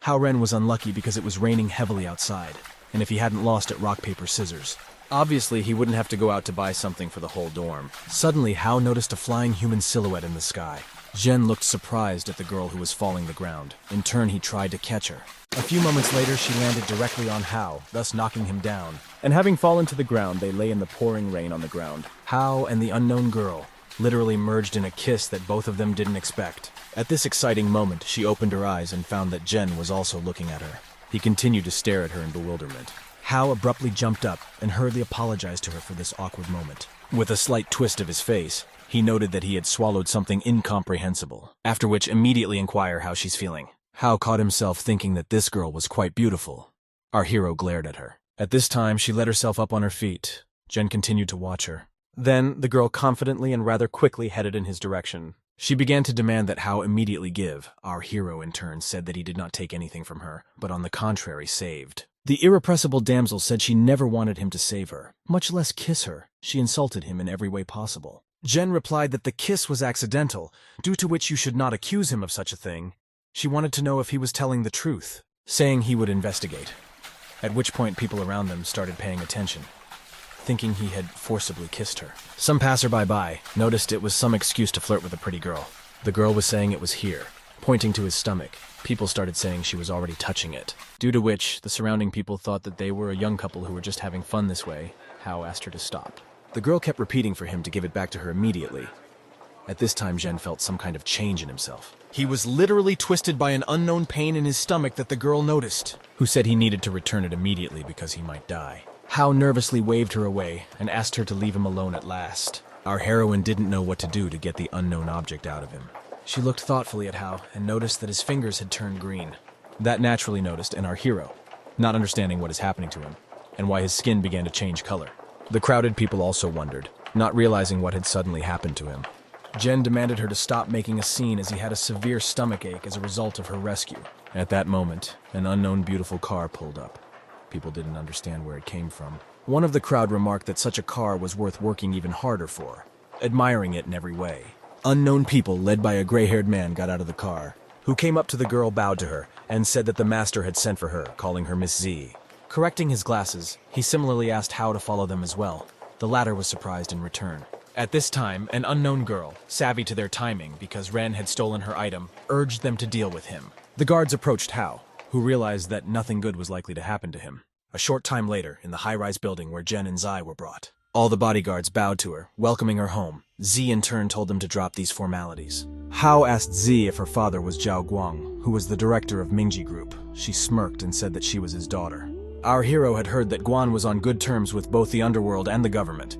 Hao Ren was unlucky because it was raining heavily outside, and if he hadn't lost at rock, paper, scissors, obviously he wouldn't have to go out to buy something for the whole dorm. Suddenly, Hao noticed a flying human silhouette in the sky. Zhen looked surprised at the girl who was falling the ground. In turn, he tried to catch her. A few moments later, she landed directly on Hao, thus knocking him down. And having fallen to the ground, they lay in the pouring rain on the ground. Hao and the unknown girl literally merged in a kiss that both of them didn't expect. At this exciting moment, she opened her eyes and found that Zhen was also looking at her. He continued to stare at her in bewilderment. Hao abruptly jumped up and hurriedly apologized to her for this awkward moment. With a slight twist of his face, he noted that he had swallowed something incomprehensible, after which immediately inquire how she's feeling. Hao caught himself thinking that this girl was quite beautiful. Our hero glared at her. At this time, she let herself up on her feet. Zhen continued to watch her. Then, the girl confidently and rather quickly headed in his direction. She began to demand that Hao immediately give. Our hero, in turn, said that he did not take anything from her, but on the contrary saved. The irrepressible damsel said she never wanted him to save her, much less kiss her. She insulted him in every way possible. Zhen replied that the kiss was accidental, due to which you should not accuse him of such a thing. She wanted to know if he was telling the truth, saying he would investigate. At which point people around them started paying attention, thinking he had forcibly kissed her. Some passerby noticed it was some excuse to flirt with a pretty girl. The girl was saying it was here, pointing to his stomach. People started saying she was already touching it, due to which the surrounding people thought that they were a young couple who were just having fun this way. Hao asked her to stop. The girl kept repeating for him to give it back to her immediately. At this time, Zhen felt some kind of change in himself. He was literally twisted by an unknown pain in his stomach that the girl noticed, who said he needed to return it immediately because he might die. Hao nervously waved her away and asked her to leave him alone at last. Our heroine didn't know what to do to get the unknown object out of him. She looked thoughtfully at Hao and noticed that his fingers had turned green. That naturally noticed and our hero, not understanding what is happening to him, and why his skin began to change color. The crowded people also wondered, not realizing what had suddenly happened to him. Zhen demanded her to stop making a scene as he had a severe stomachache as a result of her rescue. At that moment, an unknown beautiful car pulled up. People didn't understand where it came from. One of the crowd remarked that such a car was worth working even harder for, admiring it in every way. Unknown people, led by a gray-haired man, got out of the car, who came up to the girl, bowed to her, and said that the master had sent for her, calling her Miss Z. Correcting his glasses, he similarly asked Hao to follow them as well. The latter was surprised in return. At this time, an unknown girl, savvy to their timing because Ren had stolen her item, urged them to deal with him. The guards approached Hao, who realized that nothing good was likely to happen to him. A short time later, in the high-rise building where Zhen and Zai were brought, all the bodyguards bowed to her, welcoming her home. Z in turn told them to drop these formalities. Hao asked Z if her father was Jao Guang, who was the director of Mingji Group. She smirked and said that she was his daughter. Our hero had heard that Guan was on good terms with both the underworld and the government.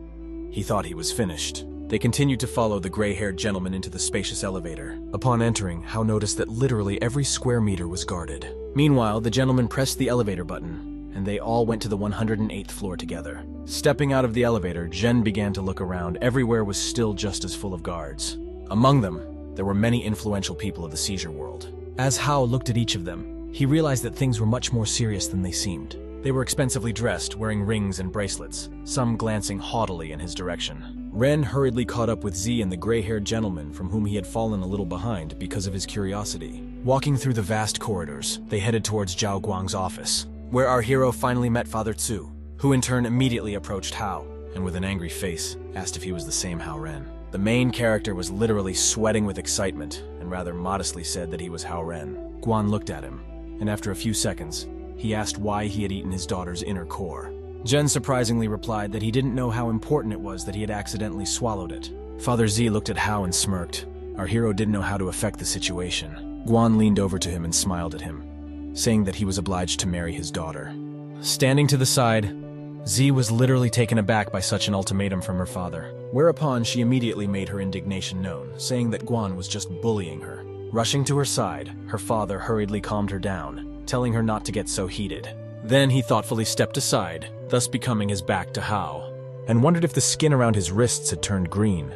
He thought he was finished. They continued to follow the gray-haired gentleman into the spacious elevator. Upon entering, Hao noticed that literally every square meter was guarded. Meanwhile, the gentleman pressed the elevator button, and they all went to the 108th floor together. Stepping out of the elevator, Zhen began to look around. Everywhere was still just as full of guards. Among them, there were many influential people of the seizure world. As Hao looked at each of them, he realized that things were much more serious than they seemed. They were expensively dressed, wearing rings and bracelets, some glancing haughtily in his direction. Ren hurriedly caught up with Z and the gray-haired gentleman from whom he had fallen a little behind because of his curiosity. Walking through the vast corridors, they headed towards Jao Guang's office, where our hero finally met Father Tsu, who in turn immediately approached Hao, and with an angry face, asked if he was the same Hao Ren. The main character was literally sweating with excitement, and rather modestly said that he was Hao Ren. Guan looked at him, and after a few seconds, he asked why he had eaten his daughter's inner core. Zhen surprisingly replied that he didn't know how important it was that he had accidentally swallowed it. Father Z looked at Hao and smirked. Our hero didn't know how to affect the situation. Guan leaned over to him and smiled at him, saying that he was obliged to marry his daughter. Standing to the side, Z was literally taken aback by such an ultimatum from her father, whereupon she immediately made her indignation known, saying that Guan was just bullying her. Rushing to her side, her father hurriedly calmed her down, telling her not to get so heated. Then he thoughtfully stepped aside, thus becoming his back to Hao, and wondered if the skin around his wrists had turned green,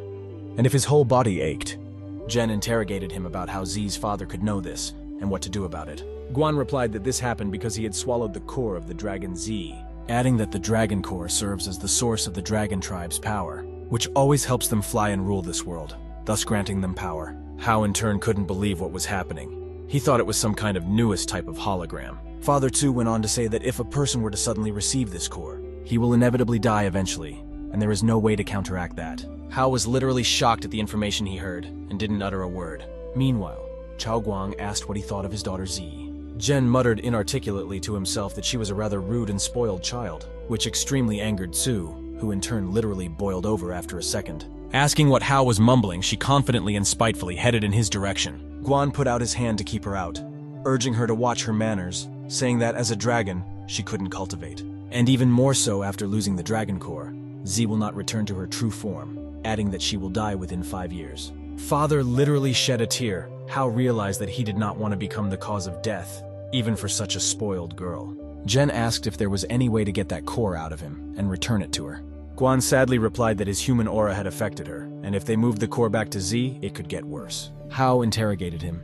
and if his whole body ached. Zhen interrogated him about how Z's father could know this, and what to do about it. Guan replied that this happened because he had swallowed the core of the dragon Z, adding that the dragon core serves as the source of the dragon tribe's power, which always helps them fly and rule this world, thus granting them power. Hao in turn couldn't believe what was happening. He thought it was some kind of newest type of hologram. Father Tu went on to say that if a person were to suddenly receive this core, he will inevitably die eventually, and there is no way to counteract that. Hao was literally shocked at the information he heard, and didn't utter a word. Meanwhile, Jao Guang asked what he thought of his daughter Zi. Jen muttered inarticulately to himself that she was a rather rude and spoiled child, which extremely angered Su, who in turn literally boiled over after a second. Asking what Hao was mumbling, she confidently and spitefully headed in his direction. Guan put out his hand to keep her out, urging her to watch her manners, saying that as a dragon, she couldn't cultivate. And even more so after losing the dragon core, Zi will not return to her true form, adding that she will die within 5 years. Father literally shed a tear. Hao realized that he did not want to become the cause of death, even for such a spoiled girl. Jen asked if there was any way to get that core out of him and return it to her. Guan sadly replied that his human aura had affected her, and if they moved the core back to Zi, it could get worse. Hao interrogated him.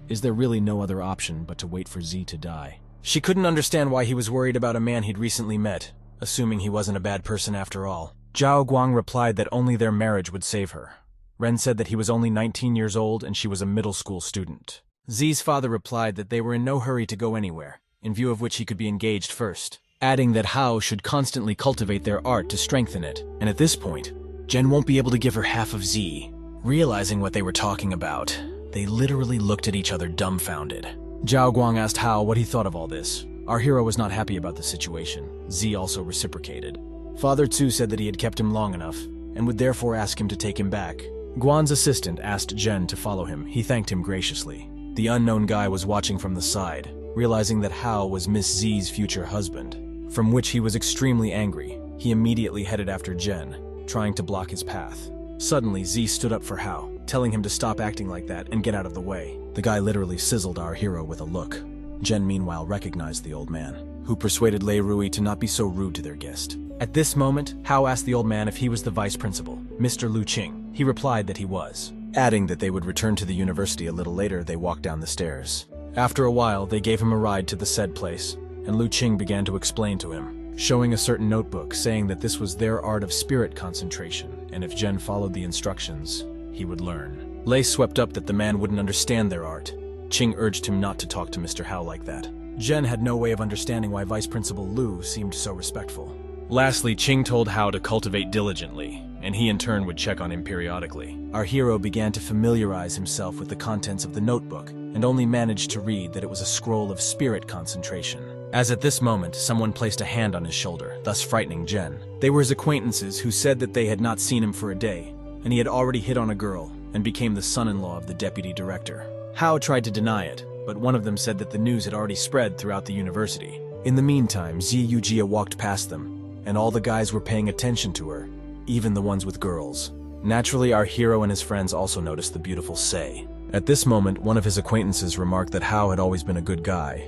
Is there really no other option but to wait for Zi to die? She couldn't understand why he was worried about a man he'd recently met, assuming he wasn't a bad person after all. Jao Guang replied that only their marriage would save her. Ren said that he was only 19 years old and she was a middle school student. Zi's father replied that they were in no hurry to go anywhere, in view of which he could be engaged first, adding that Hao should constantly cultivate their art to strengthen it, and at this point, Jen won't be able to give her half of Zi. Realizing what they were talking about, they literally looked at each other dumbfounded. Jao Guang asked Hao what he thought of all this. Our hero was not happy about the situation. Zi also reciprocated. Father Tu said that he had kept him long enough, and would therefore ask him to take him back. Guan's assistant asked Jen to follow him. He thanked him graciously. The unknown guy was watching from the side, realizing that Hao was Miss Zi's future husband, from which he was extremely angry. He immediately headed after Jen, trying to block his path. Suddenly, Zi stood up for Hao, telling him to stop acting like that and get out of the way. The guy literally sizzled our hero with a look. Jen meanwhile recognized the old man, who persuaded Lei Rui to not be so rude to their guest. At this moment, Hao asked the old man if he was the vice principal, Mr. Lu Qing. He replied that he was. Adding that they would return to the university a little later, they walked down the stairs. After a while, they gave him a ride to the said place, and Lu Qing began to explain to him, showing a certain notebook saying that this was their art of spirit concentration, and if Jen followed the instructions, he would learn. Lei swept up that the man wouldn't understand their art. Qing urged him not to talk to Mr. Hao like that. Jen had no way of understanding why Vice Principal Lu seemed so respectful. Lastly, Qing told Hao to cultivate diligently, and he in turn would check on him periodically. Our hero began to familiarize himself with the contents of the notebook, and only managed to read that it was a scroll of spirit concentration. As at this moment, someone placed a hand on his shoulder, thus frightening Jen. They were his acquaintances who said that they had not seen him for a day, and he had already hit on a girl, and became the son-in-law of the deputy director. Hao tried to deny it, but one of them said that the news had already spread throughout the university. In the meantime, Eugia walked past them, and all the guys were paying attention to her, even the ones with girls. Naturally, our hero and his friends also noticed the beautiful Sei. At this moment, one of his acquaintances remarked that Hao had always been a good guy,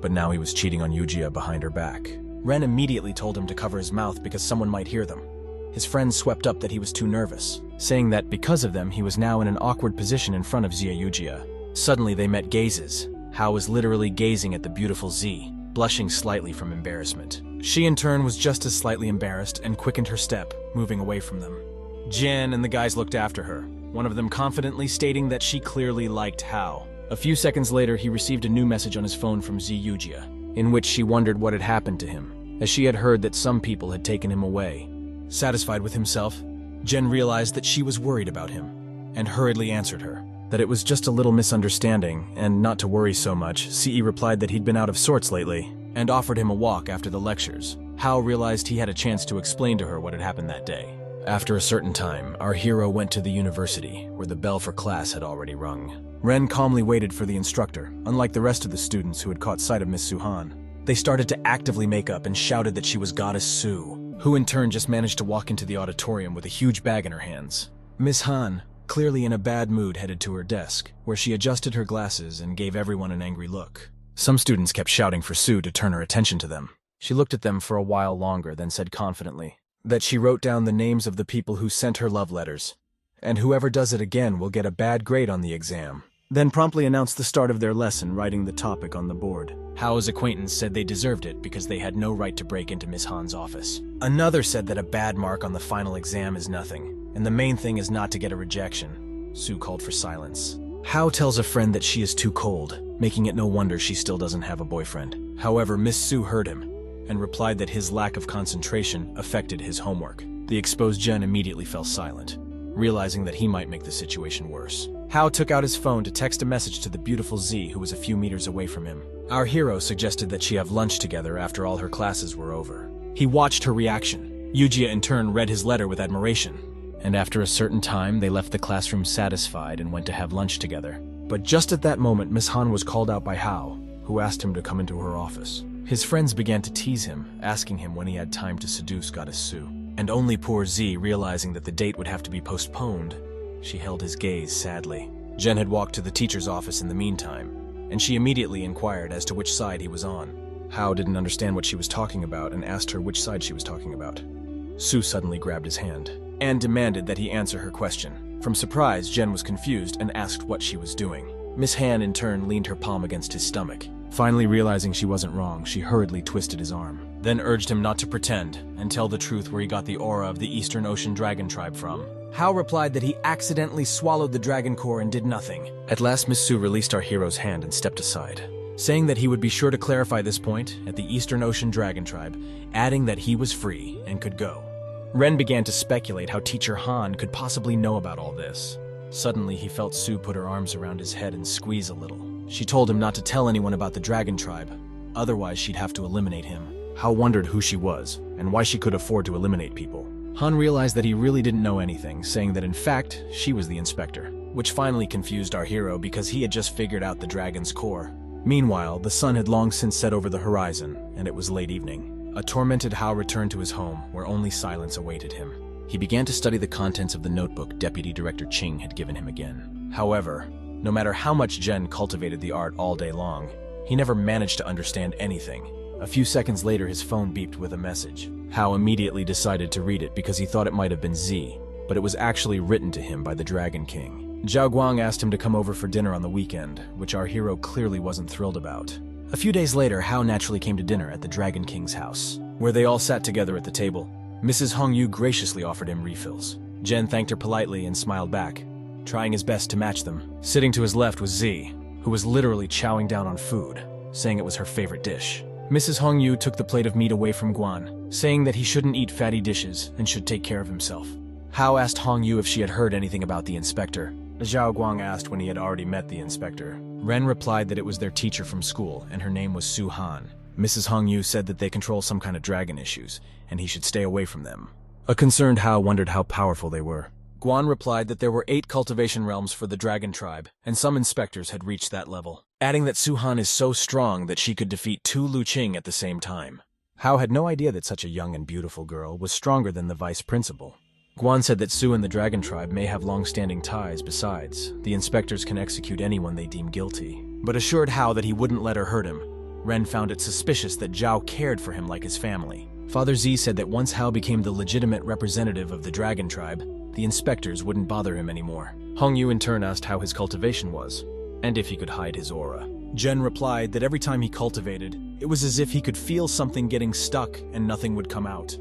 but now he was cheating on Eugia behind her back. Ren immediately told him to cover his mouth because someone might hear them. His friends swept up that he was too nervous, saying that because of them, he was now in an awkward position in front of Eugia. Suddenly, they met gazes. Hao was literally gazing at the beautiful Zi, blushing slightly from embarrassment. She in turn was just as slightly embarrassed and quickened her step, moving away from them. Jen and the guys looked after her, one of them confidently stating that she clearly liked Hao. A few seconds later, he received a new message on his phone from Eugia, in which she wondered what had happened to him, as she had heard that some people had taken him away. Satisfied with himself, Jen realized that she was worried about him, and hurriedly answered her that it was just a little misunderstanding, and not to worry so much. CE replied that he'd been out of sorts lately, and offered him a walk after the lectures. Hao realized he had a chance to explain to her what had happened that day. After a certain time, our hero went to the university, where the bell for class had already rung. Ren calmly waited for the instructor, unlike the rest of the students who had caught sight of Miss Suhan. They started to actively make up and shouted that she was Goddess Su, who in turn just managed to walk into the auditorium with a huge bag in her hands. Miss Han, clearly in a bad mood, headed to her desk, where she adjusted her glasses and gave everyone an angry look. Some students kept shouting for Su to turn her attention to them. She looked at them for a while longer, then said confidently that she wrote down the names of the people who sent her love letters, and whoever does it again will get a bad grade on the exam. Then promptly announced the start of their lesson, writing the topic on the board. Hao's acquaintance said they deserved it because they had no right to break into Miss Han's office. Another said that a bad mark on the final exam is nothing, and the main thing is not to get a rejection. Su called for silence. Hao tells a friend that she is too cold, making it no wonder she still doesn't have a boyfriend. However, Miss Su heard him and replied that his lack of concentration affected his homework. The exposed Jen immediately fell silent, realizing that he might make the situation worse. Hao took out his phone to text a message to the beautiful Z, who was a few meters away from him. Our hero suggested that she have lunch together after all her classes were over. He watched her reaction. Eugia in turn read his letter with admiration, and after a certain time they left the classroom satisfied and went to have lunch together. But just at that moment, Miss Han was called out by Hao, who asked him to come into her office. His friends began to tease him, asking him when he had time to seduce Goddess Su. And only poor Z, realizing that the date would have to be postponed, she held his gaze sadly. Jen had walked to the teacher's office in the meantime, and she immediately inquired as to which side he was on. Hao didn't understand what she was talking about and asked her which side she was talking about. Su suddenly grabbed his hand and demanded that he answer her question. From surprise, Jen was confused and asked what she was doing. Miss Han in turn leaned her palm against his stomach. Finally realizing she wasn't wrong, she hurriedly twisted his arm, then urged him not to pretend and tell the truth where he got the aura of the Eastern Ocean Dragon Tribe from. Hao replied that he accidentally swallowed the dragon core and did nothing. At last, Miss Su released our hero's hand and stepped aside, saying that he would be sure to clarify this point at the Eastern Ocean Dragon Tribe, adding that he was free and could go. Ren began to speculate how Teacher Han could possibly know about all this. Suddenly, he felt Su put her arms around his head and squeeze a little. She told him not to tell anyone about the Dragon Tribe, otherwise she'd have to eliminate him. Hao wondered who she was and why she could afford to eliminate people. Han realized that he really didn't know anything, saying that in fact, she was the inspector, which finally confused our hero because he had just figured out the dragon's core. Meanwhile, the sun had long since set over the horizon, and it was late evening. A tormented Hao returned to his home, where only silence awaited him. He began to study the contents of the notebook Deputy Director Ching had given him again. However, no matter how much Jen cultivated the art all day long, he never managed to understand anything. A few seconds later, his phone beeped with a message. Hao immediately decided to read it because he thought it might have been Z, but it was actually written to him by the Dragon King. Jao Guang asked him to come over for dinner on the weekend, which our hero clearly wasn't thrilled about. A few days later, Hao naturally came to dinner at the Dragon King's house, where they all sat together at the table. Mrs. Hongyu graciously offered him refills. Jen thanked her politely and smiled back, trying his best to match them. Sitting to his left was Z, who was literally chowing down on food, saying it was her favorite dish. Mrs. Hongyu took the plate of meat away from Guan, saying that he shouldn't eat fatty dishes and should take care of himself. Hao asked Hongyu if she had heard anything about the inspector. Zhao Guang asked when he had already met the inspector. Ren replied that it was their teacher from school, and her name was Su Han. Mrs. Hongyu said that they control some kind of dragon issues, and he should stay away from them. A concerned Hao wondered how powerful they were. Guan replied that there were 8 cultivation realms for the dragon tribe, and some inspectors had reached that level, adding that Su Han is so strong that she could defeat 2 Lu Qing at the same time. Hao had no idea that such a young and beautiful girl was stronger than the vice principal. Guan said that Su and the dragon tribe may have long-standing ties. Besides, the inspectors can execute anyone they deem guilty, but assured Hao that he wouldn't let her hurt him. Ren found it suspicious that Zhao cared for him like his family. Father Z said that once Hao became the legitimate representative of the dragon tribe, the inspectors wouldn't bother him anymore. Hongyu in turn asked how his cultivation was, and if he could hide his aura. Jen replied that every time he cultivated, it was as if he could feel something getting stuck and nothing would come out.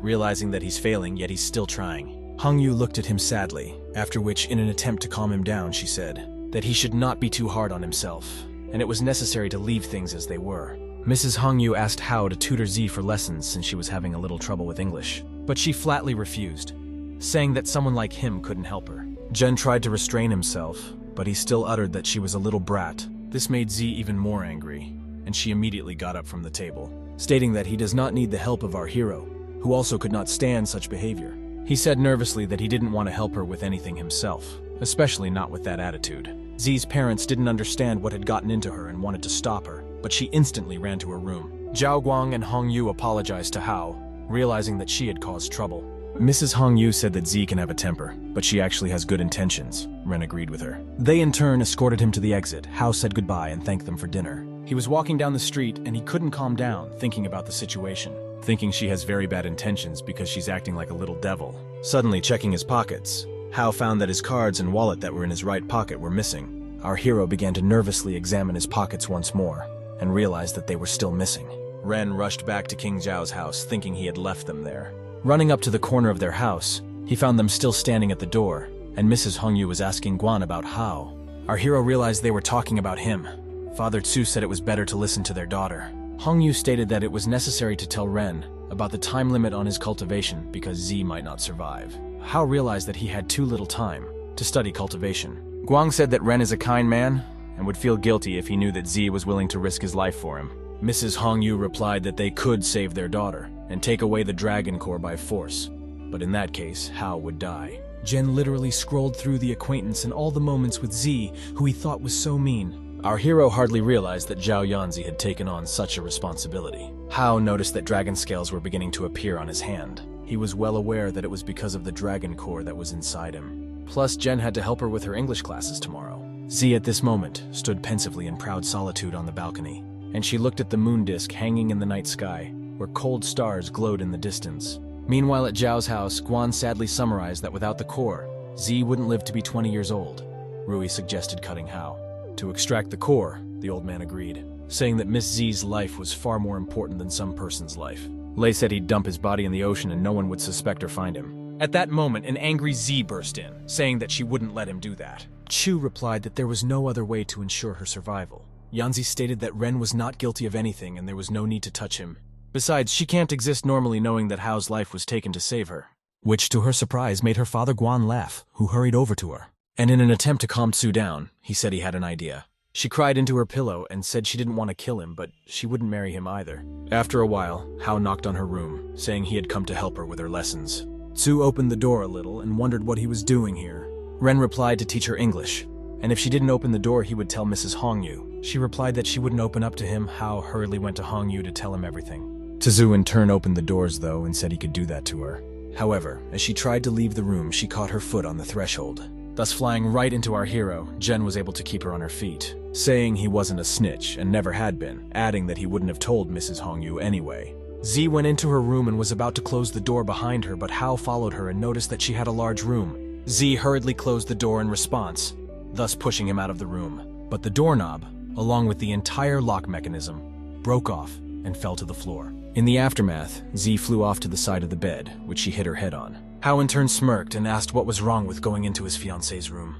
Realizing that he's failing, yet he's still trying. Hongyu looked at him sadly, after which, in an attempt to calm him down, she said that he should not be too hard on himself, and it was necessary to leave things as they were. Mrs. Hongyu asked Hao to tutor Z for lessons since she was having a little trouble with English, but she flatly refused, saying that someone like him couldn't help her. Jen tried to restrain himself, but he still uttered that she was a little brat. This made Z even more angry, and she immediately got up from the table, stating that he does not need the help of our hero, who also could not stand such behavior. He said nervously that he didn't want to help her with anything himself, especially not with that attitude. Z's parents didn't understand what had gotten into her and wanted to stop her, but she instantly ran to her room. Zhao Guang and Hongyu apologized to Hao, realizing that she had caused trouble. Mrs. Hongyu said that Z can have a temper, but she actually has good intentions. Ren agreed with her. They in turn escorted him to the exit. Hao said goodbye and thanked them for dinner. He was walking down the street and he couldn't calm down, thinking about the situation, thinking she has very bad intentions because she's acting like a little devil. Suddenly checking his pockets, Hao found that his cards and wallet that were in his right pocket were missing. Our hero began to nervously examine his pockets once more, and realized that they were still missing. Ren rushed back to King Zhao's house, thinking he had left them there. Running up to the corner of their house, he found them still standing at the door, and Mrs. Hongyu was asking Guan about Hao. Our hero realized they were talking about him. Father Tsu said it was better to listen to their daughter. Hongyu stated that it was necessary to tell Ren about the time limit on his cultivation because Z might not survive. Hao realized that he had too little time to study cultivation. Guang said that Ren is a kind man and would feel guilty if he knew that Z was willing to risk his life for him. Mrs. Hongyu replied that they could save their daughter and take away the dragon core by force, but in that case, Hao would die. Jen literally scrolled through the acquaintance and all the moments with Z, who he thought was so mean. Our hero hardly realized that Zhao Yanzi had taken on such a responsibility. Hao noticed that dragon scales were beginning to appear on his hand. He was well aware that it was because of the dragon core that was inside him. Plus, Jen had to help her with her English classes tomorrow. Z at this moment stood pensively in proud solitude on the balcony, and she looked at the moon disk hanging in the night sky, where cold stars glowed in the distance. Meanwhile at Zhao's house, Guan sadly summarized that without the core, Z wouldn't live to be 20 years old. Rui suggested cutting Hao. To extract the core, the old man agreed, saying that Miss Z's life was far more important than some person's life. Lei said he'd dump his body in the ocean and no one would suspect or find him. At that moment, an angry Z burst in, saying that she wouldn't let him do that. Chu replied that there was no other way to ensure her survival. Yanzi stated that Ren was not guilty of anything and there was no need to touch him. Besides, she can't exist normally knowing that Hao's life was taken to save her. Which, to her surprise, made her father Guan laugh, who hurried over to her. And in an attempt to calm Tsu down, he said he had an idea. She cried into her pillow and said she didn't want to kill him, but she wouldn't marry him either. After a while, Hao knocked on her room, saying he had come to help her with her lessons. Tsu opened the door a little and wondered what he was doing here. Ren replied to teach her English, and if she didn't open the door, he would tell Mrs. Hongyu. She replied that she wouldn't open up to him. Hao hurriedly went to Hongyu to tell him everything. Tzu in turn opened the doors, though, and said he could do that to her. However, as she tried to leave the room, she caught her foot on the threshold. Thus flying right into our hero, Jen was able to keep her on her feet, saying he wasn't a snitch and never had been, adding that he wouldn't have told Mrs. Hongyu anyway. Z went into her room and was about to close the door behind her, but Hao followed her and noticed that she had a large room. Z hurriedly closed the door in response, thus pushing him out of the room. But the doorknob, along with the entire lock mechanism, broke off and fell to the floor. In the aftermath, Z flew off to the side of the bed, which she hit her head on. Hao in turn smirked and asked what was wrong with going into his fiancée's room.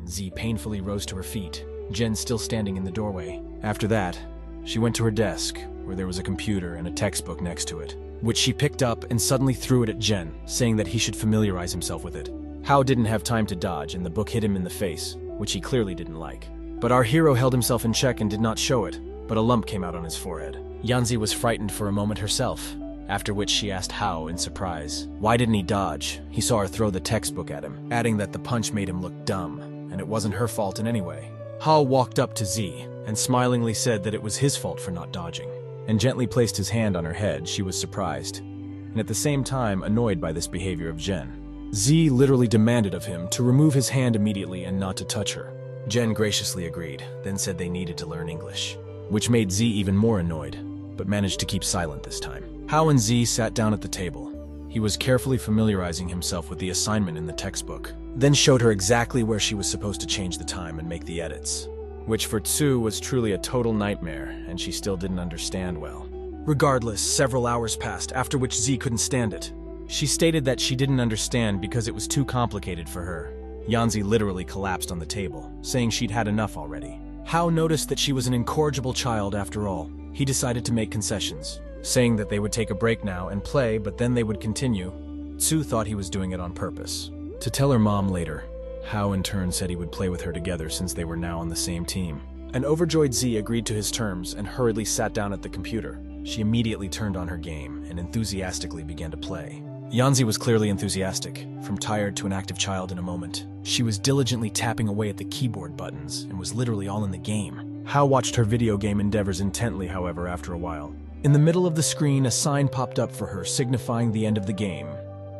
Z painfully rose to her feet, Jen still standing in the doorway. After that, she went to her desk, where there was a computer and a textbook next to it, which she picked up and suddenly threw it at Jen, saying that he should familiarize himself with it. Hao didn't have time to dodge, and the book hit him in the face, which he clearly didn't like. But our hero held himself in check and did not show it, but a lump came out on his forehead. Yanzi was frightened for a moment herself, after which she asked Hao in surprise. Why didn't he dodge? He saw her throw the textbook at him, adding that the punch made him look dumb, and it wasn't her fault in any way. Hao walked up to Z and smilingly said that it was his fault for not dodging, and gently placed his hand on her head. She was surprised, and at the same time annoyed by this behavior of Jen. Z literally demanded of him to remove his hand immediately and not to touch her. Jen graciously agreed, then said they needed to learn English, which made Z even more annoyed, but managed to keep silent this time. Hao and Z sat down at the table. He was carefully familiarizing himself with the assignment in the textbook, then showed her exactly where she was supposed to change the time and make the edits, which for Tsu was truly a total nightmare, and she still didn't understand well. Regardless, several hours passed, after which Z couldn't stand it. She stated that she didn't understand because it was too complicated for her. Yanzi literally collapsed on the table, saying she'd had enough already. Hao noticed that she was an incorrigible child after all. He decided to make concessions, saying that they would take a break now and play, but then they would continue. Tsu thought he was doing it on purpose, to tell her mom later. Hao in turn said he would play with her together since they were now on the same team. An overjoyed Z agreed to his terms and hurriedly sat down at the computer. She immediately turned on her game and enthusiastically began to play. Yanzi was clearly enthusiastic, from tired to an active child in a moment. She was diligently tapping away at the keyboard buttons and was literally all in the game. Hao watched her video game endeavors intently, however, after a while. In the middle of the screen, a sign popped up for her, signifying the end of the game.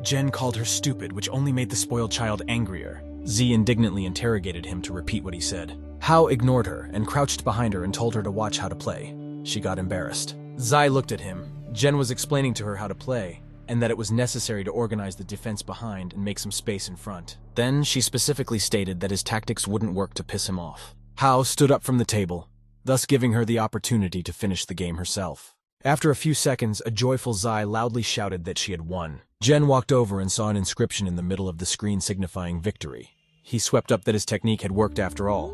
Jen called her stupid, which only made the spoiled child angrier. Z indignantly interrogated him to repeat what he said. Hao ignored her and crouched behind her and told her to watch how to play. She got embarrassed. Zai looked at him. Jen was explaining to her how to play, and that it was necessary to organize the defense behind and make some space in front. Then she specifically stated that his tactics wouldn't work to piss him off. Hao stood up from the table, thus giving her the opportunity to finish the game herself. After a few seconds, a joyful Zai loudly shouted that she had won. Jen walked over and saw an inscription in the middle of the screen signifying victory. He swept up that his technique had worked after all,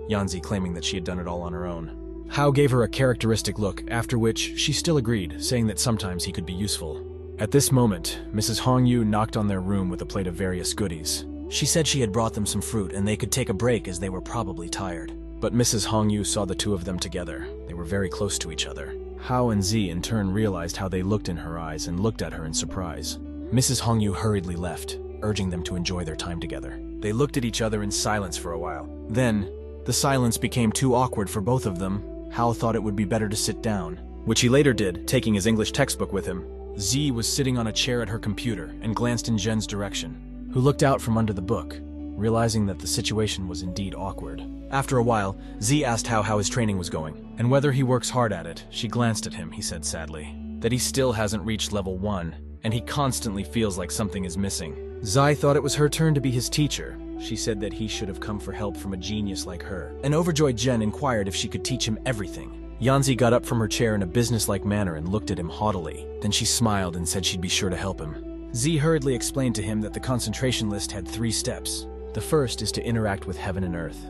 Yanzi claiming that she had done it all on her own. Hao gave her a characteristic look, after which she still agreed, saying that sometimes he could be useful. At this moment, Mrs. Hongyu knocked on their room with a plate of various goodies. She said she had brought them some fruit and they could take a break as they were probably tired. But Mrs. Hongyu saw the two of them together. They were very close to each other. Hao and Z in turn realized how they looked in her eyes and looked at her in surprise. Mrs. Hongyu hurriedly left, urging them to enjoy their time together. They looked at each other in silence for a while. Then, the silence became too awkward for both of them. Hao thought it would be better to sit down, which he later did, taking his English textbook with him. Z was sitting on a chair at her computer and glanced in Jen's direction, who looked out from under the book, realizing that the situation was indeed awkward. After a while, Z asked Hao how his training was going, and whether he works hard at it. She glanced at him, he said sadly, that he still hasn't reached level 1, and he constantly feels like something is missing. Zai thought it was her turn to be his teacher. She said that he should have come for help from a genius like her. An overjoyed Jen inquired if she could teach him everything. Yanzi got up from her chair in a businesslike manner and looked at him haughtily. Then she smiled and said she'd be sure to help him. Z hurriedly explained to him that the concentration list had 3 steps. The first is to interact with heaven and earth,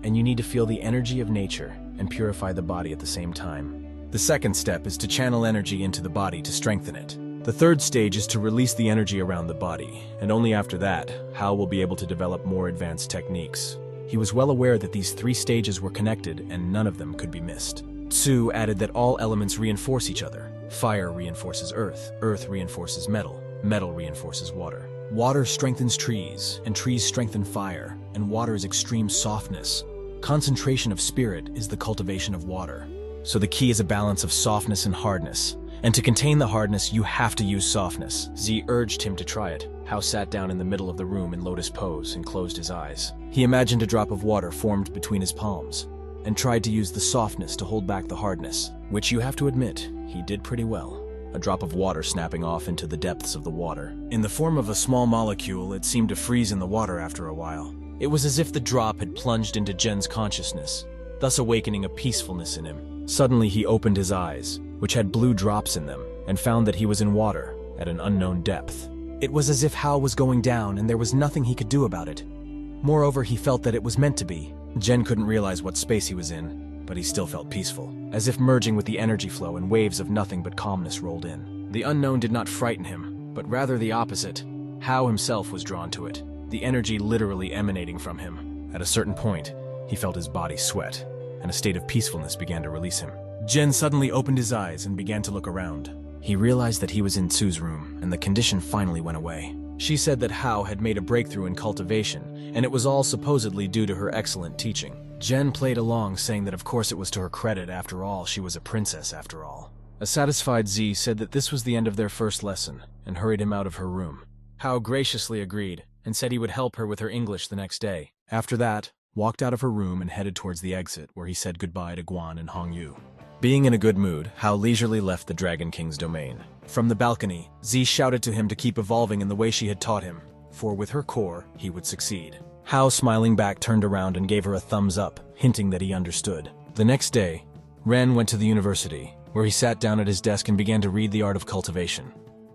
and you need to feel the energy of nature and purify the body at the same time. The second step is to channel energy into the body to strengthen it. The third stage is to release the energy around the body, and only after that, Hao will be able to develop more advanced techniques. He was well aware that these 3 stages were connected and none of them could be missed. Tsu added that all elements reinforce each other. Fire reinforces earth, earth reinforces metal, metal reinforces water. Water strengthens trees, and trees strengthen fire, and water's extreme softness. Concentration of spirit is the cultivation of water. So the key is a balance of softness and hardness. And to contain the hardness, you have to use softness. Z urged him to try it. Hao sat down in the middle of the room in lotus pose and closed his eyes. He imagined a drop of water formed between his palms, and tried to use the softness to hold back the hardness, which you have to admit, he did pretty well. A drop of water snapping off into the depths of the water. In the form of a small molecule, it seemed to freeze in the water after a while. It was as if the drop had plunged into Jen's consciousness, thus awakening a peacefulness in him. Suddenly he opened his eyes, which had blue drops in them, and found that he was in water at an unknown depth. It was as if Hao was going down and there was nothing he could do about it. Moreover, he felt that it was meant to be. Jen couldn't realize what space he was in, but he still felt peaceful, as if merging with the energy flow and waves of nothing but calmness rolled in. The unknown did not frighten him, but rather the opposite. Hao himself was drawn to it, the energy literally emanating from him. At a certain point, he felt his body sweat, and a state of peacefulness began to release him. Jen suddenly opened his eyes and began to look around. He realized that he was in Tsu's room, and the condition finally went away. She said that Hao had made a breakthrough in cultivation, and it was all supposedly due to her excellent teaching. Jen played along, saying that of course it was to her credit. After all, she was a princess after all. A satisfied Z said that this was the end of their first lesson, and hurried him out of her room. Hao graciously agreed, and said he would help her with her English the next day. After that, walked out of her room and headed towards the exit, where he said goodbye to Guan and Hongyu. Being in a good mood, Hao leisurely left the Dragon King's domain. From the balcony, Z shouted to him to keep evolving in the way she had taught him, for with her core, he would succeed. Hao, smiling back, turned around and gave her a thumbs up, hinting that he understood. The next day, Ren went to the university, where he sat down at his desk and began to read the art of cultivation.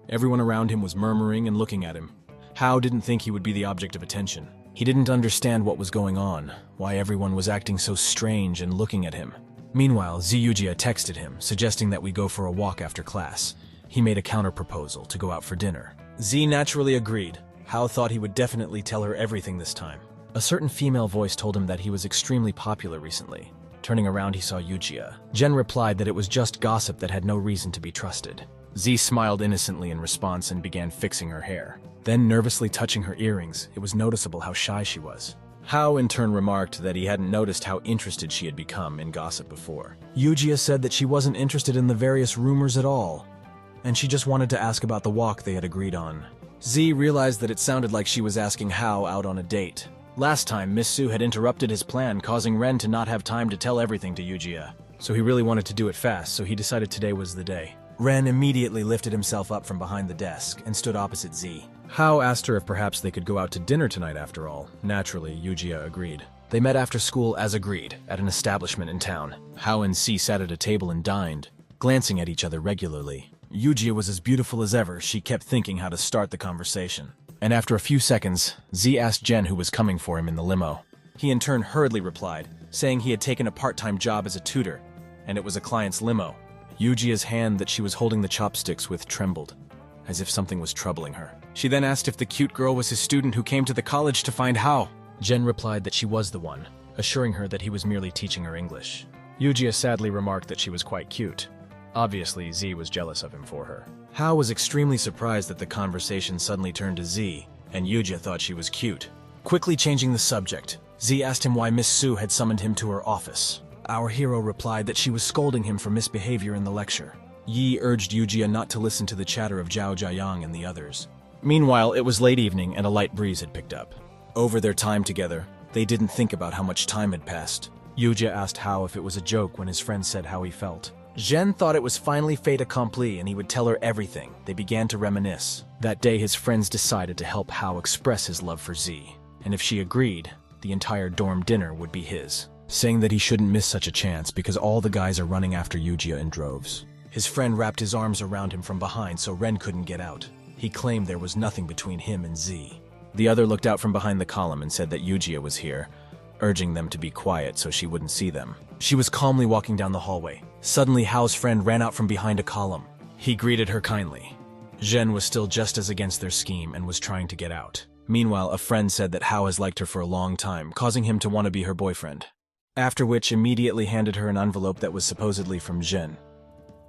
Everyone around him was murmuring and looking at him. Hao didn't think he would be the object of attention. He didn't understand what was going on, why everyone was acting so strange and looking at him. Meanwhile, Eugia texted him, suggesting that we go for a walk after class. He made a counter-proposal to go out for dinner. Z naturally agreed. Hao thought he would definitely tell her everything this time. A certain female voice told him that he was extremely popular recently. Turning around, he saw Eugia. Jen replied that it was just gossip that had no reason to be trusted. Z smiled innocently in response and began fixing her hair. Then, nervously touching her earrings, it was noticeable how shy she was. Hao in turn remarked that he hadn't noticed how interested she had become in gossip before. Eugia said that she wasn't interested in the various rumors at all, and she just wanted to ask about the walk they had agreed on. Z realized that it sounded like she was asking Hao out on a date. Last time, Miss Su had interrupted his plan, causing Ren to not have time to tell everything to Eugia. So he really wanted to do it fast, so he decided today was the day. Ren immediately lifted himself up from behind the desk and stood opposite Z. Hao asked her if perhaps they could go out to dinner tonight after all. Naturally, Eugia agreed. They met after school as agreed, at an establishment in town. Hao and Z sat at a table and dined, glancing at each other regularly. Eugia was as beautiful as ever. She kept thinking how to start the conversation. And after a few seconds, Z asked Jen who was coming for him in the limo. He in turn hurriedly replied, saying he had taken a part-time job as a tutor, and it was a client's limo. Eugia's hand that she was holding the chopsticks with trembled, as if something was troubling her. She then asked if the cute girl was his student who came to the college to find Hao. Jen replied that she was the one, assuring her that he was merely teaching her English. Eugia sadly remarked that she was quite cute. Obviously, Z was jealous of him for her. Hao was extremely surprised that the conversation suddenly turned to Z, and Eugia thought she was cute. Quickly changing the subject, Z asked him why Miss Su had summoned him to her office. Our hero replied that she was scolding him for misbehavior in the lecture. Yi urged Eugia not to listen to the chatter of Zhao Guang and the others. Meanwhile, it was late evening and a light breeze had picked up. Over their time together, they didn't think about how much time had passed. Eugia asked Hao if it was a joke when his friend said how he felt. Zhen thought it was finally fait accompli and he would tell her everything. They began to reminisce. That day, his friends decided to help Hao express his love for Z. And if she agreed, the entire dorm dinner would be his, saying that he shouldn't miss such a chance because all the guys are running after Eugia in droves. His friend wrapped his arms around him from behind so Ren couldn't get out. He claimed there was nothing between him and Z. The other looked out from behind the column and said that Eugia was here, urging them to be quiet so she wouldn't see them. She was calmly walking down the hallway. Suddenly, Hao's friend ran out from behind a column. He greeted her kindly. Zhen was still just as against their scheme and was trying to get out. Meanwhile, a friend said that Hao has liked her for a long time, causing him to want to be her boyfriend. After which, immediately handed her an envelope that was supposedly from Zhen.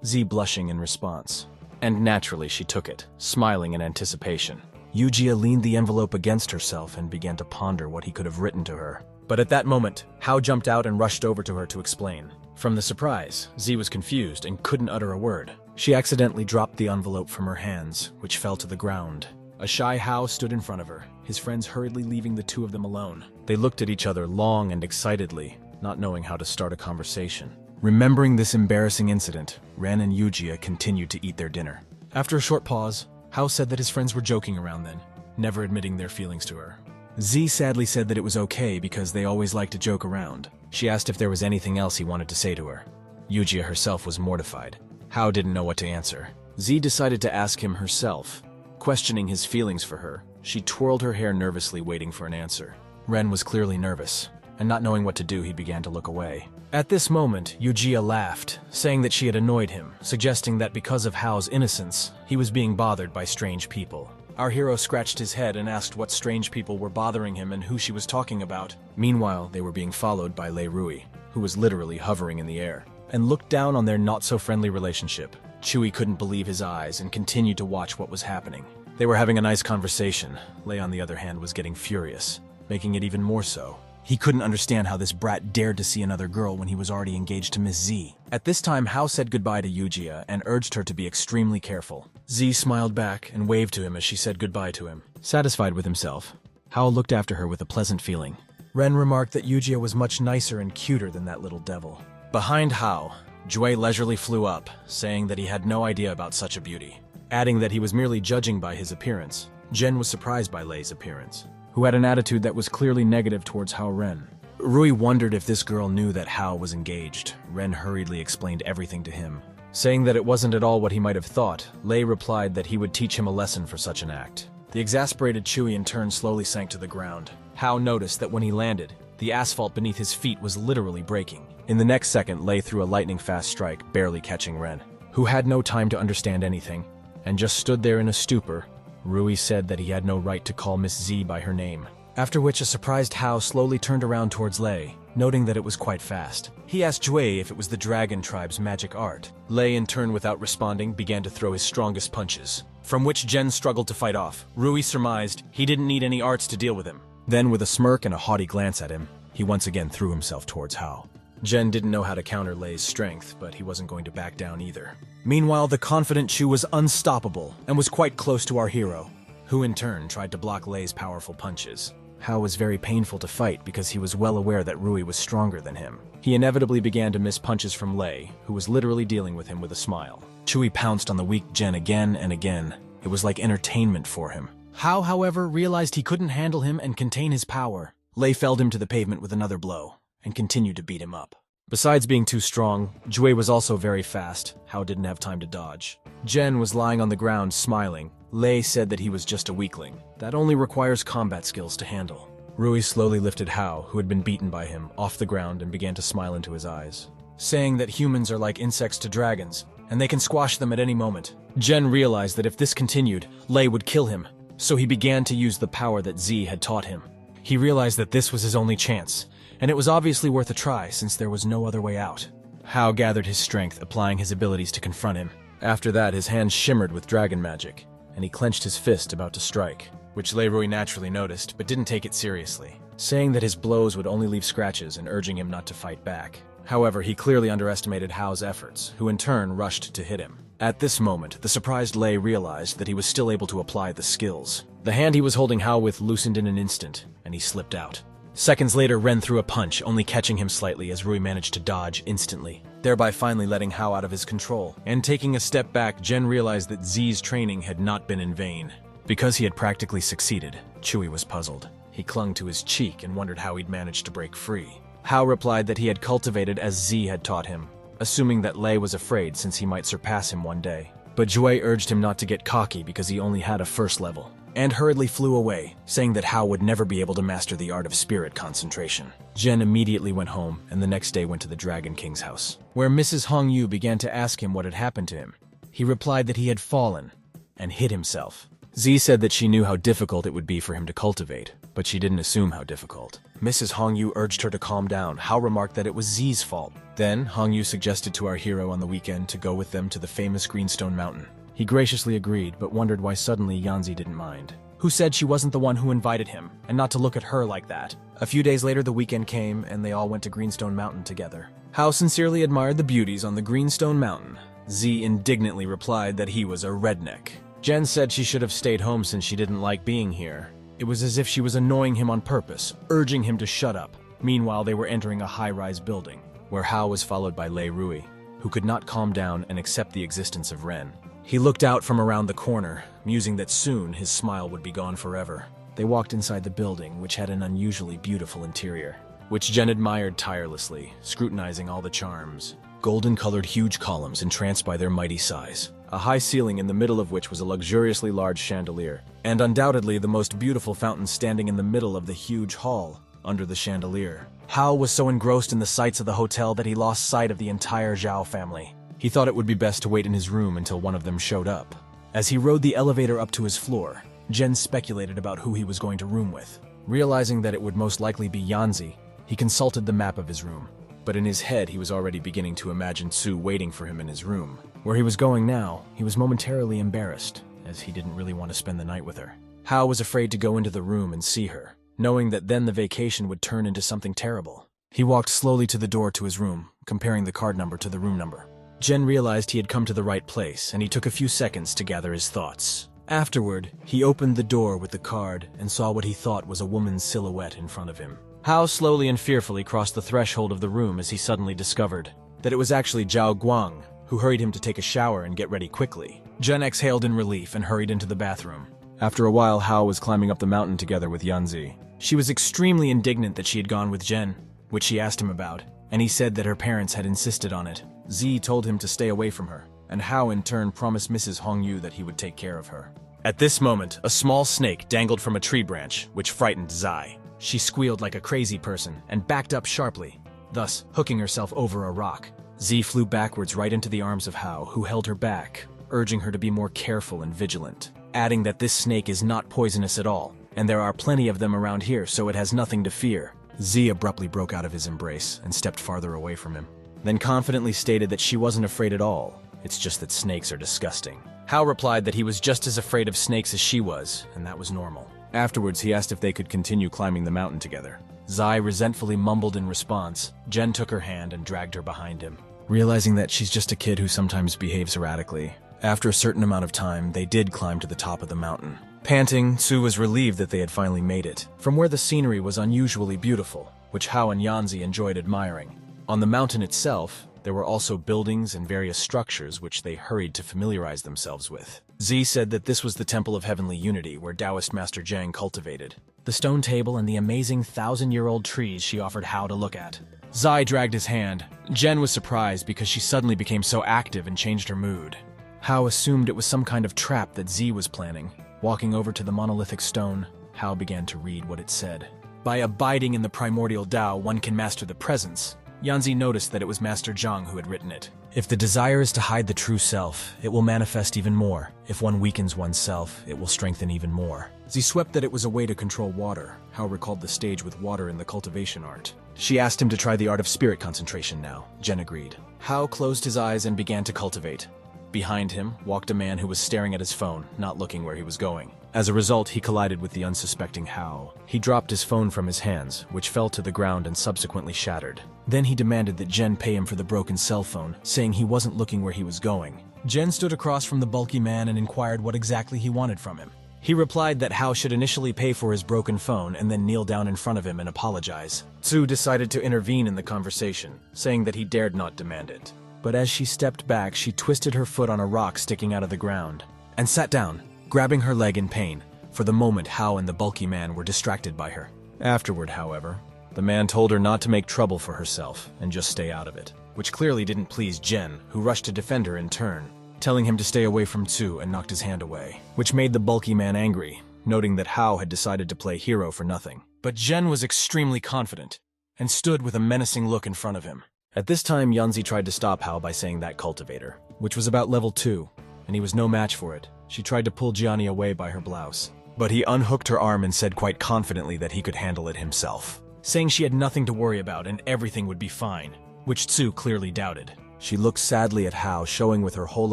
Z blushing in response. And naturally, she took it, smiling in anticipation. Eugia leaned the envelope against herself and began to ponder what he could have written to her. But at that moment, Hao jumped out and rushed over to her to explain. From the surprise, Z was confused and couldn't utter a word. She accidentally dropped the envelope from her hands, which fell to the ground. A shy Hao stood in front of her, his friends hurriedly leaving the two of them alone. They looked at each other long and excitedly, not knowing how to start a conversation. Remembering this embarrassing incident, Ren and Eugia continued to eat their dinner. After a short pause, Hao said that his friends were joking around then, never admitting their feelings to her. Z sadly said that it was okay because they always liked to joke around. She asked if there was anything else he wanted to say to her. Eugia herself was mortified. Hao didn't know what to answer. Z decided to ask him herself. Questioning his feelings for her, she twirled her hair nervously waiting for an answer. Ren was clearly nervous, and not knowing what to do, he began to look away. At this moment, Eugia laughed, saying that she had annoyed him, suggesting that because of Hao's innocence, he was being bothered by strange people. Our hero scratched his head and asked what strange people were bothering him and who she was talking about. Meanwhile, they were being followed by Lei Rui, who was literally hovering in the air, and looked down on their not-so-friendly relationship. Chewie couldn't believe his eyes and continued to watch what was happening. They were having a nice conversation. Lei, on the other hand, was getting furious, making it even more so. He couldn't understand how this brat dared to see another girl when he was already engaged to Miss Z. At this time, Hao said goodbye to Eugia and urged her to be extremely careful. Z smiled back and waved to him as she said goodbye to him. Satisfied with himself, Hao looked after her with a pleasant feeling. Ren remarked that Eugia was much nicer and cuter than that little devil. Behind Hao, Jue leisurely flew up, saying that he had no idea about such a beauty, adding that he was merely judging by his appearance. Jen was surprised by Lei's appearance, who had an attitude that was clearly negative towards Hao Ren. Rui wondered if this girl knew that Hao was engaged. Ren hurriedly explained everything to him. Saying that it wasn't at all what he might have thought, Lei replied that he would teach him a lesson for such an act. The exasperated Chewie in turn slowly sank to the ground. Hao noticed that when he landed, the asphalt beneath his feet was literally breaking. In the next second, Lei threw a lightning-fast strike, barely catching Ren, who had no time to understand anything, and just stood there in a stupor. Rui said that he had no right to call Miss Z by her name. After which, a surprised Hao slowly turned around towards Lei, noting that it was quite fast. He asked Jue if it was the Dragon Tribe's magic art. Lei, in turn, without responding, began to throw his strongest punches, from which Jen struggled to fight off. Rui surmised he didn't need any arts to deal with him. Then, with a smirk and a haughty glance at him, he once again threw himself towards Hao. Jen didn't know how to counter Lei's strength, but he wasn't going to back down either. Meanwhile, the confident Chu was unstoppable and was quite close to our hero, who in turn tried to block Lei's powerful punches. Hao was very painful to fight because he was well aware that Rui was stronger than him. He inevitably began to miss punches from Lei, who was literally dealing with him with a smile. Chewie pounced on the weak Jen again and again. It was like entertainment for him. Hao, however, realized he couldn't handle him and contain his power. Lei felled him to the pavement with another blow, and continued to beat him up. Besides being too strong, Jue was also very fast. Hao didn't have time to dodge. Jen was lying on the ground, smiling. Lei said that he was just a weakling. That only requires combat skills to handle. Rui slowly lifted Hao, who had been beaten by him, off the ground and began to smile into his eyes. saying that humans are like insects to dragons, and they can squash them at any moment. Jen realized that if this continued, Lei would kill him, so he began to use the power that Z had taught him. He realized that this was his only chance, and it was obviously worth a try since there was no other way out. Hao gathered his strength, applying his abilities to confront him. After that, his hands shimmered with dragon magic, and he clenched his fist about to strike, which Leroy naturally noticed but didn't take it seriously, saying that his blows would only leave scratches and urging him not to fight back. However, he clearly underestimated Hao's efforts, who in turn rushed to hit him. At this moment, the surprised Lei realized that he was still able to apply the skills. The hand he was holding Hao with loosened in an instant, and he slipped out. Seconds later, Ren threw a punch, only catching him slightly as Rui managed to dodge instantly, thereby finally letting Hao out of his control. And taking a step back, Jen realized that Z's training had not been in vain. Because he had practically succeeded, Chui was puzzled. He clung to his cheek and wondered how he'd managed to break free. Hao replied that he had cultivated as Z had taught him, assuming that Lei was afraid since he might surpass him one day. But Jue urged him not to get cocky because he only had a first level, and hurriedly flew away, saying that Hao would never be able to master the art of spirit concentration. Jen immediately went home and the next day went to the Dragon King's house, where Mrs. Hongyu began to ask him what had happened to him. He replied that he had fallen and hit himself. Z said that she knew how difficult it would be for him to cultivate, but she didn't assume how difficult. Mrs. Hongyu urged her to calm down. Hao remarked that it was Z's fault. Then, Hongyu suggested to our hero on the weekend to go with them to the famous Greenstone Mountain. He graciously agreed, but wondered why suddenly Yanzi didn't mind. Who said she wasn't the one who invited him, and not to look at her like that. A few days later, the weekend came, and they all went to Greenstone Mountain together. Hao sincerely admired the beauties on the Greenstone Mountain. Z indignantly replied that he was a redneck. Jen said she should have stayed home since she didn't like being here. It was as if she was annoying him on purpose, urging him to shut up. Meanwhile, they were entering a high-rise building, where Hao was followed by Lei Rui, who could not calm down and accept the existence of Ren. He looked out from around the corner, musing that soon his smile would be gone forever. They walked inside the building, which had an unusually beautiful interior, which Jen admired tirelessly, scrutinizing all the charms. Golden-colored huge columns entranced by their mighty size, a high ceiling in the middle of which was a luxuriously large chandelier, and undoubtedly the most beautiful fountain standing in the middle of the huge hall, under the chandelier. Hao was so engrossed in the sights of the hotel that he lost sight of the entire Zhao family. He thought it would be best to wait in his room until one of them showed up. As he rode the elevator up to his floor, Jen speculated about who he was going to room with. Realizing that it would most likely be Yanzi, he consulted the map of his room. But in his head, he was already beginning to imagine Sue waiting for him in his room. Where he was going now, he was momentarily embarrassed, as he didn't really want to spend the night with her. Hao was afraid to go into the room and see her, knowing that then the vacation would turn into something terrible. He walked slowly to the door to his room, comparing the card number to the room number. Jen realized he had come to the right place, and he took a few seconds to gather his thoughts. Afterward, he opened the door with the card and saw what he thought was a woman's silhouette in front of him. Hao slowly and fearfully crossed the threshold of the room as he suddenly discovered that it was actually Jao Guang, who hurried him to take a shower and get ready quickly. Jen exhaled in relief and hurried into the bathroom. After a while, Hao was climbing up the mountain together with Yanzi. She was extremely indignant that she had gone with Jen, which she asked him about, and he said that her parents had insisted on it. Z told him to stay away from her, and Hao in turn promised Mrs. Hongyu that he would take care of her. At this moment, a small snake dangled from a tree branch, which frightened Zai. She squealed like a crazy person and backed up sharply, thus hooking herself over a rock. Z flew backwards right into the arms of Hao, who held her back, urging her to be more careful and vigilant, adding that this snake is not poisonous at all, and there are plenty of them around here, so it has nothing to fear. Z abruptly broke out of his embrace and stepped farther away from him, then confidently stated that she wasn't afraid at all. It's just that snakes are disgusting. Hao replied that he was just as afraid of snakes as she was, and that was normal. Afterwards, he asked if they could continue climbing the mountain together. Zai resentfully mumbled in response. Jen took her hand and dragged her behind him, realizing that she's just a kid who sometimes behaves erratically. After a certain amount of time, they did climb to the top of the mountain. Panting, Sue was relieved that they had finally made it, from where the scenery was unusually beautiful, which Hao and Yanzi enjoyed admiring. On the mountain itself, there were also buildings and various structures which they hurried to familiarize themselves with. Z said that this was the Temple of Heavenly Unity where Taoist Master Zhang cultivated. The stone table and the amazing 1,000-year-old trees she offered Hao to look at. Zai dragged his hand. Jen was surprised because she suddenly became so active and changed her mood. Hao assumed it was some kind of trap that Z was planning. Walking over to the monolithic stone, Hao began to read what it said. By abiding in the primordial Tao, one can master the presence. Yanzi noticed that it was Master Zhang who had written it. If the desire is to hide the true self, it will manifest even more. If one weakens oneself, it will strengthen even more. Z swept that it was a way to control water. Hao recalled the stage with water in the cultivation art. She asked him to try the art of spirit concentration now. Jen agreed. Hao closed his eyes and began to cultivate. Behind him walked a man who was staring at his phone, not looking where he was going. As a result, he collided with the unsuspecting Hao. He dropped his phone from his hands, which fell to the ground and subsequently shattered. Then he demanded that Jen pay him for the broken cell phone, saying he wasn't looking where he was going. Jen stood across from the bulky man and inquired what exactly he wanted from him. He replied that Hao should initially pay for his broken phone and then kneel down in front of him and apologize. Tsu decided to intervene in the conversation, saying that he dared not demand it. But as she stepped back, she twisted her foot on a rock sticking out of the ground and sat down, grabbing her leg in pain. For the moment, Hao and the bulky man were distracted by her. Afterward, however, the man told her not to make trouble for herself and just stay out of it, which clearly didn't please Jen, who rushed to defend her in turn, telling him to stay away from Tsu and knocked his hand away, which made the bulky man angry, noting that Hao had decided to play hero for nothing. But Jen was extremely confident and stood with a menacing look in front of him. At this time, Yanzi tried to stop Hao by saying that cultivator, which was about level 2, and he was no match for it. She tried to pull Gianni away by her blouse, but he unhooked her arm and said quite confidently that he could handle it himself, saying she had nothing to worry about and everything would be fine, which Tsu clearly doubted. She looked sadly at Hao, showing with her whole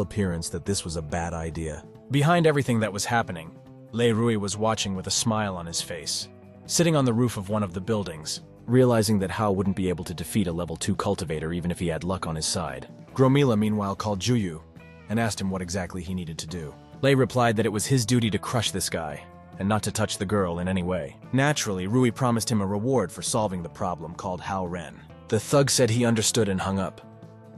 appearance that this was a bad idea. Behind everything that was happening, Lei Rui was watching with a smile on his face, sitting on the roof of one of the buildings, realizing that Hao wouldn't be able to defeat a level 2 cultivator even if he had luck on his side. Gromila meanwhile called Juyu and asked him what exactly he needed to do. Lei replied that it was his duty to crush this guy and not to touch the girl in any way. Naturally, Rui promised him a reward for solving the problem called Hao Ren. The thug said he understood and hung up,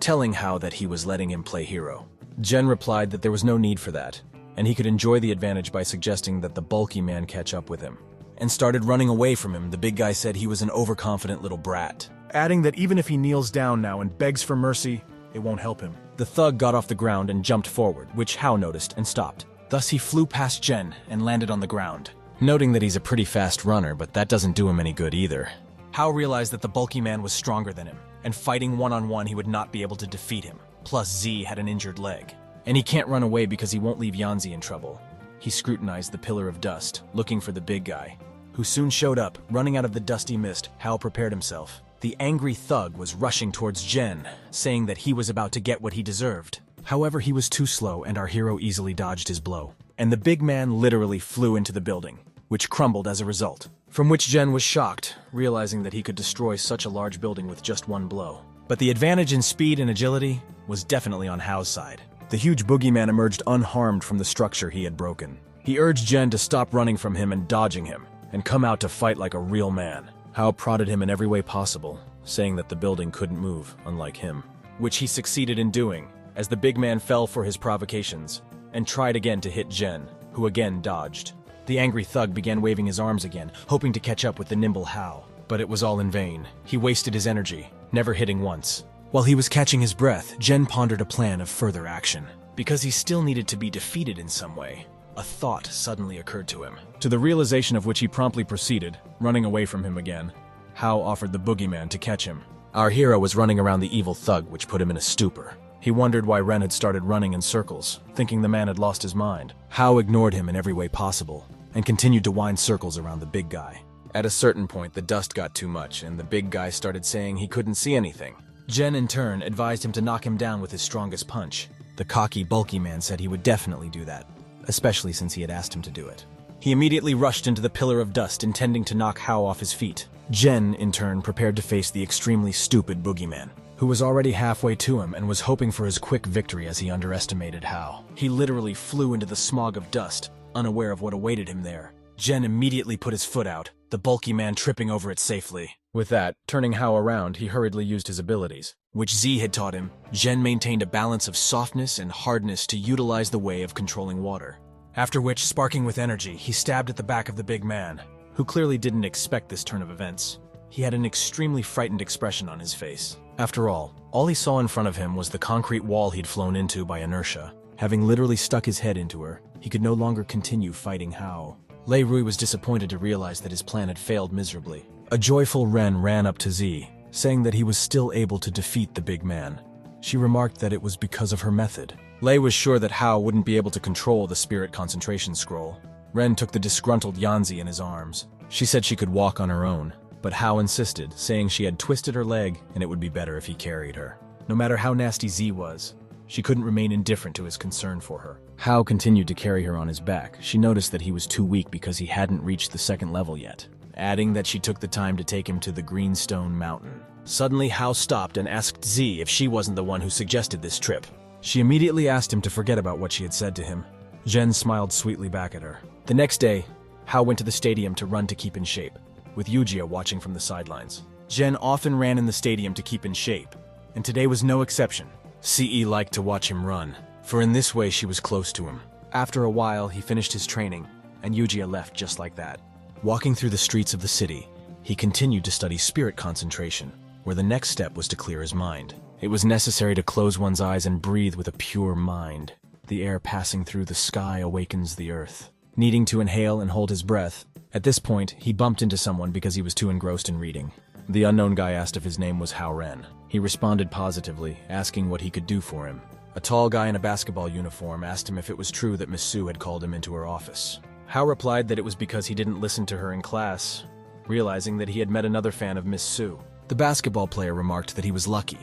telling Hao that he was letting him play hero. Jen replied that there was no need for that, and he could enjoy the advantage by suggesting that the bulky man catch up with him, and started running away from him. The big guy said he was an overconfident little brat, adding that even if he kneels down now and begs for mercy, it won't help him. The thug got off the ground and jumped forward, which Hao noticed and stopped. Thus he flew past Jen and landed on the ground, noting that he's a pretty fast runner, but that doesn't do him any good either. Hao realized that the bulky man was stronger than him, and fighting one-on-one he would not be able to defeat him. Plus Z had an injured leg, and he can't run away because he won't leave Yanzi in trouble. He scrutinized the pillar of dust, looking for the big guy, who soon showed up. Running out of the dusty mist, Hao prepared himself. The angry thug was rushing towards Jen, saying that he was about to get what he deserved. However, he was too slow and our hero easily dodged his blow, and the big man literally flew into the building, which crumbled as a result. From which Jen was shocked, realizing that he could destroy such a large building with just one blow. But the advantage in speed and agility was definitely on Hao's side. The huge boogeyman emerged unharmed from the structure he had broken. He urged Jen to stop running from him and dodging him, and come out to fight like a real man. Hao prodded him in every way possible, saying that the building couldn't move, unlike him, which he succeeded in doing, as the big man fell for his provocations, and tried again to hit Jen, who again dodged. The angry thug began waving his arms again, hoping to catch up with the nimble Hao, but it was all in vain. He wasted his energy, never hitting once. While he was catching his breath, Jen pondered a plan of further action. Because he still needed to be defeated in some way, a thought suddenly occurred to him, to the realization of which he promptly proceeded, running away from him again. Hao offered the boogeyman to catch him. Our hero was running around the evil thug, which put him in a stupor. He wondered why Ren had started running in circles, thinking the man had lost his mind. Hao ignored him in every way possible, and continued to wind circles around the big guy. At a certain point, the dust got too much, and the big guy started saying he couldn't see anything. Jen, in turn, advised him to knock him down with his strongest punch. The cocky, bulky man said he would definitely do that, especially since he had asked him to do it. He immediately rushed into the pillar of dust, intending to knock Hao off his feet. Jen, in turn, prepared to face the extremely stupid boogeyman, who was already halfway to him and was hoping for his quick victory as he underestimated Hao. He literally flew into the smog of dust, unaware of what awaited him there. Jen immediately put his foot out, the bulky man tripping over it safely. With that, turning Hao around, he hurriedly used his abilities, which Z had taught him. Jen maintained a balance of softness and hardness to utilize the way of controlling water. After which, sparking with energy, he stabbed at the back of the big man, who clearly didn't expect this turn of events. He had an extremely frightened expression on his face. After all he saw in front of him was the concrete wall he'd flown into by inertia. Having literally stuck his head into her, he could no longer continue fighting Hao. Lei Rui was disappointed to realize that his plan had failed miserably. A joyful Ren ran up to Z, saying that he was still able to defeat the big man. She remarked that it was because of her method. Lei was sure that Hao wouldn't be able to control the spirit concentration scroll. Ren took the disgruntled Yanzi in his arms. She said she could walk on her own, but Hao insisted, saying she had twisted her leg and it would be better if he carried her. No matter how nasty Z was, she couldn't remain indifferent to his concern for her. Hao continued to carry her on his back. She noticed that he was too weak because he hadn't reached the second level yet, adding that she took the time to take him to the Greenstone Mountain. Suddenly, Hao stopped and asked Z if she wasn't the one who suggested this trip. She immediately asked him to forget about what she had said to him. Jen smiled sweetly back at her. The next day, Hao went to the stadium to run to keep in shape, with Eugia watching from the sidelines. Jen often ran in the stadium to keep in shape, and today was no exception. CE liked to watch him run, for in this way she was close to him. After a while, he finished his training, and Eugia left just like that. Walking through the streets of the city, he continued to study spirit concentration, where the next step was to clear his mind. It was necessary to close one's eyes and breathe with a pure mind. The air passing through the sky awakens the earth. Needing to inhale and hold his breath, at this point, he bumped into someone because he was too engrossed in reading. The unknown guy asked if his name was Hao Ren. He responded positively, asking what he could do for him. A tall guy in a basketball uniform asked him if it was true that Miss Su had called him into her office. Hao replied that it was because he didn't listen to her in class, realizing that he had met another fan of Miss Su. The basketball player remarked that he was lucky,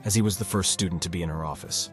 as he was the first student to be in her office,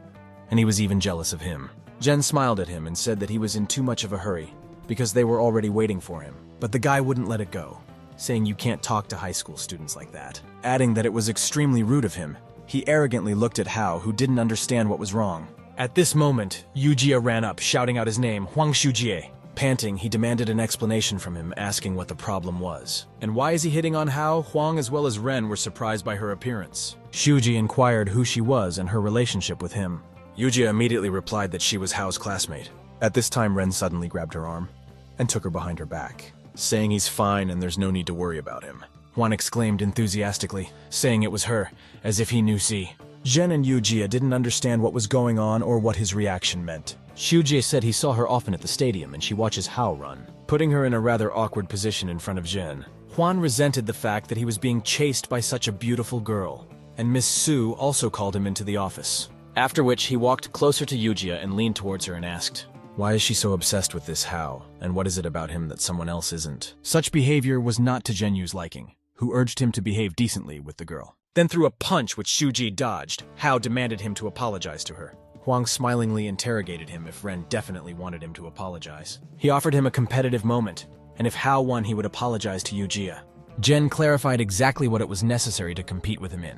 and he was even jealous of him. Jen smiled at him and said that he was in too much of a hurry, because they were already waiting for him. But the guy wouldn't let it go, saying you can't talk to high school students like that. Adding that it was extremely rude of him, he arrogantly looked at Hao, who didn't understand what was wrong. At this moment, Eugia ran up, shouting out his name, Huang Shujie. Panting, he demanded an explanation from him, asking what the problem was. And why is he hitting on Hao? Huang as well as Ren were surprised by her appearance. Shuji inquired who she was and her relationship with him. Eugia immediately replied that she was Hao's classmate. At this time, Ren suddenly grabbed her arm and took her behind her back, saying he's fine and there's no need to worry about him. Juan exclaimed enthusiastically, saying it was her, as if he knew C. Jen and Eugia didn't understand what was going on or what his reaction meant. Shujie said he saw her often at the stadium and she watches Hao run, putting her in a rather awkward position in front of Jen. Juan resented the fact that he was being chased by such a beautiful girl, and Miss Su also called him into the office. After which, he walked closer to Eugia and leaned towards her and asked, "Why is she so obsessed with this Hao, and what is it about him that someone else isn't?" Such behavior was not to Jenyu's liking, who urged him to behave decently with the girl. Then threw a punch which Shuji dodged. Hao demanded him to apologize to her. Huang smilingly interrogated him if Ren definitely wanted him to apologize. He offered him a competitive moment, and if Hao won, he would apologize to Eugia. Jen clarified exactly what it was necessary to compete with him in.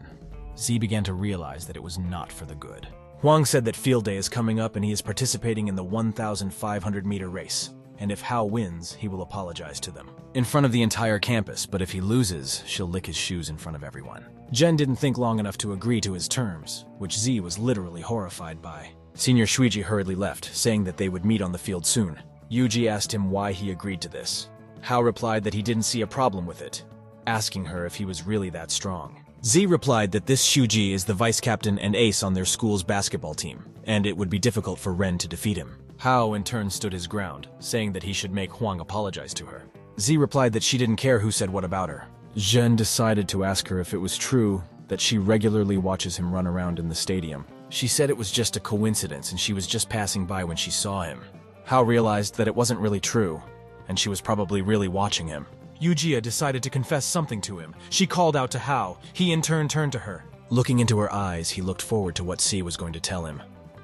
Z began to realize that it was not for the good. Huang said that field day is coming up and he is participating in the 1,500-meter race, and if Hao wins, he will apologize to them in front of the entire campus, but if he loses, she'll lick his shoes in front of everyone. Jen didn't think long enough to agree to his terms, which Z was literally horrified by. Senior Shuiji hurriedly left, saying that they would meet on the field soon. Yuji asked him why he agreed to this. Hao replied that he didn't see a problem with it, asking her if he was really that strong. Z replied that this Shuji is the vice captain and ace on their school's basketball team, and it would be difficult for Ren to defeat him. Hao in turn stood his ground, saying that he should make Huang apologize to her. Z replied that she didn't care who said what about her. Zhen decided to ask her if it was true that she regularly watches him run around in the stadium. She said it was just a coincidence and she was just passing by when she saw him. Hao realized that it wasn't really true, and she was probably really watching him. Eugia decided to confess something to him. She called out to Hao. He in turn turned to her. Looking into her eyes, he looked forward to what C was going to tell him.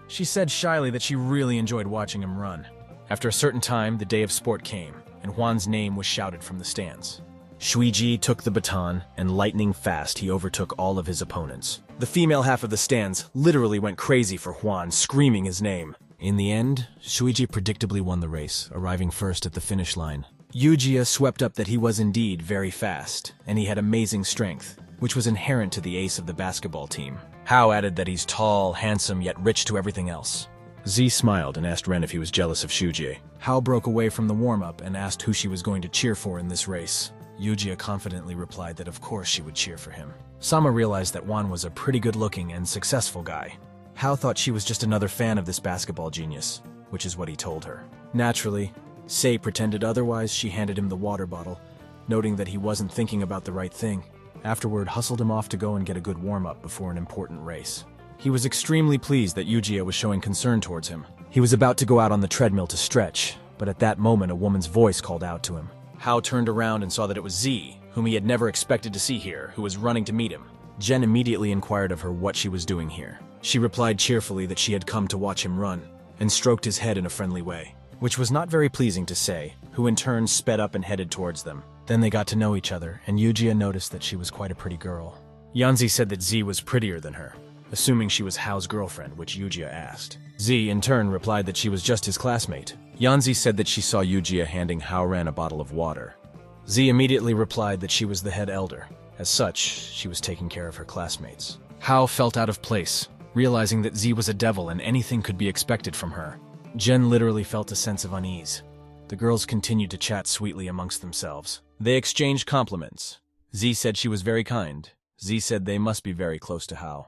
She said shyly that she really enjoyed watching him run. After a certain time, the day of sport came, and Juan's name was shouted from the stands. Shuiji took the baton, and lightning fast, he overtook all of his opponents. The female half of the stands literally went crazy for Juan, screaming his name. In the end, Shuiji predictably won the race, arriving first at the finish line. Eugia swept up that he was indeed very fast, and he had amazing strength, which was inherent to the ace of the basketball team. Hao added that he's tall, handsome, yet rich to everything else. Z smiled and asked Ren if he was jealous of Shuji. Hao broke away from the warm-up and asked who she was going to cheer for in this race. Eugia confidently replied that of course she would cheer for him. Sama realized that Juan was a pretty good-looking and successful guy. Hao thought she was just another fan of this basketball genius, which is what he told her. Naturally, Sei pretended otherwise. She handed him the water bottle, noting that he wasn't thinking about the right thing. Afterward, hustled him off to go and get a good warm-up before an important race. He was extremely pleased that Eugia was showing concern towards him. He was about to go out on the treadmill to stretch, but at that moment a woman's voice called out to him. Hao turned around and saw that it was Z, whom he had never expected to see here, who was running to meet him. Jen immediately inquired of her what she was doing here. She replied cheerfully that she had come to watch him run, and stroked his head in a friendly way, which was not very pleasing to say, who in turn sped up and headed towards them. Then they got to know each other, and Eugia noticed that she was quite a pretty girl. Yanzi said that Z was prettier than her, assuming she was Hao's girlfriend, which Eugia asked. Z, in turn, replied that she was just his classmate. Yanzi said that she saw Eugia handing Hao Ren a bottle of water. Z immediately replied that she was the head elder. As such, she was taking care of her classmates. Hao felt out of place, realizing that Z was a devil and anything could be expected from her. Jen literally felt a sense of unease. The girls continued to chat sweetly amongst themselves. They exchanged compliments. Z said she was very kind. Z said they must be very close to Hao.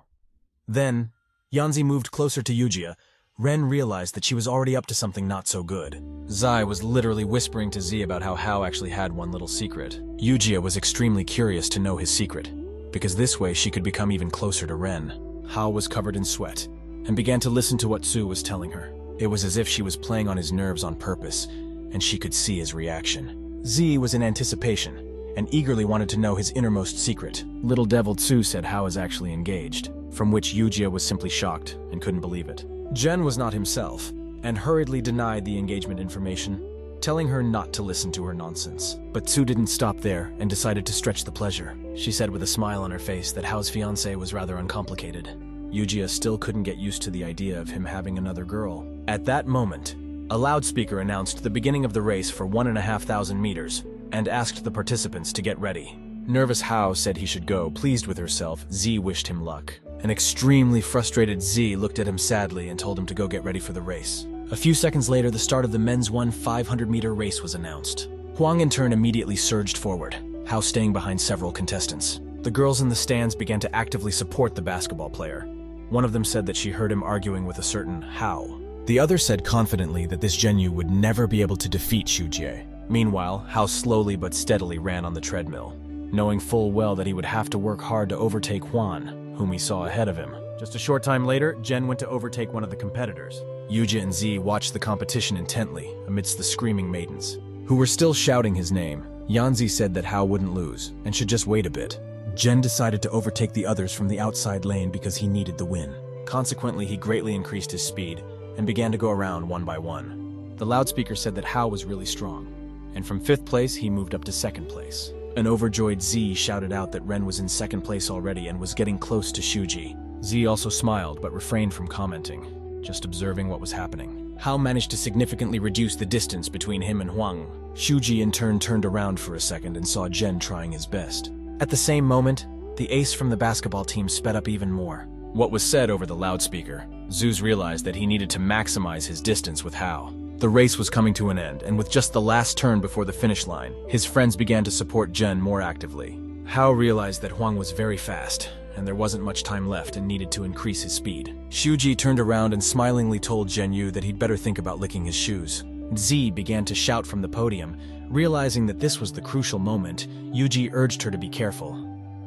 Then, Yanzi moved closer to Eugia. Ren realized that she was already up to something not so good. Zai was literally whispering to Z about how Hao actually had one little secret. Eugia was extremely curious to know his secret, because this way she could become even closer to Ren. Hao was covered in sweat, and began to listen to what Su was telling her. It was as if she was playing on his nerves on purpose, and she could see his reaction. Z was in anticipation, and eagerly wanted to know his innermost secret. Little Devil Su said Hao is actually engaged, from which Eugia was simply shocked and couldn't believe it. Jen was not himself, and hurriedly denied the engagement information, telling her not to listen to her nonsense. But Su didn't stop there and decided to stretch the pleasure. She said with a smile on her face that Hao's fiancé was rather uncomplicated. Eugia still couldn't get used to the idea of him having another girl. At that moment, a loudspeaker announced the beginning of the race for 1,500 meters and asked the participants to get ready. Nervous Hao said he should go. Pleased with herself, Z wished him luck. An extremely frustrated Z looked at him sadly and told him to go get ready for the race. A few seconds later, the start of the men's 500-meter race was announced. Huang in turn immediately surged forward, Hao staying behind several contestants. The girls in the stands began to actively support the basketball player. One of them said that she heard him arguing with a certain Hao. The other said confidently that this Zhenyu would never be able to defeat Xu Jie. Meanwhile, Hao slowly but steadily ran on the treadmill, knowing full well that he would have to work hard to overtake Huan, whom he saw ahead of him. Just a short time later, Jen went to overtake one of the competitors. Eugia and Z watched the competition intently amidst the screaming maidens, who were still shouting his name. Yanzi said that Hao wouldn't lose and should just wait a bit. Jen decided to overtake the others from the outside lane because he needed the win. Consequently, he greatly increased his speed and began to go around one by one. The loudspeaker said that Hao was really strong, and from 5th place he moved up to 2nd place. An overjoyed Z shouted out that Ren was in 2nd place already and was getting close to Shuji. Z also smiled but refrained from commenting, just observing what was happening. Hao managed to significantly reduce the distance between him and Huang. Shuji in turn turned around for a second and saw Jen trying his best. At the same moment, the ace from the basketball team sped up even more. What was said over the loudspeaker, Zeus realized that he needed to maximize his distance with Hao. The race was coming to an end, and with just the last turn before the finish line, his friends began to support Jen more actively. Hao realized that Huang was very fast, and there wasn't much time left and needed to increase his speed. Shuji turned around and smilingly told Zhenyu that he'd better think about licking his shoes. Z began to shout from the podium. Realizing that this was the crucial moment, Yuji urged her to be careful,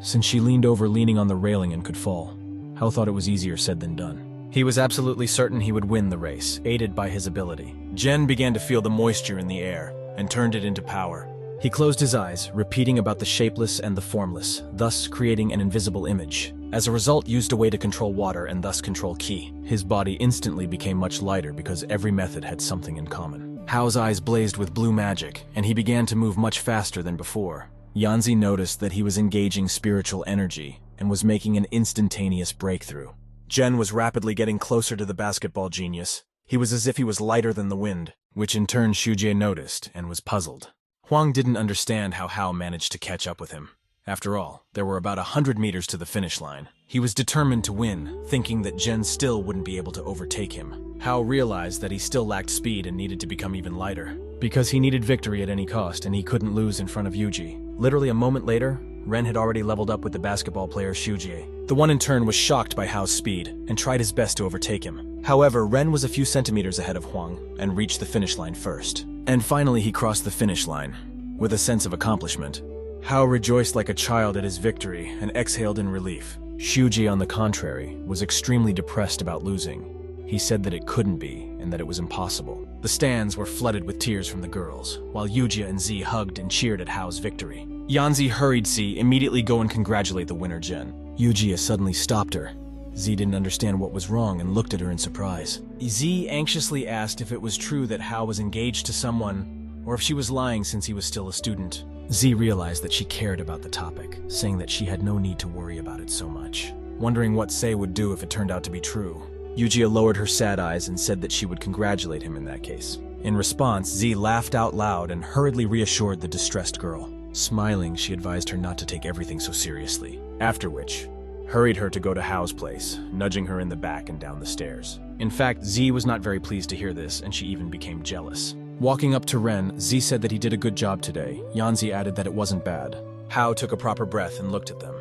since she leaned over leaning on the railing and could fall. Hao thought it was easier said than done. He was absolutely certain he would win the race, aided by his ability. Jen began to feel the moisture in the air, and turned it into power. He closed his eyes, repeating about the shapeless and the formless, thus creating an invisible image. As a result, used a way to control water and thus control ki. His body instantly became much lighter because every method had something in common. Hao's eyes blazed with blue magic, and he began to move much faster than before. Yanzi noticed that he was engaging spiritual energy, and was making an instantaneous breakthrough. Jen was rapidly getting closer to the basketball genius. He was as if he was lighter than the wind, which in turn Shujie noticed and was puzzled. Huang didn't understand how Hao managed to catch up with him. After all, there were about 100 meters to the finish line. He was determined to win, thinking that Jen still wouldn't be able to overtake him. Hao realized that he still lacked speed and needed to become even lighter, because he needed victory at any cost and he couldn't lose in front of Yuji. Literally a moment later, Ren had already leveled up with the basketball player Shujie. The one in turn was shocked by Hao's speed and tried his best to overtake him. However, Ren was a few centimeters ahead of Huang and reached the finish line first. And finally he crossed the finish line. With a sense of accomplishment, Hao rejoiced like a child at his victory and exhaled in relief. Shuji, on the contrary, was extremely depressed about losing. He said that it couldn't be, and that it was impossible. The stands were flooded with tears from the girls, while Eugia and Z hugged and cheered at Hao's victory. Yanzi hurried Z immediately go and congratulate the winner Jen. Eugia suddenly stopped her. Z didn't understand what was wrong and looked at her in surprise. Z anxiously asked if it was true that Hao was engaged to someone, or if she was lying since he was still a student. Z realized that she cared about the topic, saying that she had no need to worry about it so much, wondering what Sei would do if it turned out to be true. Eugia lowered her sad eyes and said that she would congratulate him in that case. In response, Z laughed out loud and hurriedly reassured the distressed girl. Smiling, she advised her not to take everything so seriously, after which, hurried her to go to Hao's place, nudging her in the back and down the stairs. In fact, Z was not very pleased to hear this, and she even became jealous. Walking up to Ren, Z said that he did a good job today. Yanzi added that it wasn't bad. Hao took a proper breath and looked at them.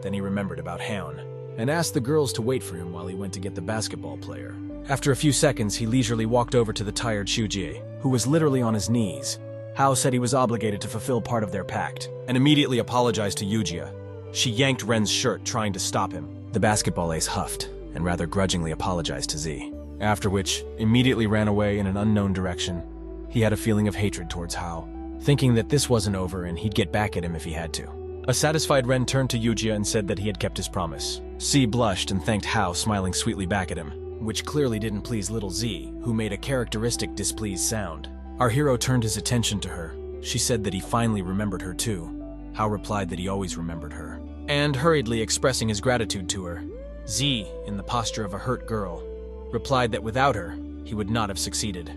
Then he remembered about Haon, and asked the girls to wait for him while he went to get the basketball player. After a few seconds, he leisurely walked over to the tired Shuji, who was literally on his knees. Hao said he was obligated to fulfill part of their pact, and immediately apologized to Eugia. She yanked Ren's shirt, trying to stop him. The basketball ace huffed, and rather grudgingly apologized to Z, after which, immediately ran away in an unknown direction. He had a feeling of hatred towards Hao, thinking that this wasn't over and he'd get back at him if he had to. A satisfied Ren turned to Eugia and said that he had kept his promise. Z blushed and thanked Hao, smiling sweetly back at him, which clearly didn't please little Z, who made a characteristic displeased sound. Our hero turned his attention to her. She said that he finally remembered her too. Hao replied that he always remembered her, and hurriedly expressing his gratitude to her. Z, in the posture of a hurt girl, replied that without her, he would not have succeeded.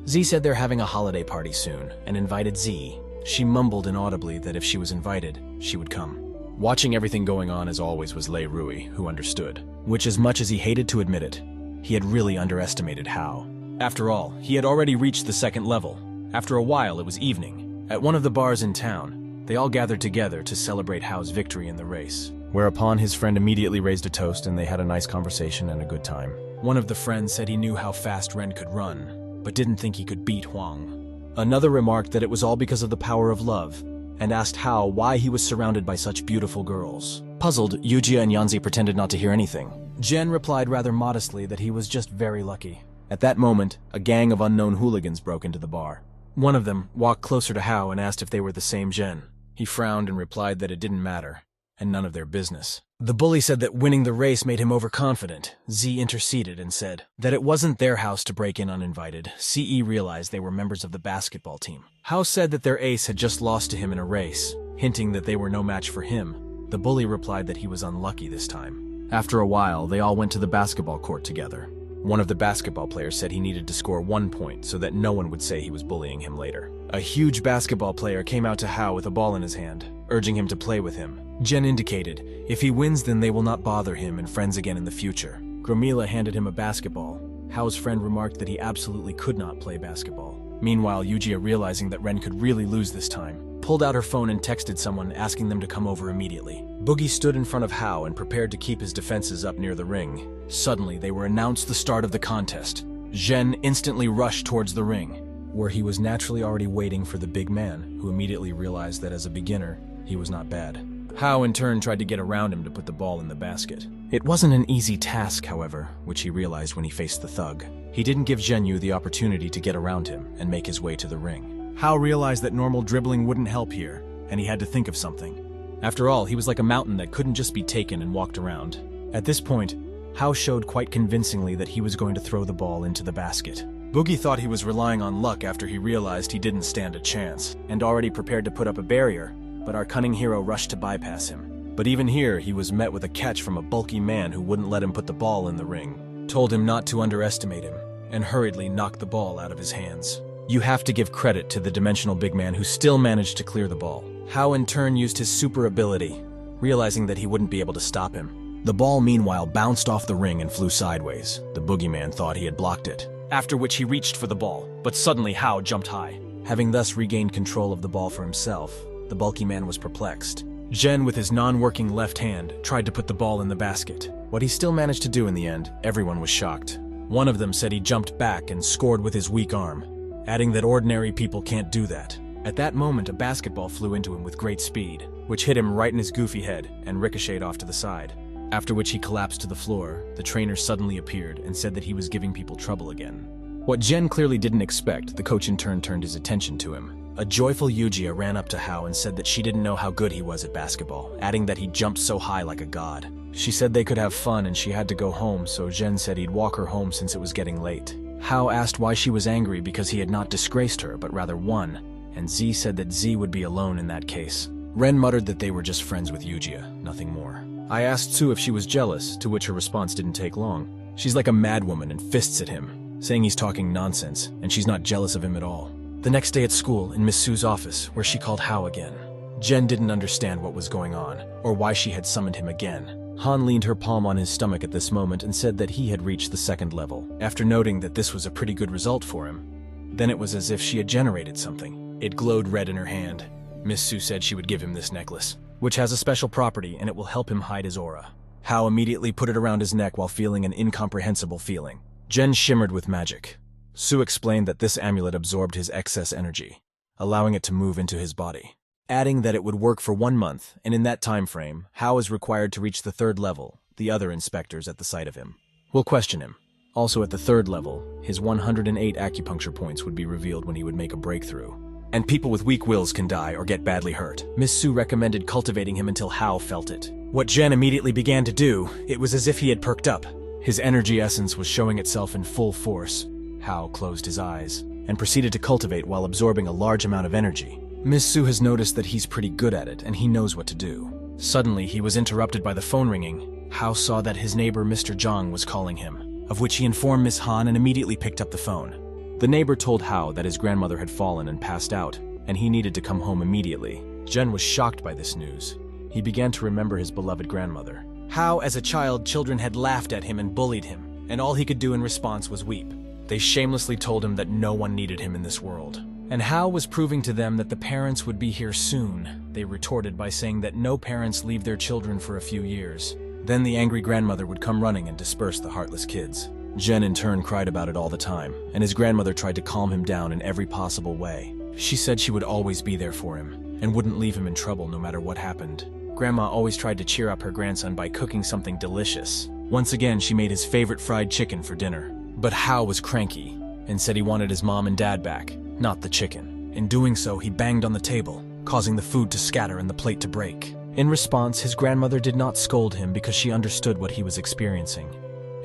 Z said they're having a holiday party soon, and invited Z. She mumbled inaudibly that if she was invited, she would come. Watching everything going on as always was Lei Rui, who understood, which as much as he hated to admit it, he had really underestimated Hao. After all, he had already reached the second level. After a while, it was evening. At one of the bars in town, they all gathered together to celebrate Hao's victory in the race. Whereupon his friend immediately raised a toast and they had a nice conversation and a good time. One of the friends said he knew how fast Ren could run, but didn't think he could beat Huang. Another remarked that it was all because of the power of love, and asked Hao why he was surrounded by such beautiful girls. Puzzled, Eugia and Yanzi pretended not to hear anything. Jen replied rather modestly that he was just very lucky. At that moment, a gang of unknown hooligans broke into the bar. One of them walked closer to Hao and asked if they were the same Jen. He frowned and replied that it didn't matter, and none of their business. The bully said that winning the race made him overconfident. Z interceded and said that it wasn't their house to break in uninvited. CE realized they were members of the basketball team. Hao said that their ace had just lost to him in a race, hinting that they were no match for him. The bully replied that he was unlucky this time. After a while, they all went to the basketball court together. One of the basketball players said he needed to score 1 point so that no one would say he was bullying him later. A huge basketball player came out to Hao with a ball in his hand, urging him to play with him. Jen indicated, if he wins then they will not bother him and friends again in the future. Gromila handed him a basketball. Hao's friend remarked that he absolutely could not play basketball. Meanwhile, Eugia, realizing that Ren could really lose this time, pulled out her phone and texted someone asking them to come over immediately. Boogie stood in front of Hao and prepared to keep his defenses up near the ring. Suddenly, they were announced the start of the contest. Zhen instantly rushed towards the ring, where he was naturally already waiting for the big man, who immediately realized that as a beginner, he was not bad. Hao in turn tried to get around him to put the ball in the basket. It wasn't an easy task, however, which he realized when he faced the thug. He didn't give Zhenyu the opportunity to get around him and make his way to the ring. Hao realized that normal dribbling wouldn't help here, and he had to think of something. After all, he was like a mountain that couldn't just be taken and walked around. At this point, Hao showed quite convincingly that he was going to throw the ball into the basket. Boogie thought he was relying on luck after he realized he didn't stand a chance, and already prepared to put up a barrier, but our cunning hero rushed to bypass him. But even here, he was met with a catch from a bulky man who wouldn't let him put the ball in the ring, told him not to underestimate him, and hurriedly knocked the ball out of his hands. You have to give credit to the dimensional big man who still managed to clear the ball. Hao in turn used his super ability, realizing that he wouldn't be able to stop him. The ball meanwhile bounced off the ring and flew sideways. The boogeyman thought he had blocked it, after which he reached for the ball, but suddenly Hao jumped high. Having thus regained control of the ball for himself, the bulky man was perplexed. Zhen, with his non-working left hand, tried to put the ball in the basket. What he still managed to do in the end, everyone was shocked. One of them said he jumped back and scored with his weak arm, adding that ordinary people can't do that. At that moment, a basketball flew into him with great speed, which hit him right in his goofy head and ricocheted off to the side. After which he collapsed to the floor. The trainer suddenly appeared and said that he was giving people trouble again. What Jen clearly didn't expect, the coach in turn turned his attention to him. A joyful Eugia ran up to Hao and said that she didn't know how good he was at basketball, adding that he jumped so high like a god. She said they could have fun and she had to go home, so Jen said he'd walk her home since it was getting late. Hao asked why she was angry because he had not disgraced her, but rather won, and Z said that Z would be alone in that case. Ren muttered that they were just friends with Eugia, nothing more. I asked Sue if she was jealous, to which her response didn't take long. She's like a madwoman and fists at him, saying he's talking nonsense, and she's not jealous of him at all. The next day at school, in Miss Sue's office, where she called Hao again. Jen didn't understand what was going on, or why she had summoned him again. Han leaned her palm on his stomach at this moment and said that he had reached the 2nd level, after noting that this was a pretty good result for him. Then it was as if she had generated something. It glowed red in her hand. Miss Sue said she would give him this necklace, which has a special property and it will help him hide his aura. Hao immediately put it around his neck while feeling an incomprehensible feeling. Jen shimmered with magic. Sue explained that this amulet absorbed his excess energy, allowing it to move into his body, adding that it would work for 1 month, and in that time frame, Hao is required to reach the 3rd level. The other inspectors at the sight of him will question him. Also at the 3rd level, his 108 acupuncture points would be revealed when he would make a breakthrough. And people with weak wills can die or get badly hurt. Miss Sue recommended cultivating him until Hao felt it. What Jen immediately began to do, it was as if he had perked up. His energy essence was showing itself in full force. Hao closed his eyes and proceeded to cultivate while absorbing a large amount of energy. Miss Sue has noticed that he's pretty good at it and he knows what to do. Suddenly, he was interrupted by the phone ringing. Hao saw that his neighbor Mr. Zhang was calling him, of which he informed Miss Han and immediately picked up the phone. The neighbor told Hao that his grandmother had fallen and passed out, and he needed to come home immediately. Jen was shocked by this news. He began to remember his beloved grandmother. How, as a child, children had laughed at him and bullied him, and all he could do in response was weep. They shamelessly told him that no one needed him in this world. And Hao was proving to them that the parents would be here soon. They retorted by saying that no parents leave their children for a few years. Then the angry grandmother would come running and disperse the heartless kids. Jen in turn cried about it all the time, and his grandmother tried to calm him down in every possible way. She said she would always be there for him, and wouldn't leave him in trouble no matter what happened. Grandma always tried to cheer up her grandson by cooking something delicious. Once again, she made his favorite fried chicken for dinner. But Hao was cranky, and said he wanted his mom and dad back, not the chicken. In doing so, he banged on the table, causing the food to scatter and the plate to break. In response, his grandmother did not scold him because she understood what he was experiencing,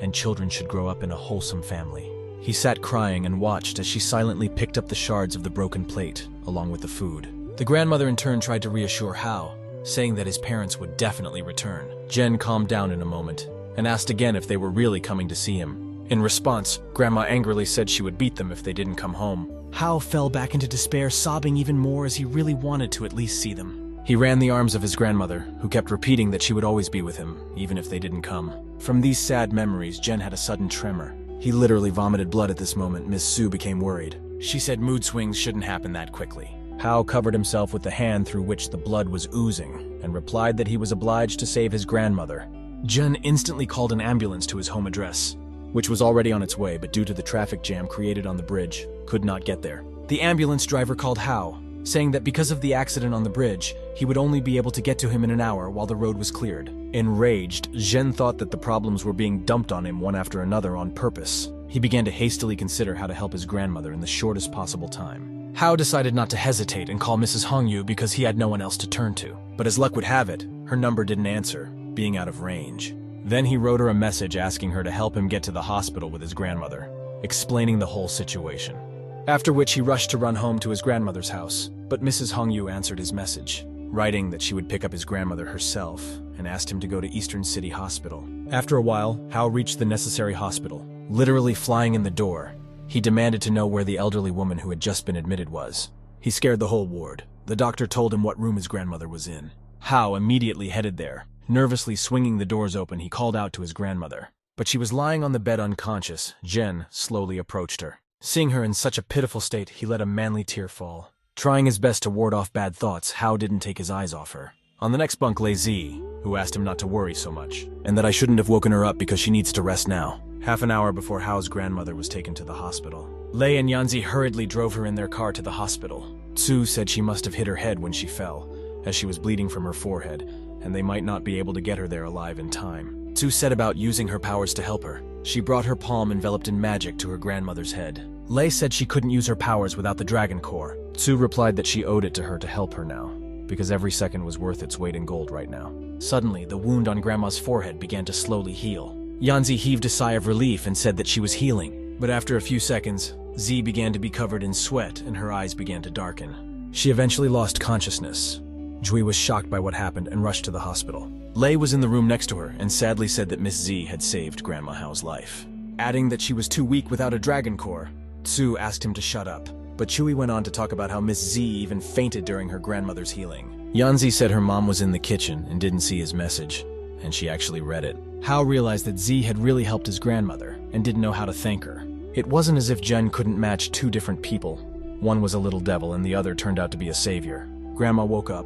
and children should grow up in a wholesome family. He sat crying and watched as she silently picked up the shards of the broken plate, along with the food. The grandmother in turn tried to reassure Hao, saying that his parents would definitely return. Jen calmed down in a moment, and asked again if they were really coming to see him. In response, Grandma angrily said she would beat them if they didn't come home. Hao fell back into despair, sobbing even more as he really wanted to at least see them. He ran the arms of his grandmother, who kept repeating that she would always be with him, even if they didn't come. From these sad memories, Jen had a sudden tremor. He literally vomited blood at this moment. Miss Sue became worried. She said mood swings shouldn't happen that quickly. Hao covered himself with the hand through which the blood was oozing, and replied that he was obliged to save his grandmother. Jen instantly called an ambulance to his home address, which was already on its way, but due to the traffic jam created on the bridge, could not get there. The ambulance driver called Hao, saying that because of the accident on the bridge, he would only be able to get to him in an hour while the road was cleared. Enraged, Zhen thought that the problems were being dumped on him one after another on purpose. He began to hastily consider how to help his grandmother in the shortest possible time. Hao decided not to hesitate and call Mrs. Hongyu because he had no one else to turn to. But as luck would have it, her number didn't answer, being out of range. Then he wrote her a message asking her to help him get to the hospital with his grandmother, explaining the whole situation. After which he rushed to run home to his grandmother's house, but Mrs. Hongyu answered his message, writing that she would pick up his grandmother herself and asked him to go to Eastern City Hospital. After a while, Hao reached the necessary hospital. Literally flying in the door, he demanded to know where the elderly woman who had just been admitted was. He scared the whole ward. The doctor told him what room his grandmother was in. Hao immediately headed there. Nervously swinging the doors open, he called out to his grandmother. But she was lying on the bed unconscious. Jen slowly approached her. Seeing her in such a pitiful state, he let a manly tear fall. Trying his best to ward off bad thoughts, Hao didn't take his eyes off her. On the next bunk lay Z, who asked him not to worry so much, and that I shouldn't have woken her up because she needs to rest now. Half an hour before Hao's grandmother was taken to the hospital, Lei and Yanzi hurriedly drove her in their car to the hospital. Tsu said she must have hit her head when she fell, as she was bleeding from her forehead, and they might not be able to get her there alive in time. Tsu set about using her powers to help her. She brought her palm enveloped in magic to her grandmother's head. Lei said she couldn't use her powers without the dragon core. Tsu replied that she owed it to her to help her now, because every second was worth its weight in gold right now. Suddenly, the wound on Grandma's forehead began to slowly heal. Yanzi heaved a sigh of relief and said that she was healing. But after a few seconds, Z began to be covered in sweat and her eyes began to darken. She eventually lost consciousness. Jui was shocked by what happened and rushed to the hospital. Lei was in the room next to her and sadly said that Miss Z had saved Grandma Hao's life. Adding that she was too weak without a dragon core, Tsu asked him to shut up. But Chui went on to talk about how Miss Z even fainted during her grandmother's healing. Yanzi said her mom was in the kitchen and didn't see his message, and she actually read it. Hao realized that Z had really helped his grandmother and didn't know how to thank her. It wasn't as if Jen couldn't match two different people. One was a little devil and the other turned out to be a savior. Grandma woke up.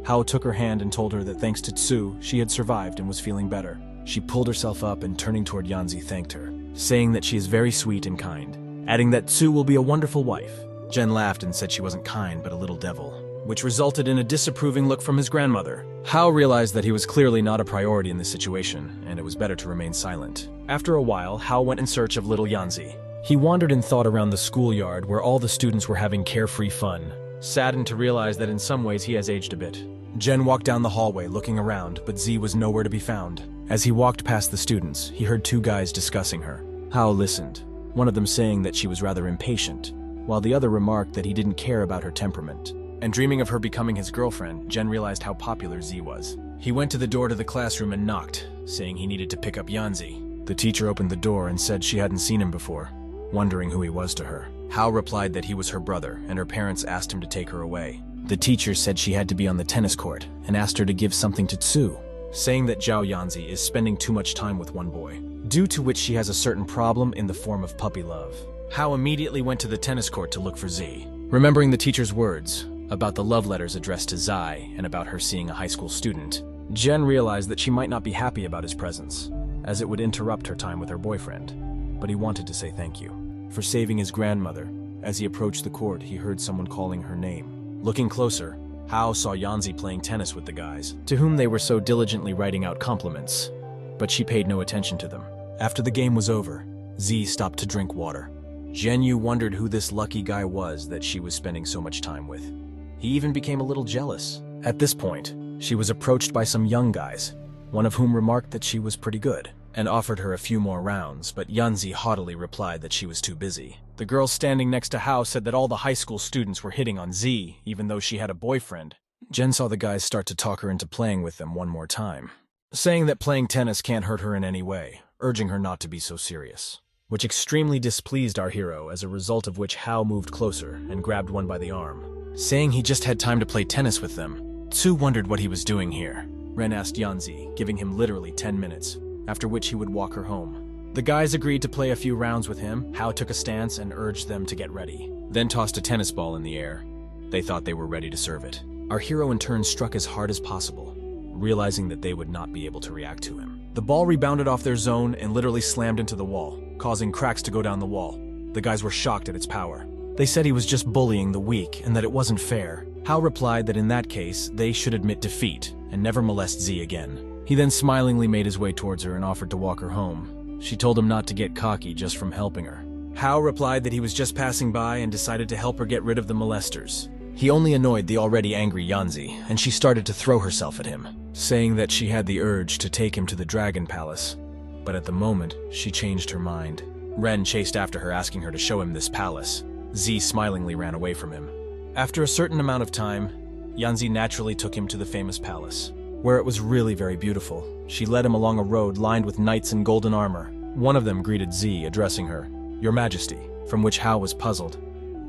Hao took her hand and told her that thanks to Tsu, she had survived and was feeling better. She pulled herself up and turning toward Yanzi thanked her, saying that she is very sweet and kind, adding that Tsu will be a wonderful wife. Jen laughed and said she wasn't kind but a little devil, which resulted in a disapproving look from his grandmother. Hao realized that he was clearly not a priority in this situation, and it was better to remain silent. After a while, Hao went in search of little Yanzi. He wandered in thought around the schoolyard where all the students were having carefree fun, saddened to realize that in some ways he has aged a bit. Jen walked down the hallway looking around, but Z was nowhere to be found. As he walked past the students, he heard two guys discussing her. Hao listened, one of them saying that she was rather impatient, while the other remarked that he didn't care about her temperament. And dreaming of her becoming his girlfriend, Jen realized how popular Z was. He went to the door to the classroom and knocked, saying he needed to pick up Yanzi. The teacher opened the door and said she hadn't seen him before, wondering who he was to her. Hao replied that he was her brother, and her parents asked him to take her away. The teacher said she had to be on the tennis court, and asked her to give something to Tsu, saying that Zhao Yanzi is spending too much time with one boy, due to which she has a certain problem in the form of puppy love. Hao immediately went to the tennis court to look for Z. Remembering the teacher's words about the love letters addressed to Zai and about her seeing a high school student, Jen realized that she might not be happy about his presence, as it would interrupt her time with her boyfriend. But he wanted to say thank you for saving his grandmother. As he approached the court, he heard someone calling her name. Looking closer, Hao saw Yanzi playing tennis with the guys, to whom they were so diligently writing out compliments, but she paid no attention to them. After the game was over, Z stopped to drink water. Zhenyu wondered who this lucky guy was that she was spending so much time with. He even became a little jealous. At this point, she was approached by some young guys, one of whom remarked that she was pretty good, and offered her a few more rounds, but Yanzi haughtily replied that she was too busy. The girl standing next to Hao said that all the high school students were hitting on Z, even though she had a boyfriend. Jen saw the guys start to talk her into playing with them one more time, saying that playing tennis can't hurt her in any way, urging her not to be so serious, which extremely displeased our hero, as a result of which Hao moved closer and grabbed one by the arm, saying he just had time to play tennis with them. Tsu wondered what he was doing here. Ren asked Yanzi, giving him literally 10 minutes, after which he would walk her home. The guys agreed to play a few rounds with him. Hao took a stance and urged them to get ready, then tossed a tennis ball in the air. They thought they were ready to serve it. Our hero in turn struck as hard as possible, realizing that they would not be able to react to him. The ball rebounded off their zone and literally slammed into the wall, causing cracks to go down the wall. The guys were shocked at its power. They said he was just bullying the weak and that it wasn't fair. Hao replied that in that case, they should admit defeat and never molest Z again. He then smilingly made his way towards her and offered to walk her home. She told him not to get cocky just from helping her. Hao replied that he was just passing by and decided to help her get rid of the molesters. He only annoyed the already angry Yanzi, and she started to throw herself at him, saying that she had the urge to take him to the Dragon Palace. But at the moment, she changed her mind. Ren chased after her, asking her to show him this palace. Z smilingly ran away from him. After a certain amount of time, Yanzi naturally took him to the famous palace, where it was really very beautiful. She led him along a road lined with knights in golden armor. One of them greeted Z, addressing her, "Your Majesty," from which Hao was puzzled,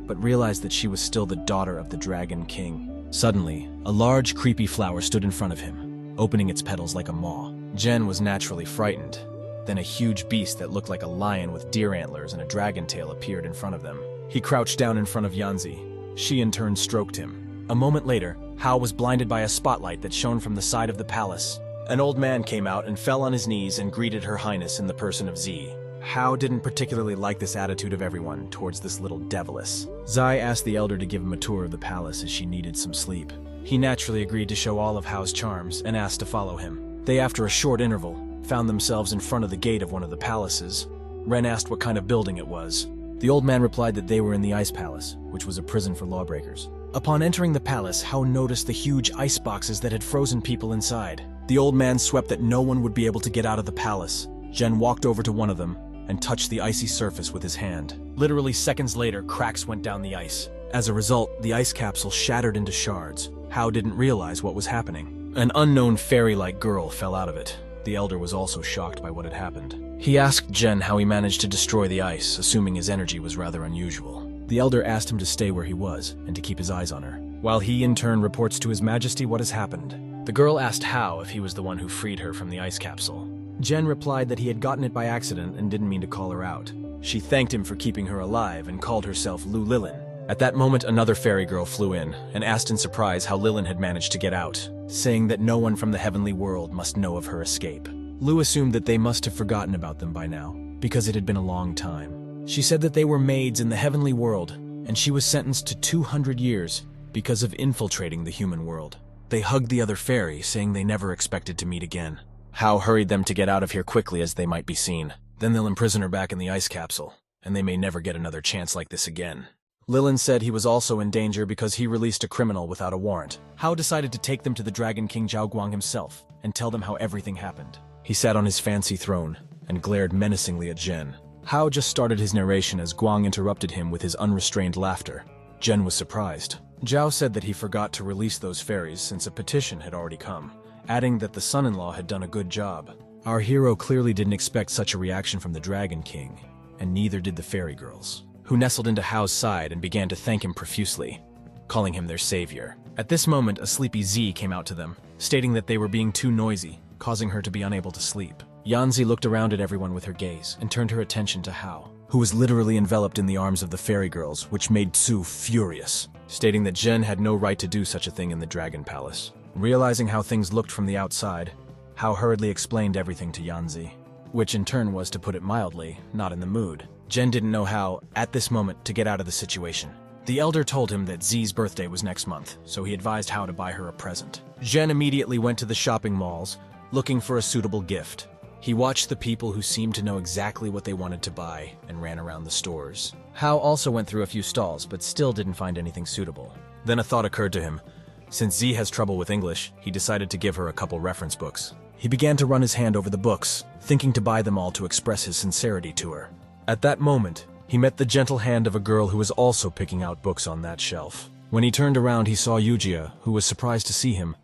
but realized that she was still the daughter of the Dragon King. Suddenly, a large, creepy flower stood in front of him, opening its petals like a maw. Jen was naturally frightened. Then a huge beast that looked like a lion with deer antlers and a dragon tail appeared in front of them. He crouched down in front of Yanzi. She in turn stroked him. A moment later, Hao was blinded by a spotlight that shone from the side of the palace. An old man came out and fell on his knees and greeted Her Highness in the person of Z. Hao didn't particularly like this attitude of everyone towards this little deviless. Zai asked the elder to give him a tour of the palace as she needed some sleep. He naturally agreed to show all of Hao's charms and asked to follow him. They, after a short interval, found themselves in front of the gate of one of the palaces. Ren asked what kind of building it was. The old man replied that they were in the Ice Palace, which was a prison for lawbreakers. Upon entering the palace, Hao noticed the huge ice boxes that had frozen people inside. The old man swept that no one would be able to get out of the palace. Jen walked over to one of them and touched the icy surface with his hand. Literally seconds later, cracks went down the ice. As a result, the ice capsule shattered into shards. Hao didn't realize what was happening. An unknown fairy-like girl fell out of it. The elder was also shocked by what had happened. He asked Jen how he managed to destroy the ice, assuming his energy was rather unusual. The elder asked him to stay where he was and to keep his eyes on her, while he in turn reports to His Majesty what has happened. The girl asked Hao if he was the one who freed her from the ice capsule. Jen replied that he had gotten it by accident and didn't mean to call her out. She thanked him for keeping her alive and called herself Lu Lilin. At that moment, another fairy girl flew in and asked in surprise how Lilin had managed to get out, saying that no one from the heavenly world must know of her escape. Lu assumed that they must have forgotten about them by now, because it had been a long time. She said that they were maids in the heavenly world, and she was sentenced to 200 years because of infiltrating the human world. They hugged the other fairy, saying they never expected to meet again. Hao hurried them to get out of here quickly as they might be seen. Then they'll imprison her back in the ice capsule, and they may never get another chance like this again. Lilin said he was also in danger because he released a criminal without a warrant. Hao decided to take them to the Dragon King Jao Guang himself and tell them how everything happened. He sat on his fancy throne and glared menacingly at Jen. Hao just started his narration as Guang interrupted him with his unrestrained laughter. Jen was surprised. Zhao said that he forgot to release those fairies since a petition had already come, adding that the son-in-law had done a good job. Our hero clearly didn't expect such a reaction from the Dragon King, and neither did the fairy girls, who nestled into Hao's side and began to thank him profusely, calling him their savior. At this moment, a sleepy Z came out to them, stating that they were being too noisy, causing her to be unable to sleep. Yanzi looked around at everyone with her gaze and turned her attention to Hao, who was literally enveloped in the arms of the fairy girls, which made Tsu furious, stating that Jen had no right to do such a thing in the Dragon Palace. Realizing how things looked from the outside, Hao hurriedly explained everything to Yanzi, which in turn was, to put it mildly, not in the mood. Jen didn't know how, at this moment, to get out of the situation. The elder told him that Z's birthday was next month, so he advised Hao to buy her a present. Jen immediately went to the shopping malls, looking for a suitable gift. He watched the people who seemed to know exactly what they wanted to buy and ran around the stores. Hao also went through a few stalls, but still didn't find anything suitable. Then a thought occurred to him. Since Z has trouble with English, he decided to give her a couple reference books. He began to run his hand over the books, thinking to buy them all to express his sincerity to her. At that moment, he met the gentle hand of a girl who was also picking out books on that shelf. When he turned around, he saw Eugia, who was surprised to see him,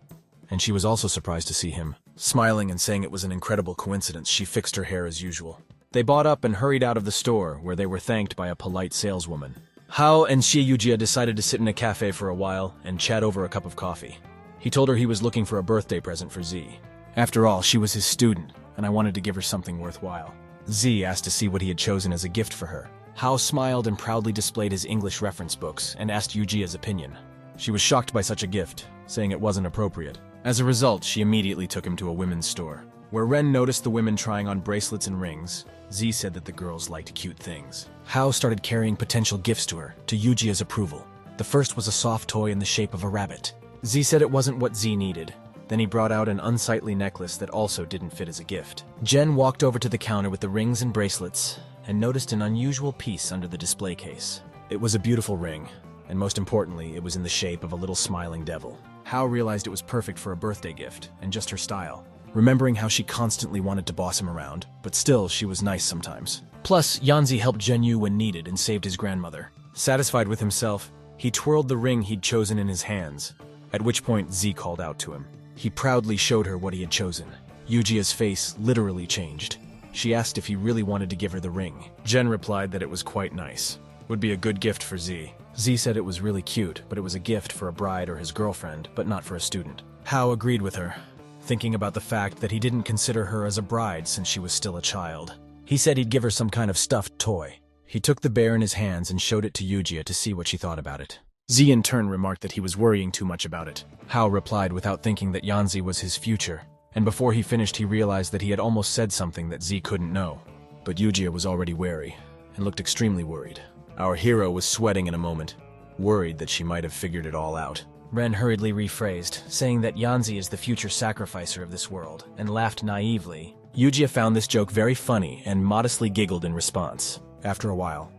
and she was also surprised to see him. Smiling and saying it was an incredible coincidence, she fixed her hair as usual. They bought up and hurried out of the store, where they were thanked by a polite saleswoman. Hao and Eugia decided to sit in a cafe for a while and chat over a cup of coffee. He told her he was looking for a birthday present for Z. After all, she was his student, and I wanted to give her something worthwhile. Z asked to see what he had chosen as a gift for her. Hao smiled and proudly displayed his English reference books and asked Eugia's opinion. She was shocked by such a gift, saying it wasn't appropriate. As a result, she immediately took him to a women's store. Where Ren noticed the women trying on bracelets and rings, Z said that the girls liked cute things. Hao started carrying potential gifts to her, to Eugia's approval. The first was a soft toy in the shape of a rabbit. Z said it wasn't what Z needed. Then he brought out an unsightly necklace that also didn't fit as a gift. Jen walked over to the counter with the rings and bracelets and noticed an unusual piece under the display case. It was a beautiful ring, and most importantly, it was in the shape of a little smiling devil. Hao realized it was perfect for a birthday gift, and just her style. Remembering how she constantly wanted to boss him around, but still, she was nice sometimes. Plus, Yanzi helped Zhenyu when needed and saved his grandmother. Satisfied with himself, he twirled the ring he'd chosen in his hands, at which point Z called out to him. He proudly showed her what he had chosen. Eugia's face literally changed. She asked if he really wanted to give her the ring. Jen replied that it was quite nice. Would be a good gift for Z. Z said it was really cute, but it was a gift for a bride or his girlfriend, but not for a student. Hao agreed with her, thinking about the fact that he didn't consider her as a bride since she was still a child. He said he'd give her some kind of stuffed toy. He took the bear in his hands and showed it to Eugia to see what she thought about it. Z in turn remarked that he was worrying too much about it. Hao replied without thinking that Yanzi was his future, and before he finished he realized that he had almost said something that Z couldn't know. but Eugia was already wary and looked extremely worried. Our hero was sweating in a moment, worried that she might have figured it all out. Ren hurriedly rephrased, saying that Yanzi is the future sacrificer of this world, and laughed naively. Eugia found this joke very funny and modestly giggled in response. After a while,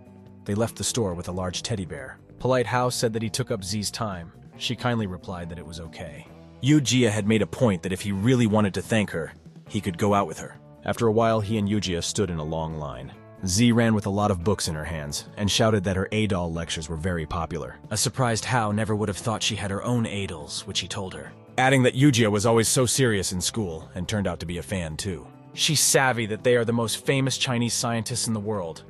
they left the store with a large teddy bear. Polite Hao said that he took up Z's time. She kindly replied that it was okay. Eugia had made a point that if he really wanted to thank her, he could go out with her. After a while, he and Eugia stood in a long line. Z ran with a lot of books in her hands and shouted that her Adol lectures were very popular. A surprised Hao never would have thought she had her own Adols, which he told her. Adding that Eugia was always so serious in school and turned out to be a fan too. She's savvy that they are the most famous Chinese scientists in the world,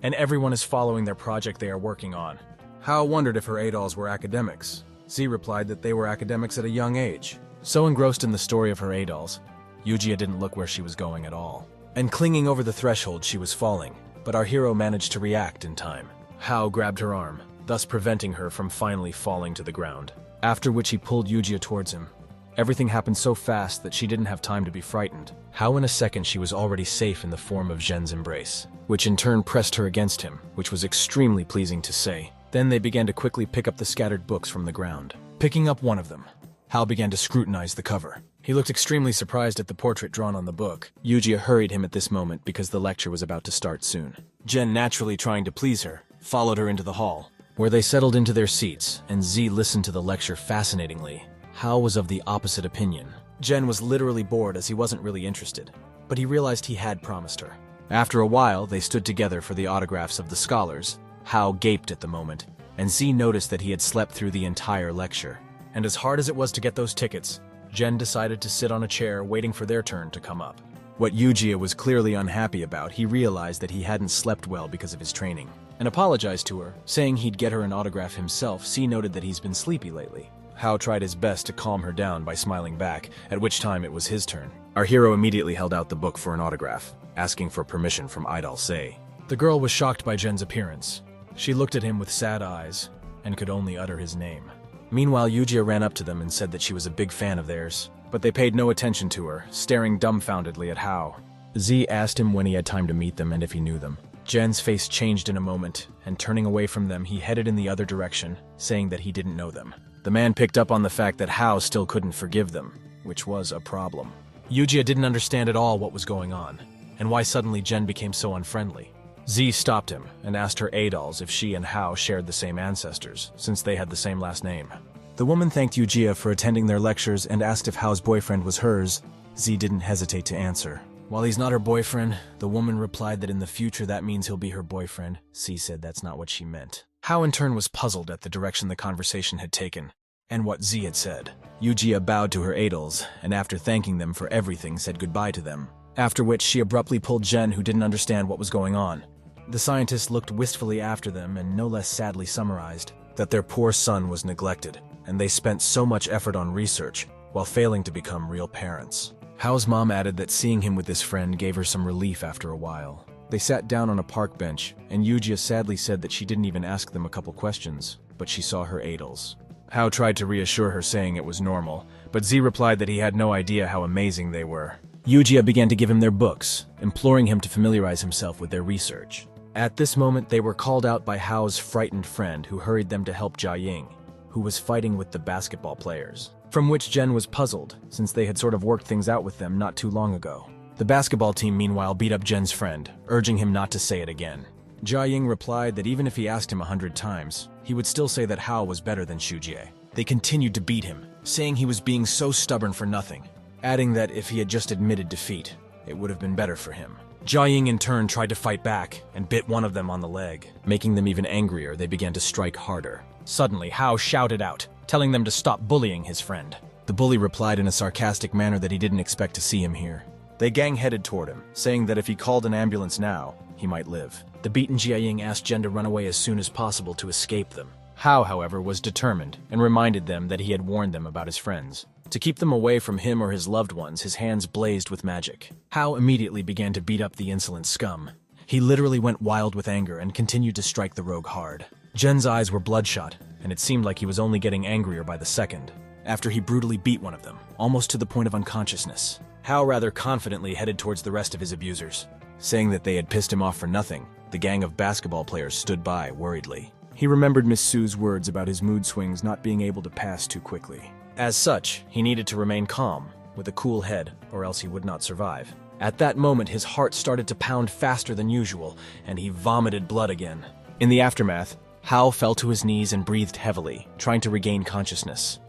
and everyone is following their project they are working on. Hao wondered if her Adols were academics. Z replied that they were academics at a young age. So engrossed in the story of her Adols, Eugia didn't look where she was going at all. And clinging over the threshold, she was falling, but our hero managed to react in time. Hao grabbed her arm, thus preventing her from finally falling to the ground. After which he pulled Eugia towards him. Everything happened so fast that she didn't have time to be frightened. How in a second she was already safe in the form of Zhen's embrace, which in turn pressed her against him, which was extremely pleasing to say. Then they began to quickly pick up the scattered books from the ground. Picking up one of them, Hao began to scrutinize the cover. He looked extremely surprised at the portrait drawn on the book. Eugia hurried him at this moment because the lecture was about to start soon. Zhen, naturally trying to please her, followed her into the hall, where they settled into their seats, and Z listened to the lecture fascinatingly. Hao was of the opposite opinion. Zhen was literally bored as he wasn't really interested, but he realized he had promised her. After a while, they stood together for the autographs of the scholars. Hao gaped at the moment, and Z noticed that he had slept through the entire lecture. And as hard as it was to get those tickets, Zhen decided to sit on a chair waiting for their turn to come up. What Eugia was clearly unhappy about, he realized that he hadn't slept well because of his training, and apologized to her, saying he'd get her an autograph himself. Z noted that he's been sleepy lately. Hao tried his best to calm her down by smiling back, at which time it was his turn. Our hero immediately held out the book for an autograph, asking for permission from Idol Se. The girl was shocked by Zhen's appearance. She looked at him with sad eyes, and could only utter his name. Meanwhile, Eugia ran up to them and said that she was a big fan of theirs, but they paid no attention to her, staring dumbfoundedly at Hao. Z asked him when he had time to meet them and if he knew them. Zhen's face changed in a moment, and turning away from them, he headed in the other direction, saying that he didn't know them. The man picked up on the fact that Hao still couldn't forgive them, which was a problem. Eugia didn't understand at all what was going on, and why suddenly Zhen became so unfriendly. Z stopped him and asked her Adols if she and Hao shared the same ancestors, since they had the same last name. The woman thanked Eugia for attending their lectures and asked if Hao's boyfriend was hers. Z didn't hesitate to answer. While he's not her boyfriend, the woman replied that in the future that means he'll be her boyfriend. Z said that's not what she meant. Hao in turn was puzzled at the direction the conversation had taken, and what Z had said. Eugia bowed to her Adols, and after thanking them for everything, said goodbye to them. After which she abruptly pulled Zhen, who didn't understand what was going on. The scientist looked wistfully after them and no less sadly summarized that their poor son was neglected, and they spent so much effort on research while failing to become real parents. Hao's mom added that seeing him with his friend gave her some relief after a while. They sat down on a park bench, and Eugia sadly said that she didn't even ask them a couple questions, but she saw her Adols. Hao tried to reassure her, saying it was normal, but Z replied that he had no idea how amazing they were. Eugia began to give him their books, imploring him to familiarize himself with their research. At this moment, they were called out by Hao's frightened friend, who hurried them to help Jiaying, who was fighting with the basketball players, from which Zhen was puzzled, since they had sort of worked things out with them not too long ago. The basketball team, meanwhile, beat up Zhen's friend, urging him not to say it again. Jiaying replied that even if he asked him 100 times, he would still say that Hao was better than Shujie. They continued to beat him, saying he was being so stubborn for nothing, adding that if he had just admitted defeat, it would have been better for him. Jiaying in turn tried to fight back and bit one of them on the leg. Making them even angrier, they began to strike harder. Suddenly, Hao shouted out, telling them to stop bullying his friend. The bully replied in a sarcastic manner that he didn't expect to see him here. They gang-headed toward him, saying that if he called an ambulance now, he might live. The beaten Jiaying asked Zhen to run away as soon as possible to escape them. Hao, however, was determined and reminded them that he had warned them about his friends. To keep them away from him or his loved ones, his hands blazed with magic. Hao immediately began to beat up the insolent scum. He literally went wild with anger and continued to strike the rogue hard. Zhen's eyes were bloodshot, and it seemed like he was only getting angrier by the second. After he brutally beat one of them, almost to the point of unconsciousness, Hao rather confidently headed towards the rest of his abusers. saying that they had pissed him off for nothing. The gang of basketball players stood by worriedly. He remembered Miss Su's words about his mood swings not being able to pass too quickly. As such, he needed to remain calm, with a cool head, or else he would not survive. At that moment, his heart started to pound faster than usual, and he vomited blood again. In the aftermath, Hao fell to his knees and breathed heavily, trying to regain consciousness.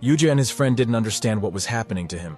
Eugia and his friend didn't understand what was happening to him.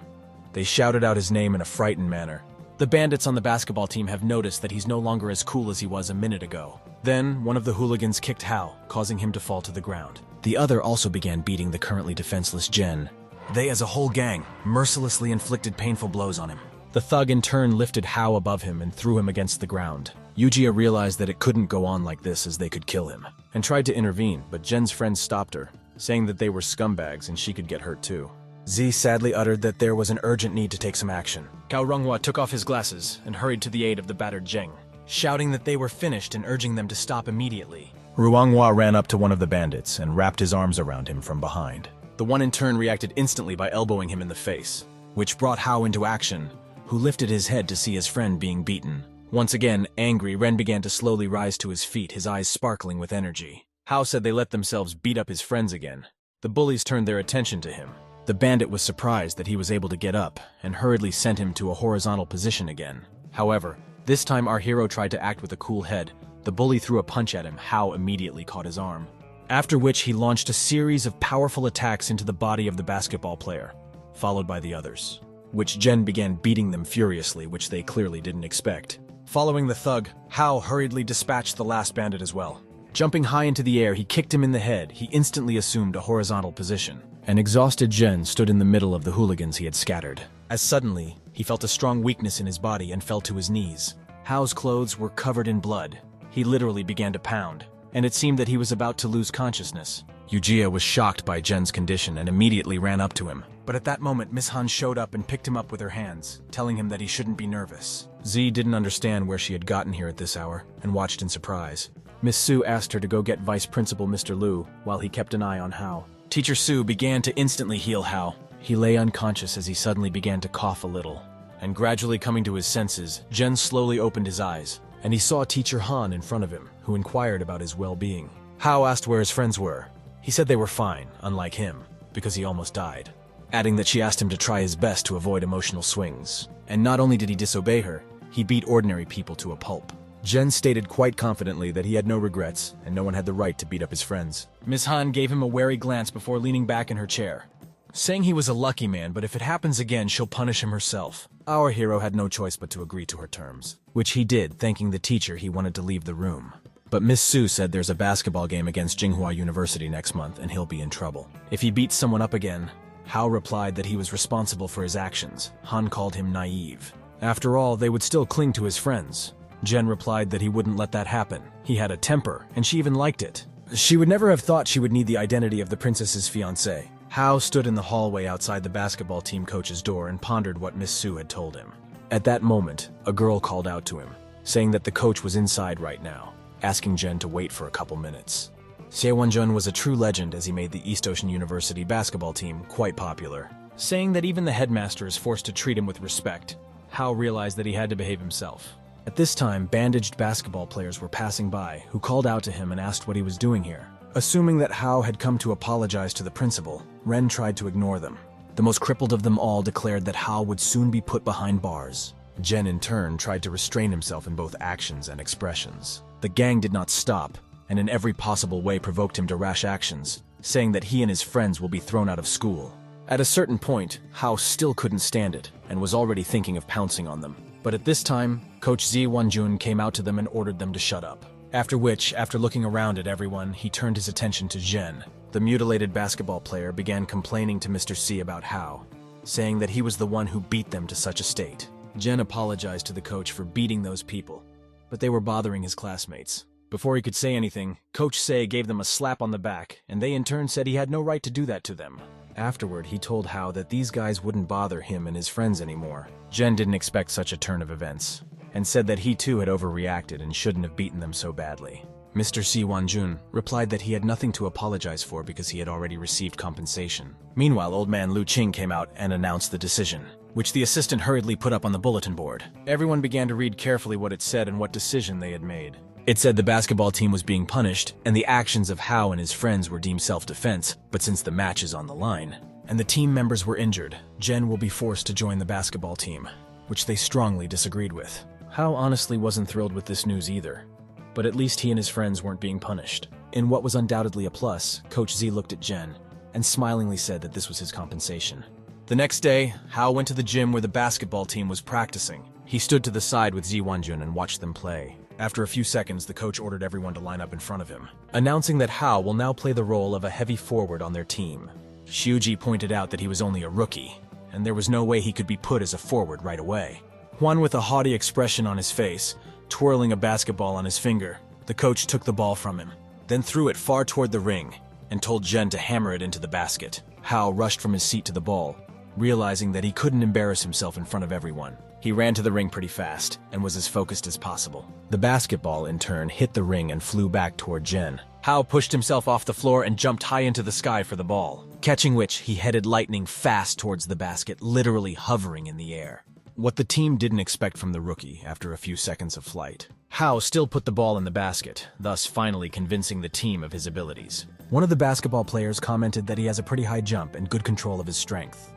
They shouted out his name in a frightened manner. The bandits on the basketball team have noticed that he's no longer as cool as he was a minute ago. Then, one of the hooligans kicked Hao, causing him to fall to the ground. The other also began beating the currently defenseless Jen. They, as a whole gang, mercilessly inflicted painful blows on him. The thug in turn lifted Hao above him and threw him against the ground. Eugia realized that it couldn't go on like this as they could kill him, and tried to intervene, but Jen's friends stopped her, saying that they were scumbags and she could get hurt too. Z sadly uttered that there was an urgent need to take some action. Gao Renghua took off his glasses and hurried to the aid of the battered Zheng, shouting that they were finished and urging them to stop immediately. Ruanghua ran up to one of the bandits and wrapped his arms around him from behind. The one in turn reacted instantly by elbowing him in the face, which brought Hao into action, who lifted his head to see his friend being beaten. Once again, angry, Ren began to slowly rise to his feet, his eyes sparkling with energy. Hao said they let themselves beat up his friends again. The bullies turned their attention to him. The bandit was surprised that he was able to get up, and hurriedly sent him to a horizontal position again. However, this time our hero tried to act with a cool head. The bully threw a punch at him. Hao immediately caught his arm. After which he launched a series of powerful attacks into the body of the basketball player, followed by the others, which Jen began beating them furiously, which they clearly didn't expect. Following the thug, Hao hurriedly dispatched the last bandit as well. Jumping high into the air, he kicked him in the head. He instantly assumed a horizontal position. An exhausted Jen stood in the middle of the hooligans he had scattered. As suddenly, he felt a strong weakness in his body and fell to his knees. Hao's clothes were covered in blood. He literally began to pound, and it seemed that he was about to lose consciousness. Eugia was shocked by Jen's condition and immediately ran up to him. But at that moment, Miss Han showed up and picked him up with her hands, telling him that he shouldn't be nervous. Z didn't understand where she had gotten here at this hour, and watched in surprise. Miss Su asked her to go get Vice Principal Mr. Liu, while he kept an eye on Hao. Teacher Su began to instantly heal Hao. He lay unconscious as he suddenly began to cough a little. And gradually coming to his senses, Jen slowly opened his eyes, and he saw Teacher Han in front of him, who inquired about his well-being. Hao asked where his friends were. He said they were fine, unlike him, because he almost died, adding that she asked him to try his best to avoid emotional swings. And not only did he disobey her, he beat ordinary people to a pulp. Jen stated quite confidently that he had no regrets, and no one had the right to beat up his friends. Miss Han gave him a wary glance before leaning back in her chair, saying he was a lucky man, but if it happens again, she'll punish him herself. Our hero had no choice but to agree to her terms, which he did, thanking the teacher he wanted to leave the room. But Miss Su said there's a basketball game against Tsinghua University next month, and he'll be in trouble. If he beats someone up again, Hao replied that he was responsible for his actions. Han called him naive. After all, they would still cling to his friends. Jen replied that he wouldn't let that happen. He had a temper, and she even liked it. She would never have thought she would need the identity of the princess's fiancé. Hao stood in the hallway outside the basketball team coach's door and pondered what Miss Su had told him. At that moment, a girl called out to him, saying that the coach was inside right now, asking Jen to wait for a couple minutes. Xie Wenjun was a true legend as he made the East Ocean University basketball team quite popular, saying that even the headmaster is forced to treat him with respect. Hao realized that he had to behave himself. At this time, bandaged basketball players were passing by, who called out to him and asked what he was doing here. Assuming that Hao had come to apologize to the principal, Ren tried to ignore them. The most crippled of them all declared that Hao would soon be put behind bars. Jen, in turn, tried to restrain himself in both actions and expressions. The gang did not stop, and in every possible way provoked him to rash actions, saying that he and his friends will be thrown out of school. At a certain point, Hao still couldn't stand it, and was already thinking of pouncing on them. But at this time, Coach Xie Wenjun came out to them and ordered them to shut up. After which, after looking around at everyone, he turned his attention to Zhen. The mutilated basketball player began complaining to Mr. C about Hao, saying that he was the one who beat them to such a state. Zhen apologized to the coach for beating those people, but they were bothering his classmates. Before he could say anything, Coach Se gave them a slap on the back, and they in turn said he had no right to do that to them. Afterward, he told Hao that these guys wouldn't bother him and his friends anymore. Zhen didn't expect such a turn of events, and said that he too had overreacted and shouldn't have beaten them so badly. Mr. Si Wanjun replied that he had nothing to apologize for because he had already received compensation. Meanwhile, old man Lu Qing came out and announced the decision. which the assistant hurriedly put up on the bulletin board. Everyone began to read carefully what it said and what decision they had made. It said the basketball team was being punished, and the actions of Hao and his friends were deemed self-defense, but since the match is on the line, and the team members were injured, Jen will be forced to join the basketball team, which they strongly disagreed with. Hao honestly wasn't thrilled with this news either, but at least he and his friends weren't being punished. In what was undoubtedly a plus, Coach Z looked at Jen and smilingly said that this was his compensation. The next day, Hao went to the gym where the basketball team was practicing. He stood to the side with Zi Wanjun and watched them play. After a few seconds, the coach ordered everyone to line up in front of him, announcing that Hao will now play the role of a heavy forward on their team. Xiuji pointed out that he was only a rookie, and there was no way he could be put as a forward right away. Juan, with a haughty expression on his face, twirling a basketball on his finger, the coach took the ball from him, then threw it far toward the ring, and told Jen to hammer it into the basket. Hao rushed from his seat to the ball, realizing that he couldn't embarrass himself in front of everyone. He ran to the ring pretty fast, and was as focused as possible. The basketball, in turn, hit the ring and flew back toward Jen. Hao pushed himself off the floor and jumped high into the sky for the ball, catching which he headed lightning fast towards the basket, literally hovering in the air. What the team didn't expect from the rookie after a few seconds of flight. Hao still put the ball in the basket, thus finally convincing the team of his abilities. One of the basketball players commented that he has a pretty high jump and good control of his strength.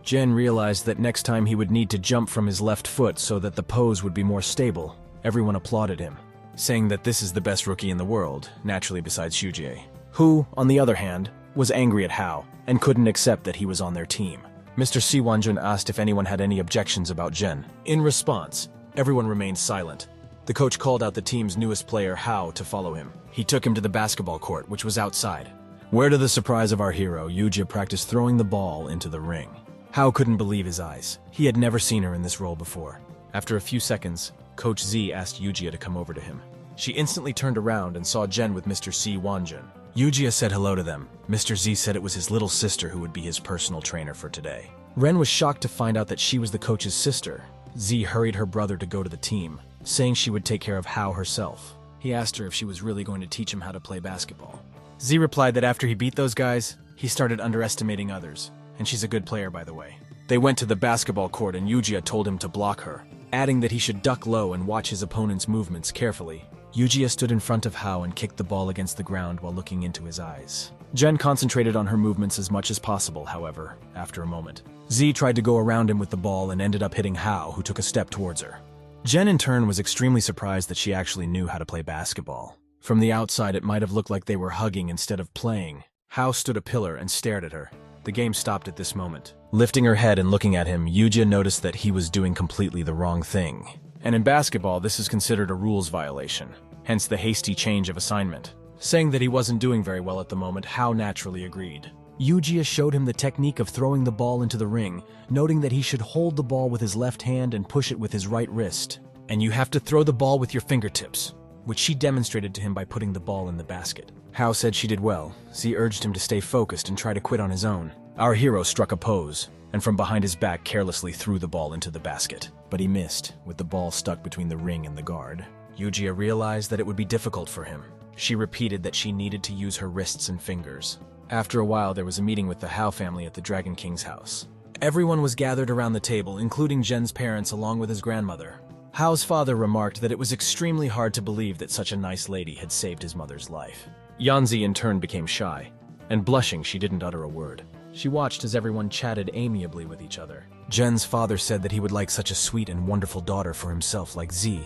Jen realized that next time he would need to jump from his left foot so that the pose would be more stable. Everyone applauded him, saying that this is the best rookie in the world, naturally besides Xiujie, who, on the other hand, was angry at Hao and couldn't accept that he was on their team. Mr. Si Wanjun asked if anyone had any objections about Jen. In response, everyone remained silent. The coach called out the team's newest player, Hao, to follow him. He took him to the basketball court, which was outside, where to the surprise of our hero, Eugia practiced throwing the ball into the ring. Hao couldn't believe his eyes. He had never seen her in this role before. After a few seconds, Coach Z asked Eugia to come over to him. She instantly turned around and saw Jen with Mr. Si Wanjun. Eugia said hello to them. Mr. Z said it was his little sister who would be his personal trainer for today. Ren was shocked to find out that she was the coach's sister. Z hurried her brother to go to the team, saying she would take care of Hao herself. He asked her if she was really going to teach him how to play basketball. Z replied that after he beat those guys, he started underestimating others. And she's a good player, by the way. They went to the basketball court and Eugia told him to block her, adding that he should duck low and watch his opponent's movements carefully. Eugia stood in front of Hao and kicked the ball against the ground while looking into his eyes. Jen concentrated on her movements as much as possible, however, after a moment. Z tried to go around him with the ball and ended up hitting Hao, who took a step towards her. Jen, in turn, was extremely surprised that she actually knew how to play basketball. From the outside, it might have looked like they were hugging instead of playing. Hao stood a pillar and stared at her. The game stopped at this moment. Lifting her head and looking at him, Eugia noticed that he was doing completely the wrong thing. And in basketball, this is considered a rules violation, hence the hasty change of assignment. Saying that he wasn't doing very well at the moment, Hao naturally agreed. Eugia showed him the technique of throwing the ball into the ring, noting that he should hold the ball with his left hand and push it with his right wrist. And you have to throw the ball with your fingertips, which she demonstrated to him by putting the ball in the basket. Hao said she did well. Z urged him to stay focused and try to quit on his own. Our hero struck a pose, and from behind his back carelessly threw the ball into the basket. But he missed, with the ball stuck between the ring and the guard. Eugia realized that it would be difficult for him. She repeated that she needed to use her wrists and fingers. After a while, there was a meeting with the Hao family at the Dragon King's house. Everyone was gathered around the table, including Jen's parents along with his grandmother. Hao's father remarked that it was extremely hard to believe that such a nice lady had saved his mother's life. Yanzi in turn became shy, and blushing she didn't utter a word. She watched as everyone chatted amiably with each other. Jen's father said that he would like such a sweet and wonderful daughter for himself like Z.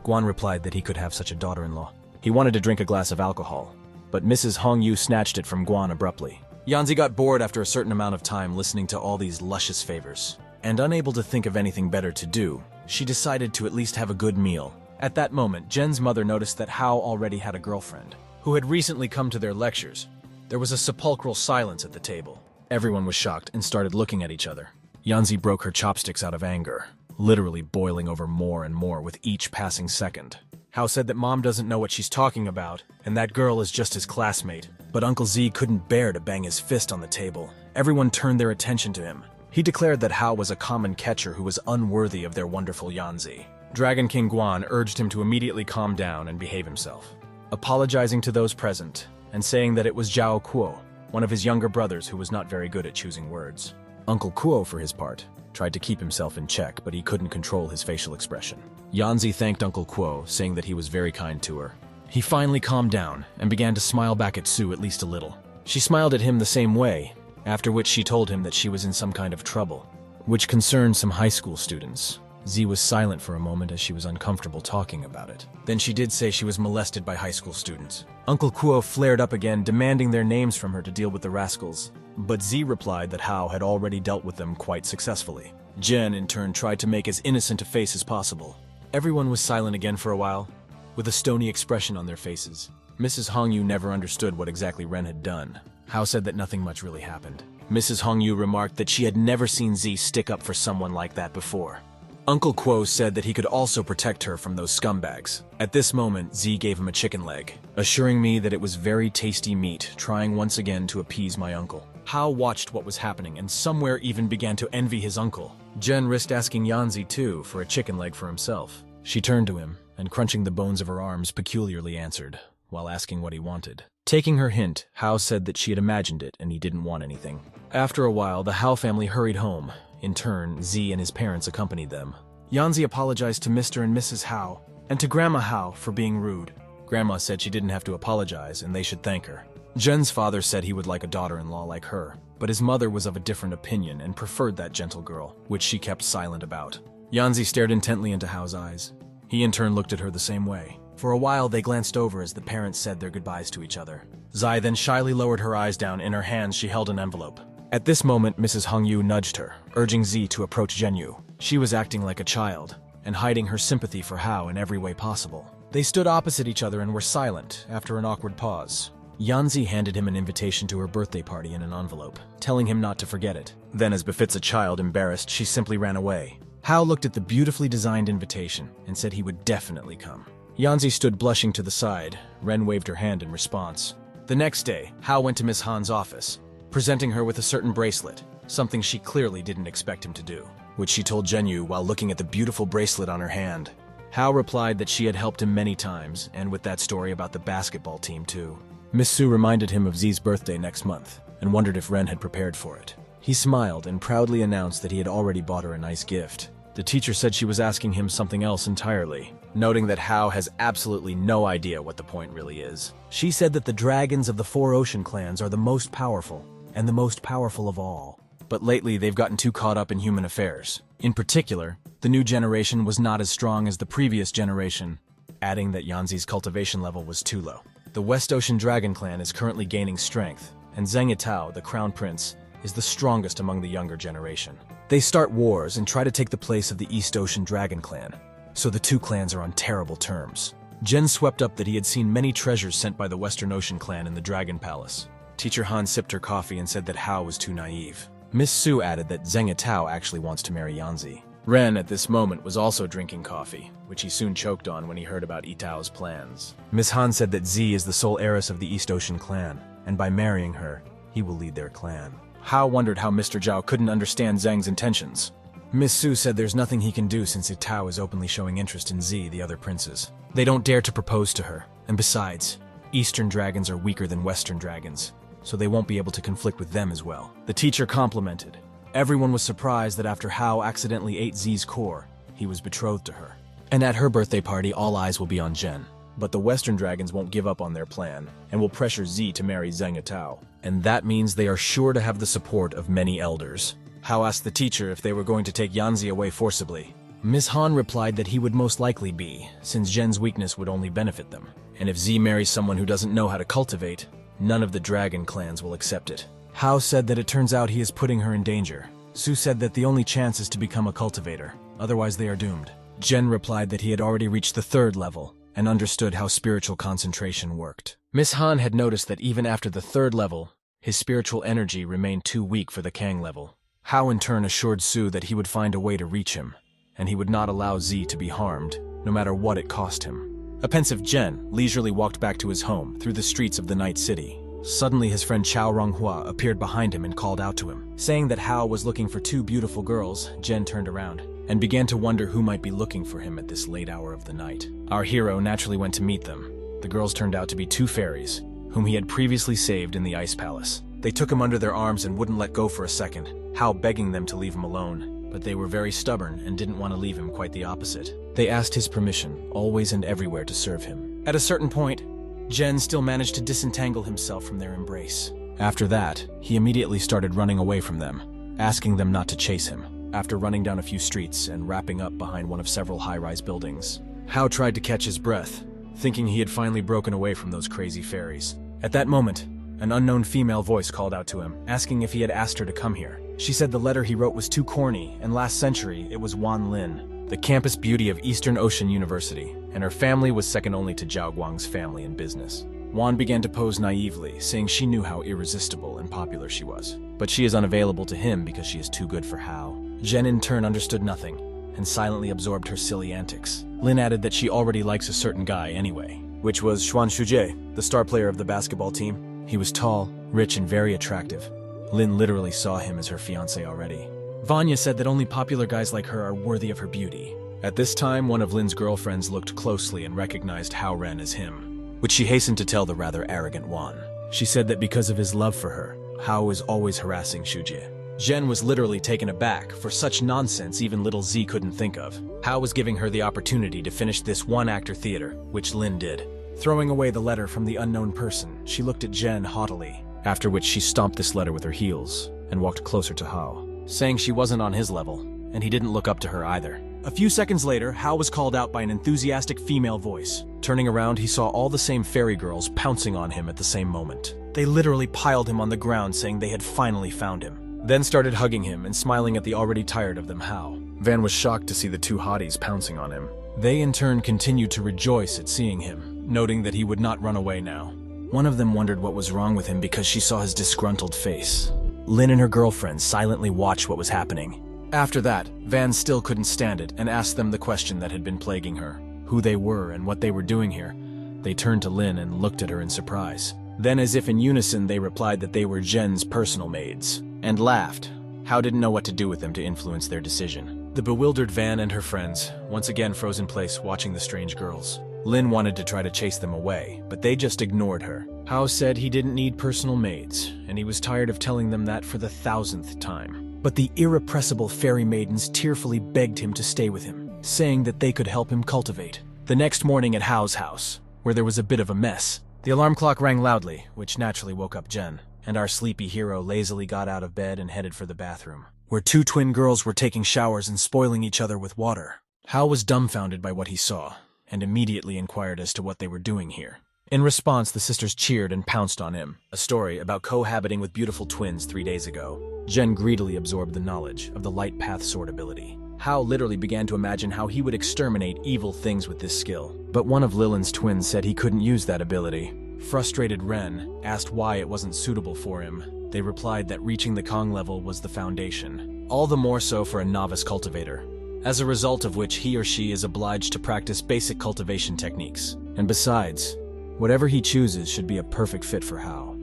Guan replied that he could have such a daughter-in-law. He wanted to drink a glass of alcohol, but Mrs. Hong Yu snatched it from Guan abruptly. Yanzi got bored after a certain amount of time listening to all these luscious favors, and unable to think of anything better to do, she decided to at least have a good meal. At that moment, Jen's mother noticed that Hao already had a girlfriend, who had recently come to their lectures. There was a sepulchral silence at the table. Everyone was shocked and started looking at each other. Yanzi broke her chopsticks out of anger, literally boiling over more and more with each passing second. Hao said that Mom doesn't know what she's talking about, and that girl is just his classmate. But Uncle Z couldn't bear to bang his fist on the table. Everyone turned their attention to him. He declared that Hao was a common catcher who was unworthy of their wonderful Yanzi. Dragon King Guan urged him to immediately calm down and behave himself, apologizing to those present and saying that it was Zhao Kuo, one of his younger brothers who was not very good at choosing words. Uncle Kuo, for his part, tried to keep himself in check, but he couldn't control his facial expression. Yanzi thanked Uncle Kuo, saying that he was very kind to her. He finally calmed down and began to smile back at Sue at least a little. She smiled at him the same way, after which she told him that she was in some kind of trouble, which concerned some high school students. Z was silent for a moment as she was uncomfortable talking about it. Then she did say she was molested by high school students. Uncle Kuo flared up again, demanding their names from her to deal with the rascals. But Z replied that Hao had already dealt with them quite successfully. Jen, in turn, tried to make as innocent a face as possible. Everyone was silent again for a while, with a stony expression on their faces. Mrs. Hongyu never understood what exactly Ren had done. Hao said that nothing much really happened. Mrs. Hongyu remarked that she had never seen Z stick up for someone like that before. Uncle Kuo said that he could also protect her from those scumbags. At this moment, Z gave him a chicken leg, assuring me that it was very tasty meat, trying once again to appease my uncle. Hao watched what was happening and somewhere even began to envy his uncle. Jen risked asking Yanzi too for a chicken leg for himself. She turned to him and, crunching the bones of her arms, peculiarly answered, while asking what he wanted. Taking her hint, Hao said that she had imagined it and he didn't want anything. After a while, the Hao family hurried home. In turn, Z and his parents accompanied them. Yanzi apologized to Mr. and Mrs. Hao, and to Grandma Hao for being rude. Grandma said she didn't have to apologize and they should thank her. Jen's father said he would like a daughter-in-law like her, but his mother was of a different opinion and preferred that gentle girl, which she kept silent about. Yanzi stared intently into Hao's eyes. He in turn looked at her the same way. For a while they glanced over as the parents said their goodbyes to each other. Zai then shyly lowered her eyes down. In her hands she held an envelope. At this moment, Mrs. Hongyu nudged her, urging Z to approach Zhenyu. She was acting like a child, and hiding her sympathy for Hao in every way possible. They stood opposite each other and were silent after an awkward pause. Yanzi handed him an invitation to her birthday party in an envelope, telling him not to forget it. Then, as befits a child embarrassed, she simply ran away. Hao looked at the beautifully designed invitation and said he would definitely come. Yanzi stood blushing to the side. Ren waved her hand in response. The next day, Hao went to Miss Han's office, presenting her with a certain bracelet, something she clearly didn't expect him to do, which she told Zhenyu while looking at the beautiful bracelet on her hand. Hao replied that she had helped him many times, and with that story about the basketball team too. Miss Su reminded him of Z's birthday next month, and wondered if Ren had prepared for it. He smiled and proudly announced that he had already bought her a nice gift. The teacher said she was asking him something else entirely, noting that Hao has absolutely no idea what the point really is. She said that the dragons of the 4 ocean clans are the most powerful, and the most powerful of all. But lately they've gotten too caught up in human affairs. In particular, the new generation was not as strong as the previous generation, adding that Yanzi's cultivation level was too low. The West Ocean Dragon Clan is currently gaining strength, and Zheng Yitao, the crown prince, is the strongest among the younger generation. They start wars and try to take the place of the East Ocean Dragon Clan, so the two clans are on terrible terms. Jen swept up that he had seen many treasures sent by the Western Ocean Clan in the Dragon Palace. Teacher Han sipped her coffee and said that Hao was too naive. Miss Su added that Zheng Yitao actually wants to marry Yanzi. Ren, at this moment, was also drinking coffee, which he soon choked on when he heard about Yitao's plans. Miss Han said that Z is the sole heiress of the East Ocean Clan, and by marrying her, he will lead their clan. Hao wondered how Mr. Zhao couldn't understand Zheng's intentions. Miss Su said there's nothing he can do since Yitao is openly showing interest in Z, the other princes. They don't dare to propose to her, and besides, Eastern dragons are weaker than Western dragons, so they won't be able to conflict with them as well. The teacher complimented. Everyone was surprised that after Hao accidentally ate Z's core, he was betrothed to her. And at her birthday party, all eyes will be on Jen. But the Western dragons won't give up on their plan, and will pressure Z to marry Zheng Yitao. And that means they are sure to have the support of many elders. Hao asked the teacher if they were going to take Yanzi away forcibly. Miss Han replied that he would most likely be, since Jen's weakness would only benefit them. And if Z marries someone who doesn't know how to cultivate, none of the dragon clans will accept it. Hao said that it turns out he is putting her in danger. Su said that the only chance is to become a cultivator, otherwise they are doomed. Jen replied that he had already reached the 3rd level, and understood how spiritual concentration worked. Miss Han had noticed that even after the 3rd level, his spiritual energy remained too weak for the Kang level. Hao in turn assured Su that he would find a way to reach him, and he would not allow Z to be harmed, no matter what it cost him. A pensive Jen leisurely walked back to his home through the streets of the Night City. Suddenly his friend Chao Ronghua appeared behind him and called out to him. Saying that Hao was looking for 2 beautiful girls, Jen turned around and began to wonder who might be looking for him at this late hour of the night. Our hero naturally went to meet them. The girls turned out to be 2 fairies, whom he had previously saved in the Ice Palace. They took him under their arms and wouldn't let go for a second, Hao begging them to leave him alone. but they were very stubborn and didn't want to leave him, quite the opposite. They asked his permission, always and everywhere, to serve him. At a certain point, Jen still managed to disentangle himself from their embrace. After that, he immediately started running away from them, asking them not to chase him. After running down a few streets and wrapping up behind one of several high-rise buildings, Hao tried to catch his breath, thinking he had finally broken away from those crazy fairies. At that moment, an unknown female voice called out to him, asking if he had asked her to come here. She said the letter he wrote was too corny, and last century it was Wan Lin, the campus beauty of Eastern Ocean University, and her family was second only to Jao Guang's family in business. Wan began to pose naively, saying she knew how irresistible and popular she was, but she is unavailable to him because she is too good for Hao. Jen in turn understood nothing, and silently absorbed her silly antics. Lin added that she already likes a certain guy anyway, which was Xuan Shujie, the star player of the basketball team. He was tall, rich, and very attractive. Lin literally saw him as her fiancé already. Vanya said that only popular guys like her are worthy of her beauty. At this time, one of Lin's girlfriends looked closely and recognized Hao Ren as him, which she hastened to tell the rather arrogant Wan. She said that because of his love for her, Hao was always harassing Shujie. Jen was literally taken aback, for such nonsense even little Z couldn't think of. Hao was giving her the opportunity to finish this one-actor theater, which Lin did. Throwing away the letter from the unknown person, she looked at Jen haughtily, after which she stomped this letter with her heels and walked closer to Hao, saying she wasn't on his level, and he didn't look up to her either. A few seconds later, Hao was called out by an enthusiastic female voice. Turning around, he saw all the same fairy girls pouncing on him at the same moment. They literally piled him on the ground, saying they had finally found him. Then started hugging him and smiling at the already tired of them Hao. Van was shocked to see the two hotties pouncing on him. They in turn continued to rejoice at seeing him, noting that he would not run away now. One of them wondered what was wrong with him because she saw his disgruntled face. Lin and her girlfriend silently watched what was happening. After that, Van still couldn't stand it and asked them the question that had been plaguing her, who they were and what they were doing here. They turned to Lin and looked at her in surprise. Then, as if in unison, they replied that they were Jen's personal maids, and laughed. Hao didn't know what to do with them to influence their decision. The bewildered Van and her friends once again froze in place watching the strange girls. Lin wanted to try to chase them away, but they just ignored her. Hao said he didn't need personal maids, and he was tired of telling them that for the 1000th time. But the irrepressible fairy maidens tearfully begged him to stay with him, saying that they could help him cultivate. The next morning at Hao's house, where there was a bit of a mess, the alarm clock rang loudly, which naturally woke up Jen, and our sleepy hero lazily got out of bed and headed for the bathroom, where two twin girls were taking showers and spoiling each other with water. Hao was dumbfounded by what he saw, and immediately inquired as to what they were doing here. In response, the sisters cheered and pounced on him, a story about cohabiting with beautiful twins 3 days ago. Jen greedily absorbed the knowledge of the light path sword ability. Hao literally began to imagine how he would exterminate evil things with this skill, but one of Lilin's twins said he couldn't use that ability. Frustrated Ren asked why it wasn't suitable for him. They replied that reaching the Kong level was the foundation, all the more so for a novice cultivator, as a result of which he or she is obliged to practice basic cultivation techniques. And besides, whatever he chooses should be a perfect fit for Hao.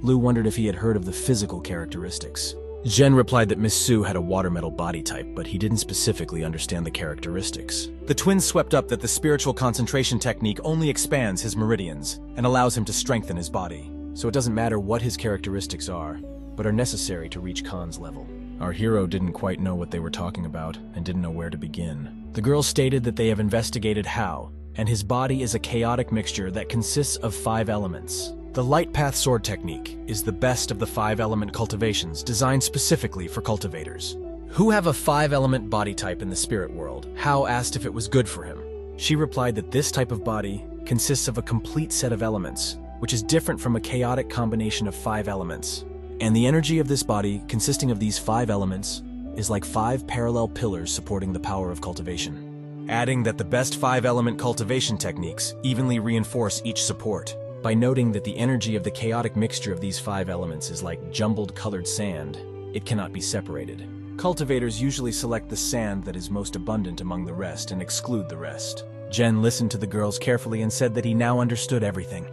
Lu wondered if he had heard of the physical characteristics. Jen replied that Miss Su had a water metal body type, but he didn't specifically understand the characteristics. The twins swept up that the spiritual concentration technique only expands his meridians and allows him to strengthen his body, so it doesn't matter what his characteristics are, but are necessary to reach Khan's level. Our hero didn't quite know what they were talking about and didn't know where to begin. The girls stated that they have investigated Hao, and his body is a chaotic mixture that consists of 5 elements. The Light Path Sword technique is the best of the 5-element cultivations designed specifically for cultivators who have a 5-element body type in the spirit world. Hao asked if it was good for him. She replied that this type of body consists of a complete set of elements, which is different from a chaotic combination of 5 elements. And the energy of this body, consisting of these 5 elements, is like 5 parallel pillars supporting the power of cultivation. Adding that the best 5-element cultivation techniques evenly reinforce each support, by noting that the energy of the chaotic mixture of these 5 elements is like jumbled colored sand. It cannot be separated. Cultivators usually select the sand that is most abundant among the rest and exclude the rest. Jen listened to the girls carefully and said that he now understood everything.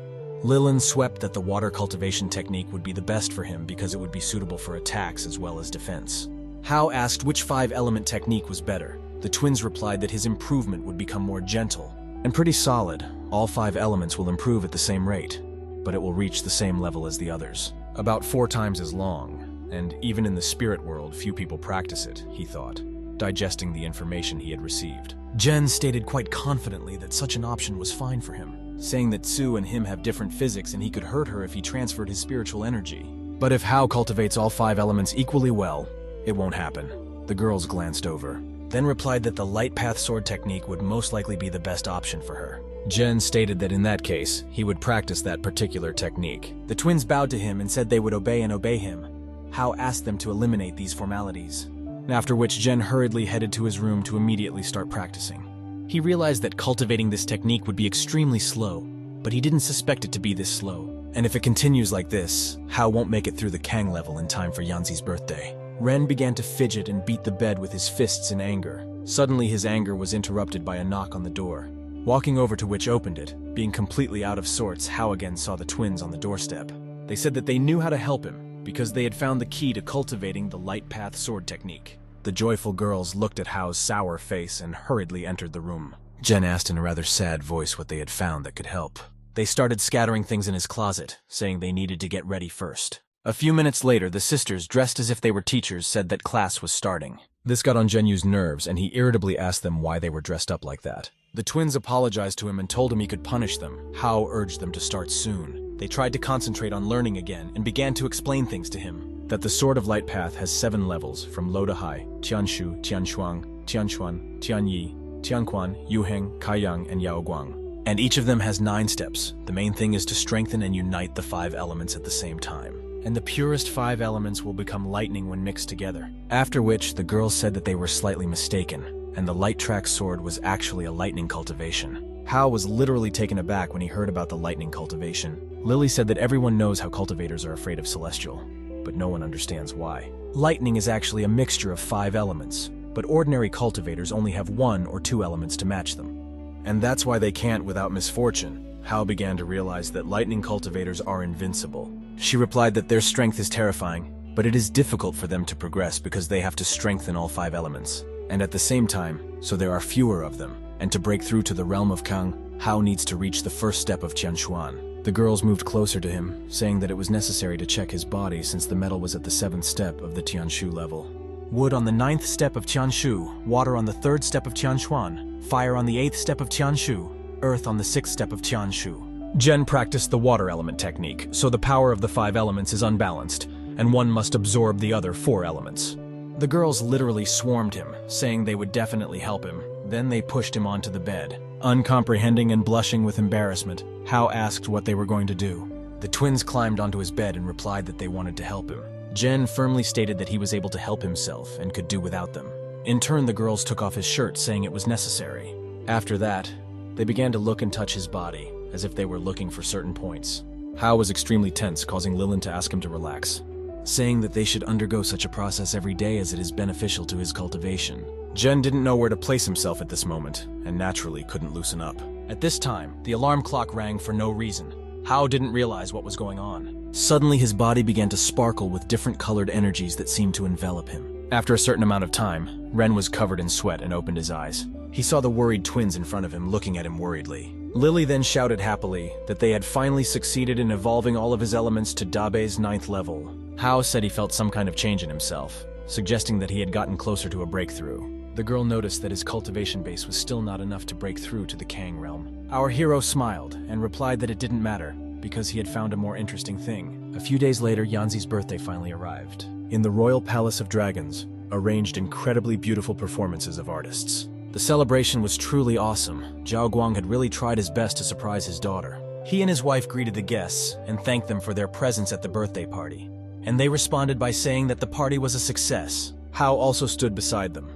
Lilin swept that the water cultivation technique would be the best for him because it would be suitable for attacks as well as defense. Hao asked which 5-element technique was better. The twins replied that his improvement would become more gentle and pretty solid. All 5 elements will improve at the same rate, but it will reach the same level as the others. About 4 times as long, and even in the spirit world, few people practice it, he thought. digesting the information he had received. Jen stated quite confidently that such an option was fine for him, saying that Sue and him have different physics and he could hurt her if he transferred his spiritual energy. But if Hao cultivates all 5 elements equally well, it won't happen. The girls glanced over, then replied that the light path sword technique would most likely be the best option for her. Jen stated that in that case, he would practice that particular technique. The twins bowed to him and said they would obey him. Hao asked them to eliminate these formalities, after which Jen hurriedly headed to his room to immediately start practicing. He realized that cultivating this technique would be extremely slow, but he didn't suspect it to be this slow. And if it continues like this, Hao won't make it through the Kang level in time for Yanzi's birthday. Ren began to fidget and beat the bed with his fists in anger. Suddenly his anger was interrupted by a knock on the door. Walking over to which opened it, being completely out of sorts, Hao again saw the twins on the doorstep. They said that they knew how to help him, because they had found the key to cultivating the light path sword technique. The joyful girls looked at Hao's sour face and hurriedly entered the room. Jen asked in a rather sad voice what they had found that could help. They started scattering things in his closet, saying they needed to get ready first. A few minutes later, the sisters, dressed as if they were teachers, said that class was starting. This got on Jenyu's nerves, and he irritably asked them why they were dressed up like that. The twins apologized to him and told him he could punish them. Hao urged them to start soon. They tried to concentrate on learning again and began to explain things to him. That the Sword of Light Path has 7 levels, from low to high: Tianshu, Tianshuang, Tianquan, Tianyi, Tianquan, Yuheng, Kaiyang, and Yao Guang. And each of them has 9 steps. The main thing is to strengthen and unite the 5 elements at the same time. And the purest 5 elements will become lightning when mixed together. After which, the girls said that they were slightly mistaken, and the light track sword was actually a lightning cultivation. Hao was literally taken aback when he heard about the lightning cultivation. Lily said that everyone knows how cultivators are afraid of celestial, but no one understands why. Lightning is actually a mixture of 5 elements, but ordinary cultivators only have 1 or 2 elements to match them. And that's why they can't without misfortune. Hao began to realize that lightning cultivators are invincible. She replied that their strength is terrifying, but it is difficult for them to progress because they have to strengthen all 5 elements. And at the same time, so there are fewer of them. And to break through to the realm of Kang, Hao needs to reach the first step of Tianshuan. The girls moved closer to him, saying that it was necessary to check his body since the metal was at the 7th step of the Tianshu level. Wood on the 9th step of Tianshu, water on the 3rd step of Tianshuan, fire on the 8th step of Tianshu, earth on the 6th step of Tianshu. Jen practiced the water element technique, so the power of the 5 elements is unbalanced, and one must absorb the other 4 elements. The girls literally swarmed him, saying they would definitely help him. Then they pushed him onto the bed. Uncomprehending and blushing with embarrassment, Hao asked what they were going to do. The twins climbed onto his bed and replied that they wanted to help him. Jen firmly stated that he was able to help himself and could do without them. In turn, the girls took off his shirt, saying it was necessary. After that, they began to look and touch his body, as if they were looking for certain points. Hao was extremely tense, causing Lilin to ask him to relax, saying that they should undergo such a process every day as it is beneficial to his cultivation. Jen didn't know where to place himself at this moment, and naturally couldn't loosen up. At this time, the alarm clock rang for no reason. Hao didn't realize what was going on. Suddenly his body began to sparkle with different colored energies that seemed to envelop him. After a certain amount of time, Ren was covered in sweat and opened his eyes. He saw the worried twins in front of him looking at him worriedly. Lily then shouted happily that they had finally succeeded in evolving all of his elements to Dabe's 9th level. Hao said he felt some kind of change in himself, suggesting that he had gotten closer to a breakthrough. The girl noticed that his cultivation base was still not enough to break through to the Kang realm. Our hero smiled and replied that it didn't matter, because he had found a more interesting thing. A few days later, Yanzi's birthday finally arrived. In the Royal Palace of Dragons, arranged incredibly beautiful performances of artists. The celebration was truly awesome. Jao Guang had really tried his best to surprise his daughter. He and his wife greeted the guests and thanked them for their presence at the birthday party. And they responded by saying that the party was a success. Hao also stood beside them.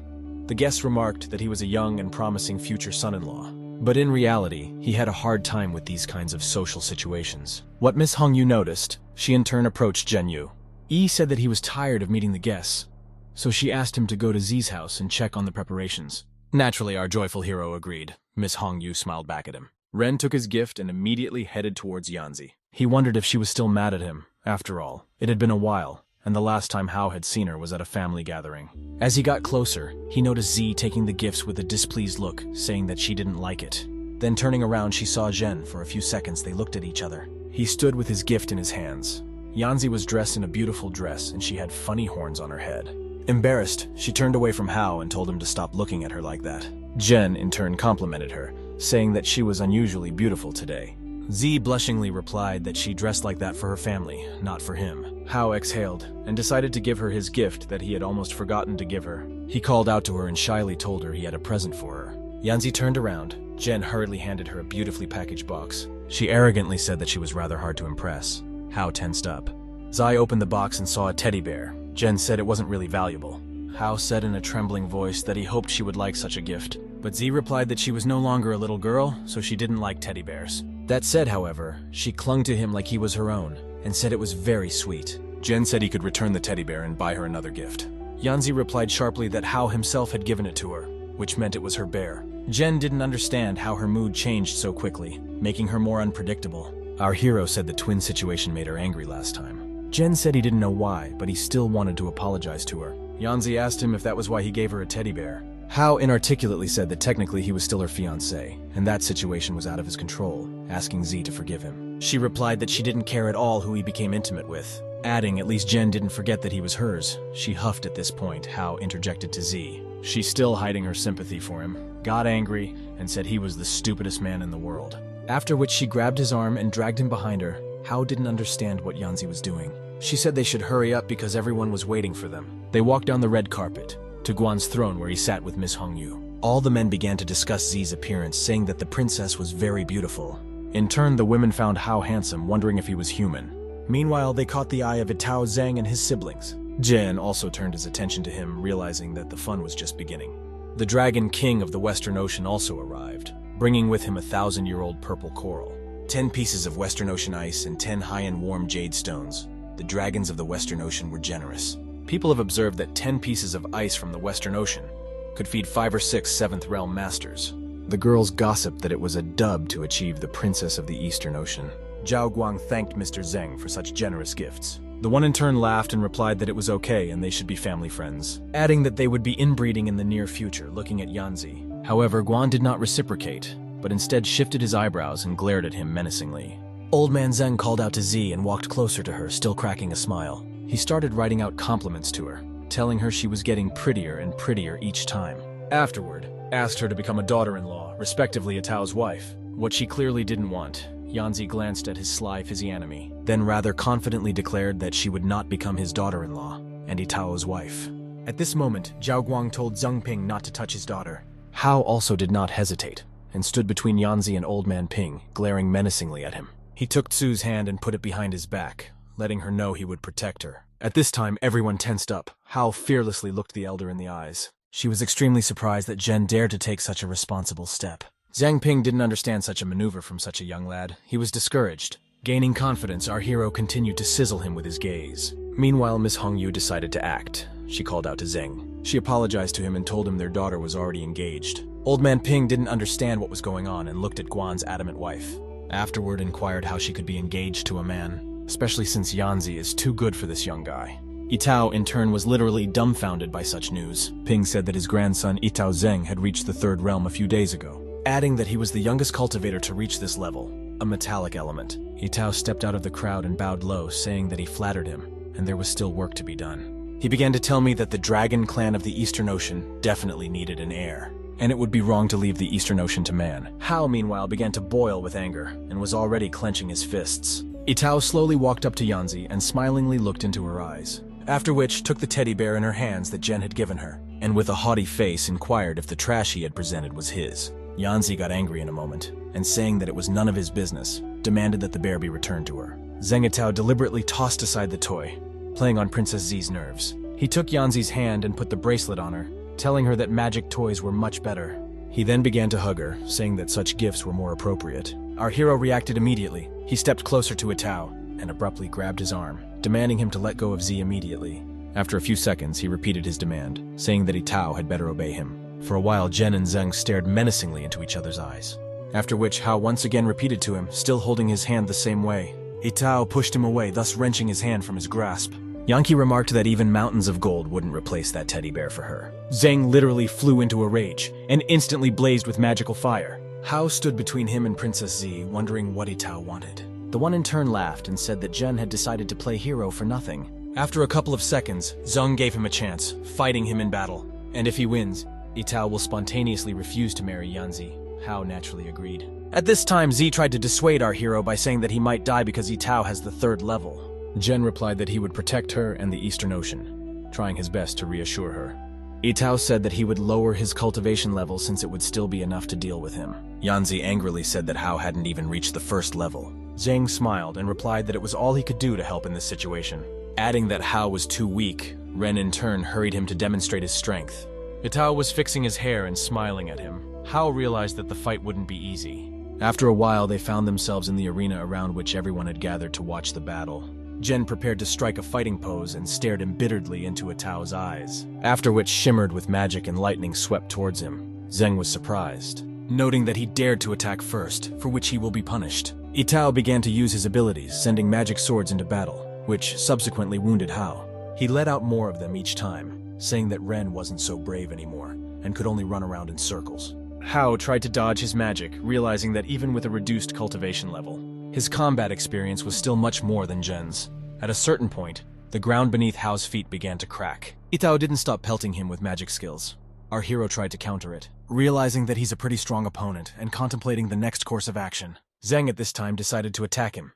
The guests remarked that he was a young and promising future son-in-law. But in reality, he had a hard time with these kinds of social situations. What Miss Hongyu noticed, she in turn approached Zhenyu. Yi said that he was tired of meeting the guests, so she asked him to go to Zi's house and check on the preparations. Naturally, our joyful hero agreed. Miss Hongyu smiled back at him. Ren took his gift and immediately headed towards Yanzi. He wondered if she was still mad at him. After all, it had been a while, and the last time Hao had seen her was at a family gathering. As he got closer, he noticed Z taking the gifts with a displeased look, saying that she didn't like it. Then turning around, she saw Zhen. For a few seconds, they looked at each other. He stood with his gift in his hands. Yanzi was dressed in a beautiful dress, and she had funny horns on her head. Embarrassed, she turned away from Hao and told him to stop looking at her like that. Jen, in turn, complimented her, saying that she was unusually beautiful today. Z blushingly replied that she dressed like that for her family, not for him. Hao exhaled and decided to give her his gift that he had almost forgotten to give her. He called out to her and shyly told her he had a present for her. Yanzi turned around. Jen hurriedly handed her a beautifully packaged box. She arrogantly said that she was rather hard to impress. Hao tensed up. Zai opened the box and saw a teddy bear. Jen said it wasn't really valuable. Hao said in a trembling voice that he hoped she would like such a gift, but Z replied that she was no longer a little girl, so she didn't like teddy bears. That said, however, she clung to him like he was her own, and said it was very sweet. Jen said he could return the teddy bear and buy her another gift. Yanzi replied sharply that Hao himself had given it to her, which meant it was her bear. Jen didn't understand how her mood changed so quickly, making her more unpredictable. Our hero said the twin situation made her angry last time. Jen said he didn't know why, but he still wanted to apologize to her. Yanzi asked him if that was why he gave her a teddy bear. Hao inarticulately said that technically he was still her fiancé, and that situation was out of his control, asking Z to forgive him. She replied that she didn't care at all who he became intimate with, adding at least Jen didn't forget that he was hers. She huffed at this point. Hao interjected to Z. She, still hiding her sympathy for him, got angry and said he was the stupidest man in the world. After which she grabbed his arm and dragged him behind her. Hao didn't understand what Yanzi was doing. She said they should hurry up because everyone was waiting for them. They walked down the red carpet to Guan's throne where he sat with Miss Hongyu. All the men began to discuss Z's appearance, saying that the princess was very beautiful. In turn, the women found Hao handsome, wondering if he was human. Meanwhile, they caught the eye of Itao Zhang and his siblings. Jen also turned his attention to him, realizing that the fun was just beginning. The Dragon King of the Western Ocean also arrived, bringing with him a 1,000-year-old purple coral, 10 pieces of Western Ocean ice, and 10 high and warm jade stones. The dragons of the Western Ocean were generous. People have observed that 10 pieces of ice from the Western Ocean could feed 5 or 6 7th Realm Masters. The girls gossiped that it was a dub to achieve the Princess of the Eastern Ocean. Jao Guang thanked Mr. Zheng for such generous gifts. The one in turn laughed and replied that it was okay and they should be family friends, adding that they would be inbreeding in the near future, looking at Yanzi. However, Guan did not reciprocate, but instead shifted his eyebrows and glared at him menacingly. Old Man Zheng called out to Z and walked closer to her, still cracking a smile. He started writing out compliments to her, telling her she was getting prettier and prettier each time. Afterward, asked her to become a daughter-in-law, respectively Itao's wife, what she clearly didn't want. Yanzi glanced at his sly physiognomy, then rather confidently declared that she would not become his daughter-in-law and Itao's wife. At this moment, Jao Guang told Zheng Ping not to touch his daughter. Hao also did not hesitate, and stood between Yanzi and Old Man Ping, glaring menacingly at him. He took Tsu's hand and put it behind his back, letting her know he would protect her. At this time, everyone tensed up. Hao fearlessly looked the elder in the eyes. She was extremely surprised that Jen dared to take such a responsible step. Zhang Ping didn't understand such a maneuver from such a young lad. He was discouraged. Gaining confidence, our hero continued to sizzle him with his gaze. Meanwhile, Miss Hongyu decided to act. She called out to Zheng. She apologized to him and told him their daughter was already engaged. Old Man Ping didn't understand what was going on and looked at Guan's adamant wife. Afterward, inquired how she could be engaged to a man, especially since Yanzi is too good for this young guy. Itao, in turn, was literally dumbfounded by such news. Ping said that his grandson Itao Zheng had reached the 3rd realm a few days ago, adding that he was the youngest cultivator to reach this level, a metallic element. Itao stepped out of the crowd and bowed low, saying that he flattered him, and there was still work to be done. He began to tell me that the Dragon Clan of the Eastern Ocean definitely needed an heir, and it would be wrong to leave the Eastern Ocean to man. Hao, meanwhile, began to boil with anger, and was already clenching his fists. Itao slowly walked up to Yanzi and smilingly looked into her eyes, after which took the teddy bear in her hands that Jen had given her, and with a haughty face inquired if the trash he had presented was his. Yanzi got angry in a moment, and saying that it was none of his business, demanded that the bear be returned to her. Zheng Itao deliberately tossed aside the toy, playing on Princess Z's nerves. He took Yanzi's hand and put the bracelet on her, telling her that magic toys were much better. He then began to hug her, saying that such gifts were more appropriate. Our hero reacted immediately. He stepped closer to Itao and abruptly grabbed his arm, demanding him to let go of Z immediately. After a few seconds, he repeated his demand, saying that Itao had better obey him. For a while, Jen and Zheng stared menacingly into each other's eyes, after which Hao once again repeated to him, still holding his hand the same way. Itao pushed him away, thus wrenching his hand from his grasp. Yankee remarked that even mountains of gold wouldn't replace that teddy bear for her. Zheng literally flew into a rage, and instantly blazed with magical fire. Hao stood between him and Princess Z, wondering what Itao wanted. The one in turn laughed and said that Jen had decided to play hero for nothing, After a couple of seconds, Zeng gave him a chance, fighting him in battle. And if he wins, Yitao will spontaneously refuse to marry Yanzi. Hao naturally agreed. At this time, Z tried to dissuade our hero by saying that he might die because Yitao has the 3rd level. Jen replied that he would protect her and the Eastern Ocean, trying his best to reassure her. Yitao said that he would lower his cultivation level since it would still be enough to deal with him. Yanzi angrily said that Hao hadn't even reached the 1st level. Zhang smiled and replied that it was all he could do to help in this situation. Adding that Hao was too weak, Ren in turn hurried him to demonstrate his strength. Yitao was fixing his hair and smiling at him. Hao realized that the fight wouldn't be easy. After a while, they found themselves in the arena around which everyone had gathered to watch the battle. Jen prepared to strike a fighting pose and stared embitteredly into Yitao's eyes, after which shimmered with magic and lightning swept towards him. Zeng was surprised, noting that he dared to attack first, for which he will be punished. Yitao began to use his abilities, sending magic swords into battle, which subsequently wounded Hao. He let out more of them each time, saying that Ren wasn't so brave anymore, and could only run around in circles. Hao tried to dodge his magic, realizing that even with a reduced cultivation level, his combat experience was still much more than Jen's. At a certain point, the ground beneath Hao's feet began to crack. Yitao didn't stop pelting him with magic skills. Our hero tried to counter it, realizing that he's a pretty strong opponent and contemplating the next course of action. Zeng at this time decided to attack him.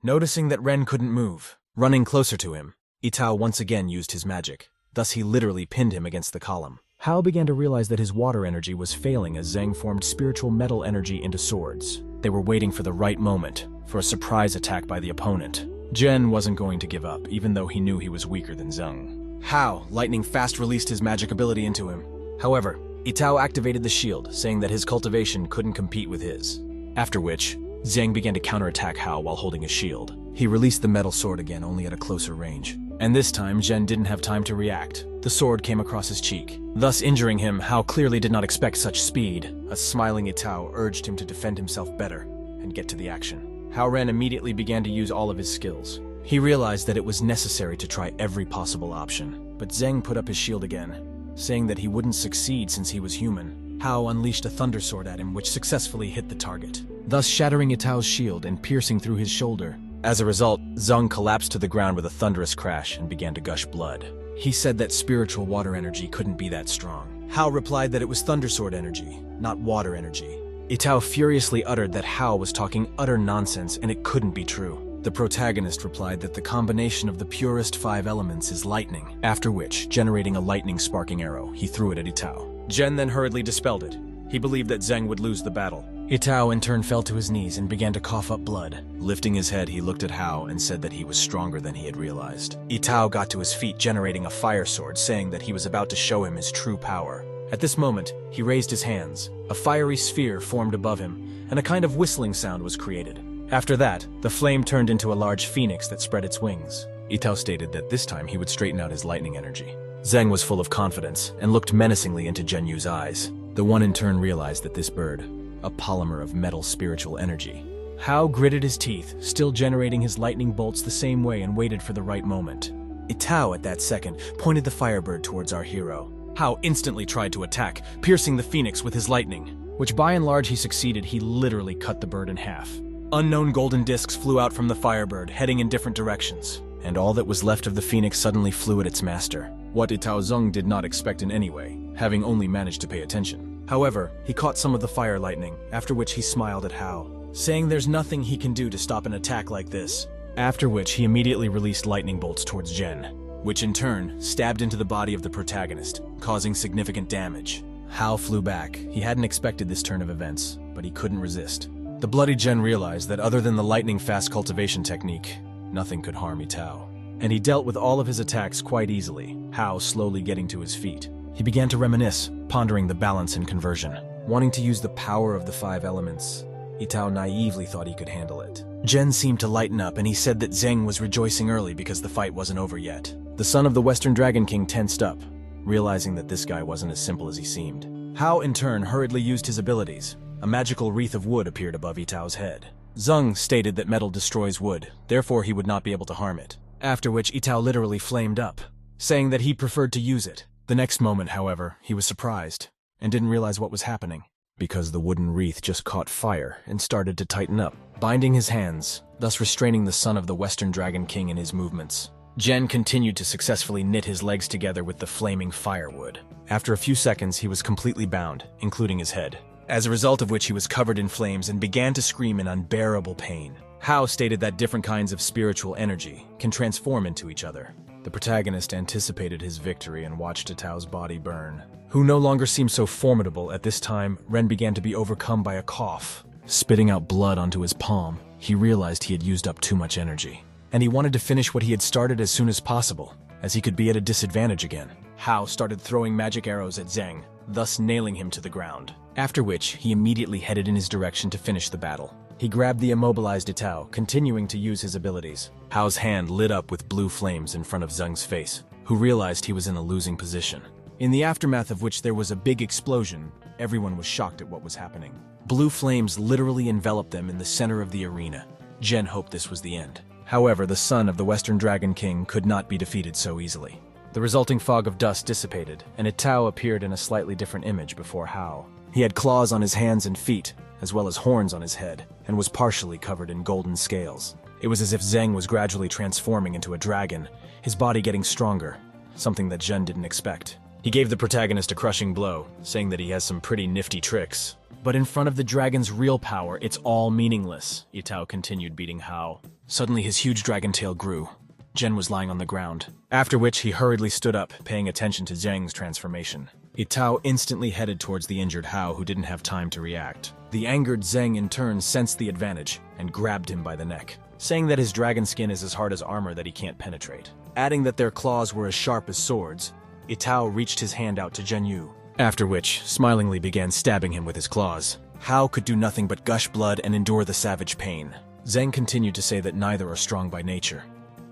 Noticing that Ren couldn't move, running closer to him, Yitao once again used his magic. Thus he literally pinned him against the column. Hao began to realize that his water energy was failing as Zeng formed spiritual metal energy into swords. They were waiting for the right moment, for a surprise attack by the opponent. Jen wasn't going to give up, even though he knew he was weaker than Zeng. Hao, lightning fast released his magic ability into him. However, Yitao activated the shield, saying that his cultivation couldn't compete with his. After which, Zeng began to counterattack Hao while holding his shield. He released the metal sword again, only at a closer range. And this time, Jen didn't have time to react. The sword came across his cheek, thus injuring him. Hao clearly did not expect such speed. A smiling Yitao urged him to defend himself better and get to the action. Hao Ren immediately began to use all of his skills. He realized that it was necessary to try every possible option, but Zeng put up his shield again, saying that he wouldn't succeed since he was human. Hao unleashed a thunder sword at him, which successfully hit the target, thus shattering Yitao's shield and piercing through his shoulder. As a result, Zeng collapsed to the ground with a thunderous crash and began to gush blood. He said that spiritual water energy couldn't be that strong. Hao replied that it was thunder sword energy, not water energy. Yitao furiously uttered that Hao was talking utter nonsense and it couldn't be true. The protagonist replied that the combination of the purest 5 elements is lightning, after which, generating a lightning sparking arrow, he threw it at Yitao. Jen then hurriedly dispelled it. He believed that Zeng would lose the battle. Yitao in turn fell to his knees and began to cough up blood. Lifting his head, he looked at Hao and said that he was stronger than he had realized. Yitao got to his feet, generating a fire sword, saying that he was about to show him his true power. At this moment, he raised his hands. A fiery sphere formed above him, and a kind of whistling sound was created. After that, the flame turned into a large phoenix that spread its wings. Yitao stated that this time he would straighten out his lightning energy. Zeng was full of confidence and looked menacingly into Zhenyu's eyes. The one in turn realized that this bird, a polymer of metal spiritual energy. Hao gritted his teeth, still generating his lightning bolts the same way, and waited for the right moment. Yitao at that second pointed the firebird towards our hero. Hao instantly tried to attack, piercing the phoenix with his lightning, which by and large he succeeded. He literally cut the bird in half. Unknown golden discs flew out from the firebird, heading in different directions, and all that was left of the phoenix suddenly flew at its master. What Yitao Zeng did not expect in any way, having only managed to pay attention. However, he caught some of the fire lightning, after which he smiled at Hao, saying there's nothing he can do to stop an attack like this. After which he immediately released lightning bolts towards Jen, which in turn stabbed into the body of the protagonist, causing significant damage. Hao flew back. He hadn't expected this turn of events, but he couldn't resist. The bloody Jen realized that other than the lightning-fast cultivation technique, nothing could harm Yitao, and he dealt with all of his attacks quite easily, Hao slowly getting to his feet. He began to reminisce, pondering the balance and conversion. Wanting to use the power of the 5 elements, Yitao naively thought he could handle it. Jen seemed to lighten up, and he said that Zeng was rejoicing early because the fight wasn't over yet. The son of the Western Dragon King tensed up, realizing that this guy wasn't as simple as he seemed. Hao in turn hurriedly used his abilities. A magical wreath of wood appeared above Yitao's head. Zeng stated that metal destroys wood, therefore he would not be able to harm it. After which Yitao literally flamed up, saying that he preferred to use it. The next moment, however, he was surprised, and didn't realize what was happening, because the wooden wreath just caught fire and started to tighten up, binding his hands, thus restraining the son of the Western Dragon King in his movements. Jen continued to successfully knit his legs together with the flaming firewood. After a few seconds, he was completely bound, including his head, as a result of which he was covered in flames and began to scream in unbearable pain. Hao stated that different kinds of spiritual energy can transform into each other. The protagonist anticipated his victory and watched Itao's body burn. Who no longer seemed so formidable at this time, Ren began to be overcome by a cough. Spitting out blood onto his palm, he realized he had used up too much energy, and he wanted to finish what he had started as soon as possible, as he could be at a disadvantage again. Hao started throwing magic arrows at Zheng, thus nailing him to the ground, after which he immediately headed in his direction to finish the battle. He grabbed the immobilized Itao, continuing to use his abilities. Hao's hand lit up with blue flames in front of Zheng's face, who realized he was in a losing position. In the aftermath of which there was a big explosion, everyone was shocked at what was happening. Blue flames literally enveloped them in the center of the arena. Jen hoped this was the end. However, the son of the Western Dragon King could not be defeated so easily. The resulting fog of dust dissipated, and Itao appeared in a slightly different image before Hao. He had claws on his hands and feet, as well as horns on his head, and was partially covered in golden scales. It was as if Zheng was gradually transforming into a dragon, his body getting stronger, something that Jen didn't expect. He gave the protagonist a crushing blow, saying that he has some pretty nifty tricks. But in front of the dragon's real power, it's all meaningless, Itao continued beating Hao. Suddenly his huge dragon tail grew. Jen was lying on the ground, after which he hurriedly stood up, paying attention to Zheng's transformation. Itao instantly headed towards the injured Hao, who didn't have time to react. The angered Zheng in turn sensed the advantage and grabbed him by the neck, saying that his dragon skin is as hard as armor that he can't penetrate. Adding that their claws were as sharp as swords, Itao reached his hand out to Zheng, after which smilingly began stabbing him with his claws. Hao could do nothing but gush blood and endure the savage pain. Zheng continued to say that neither are strong by nature.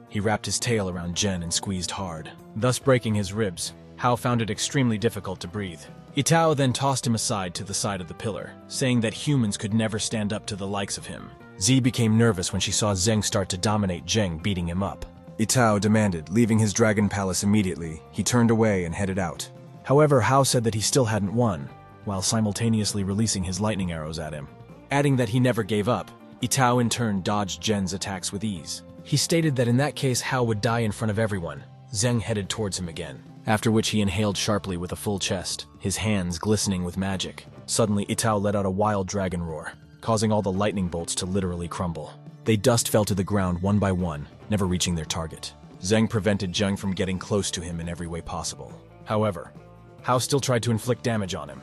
He wrapped his tail around Jen and squeezed hard, thus breaking his ribs. Hao found it extremely difficult to breathe. Itao then tossed him aside to the side of the pillar, saying that humans could never stand up to the likes of him. Z became nervous when she saw Zheng start to dominate Zheng, beating him up. Itao demanded, leaving his dragon palace immediately. He turned away and headed out. However, Hao said that he still hadn't won, while simultaneously releasing his lightning arrows at him. Adding that he never gave up, Itao in turn dodged Zhen's attacks with ease. He stated that in that case Hao would die in front of everyone. Zheng headed towards him again, after which he inhaled sharply with a full chest, his hands glistening with magic. Suddenly, Itao let out a wild dragon roar, causing all the lightning bolts to literally crumble. They dust fell to the ground one by one, never reaching their target. Zheng prevented Zheng from getting close to him in every way possible. However, Hao still tried to inflict damage on him,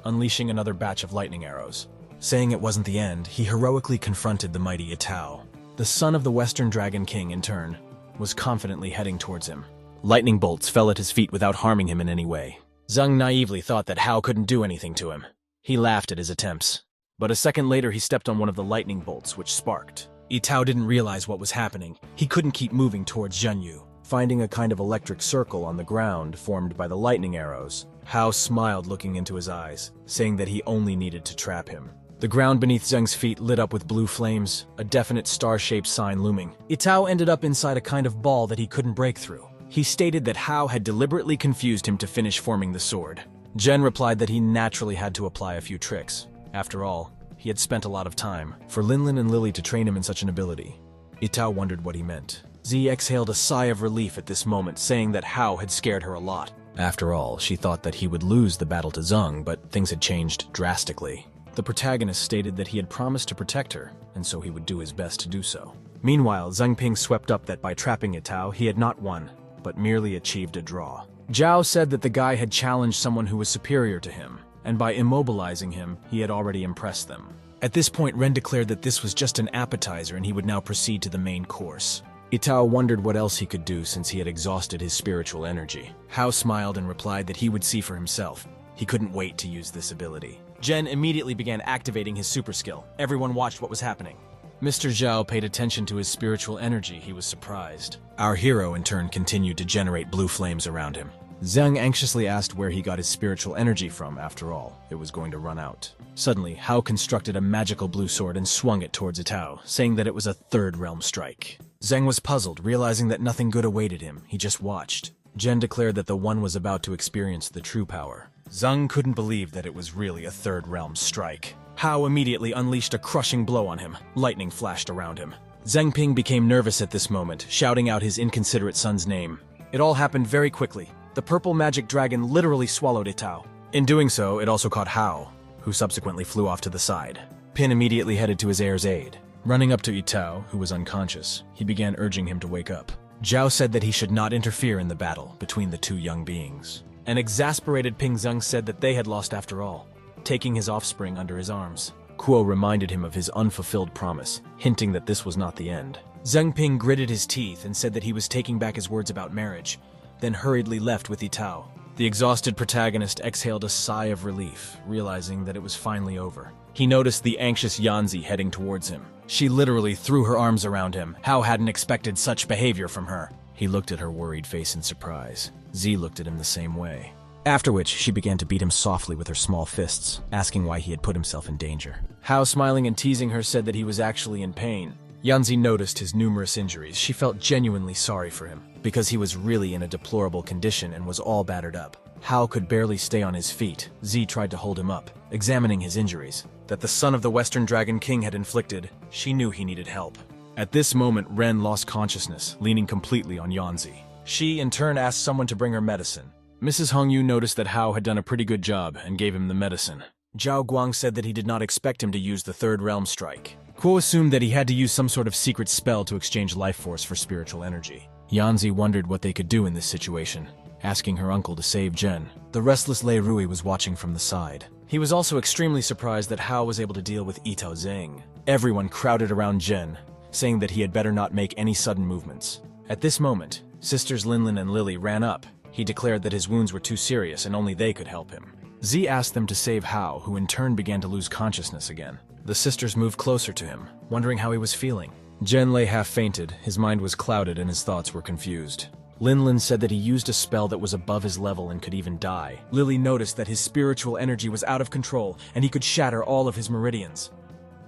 unleashing another batch of lightning arrows. Saying it wasn't the end, he heroically confronted the mighty Itao. The son of the Western Dragon King, in turn, was confidently heading towards him. Lightning bolts fell at his feet without harming him in any way. Zheng naively thought that Hao couldn't do anything to him. He laughed at his attempts. But a second later he stepped on one of the lightning bolts, which sparked. Itao didn't realize what was happening. He couldn't keep moving towards Zheng, finding a kind of electric circle on the ground formed by the lightning arrows. Hao smiled, looking into his eyes, saying that he only needed to trap him. The ground beneath Zheng's feet lit up with blue flames, a definite star-shaped sign looming. Itao ended up inside a kind of ball that he couldn't break through. He stated that Hao had deliberately confused him to finish forming the sword. Zhen replied that he naturally had to apply a few tricks. After all, he had spent a lot of time for Linlin and Lily to train him in such an ability. Itao wondered what he meant. Z exhaled a sigh of relief at this moment, saying that Hao had scared her a lot. After all, she thought that he would lose the battle to Zheng, but things had changed drastically. The protagonist stated that he had promised to protect her, and so he would do his best to do so. Meanwhile, Zheng Ping swept up that by trapping Itao, he had not won, but merely achieved a draw. Zhao said that the guy had challenged someone who was superior to him, and by immobilizing him, he had already impressed them. At this point, Ren declared that this was just an appetizer and he would now proceed to the main course. Itao wondered what else he could do since he had exhausted his spiritual energy. Hao smiled and replied that he would see for himself. He couldn't wait to use this ability. Zhen immediately began activating his super skill. Everyone watched what was happening. Mr. Zhao paid attention to his spiritual energy. He was surprised. Our hero, in turn, continued to generate blue flames around him. Zheng anxiously asked where he got his spiritual energy from. After all, it was going to run out. Suddenly, Hao constructed a magical blue sword and swung it towards Itao, saying that it was a third realm strike. Zheng was puzzled, realizing that nothing good awaited him. He just watched. Zhen declared that the one was about to experience the true power. Zheng couldn't believe that it was really a third realm strike. Hao immediately unleashed a crushing blow on him. Lightning flashed around him. Zheng Ping became nervous at this moment, shouting out his inconsiderate son's name. It all happened very quickly. The purple magic dragon literally swallowed Itao. In doing so, it also caught Hao, who subsequently flew off to the side. Pin immediately headed to his heir's aid. Running up to Itao, who was unconscious, he began urging him to wake up. Zhao said that he should not interfere in the battle between the two young beings. An exasperated Ping Zheng said that they had lost after all, taking his offspring under his arms. Kuo reminded him of his unfulfilled promise, hinting that this was not the end. Zheng Ping gritted his teeth and said that he was taking back his words about marriage, then hurriedly left with Itao. The exhausted protagonist exhaled a sigh of relief, realizing that it was finally over. He noticed the anxious Yanzi heading towards him. She literally threw her arms around him. Hao hadn't expected such behavior from her. He looked at her worried face in surprise. Z looked at him the same way. After which, she began to beat him softly with her small fists, asking why he had put himself in danger. Hao, smiling and teasing her, said that he was actually in pain. Yanzi noticed his numerous injuries. She felt genuinely sorry for him, because he was really in a deplorable condition and was all battered up. Hao could barely stay on his feet. Z tried to hold him up, examining his injuries that the son of the Western Dragon King had inflicted. She knew he needed help. At this moment, Ren lost consciousness, leaning completely on Yanzi. She, in turn, asked someone to bring her medicine. Mrs. Hongyu noticed that Hao had done a pretty good job and gave him the medicine. Zhao Guang said that he did not expect him to use the Third Realm Strike. Kuo assumed that he had to use some sort of secret spell to exchange life force for spiritual energy. Yanzi wondered what they could do in this situation, asking her uncle to save Jen. The restless Lei Rui was watching from the side. He was also extremely surprised that Hao was able to deal with Itao Zheng. Everyone crowded around Jen, saying that he had better not make any sudden movements. At this moment, sisters Linlin and Lily ran up. He declared that his wounds were too serious and only they could help him. Z asked them to save Hao, who in turn began to lose consciousness again. The sisters moved closer to him, wondering how he was feeling. Jen lay half-fainted, his mind was clouded and his thoughts were confused. Linlin said that he used a spell that was above his level and could even die. Lily noticed that his spiritual energy was out of control and he could shatter all of his meridians.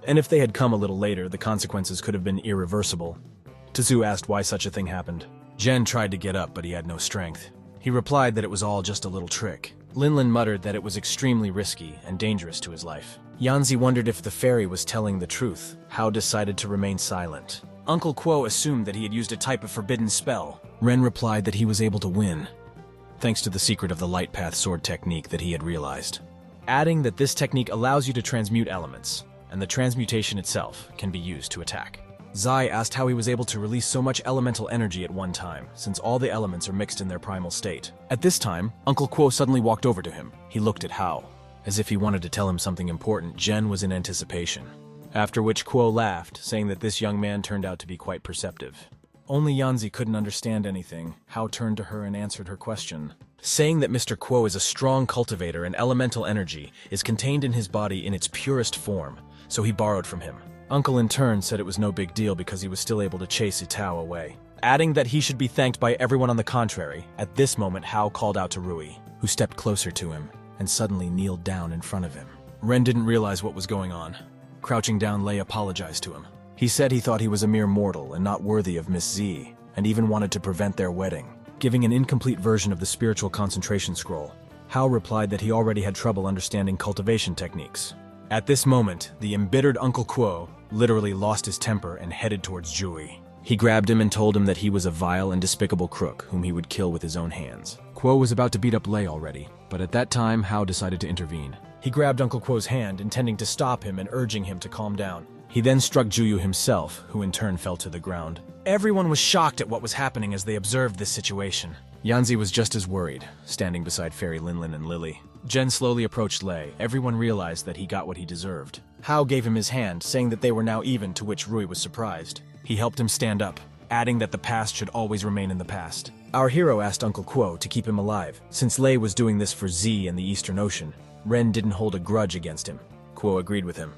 And if they had come a little later, the consequences could have been irreversible. Tzu asked why such a thing happened. Jen tried to get up, but he had no strength. He replied that it was all just a little trick. Linlin muttered that it was extremely risky and dangerous to his life. Yanzi wondered if the fairy was telling the truth. Hao decided to remain silent. Uncle Kuo assumed that he had used a type of forbidden spell. Ren replied that he was able to win, thanks to the secret of the Light Path sword technique that he had realized, adding that this technique allows you to transmute elements, and the transmutation itself can be used to attack. Zai asked how he was able to release so much elemental energy at one time, since all the elements are mixed in their primal state. At this time, Uncle Kuo suddenly walked over to him. He looked at Hao. As if he wanted to tell him something important, Jen was in anticipation. After which Kuo laughed, saying that this young man turned out to be quite perceptive. Only Yanzi couldn't understand anything. Hao turned to her and answered her question, saying that Mr. Kuo is a strong cultivator and elemental energy is contained in his body in its purest form, so he borrowed from him. Uncle in turn said it was no big deal because he was still able to chase Itao away, adding that he should be thanked by everyone on the contrary. At this moment, Hao called out to Rui, who stepped closer to him and suddenly kneeled down in front of him. Ren didn't realize what was going on. Crouching down, Lei apologized to him. He said he thought he was a mere mortal and not worthy of Miss Z, and even wanted to prevent their wedding, giving an incomplete version of the spiritual concentration scroll. Hao replied that he already had trouble understanding cultivation techniques. At this moment, the embittered Uncle Kuo literally lost his temper and headed towards Jui. He grabbed him and told him that he was a vile and despicable crook whom he would kill with his own hands. Kuo was about to beat up Lei already, but at that time, Hao decided to intervene. He grabbed Uncle Kuo's hand, intending to stop him and urging him to calm down. He then struck Juyu himself, who in turn fell to the ground. Everyone was shocked at what was happening as they observed this situation. Yanzi was just as worried, standing beside Fairy Linlin and Lily. Jen slowly approached Lei. Everyone realized that he got what he deserved. Hao gave him his hand, saying that they were now even, to which Rui was surprised. He helped him stand up, adding that the past should always remain in the past. Our hero asked Uncle Kuo to keep him alive. Since Lei was doing this for Z and the Eastern Ocean, Ren didn't hold a grudge against him. Kuo agreed with him.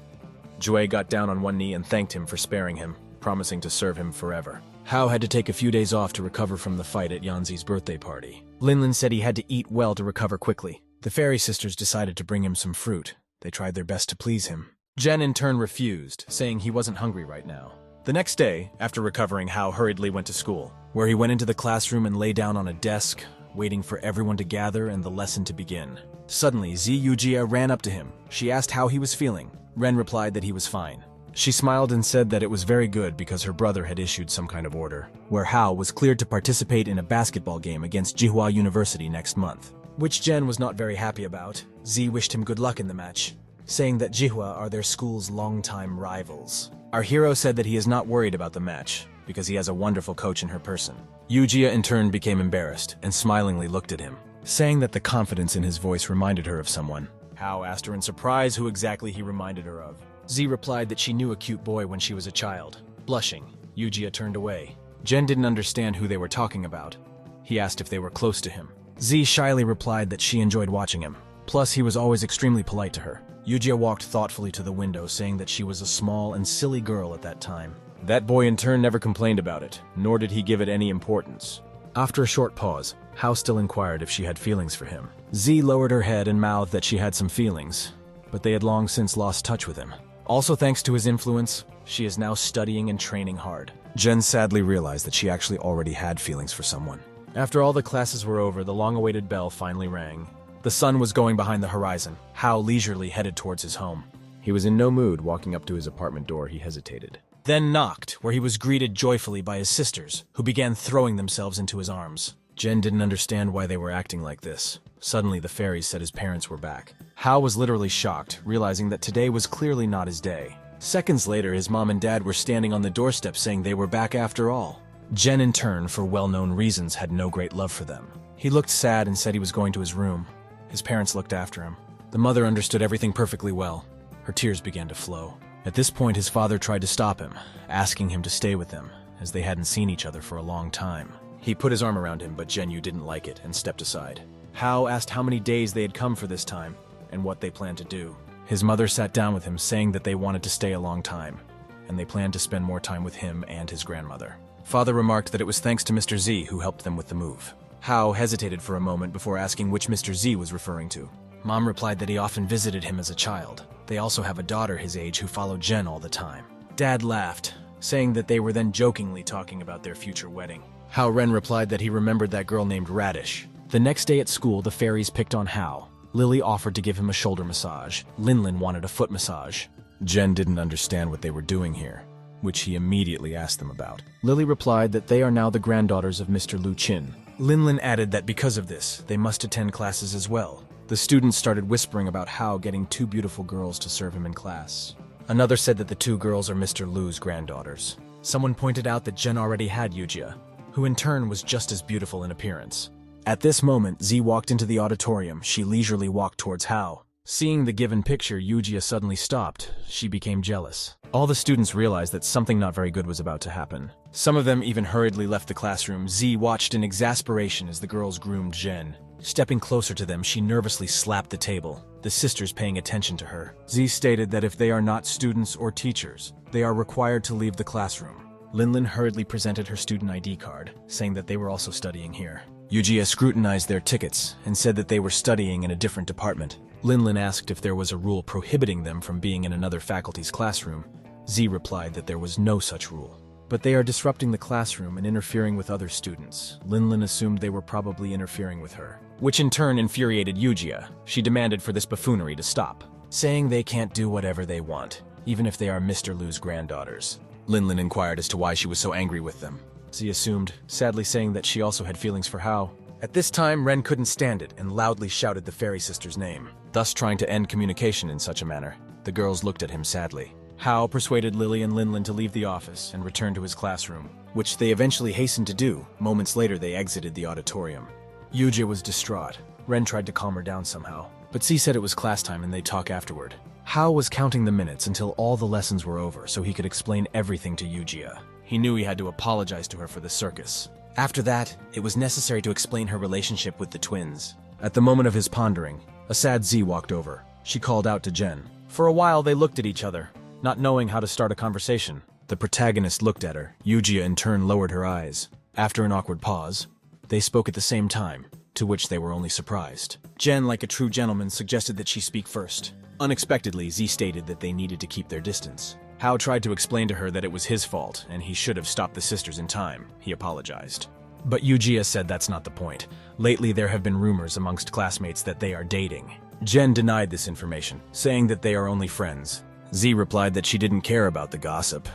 Jue got down on one knee and thanked him for sparing him, promising to serve him forever. Hao had to take a few days off to recover from the fight at Yanzi's birthday party. Linlin said he had to eat well to recover quickly. The fairy sisters decided to bring him some fruit. They tried their best to please him. Jen in turn refused, saying he wasn't hungry right now. The next day, after recovering, Hao hurriedly went to school, where he went into the classroom and lay down on a desk, waiting for everyone to gather and the lesson to begin. Suddenly, Eugia ran up to him. She asked how he was feeling. Ren replied that he was fine. She smiled and said that it was very good because her brother had issued some kind of order, where Hao was cleared to participate in a basketball game against Jihua University next month, which Jen was not very happy about. Z wished him good luck in the match, saying that Jihua are their school's longtime rivals. Our hero said that he is not worried about the match, because he has a wonderful coach in her person. Eugia in turn became embarrassed and smilingly looked at him, saying that the confidence in his voice reminded her of someone. Hao asked her in surprise who exactly he reminded her of. Z replied that she knew a cute boy when she was a child. Blushing, Eugia turned away. Jen didn't understand who they were talking about. He asked if they were close to him. Z shyly replied that she enjoyed watching him. Plus, he was always extremely polite to her. Eugia walked thoughtfully to the window, saying that she was a small and silly girl at that time. That boy in turn never complained about it, nor did he give it any importance. After a short pause, Hao still inquired if she had feelings for him. Z lowered her head and mouthed that she had some feelings, but they had long since lost touch with him. Also thanks to his influence, she is now studying and training hard. Jen sadly realized that she actually already had feelings for someone. After all the classes were over, the long-awaited bell finally rang. The sun was going behind the horizon. Hao leisurely headed towards his home. He was in no mood. Walking up to his apartment door, he hesitated. Then knocked, where he was greeted joyfully by his sisters, who began throwing themselves into his arms. Jen didn't understand why they were acting like this. Suddenly, the fairies said his parents were back. Hao was literally shocked, realizing that today was clearly not his day. Seconds later, his mom and dad were standing on the doorstep saying they were back after all. Jen, in turn, for well-known reasons, had no great love for them. He looked sad and said he was going to his room. His parents looked after him. The mother understood everything perfectly well. Her tears began to flow. At this point, his father tried to stop him, asking him to stay with them, as they hadn't seen each other for a long time. He put his arm around him, but Zhenyu didn't like it and stepped aside. Hao asked how many days they had come for this time, and what they planned to do. His mother sat down with him, saying that they wanted to stay a long time, and they planned to spend more time with him and his grandmother. Father remarked that it was thanks to Mr. Z who helped them with the move. Hao hesitated for a moment before asking which Mr. Z was referring to. Mom replied that he often visited him as a child. They also have a daughter his age who followed Jen all the time. Dad laughed, saying that they were then jokingly talking about their future wedding. Hao Ren replied that he remembered that girl named Radish. The next day at school, the fairies picked on Hao. Lily offered to give him a shoulder massage. Linlin wanted a foot massage. Jen didn't understand what they were doing here, which he immediately asked them about. Lily replied that they are now the granddaughters of Mr. Lu Qin. Linlin added that because of this, they must attend classes as well. The students started whispering about Hao getting two beautiful girls to serve him in class. Another said that the two girls are Mr. Lu's granddaughters. Someone pointed out that Jen already had Eugia, who in turn was just as beautiful in appearance. At this moment, Z walked into the auditorium. She leisurely walked towards Hao. Seeing the given picture, Eugia suddenly stopped. She became jealous. All the students realized that something not very good was about to happen. Some of them even hurriedly left the classroom. Z watched in exasperation as the girls groomed Jen. Stepping closer to them, she nervously slapped the table, the sisters paying attention to her. Z stated that if they are not students or teachers, they are required to leave the classroom. Linlin hurriedly presented her student ID card, saying that they were also studying here. Eugia scrutinized their tickets and said that they were studying in a different department. Linlin asked if there was a rule prohibiting them from being in another faculty's classroom. Z replied that there was no such rule. But they are disrupting the classroom and interfering with other students. Linlin assumed they were probably interfering with her, which in turn infuriated Eugia. She demanded for this buffoonery to stop, saying they can't do whatever they want, even if they are Mr. Lu's granddaughters. Linlin inquired as to why she was so angry with them. Z assumed, sadly saying that she also had feelings for Hao. At this time, Ren couldn't stand it and loudly shouted the fairy sister's name, thus trying to end communication in such a manner. The girls looked at him sadly. Hao persuaded Lily and Linlin to leave the office and return to his classroom, which they eventually hastened to do. Moments later, they exited the auditorium. Eugia was distraught. Ren tried to calm her down somehow, but Z said it was class time and they'd talk afterward. Hao was counting the minutes until all the lessons were over so he could explain everything to Eugia. He knew he had to apologize to her for the circus. After that, it was necessary to explain her relationship with the twins. At the moment of his pondering, a sad Z walked over. She called out to Jen. For a while, they looked at each other, not knowing how to start a conversation. The protagonist looked at her. Eugia in turn lowered her eyes. After an awkward pause, they spoke at the same time, to which they were only surprised. Jen, like a true gentleman, suggested that she speak first. Unexpectedly, Z stated that they needed to keep their distance. Hao tried to explain to her that it was his fault, and he should have stopped the sisters in time. He apologized. But Eugia said that's not the point. Lately, there have been rumors amongst classmates that they are dating. Jen denied this information, saying that they are only friends. Z replied that she didn't care about the gossip,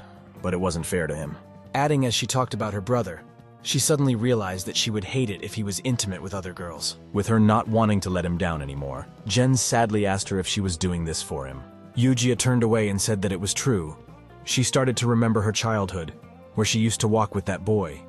but it wasn't fair to him. Adding as she talked about her brother, she suddenly realized that she would hate it if he was intimate with other girls. With her not wanting to let him down anymore, Jen sadly asked her if she was doing this for him. Eugia turned away and said that it was true. She started to remember her childhood, where she used to walk with that boy.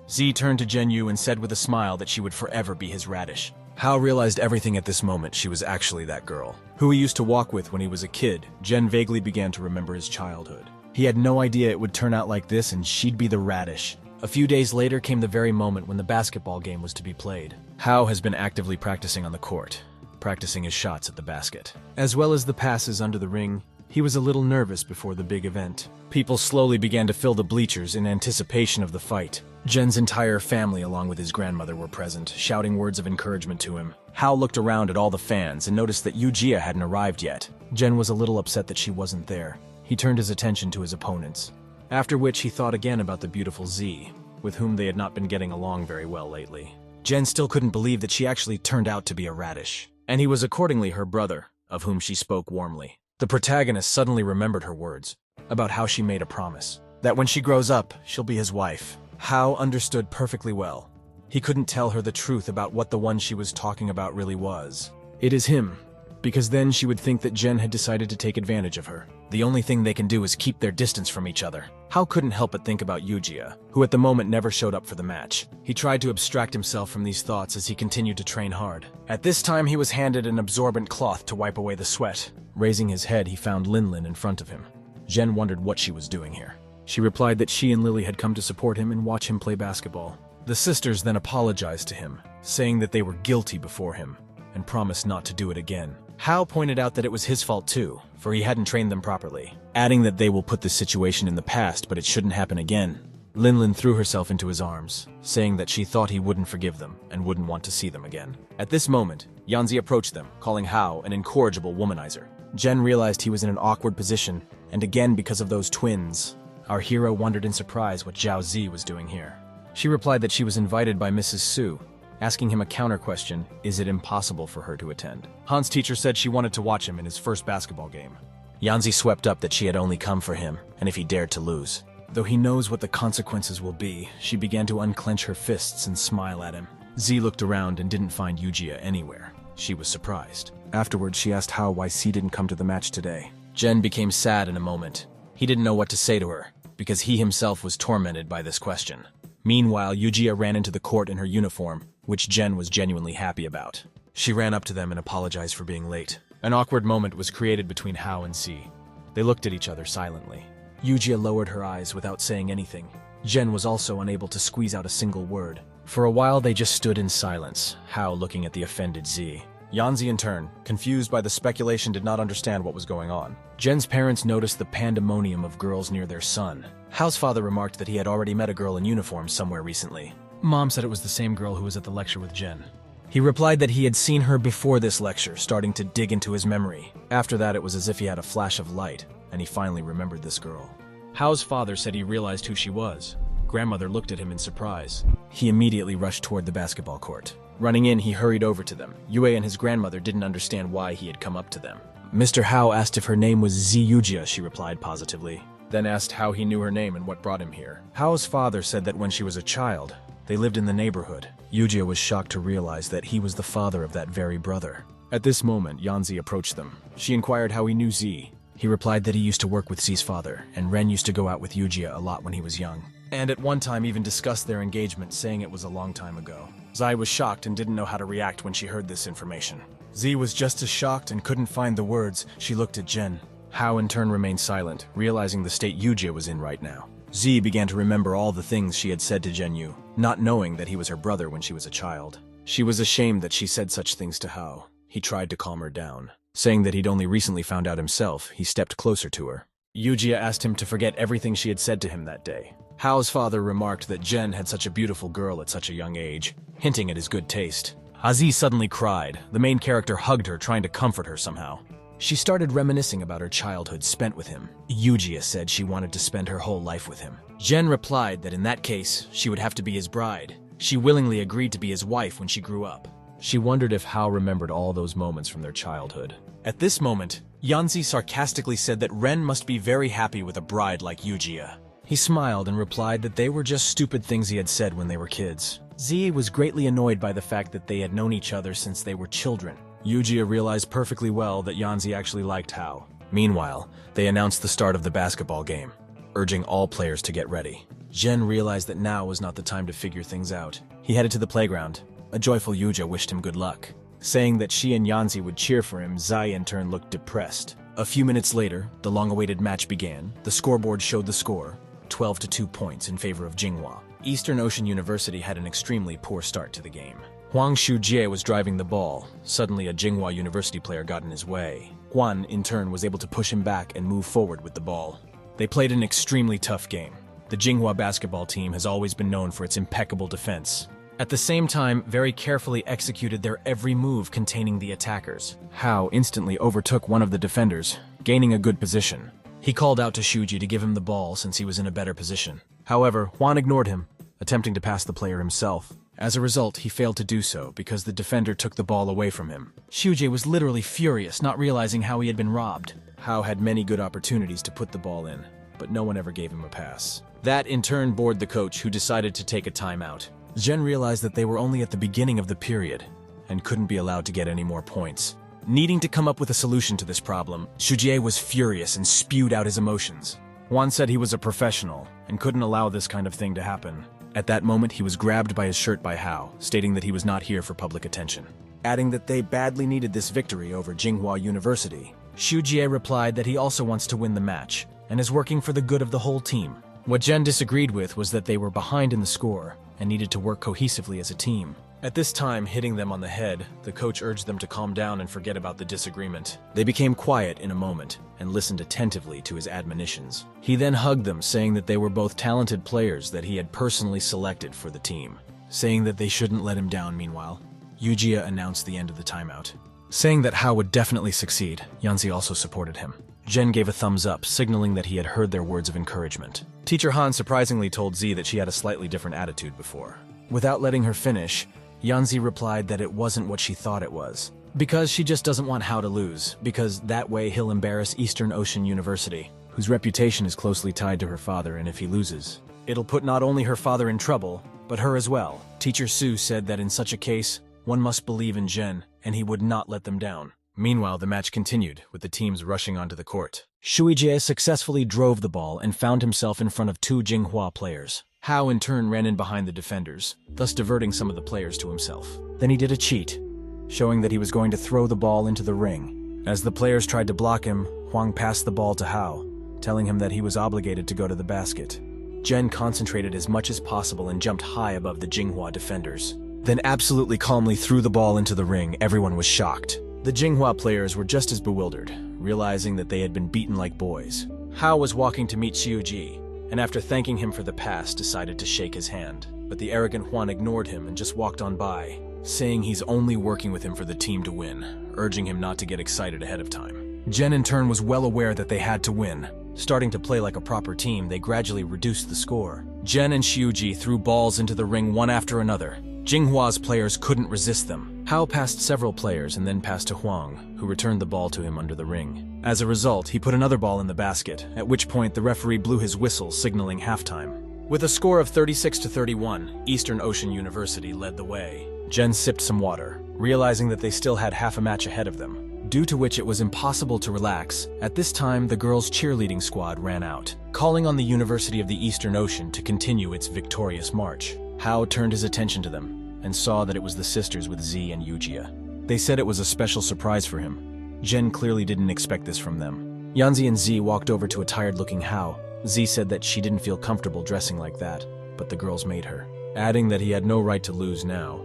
Z turned to Jen-Yu and said with a smile that she would forever be his radish. Hao realized everything at this moment. She was actually that girl, who he used to walk with when he was a kid. Jen vaguely began to remember his childhood. He had no idea it would turn out like this and she'd be the radish. A few days later came the very moment when the basketball game was to be played. Hao has been actively practicing on the court, practicing his shots at the basket, as well as the passes under the ring. He was a little nervous before the big event. People slowly began to fill the bleachers in anticipation of the fight. Jen's entire family, along with his grandmother, were present, shouting words of encouragement to him. Hao looked around at all the fans and noticed that Eugia hadn't arrived yet. Jen was a little upset that she wasn't there. He turned his attention to his opponents, after which he thought again about the beautiful Z, with whom they had not been getting along very well lately. Jen still couldn't believe that she actually turned out to be a radish, and he was accordingly her brother, of whom she spoke warmly. The protagonist suddenly remembered her words about how she made a promise, that when she grows up, she'll be his wife. Hao understood perfectly well. He couldn't tell her the truth about what the one she was talking about really was. It is him, because then she would think that Jen had decided to take advantage of her. The only thing they can do is keep their distance from each other. Hao couldn't help but think about Eugia, who at the moment never showed up for the match. He tried to abstract himself from these thoughts as he continued to train hard. At this time, he was handed an absorbent cloth to wipe away the sweat. Raising his head, he found Linlin in front of him. Jen wondered what she was doing here. She replied that she and Lily had come to support him and watch him play basketball. The sisters then apologized to him, saying that they were guilty before him and promised not to do it again. Hao pointed out that it was his fault too, for he hadn't trained them properly, adding that they will put this situation in the past, but it shouldn't happen again. Linlin threw herself into his arms, saying that she thought he wouldn't forgive them and wouldn't want to see them again. At this moment, Yanzi approached them, calling Hao an incorrigible womanizer. Jen realized he was in an awkward position, and again because of those twins, our hero wondered in surprise what Zhao Zi was doing here. She replied that she was invited by Mrs. Su, asking him a counter question, is it impossible for her to attend? Han's teacher said she wanted to watch him in his first basketball game. Yanzi swept up that she had only come for him, and if he dared to lose. Though he knows what the consequences will be, she began to unclench her fists and smile at him. Z looked around and didn't find Eugia anywhere. She was surprised. Afterwards, she asked Hao why C didn't come to the match today. Jen became sad in a moment. He didn't know what to say to her, because he himself was tormented by this question. Meanwhile, Eugia ran into the court in her uniform, which Jen was genuinely happy about. She ran up to them and apologized for being late. An awkward moment was created between Hao and C. They looked at each other silently. Eugia lowered her eyes without saying anything. Jen was also unable to squeeze out a single word. For a while, they just stood in silence, Hao looking at the offended Z. Yanzi, in turn, confused by the speculation, did not understand what was going on. Jen's parents noticed the pandemonium of girls near their son. Hao's father remarked that he had already met a girl in uniform somewhere recently. Mom said it was the same girl who was at the lecture with Jen. He replied that he had seen her before this lecture, starting to dig into his memory. After that, it was as if he had a flash of light, and he finally remembered this girl. Hao's father said he realized who she was. Grandmother looked at him in surprise. He immediately rushed toward the basketball court. Running in, he hurried over to them. Yue and his grandmother didn't understand why he had come up to them. Mr. Hao asked if her name was Z Eugia, she replied positively, then asked how he knew her name and what brought him here. Hao's father said that when she was a child, they lived in the neighborhood. Eugia was shocked to realize that he was the father of that very brother. At this moment, Yanzi approached them. She inquired how he knew Z. He replied that he used to work with Z's father, and Ren used to go out with Eugia a lot when he was young. And at one time even discussed their engagement, saying it was a long time ago. Zai was shocked and didn't know how to react when she heard this information. Z was just as shocked and couldn't find the words. She looked at Jen. Hao in turn remained silent, realizing the state Eugia was in right now. Z began to remember all the things she had said to Zhenyu, not knowing that he was her brother when she was a child. She was ashamed that she said such things to Hao. He tried to calm her down. Saying that he'd only recently found out himself, he stepped closer to her. Eugia asked him to forget everything she had said to him that day. Hao's father remarked that Jen had such a beautiful girl at such a young age, hinting at his good taste. Aziz suddenly cried. The main character hugged her, trying to comfort her somehow. She started reminiscing about her childhood spent with him. Eugia said she wanted to spend her whole life with him. Jen replied that in that case, she would have to be his bride. She willingly agreed to be his wife when she grew up. She wondered if Hao remembered all those moments from their childhood. At this moment, Yanzi sarcastically said that Ren must be very happy with a bride like Eugia. He smiled and replied that they were just stupid things he had said when they were kids. Z was greatly annoyed by the fact that they had known each other since they were children. Eugia realized perfectly well that Yanzi actually liked Hao. Meanwhile, they announced the start of the basketball game, urging all players to get ready. Zhen realized that now was not the time to figure things out. He headed to the playground. A joyful Eugia wished him good luck. Saying that she and Yanzi would cheer for him, Zai in turn looked depressed. A few minutes later, the long-awaited match began. The scoreboard showed the score, 12-2 points in favor of Jinghua. Eastern Ocean University had an extremely poor start to the game. Huang Shujie was driving the ball. Suddenly, a Jinghua University player got in his way. Huan, in turn, was able to push him back and move forward with the ball. They played an extremely tough game. The Jinghua basketball team has always been known for its impeccable defense. At the same time, very carefully executed their every move containing the attackers. Hao instantly overtook one of the defenders, gaining a good position. He called out to Shuji to give him the ball since he was in a better position. However, Huan ignored him, attempting to pass the player himself. As a result, he failed to do so because the defender took the ball away from him. Shuji was literally furious, not realizing how he had been robbed. Hao had many good opportunities to put the ball in, but no one ever gave him a pass. That in turn bored the coach, who decided to take a timeout. Zhen realized that they were only at the beginning of the period and couldn't be allowed to get any more points. Needing to come up with a solution to this problem, Shujie was furious and spewed out his emotions. Juan said he was a professional and couldn't allow this kind of thing to happen. At that moment, he was grabbed by his shirt by Hao, stating that he was not here for public attention, adding that they badly needed this victory over Jinghua University. Shujie replied that he also wants to win the match and is working for the good of the whole team. What Zhen disagreed with was that they were behind in the score and needed to work cohesively as a team. At this time, hitting them on the head, the coach urged them to calm down and forget about the disagreement. They became quiet in a moment and listened attentively to his admonitions. He then hugged them, saying that they were both talented players that he had personally selected for the team. Saying that they shouldn't let him down meanwhile, Eugia announced the end of the timeout. Saying that Hao would definitely succeed, Yanzi also supported him. Zhen gave a thumbs up, signaling that he had heard their words of encouragement. Teacher Han surprisingly told Z that she had a slightly different attitude before. Without letting her finish, Yanzi replied that it wasn't what she thought it was. Because she just doesn't want Hao to lose, because that way he'll embarrass Eastern Ocean University, whose reputation is closely tied to her father, and if he loses, it'll put not only her father in trouble, but her as well. Teacher Su said that in such a case, one must believe in Zhen, and he would not let them down. Meanwhile, the match continued, with the teams rushing onto the court. Shuijie successfully drove the ball and found himself in front of two Jinghua players. Hao in turn ran in behind the defenders, thus diverting some of the players to himself. Then he did a cheat, showing that he was going to throw the ball into the ring. As the players tried to block him, Huang passed the ball to Hao, telling him that he was obligated to go to the basket. Zhen concentrated as much as possible and jumped high above the Jinghua defenders. Then absolutely calmly threw the ball into the ring. Everyone was shocked. The Jinghua players were just as bewildered, realizing that they had been beaten like boys. Hao was walking to meet Xiuji, and after thanking him for the pass, decided to shake his hand. But the arrogant Huan ignored him and just walked on by, saying he's only working with him for the team to win, urging him not to get excited ahead of time. Zhen in turn was well aware that they had to win. Starting to play like a proper team, they gradually reduced the score. Zhen and Xiuji threw balls into the ring one after another. Jinghua's players couldn't resist them. Hao passed several players and then passed to Huang, who returned the ball to him under the ring. As a result, he put another ball in the basket, at which point the referee blew his whistle, signaling halftime. With a score of 36-31, Eastern Ocean University led the way. Zhen sipped some water, realizing that they still had half a match ahead of them, due to which it was impossible to relax. At this time, the girls' cheerleading squad ran out, calling on the University of the Eastern Ocean to continue its victorious march. Hao turned his attention to them and saw that it was the sisters with Z and Eugia. They said it was a special surprise for him. Zhen clearly didn't expect this from them. Yanzi and Z walked over to a tired-looking Hao. Z said that she didn't feel comfortable dressing like that, but the girls made her, adding that he had no right to lose now.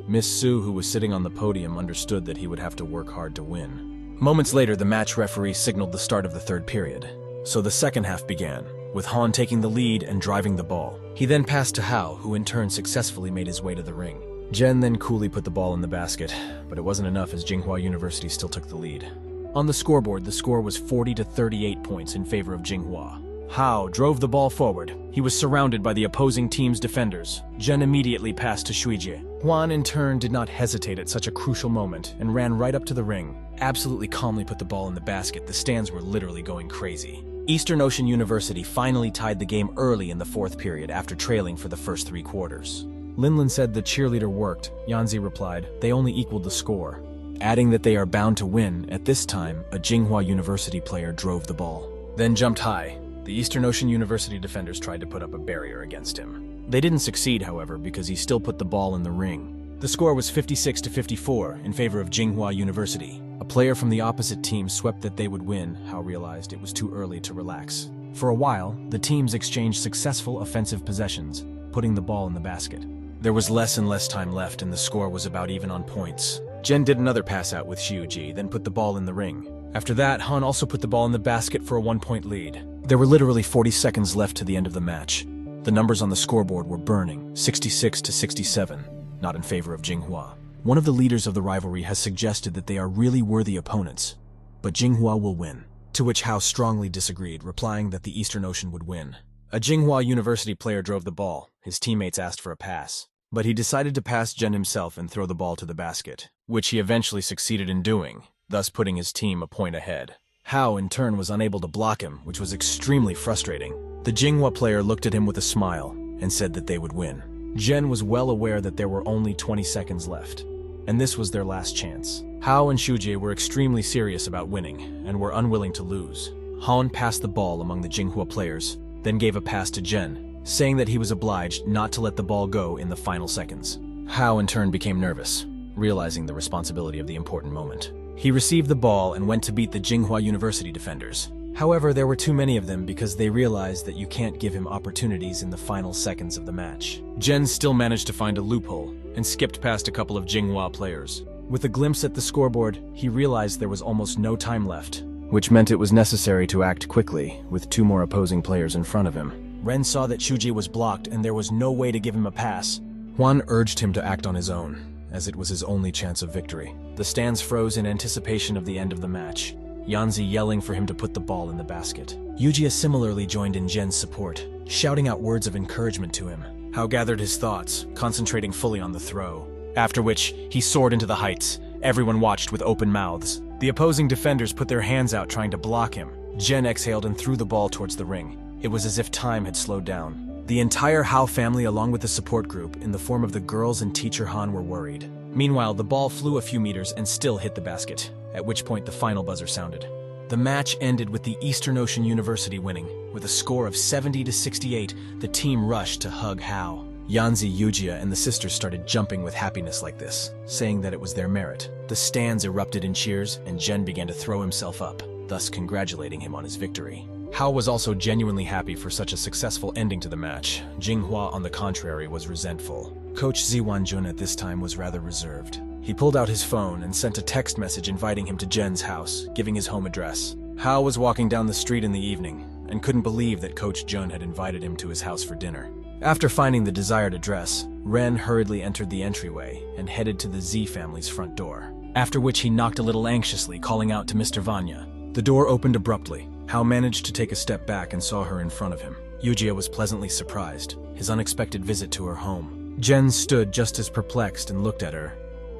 Miss Su, who was sitting on the podium, understood that he would have to work hard to win. Moments later, the match referee signaled the start of the third period. So the second half began, with Han taking the lead and driving the ball. He then passed to Hao, who in turn successfully made his way to the ring. Zhen then coolly put the ball in the basket, but it wasn't enough as Jinghua University still took the lead. On the scoreboard, the score was 40-38 points in favor of Jinghua. Hao drove the ball forward. He was surrounded by the opposing team's defenders. Jen immediately passed to Shuiji. Juan, in turn, did not hesitate at such a crucial moment and ran right up to the ring. Absolutely calmly put the ball in the basket. The stands were literally going crazy. Eastern Ocean University finally tied the game early in the fourth period after trailing for the first 3 quarters. Linlin said the cheerleader worked. Yanzi replied, they only equaled the score, adding that they are bound to win. At this time, a Tsinghua University player drove the ball, then jumped high. The Eastern Ocean University defenders tried to put up a barrier against him. They didn't succeed, however, because he still put the ball in the ring. The score was 56-54 in favor of Tsinghua University. A player from the opposite team swept that they would win. Hao realized it was too early to relax. For a while, the teams exchanged successful offensive possessions, putting the ball in the basket. There was less and less time left and the score was about even on points. Jen did another pass out with Xiuji, then put the ball in the ring. After that, Han also put the ball in the basket for a 1-point lead. There were literally 40 seconds left to the end of the match. The numbers on the scoreboard were burning, 66-67, not in favor of Tsinghua. One of the leaders of the rivalry has suggested that they are really worthy opponents, but Tsinghua will win. To which Hao strongly disagreed, replying that the Eastern Ocean would win. A Tsinghua University player drove the ball. His teammates asked for a pass, but he decided to pass Jen himself and throw the ball to the basket, which he eventually succeeded in doing, thus putting his team a point ahead. Hao, in turn, was unable to block him, which was extremely frustrating. The Tsinghua player looked at him with a smile and said that they would win. Jen was well aware that there were only 20 seconds left, and this was their last chance. Hao and Shuji were extremely serious about winning and were unwilling to lose. Han passed the ball among the Tsinghua players, then gave a pass to Jen, saying that he was obliged not to let the ball go in the final seconds. Hao, in turn, became nervous, realizing the responsibility of the important moment. He received the ball and went to beat the Tsinghua University defenders. However, there were too many of them because they realized that you can't give him opportunities in the final seconds of the match. Jen still managed to find a loophole and skipped past a couple of Tsinghua players. With a glimpse at the scoreboard, he realized there was almost no time left, which meant it was necessary to act quickly, with 2 more opposing players in front of him. Ren saw that Shuji was blocked and there was no way to give him a pass. Juan urged him to act on his own, as it was his only chance of victory. The stands froze in anticipation of the end of the match, Yanzi yelling for him to put the ball in the basket. Eugia similarly joined in Jen's support, shouting out words of encouragement to him. Hao gathered his thoughts, concentrating fully on the throw, after which he soared into the heights. Everyone watched with open mouths. The opposing defenders put their hands out trying to block him. Jen exhaled and threw the ball towards the ring. It was as if time had slowed down. The entire Hao family, along with the support group, in the form of the girls and teacher Han, were worried. Meanwhile, the ball flew a few meters and still hit the basket, at which point the final buzzer sounded. The match ended with the Eastern Ocean University winning. With a score of 70-68, the team rushed to hug Hao. Yanzi, Eugia, and the sisters started jumping with happiness like this, saying that it was their merit. The stands erupted in cheers, and Jen began to throw himself up, thus congratulating him on his victory. Hao was also genuinely happy for such a successful ending to the match. Tsinghua, on the contrary, was resentful. Coach Ziwan Jun at this time was rather reserved. He pulled out his phone and sent a text message inviting him to Jen's house, giving his home address. Hao was walking down the street in the evening and couldn't believe that Coach Jun had invited him to his house for dinner. After finding the desired address, Ren hurriedly entered the entryway and headed to the Z family's front door, after which he knocked a little anxiously, calling out to Mr. Vanya. The door opened abruptly. Hao managed to take a step back and saw her in front of him. Eugia was pleasantly surprised, his unexpected visit to her home. Jen stood just as perplexed and looked at her.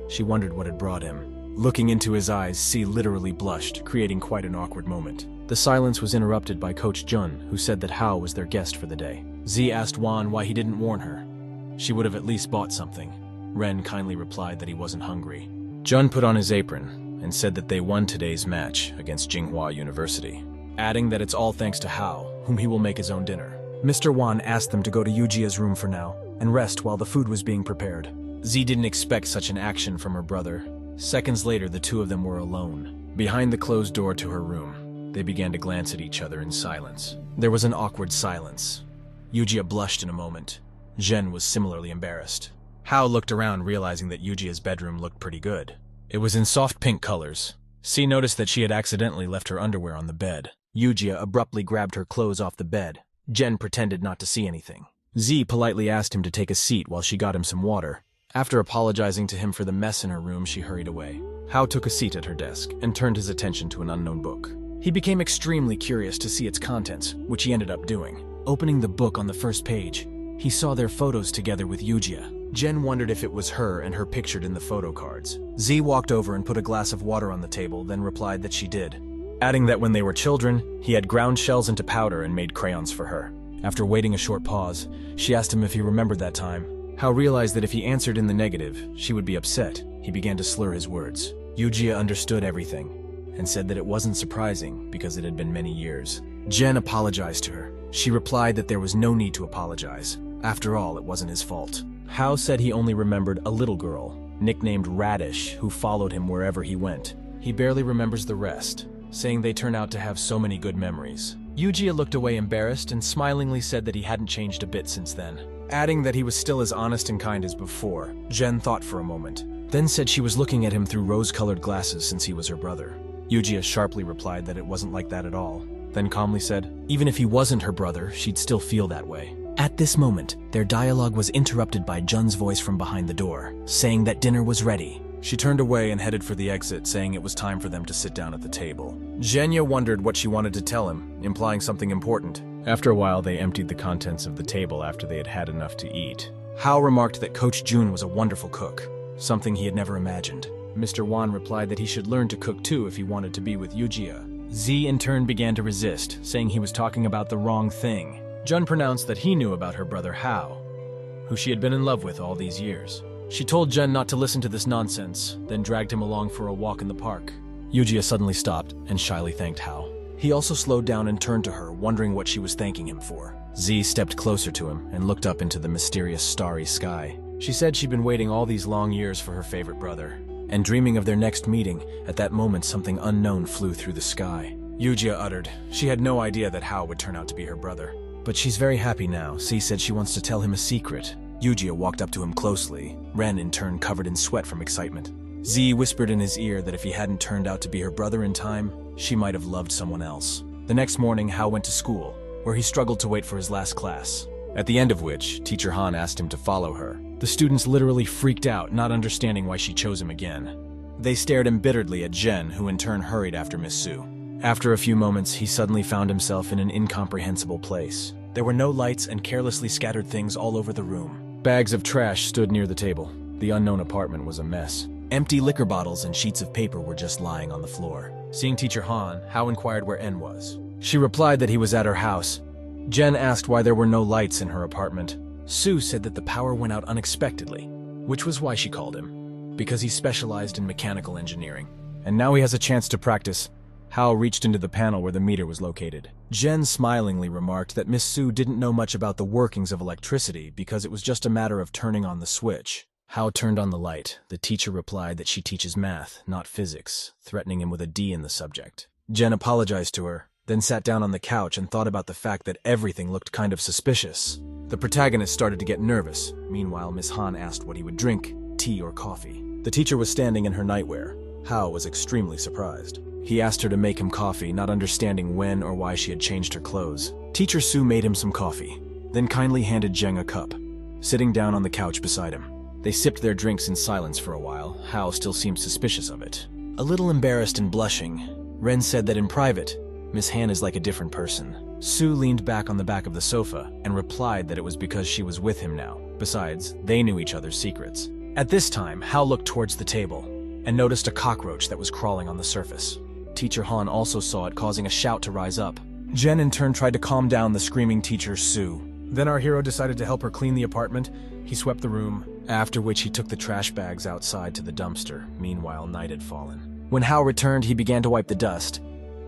She wondered what had brought him. Looking into his eyes, C literally blushed, creating quite an awkward moment. The silence was interrupted by Coach Jun, who said that Hao was their guest for the day. Z asked Wan why he didn't warn her. She would have at least bought something. Ren kindly replied that he wasn't hungry. Jun put on his apron and said that they won today's match against Tsinghua University, adding that it's all thanks to Hao, whom he will make his own dinner. Mr. Wan asked them to go to Eugia's room for now and rest while the food was being prepared. Z didn't expect such an action from her brother. Seconds later, the two of them were alone. Behind the closed door to her room, they began to glance at each other in silence. There was an awkward silence. Eugia blushed in a moment. Jen was similarly embarrassed. Hao looked around, realizing that Eugia's bedroom looked pretty good. It was in soft pink colors. C noticed that she had accidentally left her underwear on the bed. Eugia abruptly grabbed her clothes off the bed. Jen pretended not to see anything. Z politely asked him to take a seat while she got him some water. After apologizing to him for the mess in her room, she hurried away. Hao took a seat at her desk and turned his attention to an unknown book. He became extremely curious to see its contents, which he ended up doing. Opening the book on the first page, he saw their photos together with Eugia. Jen wondered if it was her and her pictured in the photo cards. Z walked over and put a glass of water on the table, then replied that she did, adding that when they were children, he had ground shells into powder and made crayons for her. After waiting a short pause, she asked him if he remembered that time. Hao realized that if he answered in the negative, she would be upset. He began to slur his words. Eugia understood everything and said that it wasn't surprising because it had been many years. Jen apologized to her. She replied that there was no need to apologize. After all, it wasn't his fault. Hao said he only remembered a little girl, nicknamed Radish, who followed him wherever he went. He barely remembers the rest, saying they turn out to have so many good memories. Eugia looked away embarrassed and smilingly said that he hadn't changed a bit since then, adding that he was still as honest and kind as before. Jen thought for a moment, then said she was looking at him through rose-colored glasses since he was her brother. Eugia sharply replied that it wasn't like that at all, then calmly said, even if he wasn't her brother, she'd still feel that way. At this moment, their dialogue was interrupted by Jun's voice from behind the door, saying that dinner was ready. She turned away and headed for the exit, saying it was time for them to sit down at the table. Zhenya wondered what she wanted to tell him, implying something important. After a while, they emptied the contents of the table after they had had enough to eat. Hao remarked that Coach Jun was a wonderful cook, something he had never imagined. Mr. Wan replied that he should learn to cook too if he wanted to be with Eugia. Z in turn began to resist, saying he was talking about the wrong thing. Jun pronounced that he knew about her brother Hao, who she had been in love with all these years. She told Jen not to listen to this nonsense, then dragged him along for a walk in the park. Eugia suddenly stopped and shyly thanked Hao. He also slowed down and turned to her, wondering what she was thanking him for. Z stepped closer to him and looked up into the mysterious starry sky. She said she'd been waiting all these long years for her favorite brother, and dreaming of their next meeting. At that moment, something unknown flew through the sky. Eugia uttered. She had no idea that Hao would turn out to be her brother. But she's very happy now. Z said she wants to tell him a secret. Eugia walked up to him closely, Ren in turn covered in sweat from excitement. Z whispered in his ear that if he hadn't turned out to be her brother in time, she might have loved someone else. The next morning, Hao went to school, where he struggled to wait for his last class, at the end of which, Teacher Han asked him to follow her. The students literally freaked out, not understanding why she chose him again. They stared embitteredly at Jen, who in turn hurried after Miss Su. After a few moments, he suddenly found himself in an incomprehensible place. There were no lights and carelessly scattered things all over the room. Bags of trash stood near the table. The unknown apartment was a mess. Empty liquor bottles and sheets of paper were just lying on the floor. Seeing Teacher Han, Hao inquired where En was. She replied that he was at her house. Jen asked why there were no lights in her apartment. Su said that the power went out unexpectedly, which was why she called him, because he specialized in mechanical engineering. And now he has a chance to practice. Hao reached into the panel where the meter was located. Jen smilingly remarked that Miss Su didn't know much about the workings of electricity because it was just a matter of turning on the switch. Hao turned on the light. The teacher replied that she teaches math, not physics, threatening him with a D in the subject. Jen apologized to her, then sat down on the couch and thought about the fact that everything looked kind of suspicious. The protagonist started to get nervous. Meanwhile, Miss Han asked what he would drink, tea or coffee. The teacher was standing in her nightwear. Hao was extremely surprised. He asked her to make him coffee, not understanding when or why she had changed her clothes. Teacher Su made him some coffee, then kindly handed Zheng a cup, sitting down on the couch beside him. They sipped their drinks in silence for a while. Hao still seemed suspicious of it. A little embarrassed and blushing, Ren said that in private, Miss Han is like a different person. Su leaned back on the back of the sofa and replied that it was because she was with him now. Besides, they knew each other's secrets. At this time, Hao looked towards the table and noticed a cockroach that was crawling on the surface. Teacher Han also saw it, causing a shout to rise up. Jen in turn tried to calm down the screaming teacher Su. Then our hero decided to help her clean the apartment. He swept the room, after which he took the trash bags outside to the dumpster. Meanwhile, night had fallen. When Hao returned, he began to wipe the dust,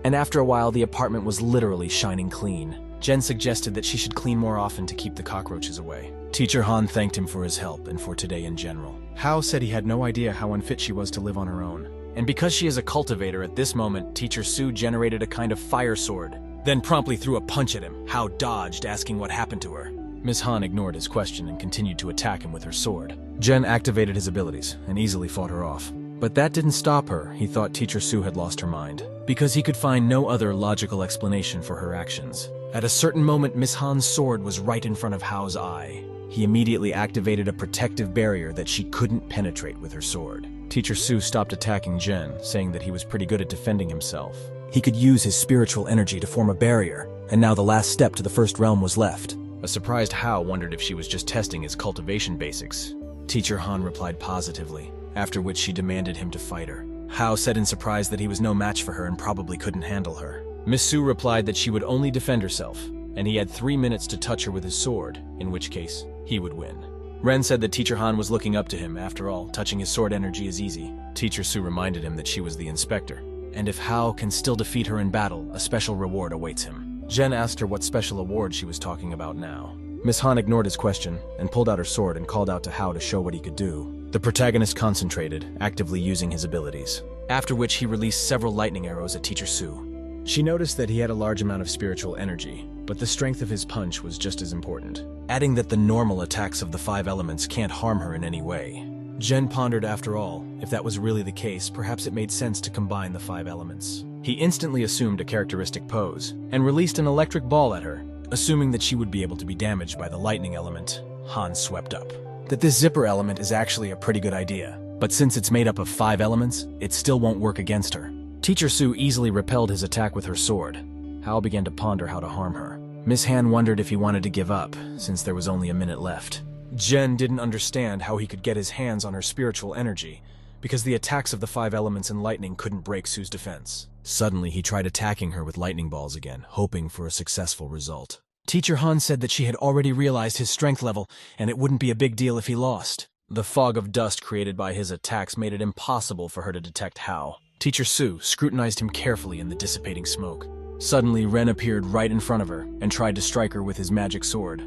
and after a while, the apartment was literally shining clean. Jen suggested that she should clean more often to keep the cockroaches away. Teacher Han thanked him for his help and for today in general. Hao said he had no idea how unfit she was to live on her own. And because she is a cultivator at this moment, Teacher Su generated a kind of fire sword, then promptly threw a punch at him. Hao dodged, asking what happened to her. Miss Han ignored his question and continued to attack him with her sword. Jen activated his abilities and easily fought her off. But that didn't stop her. He thought Teacher Su had lost her mind, because he could find no other logical explanation for her actions. At a certain moment, Miss Han's sword was right in front of Hao's eye. He immediately activated a protective barrier that she couldn't penetrate with her sword. Teacher Su stopped attacking Jen, saying that he was pretty good at defending himself. He could use his spiritual energy to form a barrier, and now the last step to the first realm was left. A surprised Hao wondered if she was just testing his cultivation basics. Teacher Han replied positively, after which she demanded him to fight her. Hao said in surprise that he was no match for her and probably couldn't handle her. Miss Su replied that she would only defend herself, and he had 3 minutes to touch her with his sword, in which case, he would win. Ren said that Teacher Han was looking up to him. After all, touching his sword energy is easy. Teacher Su reminded him that she was the inspector, and if Hao can still defeat her in battle, a special reward awaits him. Jen asked her what special award she was talking about now. Miss Han ignored his question and pulled out her sword and called out to Hao to show what he could do. The protagonist concentrated, actively using his abilities, after which he released several lightning arrows at Teacher Su. She noticed that he had a large amount of spiritual energy, but the strength of his punch was just as important, adding that the normal attacks of the 5 elements can't harm her in any way. Jen pondered after all, if that was really the case, perhaps it made sense to combine the 5 elements. He instantly assumed a characteristic pose, and released an electric ball at her, assuming that she would be able to be damaged by the lightning element. Han swept up. That this zipper element is actually a pretty good idea, but since it's made up of 5 elements, it still won't work against her. Teacher Su easily repelled his attack with her sword. Hao began to ponder how to harm her. Miss Han wondered if he wanted to give up, since there was only a minute left. Jen didn't understand how he could get his hands on her spiritual energy, because the attacks of the 5 elements and lightning couldn't break Su's defense. Suddenly, he tried attacking her with lightning balls again, hoping for a successful result. Teacher Han said that she had already realized his strength level, and it wouldn't be a big deal if he lost. The fog of dust created by his attacks made it impossible for her to detect Hao. Teacher Su scrutinized him carefully in the dissipating smoke. Suddenly, Ren appeared right in front of her and tried to strike her with his magic sword.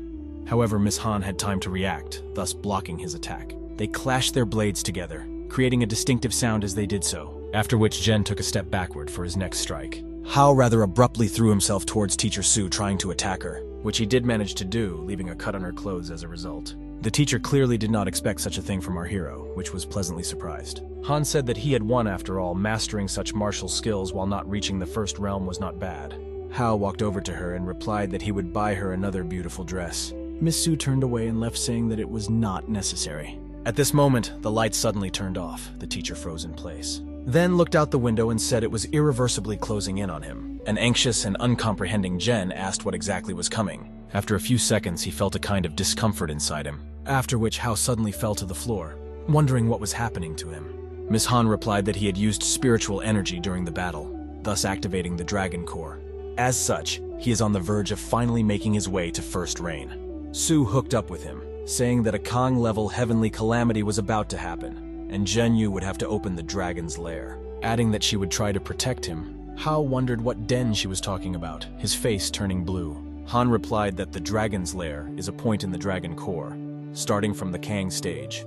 However, Miss Han had time to react, thus blocking his attack. They clashed their blades together, creating a distinctive sound as they did so, after which Jen took a step backward for his next strike. Hao rather abruptly threw himself towards Teacher Su, trying to attack her, which he did manage to do, leaving a cut on her clothes as a result. The teacher clearly did not expect such a thing from our hero, which was pleasantly surprised. Han said that he had won after all, mastering such martial skills while not reaching the first realm was not bad. Hao walked over to her and replied that he would buy her another beautiful dress. Miss Su turned away and left, saying that it was not necessary. At this moment, the lights suddenly turned off. The teacher froze in place, then looked out the window and said it was irreversibly closing in on him. An anxious and uncomprehending Jen asked what exactly was coming. After a few seconds, he felt a kind of discomfort inside him, after which Hao suddenly fell to the floor, wondering what was happening to him. Miss Han replied that he had used spiritual energy during the battle, thus activating the Dragon Core. As such, he is on the verge of finally making his way to First Reign. Su hooked up with him, saying that a Kong-level heavenly calamity was about to happen, and Zhen Yu would have to open the dragon's lair, adding that she would try to protect him. Hao wondered what den she was talking about, his face turning blue. Han replied that the dragon's lair is a point in the Dragon Core, starting from the Kang stage.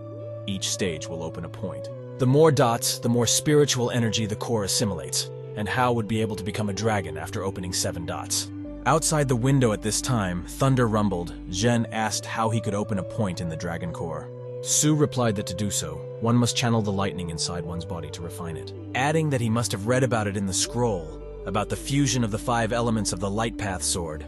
Each stage will open a point. The more dots, the more spiritual energy the core assimilates, and Hao would be able to become a dragon after opening 7 dots. Outside the window at this time, thunder rumbled. Zhen asked how he could open a point in the Dragon Core. Su replied that to do so, one must channel the lightning inside one's body to refine it, adding that he must have read about it in the scroll, about the fusion of the 5 elements of the Light Path sword.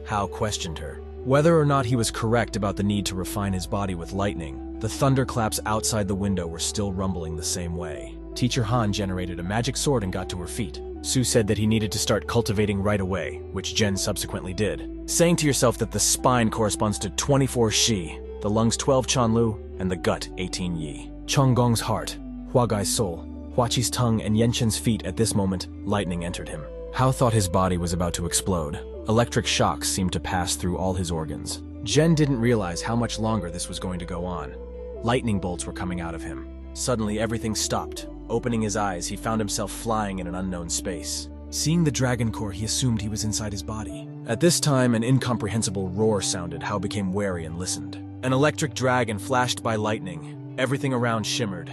Hao questioned her. Whether or not he was correct about the need to refine his body with lightning, the thunderclaps outside the window were still rumbling the same way. Teacher Han generated a magic sword and got to her feet. Su said that he needed to start cultivating right away, which Jen subsequently did, saying to yourself that the spine corresponds to 24 Shi, the lungs 12 Chanlu, and the gut 18 Yi. Chonggong's heart, Huagai's soul, Huaqi's tongue, and Yenchun's feet. At this moment, lightning entered him. Hao thought his body was about to explode. Electric shocks seemed to pass through all his organs. Jen didn't realize how much longer this was going to go on. Lightning bolts were coming out of him. Suddenly, everything stopped. Opening his eyes, he found himself flying in an unknown space. Seeing the Dragon Core, he assumed he was inside his body. At this time, an incomprehensible roar sounded. Hao became wary and listened. An electric dragon flashed by lightning. Everything around shimmered.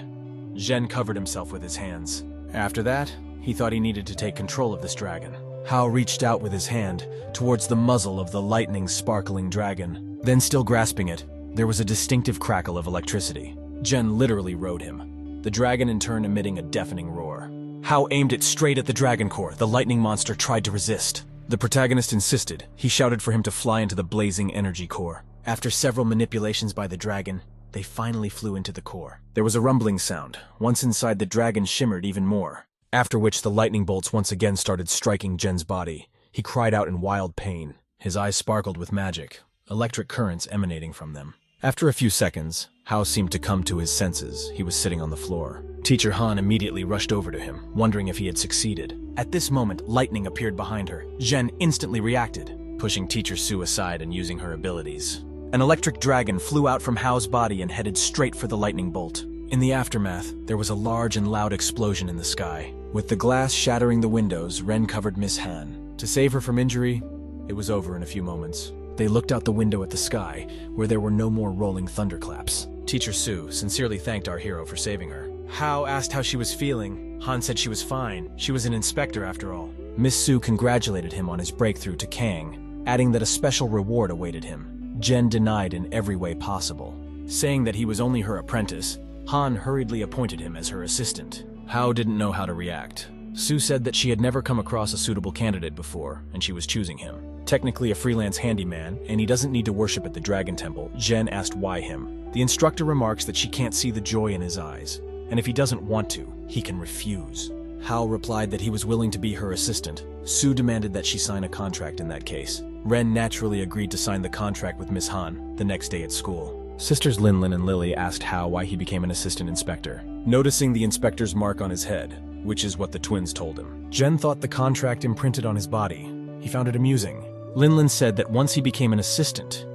Zhen covered himself with his hands. After that, he thought he needed to take control of this dragon. Hao reached out with his hand towards the muzzle of the lightning sparkling dragon. Then, still grasping it, there was a distinctive crackle of electricity. Zhen literally rode him, the dragon in turn emitting a deafening roar. Hao aimed it straight at the Dragon Core. The lightning monster tried to resist. The protagonist insisted. He shouted for him to fly into the blazing energy core. After several manipulations by the dragon, they finally flew into the core. There was a rumbling sound. Once inside, the dragon shimmered even more. after which the lightning bolts once again started striking Jen's body. He cried out in wild pain. His eyes sparkled with magic, electric currents emanating from them. After a few seconds, Hao seemed to come to his senses. He was sitting on the floor. Teacher Han immediately rushed over to him, wondering if he had succeeded. At this moment, lightning appeared behind her. Jen instantly reacted, pushing Teacher Su aside and using her abilities. An electric dragon flew out from Hao's body and headed straight for the lightning bolt. In the aftermath, there was a large and loud explosion in the sky. With the glass shattering the windows, Ren covered Miss Han. To save her from injury, it was over in a few moments. They looked out the window at the sky, where there were no more rolling thunderclaps. Teacher Su sincerely thanked our hero for saving her. Hao asked how she was feeling. Han said she was fine. She was an inspector after all. Miss Su congratulated him on his breakthrough to Kang, adding that a special reward awaited him. Jen denied in every way possible. Saying that he was only her apprentice, Han hurriedly appointed him as her assistant. Hao didn't know how to react. Su said that she had never come across a suitable candidate before, and she was choosing him. Technically a freelance handyman, and he doesn't need to worship at the Dragon Temple, Jen asked why him. The instructor remarks that she can't see the joy in his eyes, and if he doesn't want to, he can refuse. Hao replied that he was willing to be her assistant. Su demanded that she sign a contract in that case. Ren naturally agreed to sign the contract with Miss Han the next day at school. Sisters Linlin and Lily asked Hao why he became an assistant inspector, noticing the inspector's mark on his head, which is what the twins told him. Jen thought the contract imprinted on his body. He found it amusing. Linlin said that once he became an assistant,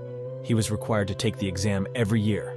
he was required to take the exam every year,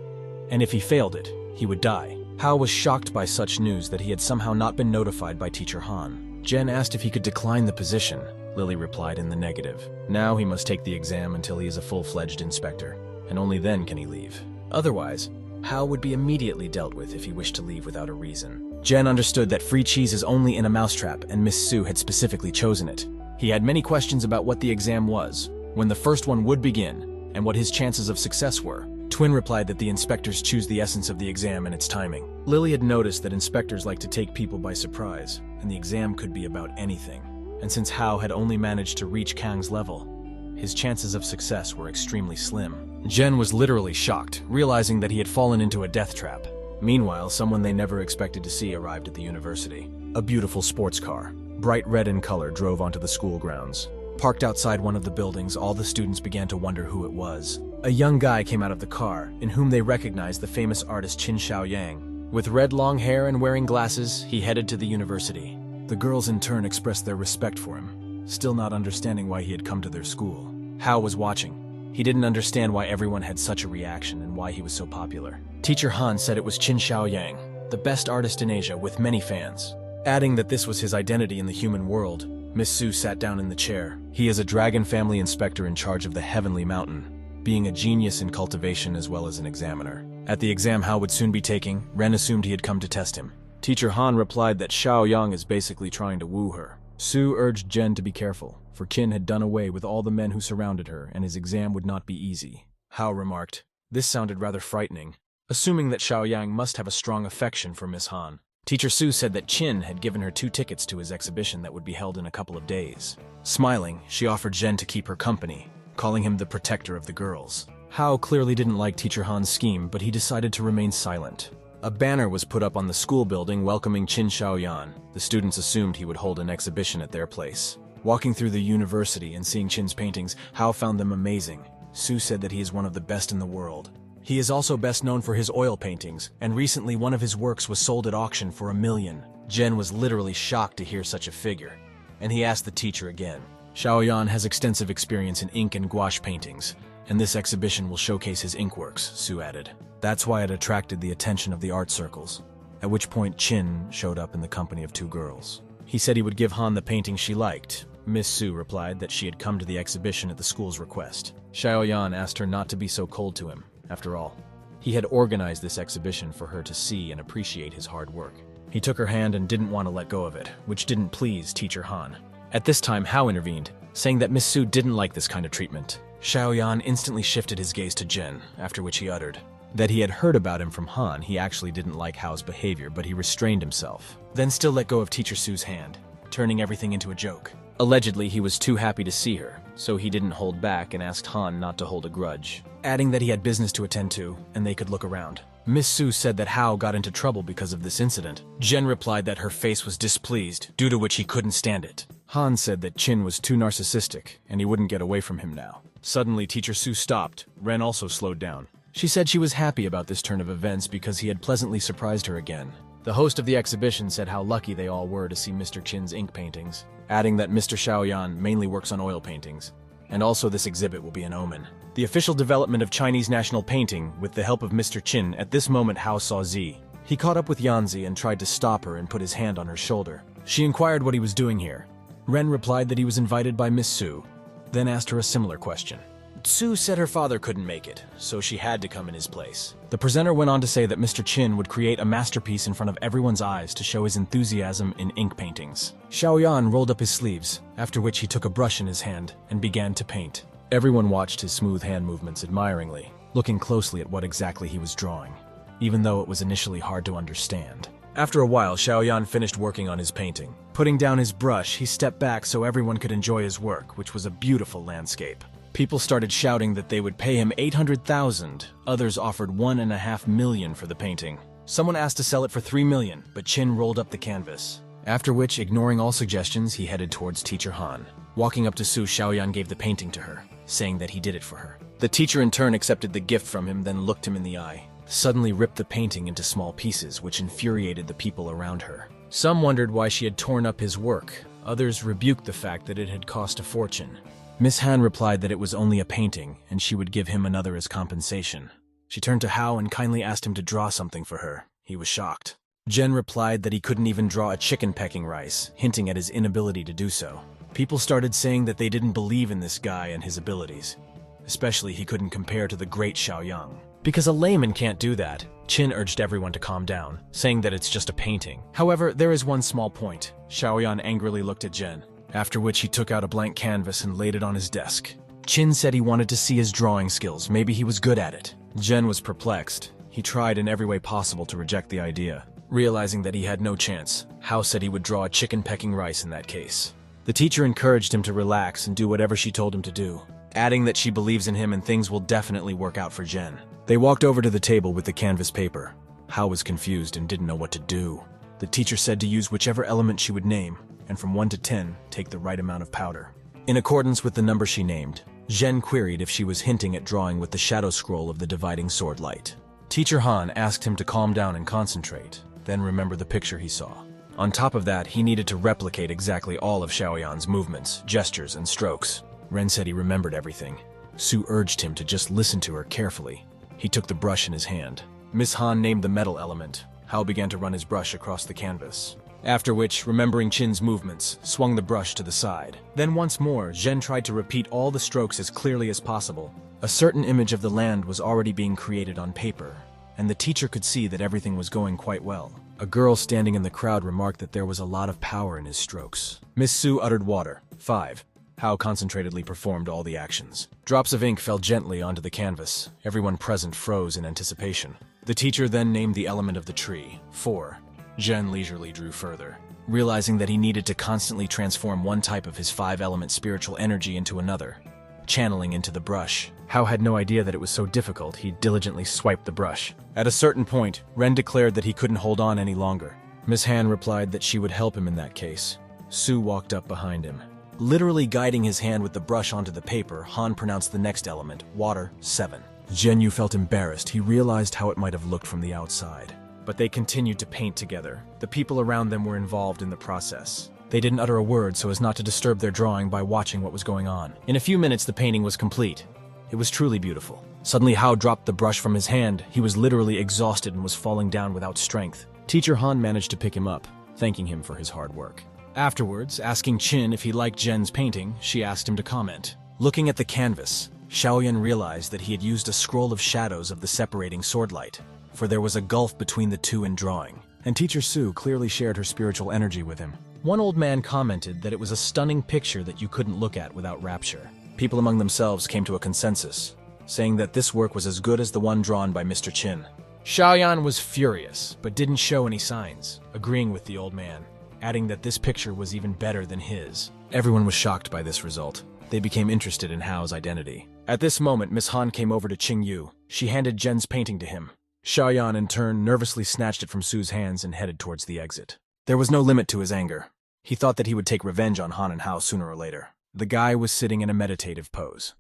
and if he failed it, he would die. Hao was shocked by such news that he had somehow not been notified by Teacher Han. Jen asked if he could decline the position. Lily replied in the negative. Now he must take the exam until he is a full-fledged inspector, and only then can he leave. Otherwise, Hao would be immediately dealt with if he wished to leave without a reason. Jen understood that free cheese is only in a mousetrap, and Miss Su had specifically chosen it. He had many questions about what the exam was, when the first one would begin, and what his chances of success were. Twin replied that the inspectors choose the essence of the exam and its timing. Lily had noticed that inspectors like to take people by surprise, and the exam could be about anything. And since Hao had only managed to reach Kang's level, his chances of success were extremely slim. Jen was literally shocked, realizing that he had fallen into a death trap. Meanwhile, someone they never expected to see arrived at the university. A beautiful sports car, bright red in color, drove onto the school grounds. Parked outside one of the buildings, all the students began to wonder who it was. A young guy came out of the car, in whom they recognized the famous artist Qin Shaoyang. With red long hair and wearing glasses, he headed to the university. The girls in turn expressed their respect for him, still not understanding why he had come to their school. Hao was watching. He didn't understand why everyone had such a reaction and why he was so popular. Teacher Han said it was Qin Shaoyang, the best artist in Asia with many fans. Adding that this was his identity in the human world, Miss Su sat down in the chair. He is a dragon family inspector in charge of the Heavenly Mountain, being a genius in cultivation as well as an examiner. At the exam Hao would soon be taking, Ren assumed he had come to test him. Teacher Han replied that Shaoyang is basically trying to woo her. Su urged Jen to be careful, for Qin had done away with all the men who surrounded her, and his exam would not be easy. Hao remarked, "This sounded rather frightening," assuming that Shaoyang must have a strong affection for Miss Han. Teacher Su said that Qin had given her 2 tickets to his exhibition that would be held in a couple of days. Smiling, she offered Jen to keep her company, calling him the protector of the girls. Hao clearly didn't like Teacher Han's scheme, but he decided to remain silent. A banner was put up on the school building welcoming Qin Shaoyan. The students assumed he would hold an exhibition at their place. Walking through the university and seeing Qin's paintings, Hao found them amazing. Su said that he is one of the best in the world. He is also best known for his oil paintings, and recently one of his works was sold at auction for $1 million. Jen was literally shocked to hear such a figure, and he asked the teacher again. Shaoyan has extensive experience in ink and gouache paintings, and this exhibition will showcase his ink works, Su added. That's why it attracted the attention of the art circles, at which point Qin showed up in the company of 2 girls. He said he would give Han the painting she liked. Miss Su replied that she had come to the exhibition at the school's request. Shaoyan asked her not to be so cold to him. After all, he had organized this exhibition for her to see and appreciate his hard work. He took her hand and didn't want to let go of it, which didn't please Teacher Han. At this time, Hao intervened, saying that Miss Su didn't like this kind of treatment. Shaoyan instantly shifted his gaze to Jen, after which he uttered that he had heard about him from Han. He actually didn't like Hao's behavior, but he restrained himself, then still let go of Teacher Su's hand, turning everything into a joke. Allegedly, he was too happy to see her, so he didn't hold back and asked Han not to hold a grudge, adding that he had business to attend to and they could look around. Miss Su said that Hao got into trouble because of this incident. Jen replied that her face was displeased, due to which he couldn't stand it. Han said that Chin was too narcissistic, and he wouldn't get away from him now. Suddenly, Teacher Su stopped. Ren also slowed down. She said she was happy about this turn of events because he had pleasantly surprised her again. The host of the exhibition said how lucky they all were to see Mr. Chin's ink paintings, adding that Mr. Xiaoyan mainly works on oil paintings, and also this exhibit will be an omen. The official development of Chinese national painting, with the help of Mr. Chin. At this moment, Hao saw Z. He caught up with Yanzi and tried to stop her and put his hand on her shoulder. She inquired what he was doing here. Ren replied that he was invited by Miss Su, then asked her a similar question. Su said her father couldn't make it, so she had to come in his place. The presenter went on to say that Mr. Chin would create a masterpiece in front of everyone's eyes to show his enthusiasm in ink paintings. Xiaoyan rolled up his sleeves, after which he took a brush in his hand and began to paint. Everyone watched his smooth hand movements admiringly, looking closely at what exactly he was drawing, even though it was initially hard to understand. After a while, Xiaoyan finished working on his painting. Putting down his brush, he stepped back so everyone could enjoy his work, which was a beautiful landscape. People started shouting that they would pay him 800,000. Others offered 1.5 million for the painting. Someone asked to sell it for 3 million, but Chin rolled up the canvas. After which, ignoring all suggestions, he headed towards Teacher Han. Walking up to Su, Xiaoyan gave the painting to her, saying that he did it for her. The teacher in turn accepted the gift from him, then looked him in the eye. Suddenly ripped the painting into small pieces, which infuriated the people around her. Some wondered why she had torn up his work. Others rebuked the fact that it had cost a fortune. Miss Han replied that it was only a painting, and she would give him another as compensation. She turned to Hao and kindly asked him to draw something for her. He was shocked. Jen replied that he couldn't even draw a chicken pecking rice, hinting at his inability to do so. People started saying that they didn't believe in this guy and his abilities. Especially he couldn't compare to the great Xiaoyang. Because a layman can't do that, Chin urged everyone to calm down, saying that it's just a painting. However, there is one small point. Xiaoyan angrily looked at Jen, after which he took out a blank canvas and laid it on his desk. Chin said he wanted to see his drawing skills, maybe he was good at it. Jen was perplexed. He tried in every way possible to reject the idea. Realizing that he had no chance, Hao said he would draw a chicken pecking rice in that case. The teacher encouraged him to relax and do whatever she told him to do, adding that she believes in him and things will definitely work out for Jen. They walked over to the table with the canvas paper. Hao was confused and didn't know what to do. The teacher said to use whichever element she would name, and from 1 to 10, take the right amount of powder. In accordance with the number she named, Zhen queried if she was hinting at drawing with the shadow scroll of the dividing sword light. Teacher Han asked him to calm down and concentrate, then remember the picture he saw. On top of that, he needed to replicate exactly all of Xiaoyan's movements, gestures, and strokes. Ren said he remembered everything. Su urged him to just listen to her carefully. He took the brush in his hand. Miss Han named the metal element. Hao began to run his brush across the canvas. After which, remembering Chin's movements, swung the brush to the side. Then once more, Zhen tried to repeat all the strokes as clearly as possible. A certain image of the land was already being created on paper, and the teacher could see that everything was going quite well. A girl standing in the crowd remarked that there was a lot of power in his strokes. Miss Su uttered water. 5. Hao concentratedly performed all the actions. Drops of ink fell gently onto the canvas. Everyone present froze in anticipation. The teacher then named the element of the tree. 4. Zhen leisurely drew further. Realizing that he needed to constantly transform one type of his 5-element spiritual energy into another, channeling into the brush. Hao had no idea that it was so difficult. He diligently swiped the brush. At a certain point, Ren declared that he couldn't hold on any longer. Miss Han replied that she would help him in that case. Su walked up behind him. Literally guiding his hand with the brush onto the paper, Han pronounced the next element, water, 7. Zhen Yu felt embarrassed. He realized how it might have looked from the outside. But they continued to paint together. The people around them were involved in the process. They didn't utter a word so as not to disturb their drawing by watching what was going on. In a few minutes, the painting was complete. It was truly beautiful. Suddenly, Hao dropped the brush from his hand. He was literally exhausted and was falling down without strength. Teacher Han managed to pick him up, thanking him for his hard work. Afterwards, asking Chin if he liked Zhen's painting, she asked him to comment. Looking at the canvas, Xiaoyan realized that he had used a scroll of shadows of the separating sword light, for there was a gulf between the two in drawing, and Teacher Su clearly shared her spiritual energy with him. One old man commented that it was a stunning picture that you couldn't look at without rapture. People among themselves came to a consensus, saying that this work was as good as the one drawn by Mr. Chin. Xiaoyan was furious, but didn't show any signs, agreeing with the old man, adding that this picture was even better than his. Everyone was shocked by this result. They became interested in Hao's identity. At this moment, Miss Han came over to Qing Yu. She handed Zhen's painting to him. Xiaoyan, in turn, nervously snatched it from Su's hands and headed towards the exit. There was no limit to his anger. He thought that he would take revenge on Han and Hao sooner or later. The guy was sitting in a meditative pose.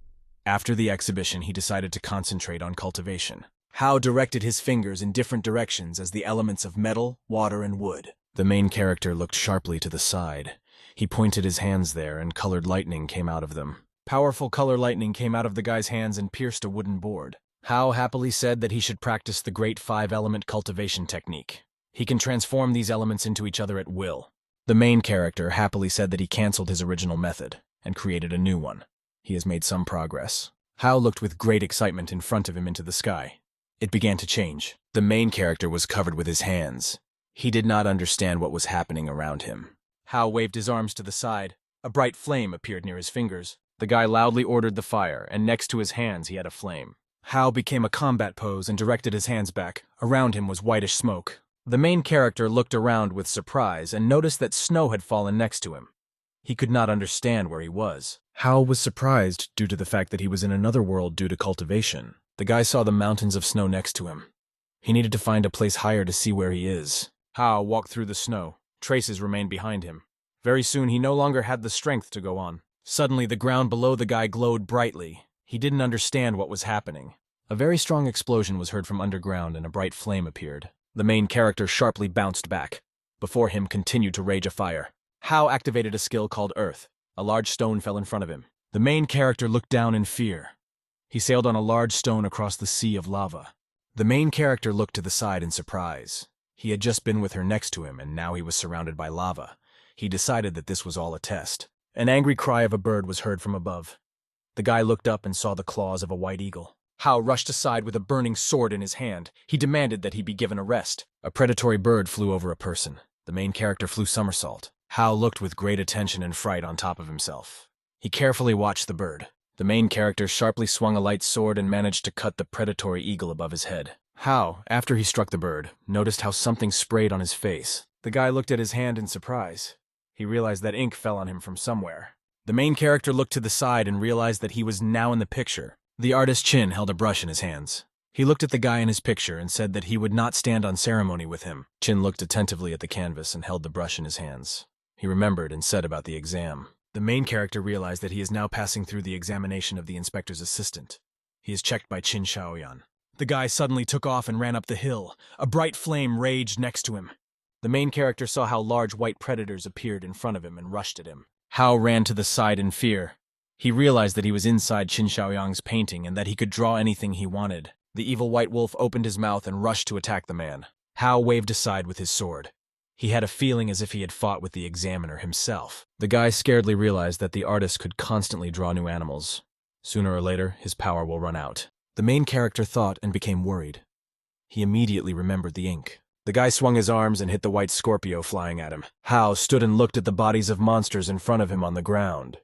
After the exhibition, he decided to concentrate on cultivation. Hao directed his fingers in different directions as the elements of metal, water, and wood. The main character looked sharply to the side. He pointed his hands there, and colored lightning came out of them. Powerful color lightning came out of the guy's hands and pierced a wooden board. Hao happily said that he should practice the great 5-element cultivation technique. He can transform these elements into each other at will. The main character happily said that he canceled his original method and created a new one. He has made some progress. Hao looked with great excitement in front of him into the sky. It began to change. The main character was covered with his hands. He did not understand what was happening around him. Hao waved his arms to the side. A bright flame appeared near his fingers. The guy loudly ordered the fire, and next to his hands he had a flame. Hao became a combat pose and directed his hands back. Around him was whitish smoke. The main character looked around with surprise and noticed that snow had fallen next to him. He could not understand where he was. Hao was surprised due to the fact that he was in another world due to cultivation. The guy saw the mountains of snow next to him. He needed to find a place higher to see where he is. Hao walked through the snow. Traces remained behind him. Very soon he no longer had the strength to go on. Suddenly the ground below the guy glowed brightly. He didn't understand what was happening. A very strong explosion was heard from underground and a bright flame appeared. The main character sharply bounced back. Before him continued to rage a fire. Hao activated a skill called Earth. A large stone fell in front of him. The main character looked down in fear. He sailed on a large stone across the sea of lava. The main character looked to the side in surprise. He had just been with her next to him, and now he was surrounded by lava. He decided that this was all a test. An angry cry of a bird was heard from above. The guy looked up and saw the claws of a white eagle. Hao rushed aside with a burning sword in his hand. He demanded that he be given a rest. A predatory bird flew over a person. The main character flew somersault. Hao looked with great attention and fright on top of himself. He carefully watched the bird. The main character sharply swung a light sword and managed to cut the predatory eagle above his head. Hao, after he struck the bird, noticed how something sprayed on his face. The guy looked at his hand in surprise. He realized that ink fell on him from somewhere. The main character looked to the side and realized that he was now in the picture. The artist Chin held a brush in his hands. He looked at the guy in his picture and said that he would not stand on ceremony with him. Chin looked attentively at the canvas and held the brush in his hands. He remembered and said about the exam. The main character realized that he is now passing through the examination of the inspector's assistant. He is checked by Qin Shaoyan. The guy suddenly took off and ran up the hill. A bright flame raged next to him. The main character saw how large white predators appeared in front of him and rushed at him. Hao ran to the side in fear. He realized that he was inside Qin Shaoyang's painting and that he could draw anything he wanted. The evil white wolf opened his mouth and rushed to attack the man. Hao waved aside with his sword. He had a feeling as if he had fought with the examiner himself. The guy scaredly realized that the artist could constantly draw new animals. Sooner or later, his power will run out. The main character thought and became worried. He immediately remembered the ink. The guy swung his arms and hit the white Scorpio flying at him. Hao stood and looked at the bodies of monsters in front of him on the ground.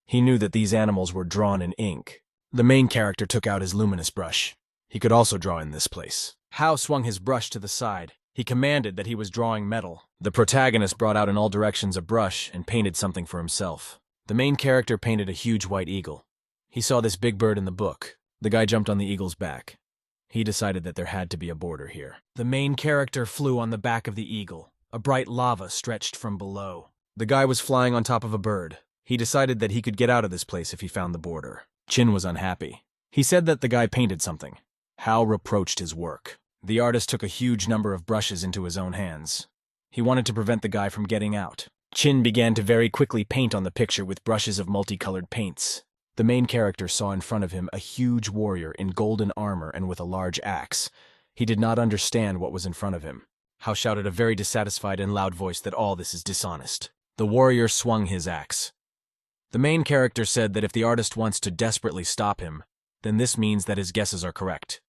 He knew that these animals were drawn in ink. The main character took out his luminous brush. He could also draw in this place. Hao swung his brush to the side. He commanded that he was drawing metal. The protagonist brought out in all directions a brush and painted something for himself. The main character painted a huge white eagle. He saw this big bird in the book. The guy jumped on the eagle's back. He decided that there had to be a border here. The main character flew on the back of the eagle. A bright lava stretched from below. The guy was flying on top of a bird. He decided that he could get out of this place if he found the border. Chin was unhappy. He said that the guy painted something. Hao reproached his work. The artist took a huge number of brushes into his own hands. He wanted to prevent the guy from getting out. Chin began to very quickly paint on the picture with brushes of multicolored paints. The main character saw in front of him a huge warrior in golden armor and with a large axe. He did not understand what was in front of him. Hao shouted a very dissatisfied and loud voice that all this is dishonest. The warrior swung his axe. The main character said that if the artist wants to desperately stop him, then this means that his guesses are correct.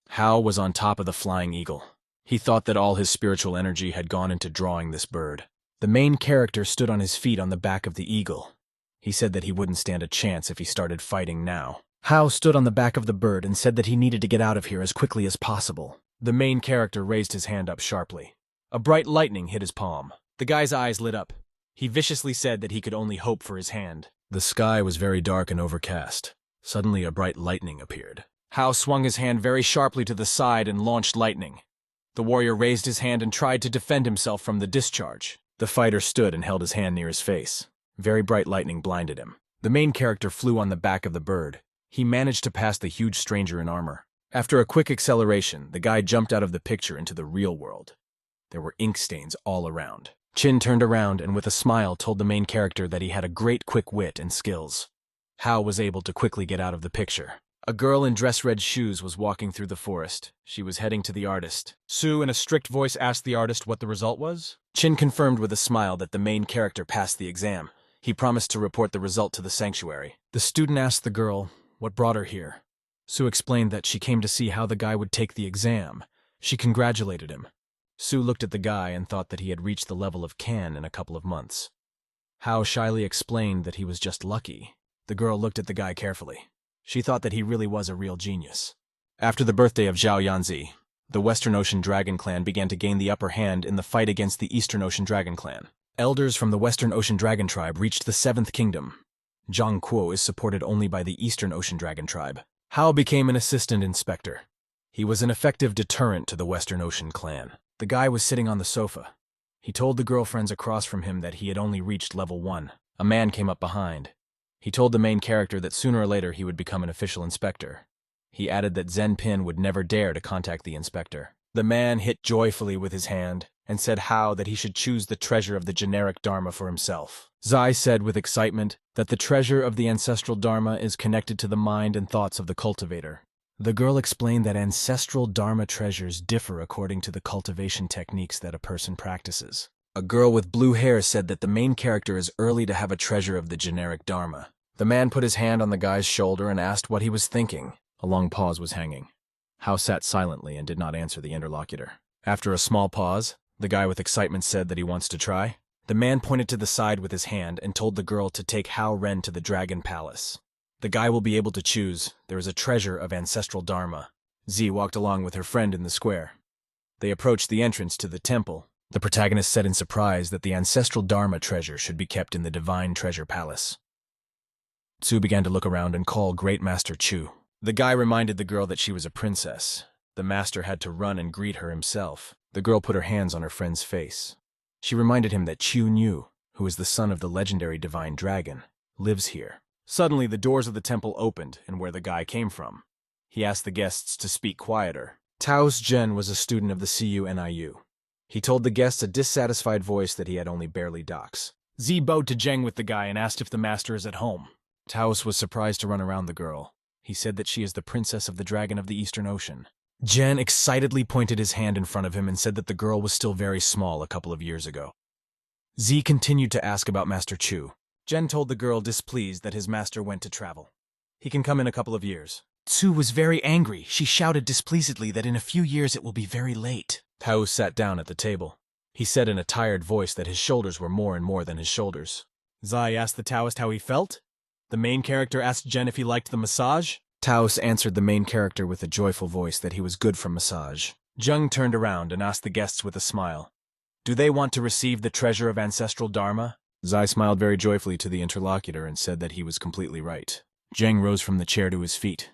Hao was on top of the flying eagle. He thought that all his spiritual energy had gone into drawing this bird. The main character stood on his feet on the back of the eagle. He said that he wouldn't stand a chance if he started fighting now. Hao stood on the back of the bird and said that he needed to get out of here as quickly as possible. The main character raised his hand up sharply. A bright lightning hit his palm. The guy's eyes lit up. He viciously said that he could only hope for his hand. The sky was very dark and overcast. Suddenly a bright lightning appeared. Hao swung his hand very sharply to the side and launched lightning. The warrior raised his hand and tried to defend himself from the discharge. The fighter stood and held his hand near his face. Very bright lightning blinded him. The main character flew on the back of the bird. He managed to pass the huge stranger in armor. After a quick acceleration, the guy jumped out of the picture into the real world. There were ink stains all around. Chin turned around and with a smile told the main character that he had a great quick wit and skills. Hao was able to quickly get out of the picture. A girl in dress red shoes was walking through the forest. She was heading to the artist. Su, in a strict voice, asked the artist what the result was. Chin confirmed with a smile that the main character passed the exam. He promised to report the result to the sanctuary. The student asked the girl what brought her here. Su explained that she came to see how the guy would take the exam. She congratulated him. Su looked at the guy and thought that he had reached the level of Can in a couple of months. Hao shyly explained that he was just lucky. The girl looked at the guy carefully. She thought that he really was a real genius. After the birthday of Zhao Yanzi, the Western Ocean Dragon Clan began to gain the upper hand in the fight against the Eastern Ocean Dragon Clan. Elders from the Western Ocean Dragon Tribe reached the 7th Kingdom. Zhang Kuo is supported only by the Eastern Ocean Dragon Tribe. Hao became an assistant inspector. He was an effective deterrent to the Western Ocean Clan. The guy was sitting on the sofa. He told the girlfriends across from him that he had only reached level 1. A man came up behind. He told the main character that sooner or later he would become an official inspector. He added that Zen Pin would never dare to contact the inspector. The man hit joyfully with his hand and said Hao that he should choose the treasure of the generic Dharma for himself. Zai said with excitement that the treasure of the ancestral Dharma is connected to the mind and thoughts of the cultivator. The girl explained that ancestral Dharma treasures differ according to the cultivation techniques that a person practices. A girl with blue hair said that the main character is early to have a treasure of the generic Dharma. The man put his hand on the guy's shoulder and asked what he was thinking. A long pause was hanging. Hao sat silently and did not answer the interlocutor. After a small pause, the guy with excitement said that he wants to try. The man pointed to the side with his hand and told the girl to take Hao Ren to the Dragon Palace. The guy will be able to choose. There is a treasure of ancestral Dharma. Z walked along with her friend in the square. They approached the entrance to the temple. The protagonist said in surprise that the ancestral Dharma treasure should be kept in the Divine Treasure Palace. Tsu began to look around and call Great Master Chu. The guy reminded the girl that she was a princess. The master had to run and greet her himself. The girl put her hands on her friend's face. She reminded him that Chu Niu, who is the son of the legendary divine dragon, lives here. Suddenly, the doors of the temple opened and where the guy came from. He asked the guests to speak quieter. Taos Zhen was a student of the CUNIU. He told the guests a dissatisfied voice that he had only barely docs. Z bowed to Zheng with the guy and asked if the master is at home. Taos was surprised to run around the girl. He said that she is the princess of the Dragon of the Eastern Ocean. Zhen excitedly pointed his hand in front of him and said that the girl was still very small a couple of years ago. Z continued to ask about Master Chu. Zhen told the girl displeased that his master went to travel. He can come in a couple of years. Tsu was very angry. She shouted displeasedly that in a few years it will be very late. Tao sat down at the table. He said in a tired voice that his shoulders were more and more than his shoulders. Zai asked the Taoist how he felt. The main character asked Zhen if he liked the massage. Taos answered the main character with a joyful voice that he was good for massage. Zheng turned around and asked the guests with a smile, "Do they want to receive the treasure of ancestral Dharma?" Zai smiled very joyfully to the interlocutor and said that he was completely right. Zheng rose from the chair to his feet.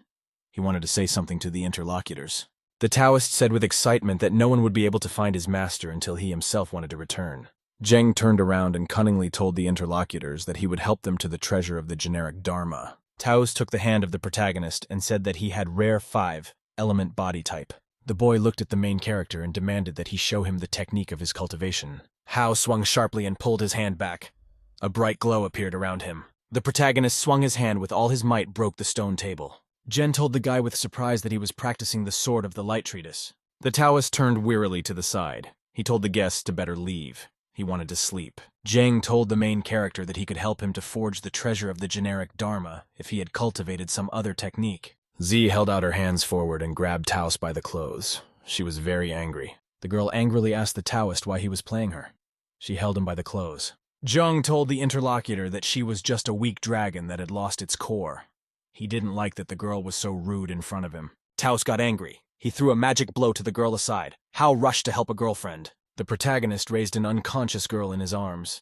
He wanted to say something to the interlocutors. The Taoist said with excitement that no one would be able to find his master until he himself wanted to return. Zheng turned around and cunningly told the interlocutors that he would help them to the treasure of the generic Dharma. Taos took the hand of the protagonist and said that he had rare 5 element body type. The boy looked at the main character and demanded that he show him the technique of his cultivation. Hao swung sharply and pulled his hand back. A bright glow appeared around him. The protagonist swung his hand with all his might, broke the stone table. Zhen told the guy with surprise that he was practicing the sword of the light treatise. The Taoist turned wearily to the side. He told the guests to better leave. He wanted to sleep. Zheng told the main character that he could help him to forge the treasure of the generic Dharma if he had cultivated some other technique. Z held out her hands forward and grabbed Taos by the clothes. She was very angry. The girl angrily asked the Taoist why he was playing her. She held him by the clothes. Zheng told the interlocutor that she was just a weak dragon that had lost its core. He didn't like that the girl was so rude in front of him. Taos got angry. He threw a magic blow to the girl aside. Hao rushed to help a girlfriend. The protagonist raised an unconscious girl in his arms.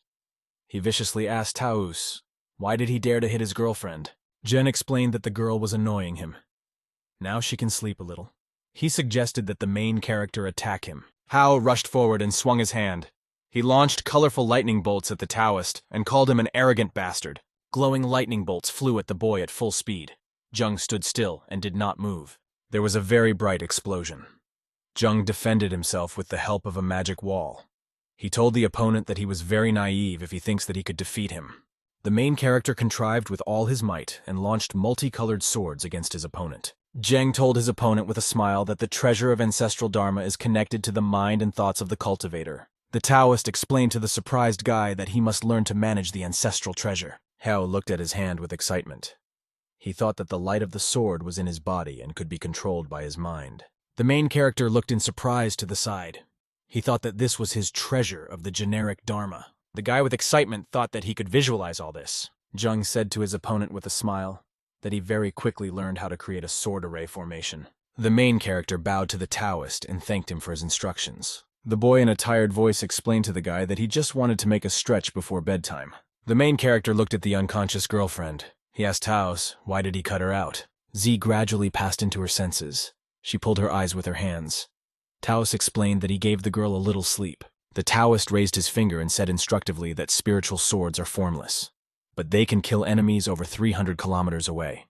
He viciously asked Taos, why did he dare to hit his girlfriend? Zhen explained that the girl was annoying him. Now she can sleep a little. He suggested that the main character attack him. Hao rushed forward and swung his hand. He launched colorful lightning bolts at the Taoist and called him an arrogant bastard. Glowing lightning bolts flew at the boy at full speed. Jung stood still and did not move. There was a very bright explosion. Jung defended himself with the help of a magic wall. He told the opponent that he was very naive if he thinks that he could defeat him. The main character contrived with all his might and launched multicolored swords against his opponent. Jeng told his opponent with a smile that the treasure of ancestral dharma is connected to the mind and thoughts of the cultivator. The Taoist explained to the surprised guy that he must learn to manage the ancestral treasure. Hao looked at his hand with excitement. He thought that the light of the sword was in his body and could be controlled by his mind. The main character looked in surprise to the side. He thought that this was his treasure of the generic dharma. The guy with excitement thought that he could visualize all this. Jung said to his opponent with a smile that he very quickly learned how to create a sword array formation. The main character bowed to the Taoist and thanked him for his instructions. The boy in a tired voice explained to the guy that he just wanted to make a stretch before bedtime. The main character looked at the unconscious girlfriend. He asked Taos, why did he cut her out? Z gradually passed into her senses. She pulled her eyes with her hands. Taos explained that he gave the girl a little sleep. The Taoist raised his finger and said instructively that spiritual swords are formless, but they can kill enemies over 300 kilometers away.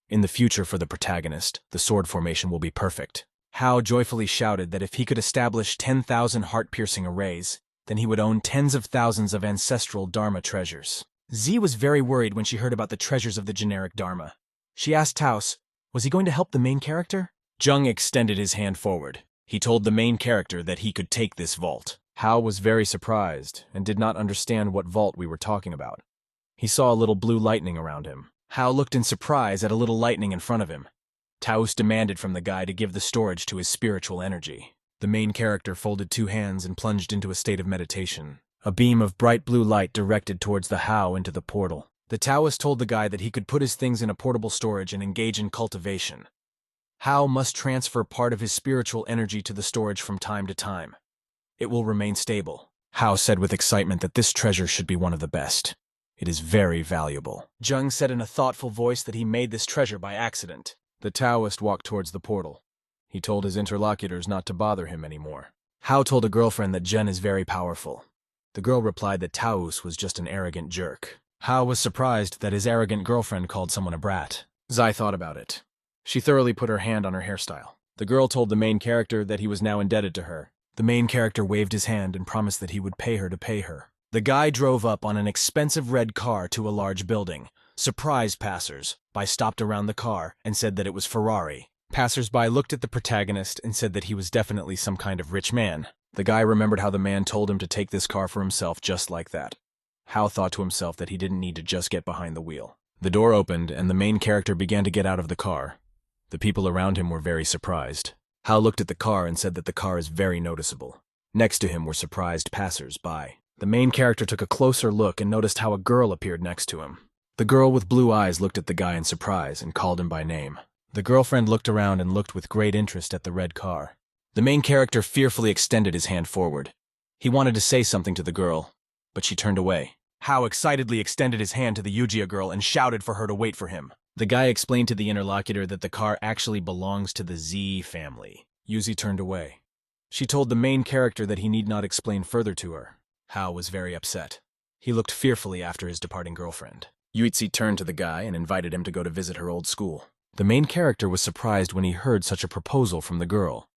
In the future for the protagonist, the sword formation will be perfect. Hao joyfully shouted that if he could establish 10,000 heart-piercing arrays, then he would own tens of thousands of ancestral Dharma treasures. Z was very worried when she heard about the treasures of the generic Dharma. She asked Taos, was he going to help the main character? Jung extended his hand forward. He told the main character that he could take this vault. Hao was very surprised and did not understand what vault we were talking about. He saw a little blue lightning around him. Hao looked in surprise at a little lightning in front of him. Taos demanded from the guy to give the storage to his spiritual energy. The main character folded two hands and plunged into a state of meditation. A beam of bright blue light directed towards the Hao into the portal. The Taoist told the guy that he could put his things in a portable storage and engage in cultivation. Hao must transfer part of his spiritual energy to the storage from time to time. It will remain stable. Hao said with excitement that this treasure should be one of the best. It is very valuable. Jung said in a thoughtful voice that he made this treasure by accident. The Taoist walked towards the portal. He told his interlocutors not to bother him anymore. Hao told a girlfriend that Jen is very powerful. The girl replied that Taos was just an arrogant jerk. Hao was surprised that his arrogant girlfriend called someone a brat. Zai thought about it. She thoroughly put her hand on her hairstyle. The girl told the main character that he was now indebted to her. The main character waved his hand and promised that he would pay her to pay her. The guy drove up on an expensive red car to a large building. Surprised passers-by stopped around the car and said that it was Ferrari. Passers-by looked at the protagonist and said that he was definitely some kind of rich man. The guy remembered how the man told him to take this car for himself just like that. Hao thought to himself that he didn't need to just get behind the wheel. The door opened and the main character began to get out of the car. The people around him were very surprised. Hao looked at the car and said that the car is very noticeable. Next to him were surprised passers-by. The main character took a closer look and noticed how a girl appeared next to him. The girl with blue eyes looked at the guy in surprise and called him by name. The girlfriend looked around and looked with great interest at the red car. The main character fearfully extended his hand forward. He wanted to say something to the girl, but she turned away. Hao excitedly extended his hand to the Eugia girl and shouted for her to wait for him. The guy explained to the interlocutor that the car actually belongs to the Z family. Yuzi turned away. She told the main character that he need not explain further to her. Hao was very upset. He looked fearfully after his departing girlfriend. Yuizi turned to the guy and invited him to go to visit her old school. The main character was surprised when he heard such a proposal from the girl.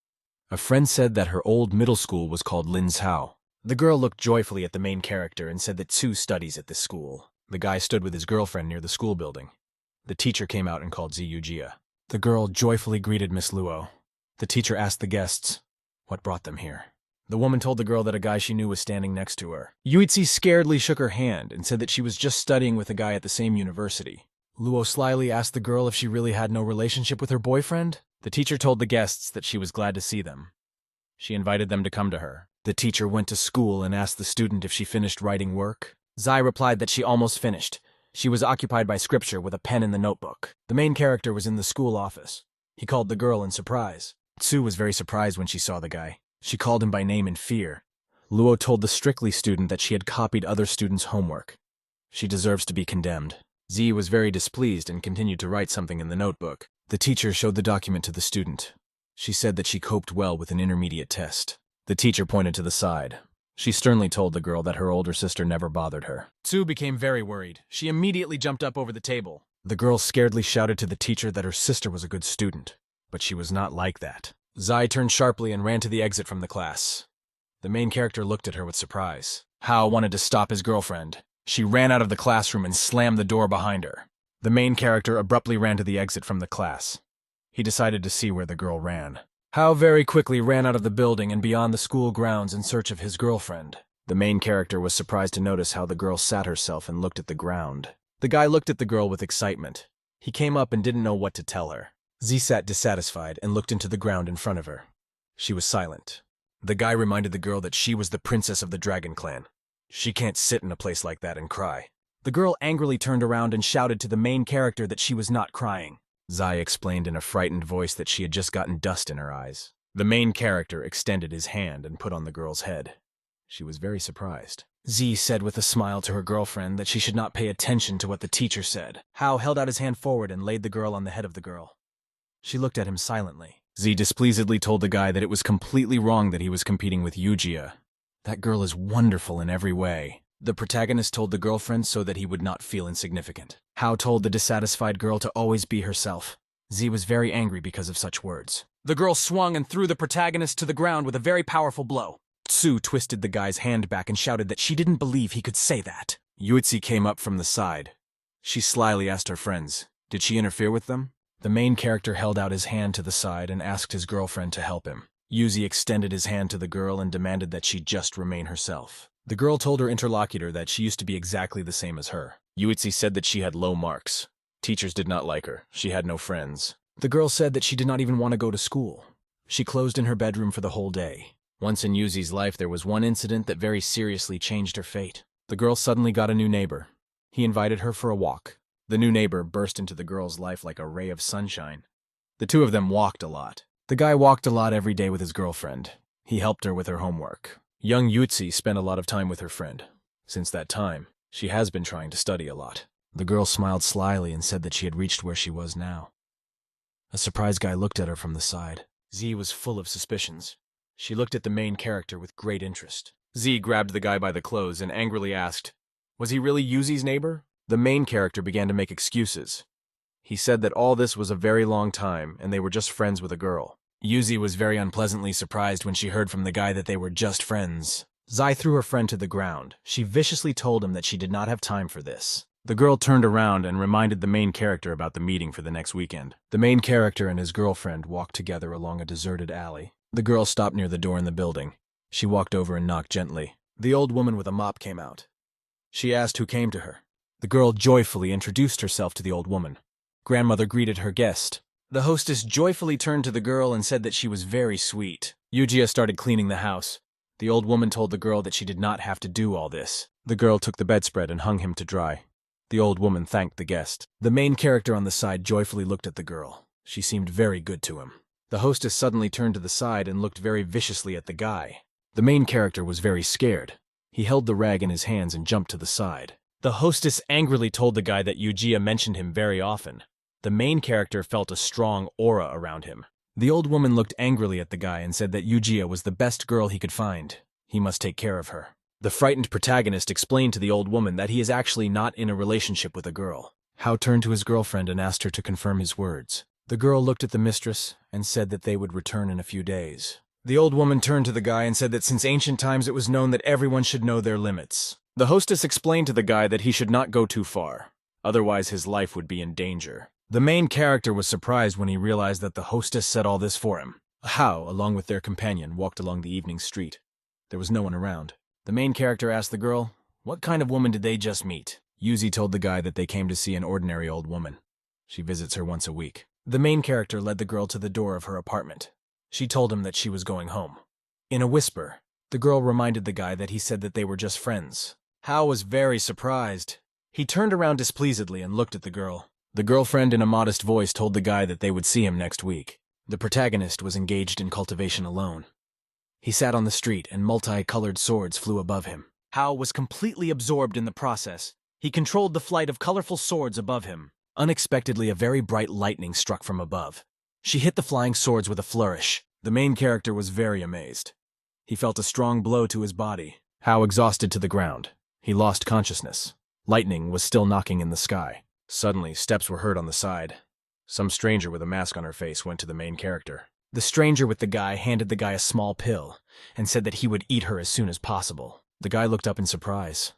A friend said that her old middle school was called Lin's Hao. The girl looked joyfully at the main character and said that Tsu studies at this school. The guy stood with his girlfriend near the school building. The teacher came out and called Z Eugia. The girl joyfully greeted Miss Luo. The teacher asked the guests what brought them here. The woman told the girl that a guy she knew was standing next to her. Yuizi scaredly shook her hand and said that she was just studying with a guy at the same university. Luo slyly asked the girl if she really had no relationship with her boyfriend. The teacher told the guests that she was glad to see them. She invited them to come to her. The teacher went to school and asked the student if she finished writing work. Zai replied that she almost finished. She was occupied by scripture with a pen in the notebook. The main character was in the school office. He called the girl in surprise. Tsu was very surprised when she saw the guy. She called him by name in fear. Luo told the Strictly student that she had copied other students' homework. She deserves to be condemned. Z was very displeased and continued to write something in the notebook. The teacher showed the document to the student. She said that she coped well with an intermediate test. The teacher pointed to the side. She sternly told the girl that her older sister never bothered her. Tsu became very worried. She immediately jumped up over the table. The girl scaredly shouted to the teacher that her sister was a good student, but she was not like that. Zai turned sharply and ran to the exit from the class. The main character looked at her with surprise. Hao wanted to stop his girlfriend. She ran out of the classroom and slammed the door behind her. The main character abruptly ran to the exit from the class. He decided to see where the girl ran. Hao very quickly ran out of the building and beyond the school grounds in search of his girlfriend. The main character was surprised to notice how the girl sat herself and looked at the ground. The guy looked at the girl with excitement. He came up and didn't know what to tell her. Z sat dissatisfied and looked into the ground in front of her. She was silent. The guy reminded the girl that she was the princess of the Dragon Clan. She can't sit in a place like that and cry. The girl angrily turned around and shouted to the main character that she was not crying. Zai explained in a frightened voice that she had just gotten dust in her eyes. The main character extended his hand and put on the girl's head. She was very surprised. Z said with a smile to her girlfriend that she should not pay attention to what the teacher said. Hao held out his hand forward and laid the girl on the head of the girl. She looked at him silently. Z displeasedly told the guy that it was completely wrong that he was competing with Eugia. That girl is wonderful in every way. The protagonist told the girlfriend so that he would not feel insignificant. Hao told the dissatisfied girl to always be herself. Z was very angry because of such words. The girl swung and threw the protagonist to the ground with a very powerful blow. Tsu twisted the guy's hand back and shouted that she didn't believe he could say that. Yuichi came up from the side. She slyly asked her friends, did she interfere with them? The main character held out his hand to the side and asked his girlfriend to help him. Yuzi extended his hand to the girl and demanded that she just remain herself. The girl told her interlocutor that she used to be exactly the same as her. Yuichi said that she had low marks. Teachers did not like her. She had no friends. The girl said that she did not even want to go to school. She closed in her bedroom for the whole day. Once in Yuzi's life, there was one incident that very seriously changed her fate. The girl suddenly got a new neighbor. He invited her for a walk. The new neighbor burst into the girl's life like a ray of sunshine. The two of them walked a lot. The guy walked a lot every day with his girlfriend. He helped her with her homework. Young Yuzi spent a lot of time with her friend. Since that time, she has been trying to study a lot. The girl smiled slyly and said that she had reached where she was now. A surprised guy looked at her from the side. Z was full of suspicions. She looked at the main character with great interest. Z grabbed the guy by the clothes and angrily asked, was he really Yuzi's neighbor? The main character began to make excuses. He said that all this was a very long time and they were just friends with a girl. Yuzi was very unpleasantly surprised when she heard from the guy that they were just friends. Zai threw her friend to the ground. She viciously told him that she did not have time for this. The girl turned around and reminded the main character about the meeting for the next weekend. The main character and his girlfriend walked together along a deserted alley. The girl stopped near the door in the building. She walked over and knocked gently. The old woman with a mop came out. She asked who came to her. The girl joyfully introduced herself to the old woman. Grandmother greeted her guest. The hostess joyfully turned to the girl and said that she was very sweet. Eugia started cleaning the house. The old woman told the girl that she did not have to do all this. The girl took the bedspread and hung him to dry. The old woman thanked the guest. The main character on the side joyfully looked at the girl. She seemed very good to him. The hostess suddenly turned to the side and looked very viciously at the guy. The main character was very scared. He held the rag in his hands and jumped to the side. The hostess angrily told the guy that Eugia mentioned him very often. The main character felt a strong aura around him. The old woman looked angrily at the guy and said that Eugia was the best girl he could find. He must take care of her. The frightened protagonist explained to the old woman that he is actually not in a relationship with a girl. Hao turned to his girlfriend and asked her to confirm his words. The girl looked at the mistress and said that they would return in a few days. The old woman turned to the guy and said that since ancient times it was known that everyone should know their limits. The hostess explained to the guy that he should not go too far. Otherwise his life would be in danger. The main character was surprised when he realized that the hostess said all this for him. Hao, along with their companion, walked along the evening street. There was no one around. The main character asked the girl, what kind of woman did they just meet? Yuzi told the guy that they came to see an ordinary old woman. She visits her once a week. The main character led the girl to the door of her apartment. She told him that she was going home. In a whisper, the girl reminded the guy that he said that they were just friends. Hao was very surprised. He turned around displeasedly and looked at the girl. The girlfriend in a modest voice told the guy that they would see him next week. The protagonist was engaged in cultivation alone. He sat on the street and multicolored swords flew above him. Hao was completely absorbed in the process. He controlled the flight of colorful swords above him. Unexpectedly, a very bright lightning struck from above. She hit the flying swords with a flourish. The main character was very amazed. He felt a strong blow to his body. Hao exhausted to the ground. He lost consciousness. Lightning was still knocking in the sky. Suddenly, steps were heard on the side. Some stranger with a mask on her face went to the main character. The stranger with the guy handed the guy a small pill and said that he would eat her as soon as possible. The guy looked up in surprise.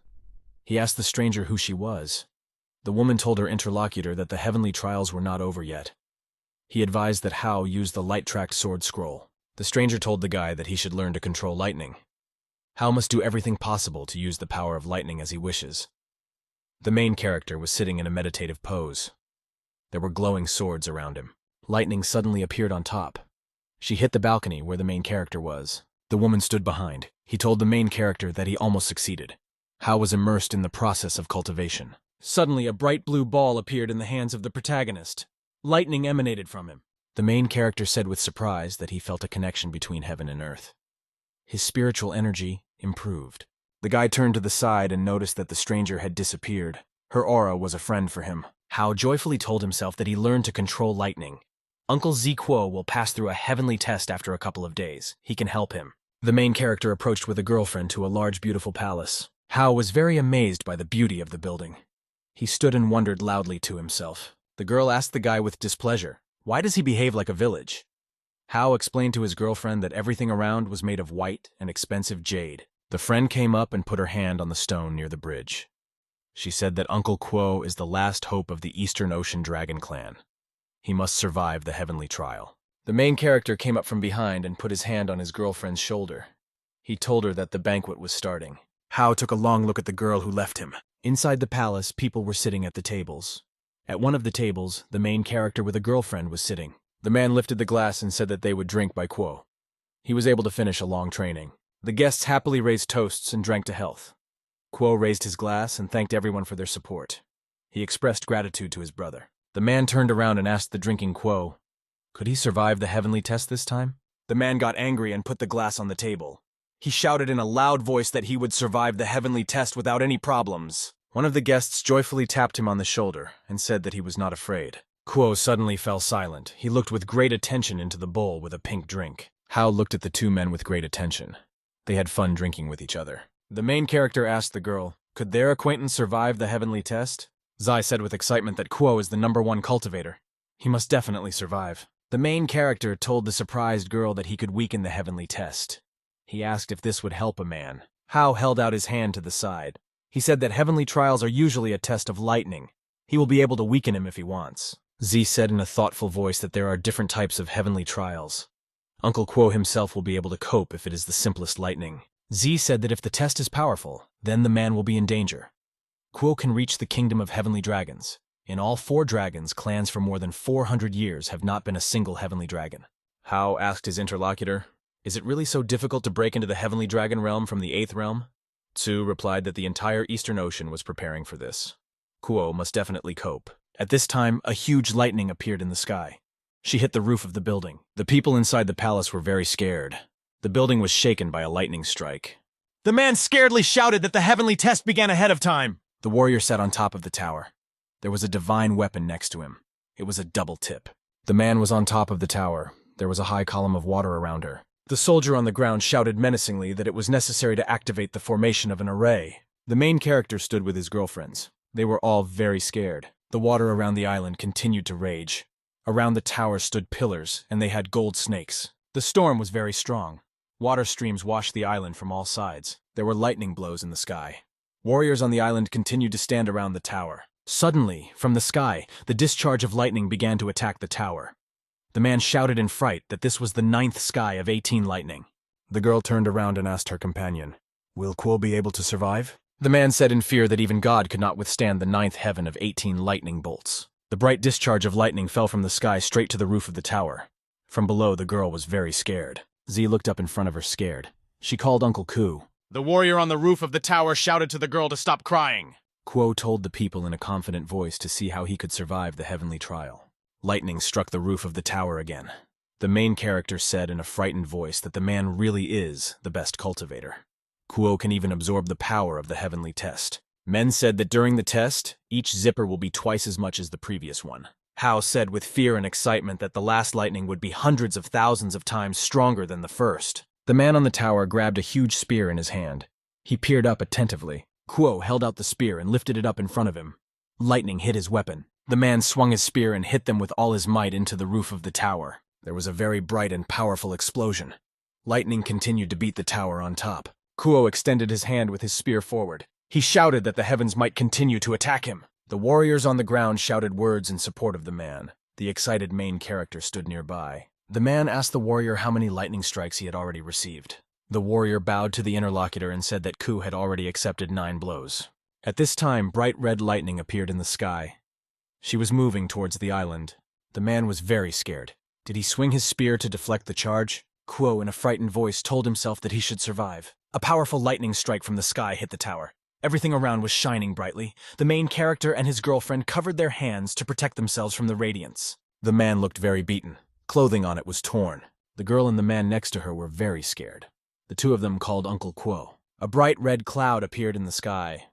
He asked the stranger who she was. The woman told her interlocutor that the heavenly trials were not over yet. He advised that Hao use the light-tracked sword scroll. The stranger told the guy that he should learn to control lightning. Hao must do everything possible to use the power of lightning as he wishes. The main character was sitting in a meditative pose. There were glowing swords around him. Lightning suddenly appeared on top. She hit the balcony where the main character was. The woman stood behind. He told the main character that he almost succeeded. Hao was immersed in the process of cultivation. Suddenly, a bright blue ball appeared in the hands of the protagonist. Lightning emanated from him. The main character said with surprise that he felt a connection between heaven and earth. His spiritual energy improved. The guy turned to the side and noticed that the stranger had disappeared. Her aura was a friend for him. Hao joyfully told himself that he learned to control lightning. Uncle Ziquo will pass through a heavenly test after a couple of days. He can help him. The main character approached with a girlfriend to a large, beautiful palace. Hao was very amazed by the beauty of the building. He stood and wondered loudly to himself. The girl asked the guy with displeasure, "Why does he behave like a village?" Hao explained to his girlfriend that everything around was made of white and expensive jade. The friend came up and put her hand on the stone near the bridge. She said that Uncle Quo is the last hope of the Eastern Ocean Dragon Clan. He must survive the heavenly trial. The main character came up from behind and put his hand on his girlfriend's shoulder. He told her that the banquet was starting. Hao took a long look at the girl who left him. Inside the palace, people were sitting at the tables. At one of the tables, the main character with a girlfriend was sitting. The man lifted the glass and said that they would drink by Quo. He was able to finish a long training. The guests happily raised toasts and drank to health. Quo raised his glass and thanked everyone for their support. He expressed gratitude to his brother. The man turned around and asked the drinking Quo, could he survive the heavenly test this time? The man got angry and put the glass on the table. He shouted in a loud voice that he would survive the heavenly test without any problems. One of the guests joyfully tapped him on the shoulder and said that he was not afraid. Quo suddenly fell silent. He looked with great attention into the bowl with a pink drink. Hao looked at the two men with great attention. They had fun drinking with each other. The main character asked the girl, could their acquaintance survive the heavenly test? Zai said with excitement that Quo is the #1 cultivator. He must definitely survive. The main character told the surprised girl that he could weaken the heavenly test. He asked if this would help a man. Hao held out his hand to the side. He said that heavenly trials are usually a test of lightning. He will be able to weaken him if he wants. Z said in a thoughtful voice that there are different types of heavenly trials. Uncle Quo himself will be able to cope if it is the simplest lightning. Z said that if the test is powerful, then the man will be in danger. Quo can reach the kingdom of heavenly dragons. In all 4 dragons, clans for more than 400 years have not been a single heavenly dragon. Hao asked his interlocutor, is it really so difficult to break into the heavenly dragon realm from the 8th realm? Tsu replied that the entire Eastern Ocean was preparing for this. Quo must definitely cope. At this time, a huge lightning appeared in the sky. She hit the roof of the building. The people inside the palace were very scared. The building was shaken by a lightning strike. The man scaredly shouted that the heavenly test began ahead of time. The warrior sat on top of the tower. There was a divine weapon next to him. It was a double tip. The man was on top of the tower. There was a high column of water around her. The soldier on the ground shouted menacingly that it was necessary to activate the formation of an array. The main character stood with his girlfriends. They were all very scared. The water around the island continued to rage. Around the tower stood pillars, and they had gold snakes. The storm was very strong. Water streams washed the island from all sides. There were lightning blows in the sky. Warriors on the island continued to stand around the tower. Suddenly, from the sky, the discharge of lightning began to attack the tower. The man shouted in fright that this was the 9th sky of 18 lightning. The girl turned around and asked her companion, will Quo be able to survive? The man said in fear that even God could not withstand the 9th heaven of 18 lightning bolts. The bright discharge of lightning fell from the sky straight to the roof of the tower. From below, the girl was very scared. Z looked up in front of her scared. She called Uncle Ku. The warrior on the roof of the tower shouted to the girl to stop crying. Quo told the people in a confident voice to see how he could survive the heavenly trial. Lightning struck the roof of the tower again. The main character said in a frightened voice that the man really is the best cultivator. Quo can even absorb the power of the heavenly test. Men said that during the test, each zipper will be twice as much as the previous one. Hao said with fear and excitement that the last lightning would be hundreds of thousands of times stronger than the first. The man on the tower grabbed a huge spear in his hand. He peered up attentively. Kuo held out the spear and lifted it up in front of him. Lightning hit his weapon. The man swung his spear and hit them with all his might into the roof of the tower. There was a very bright and powerful explosion. Lightning continued to beat the tower on top. Kuo extended his hand with his spear forward. He shouted that the heavens might continue to attack him. The warriors on the ground shouted words in support of the man. The excited main character stood nearby. The man asked the warrior how many lightning strikes he had already received. The warrior bowed to the interlocutor and said that Ku had already accepted 9 blows. At this time, bright red lightning appeared in the sky. She was moving towards the island. The man was very scared. Did he swing his spear to deflect the charge? Kuo, in a frightened voice, told himself that he should survive. A powerful lightning strike from the sky hit the tower. Everything around was shining brightly. The main character and his girlfriend covered their hands to protect themselves from the radiance. The man looked very beaten. Clothing on it was torn. The girl and the man next to her were very scared. The two of them called Uncle Kuo. A bright red cloud appeared in the sky.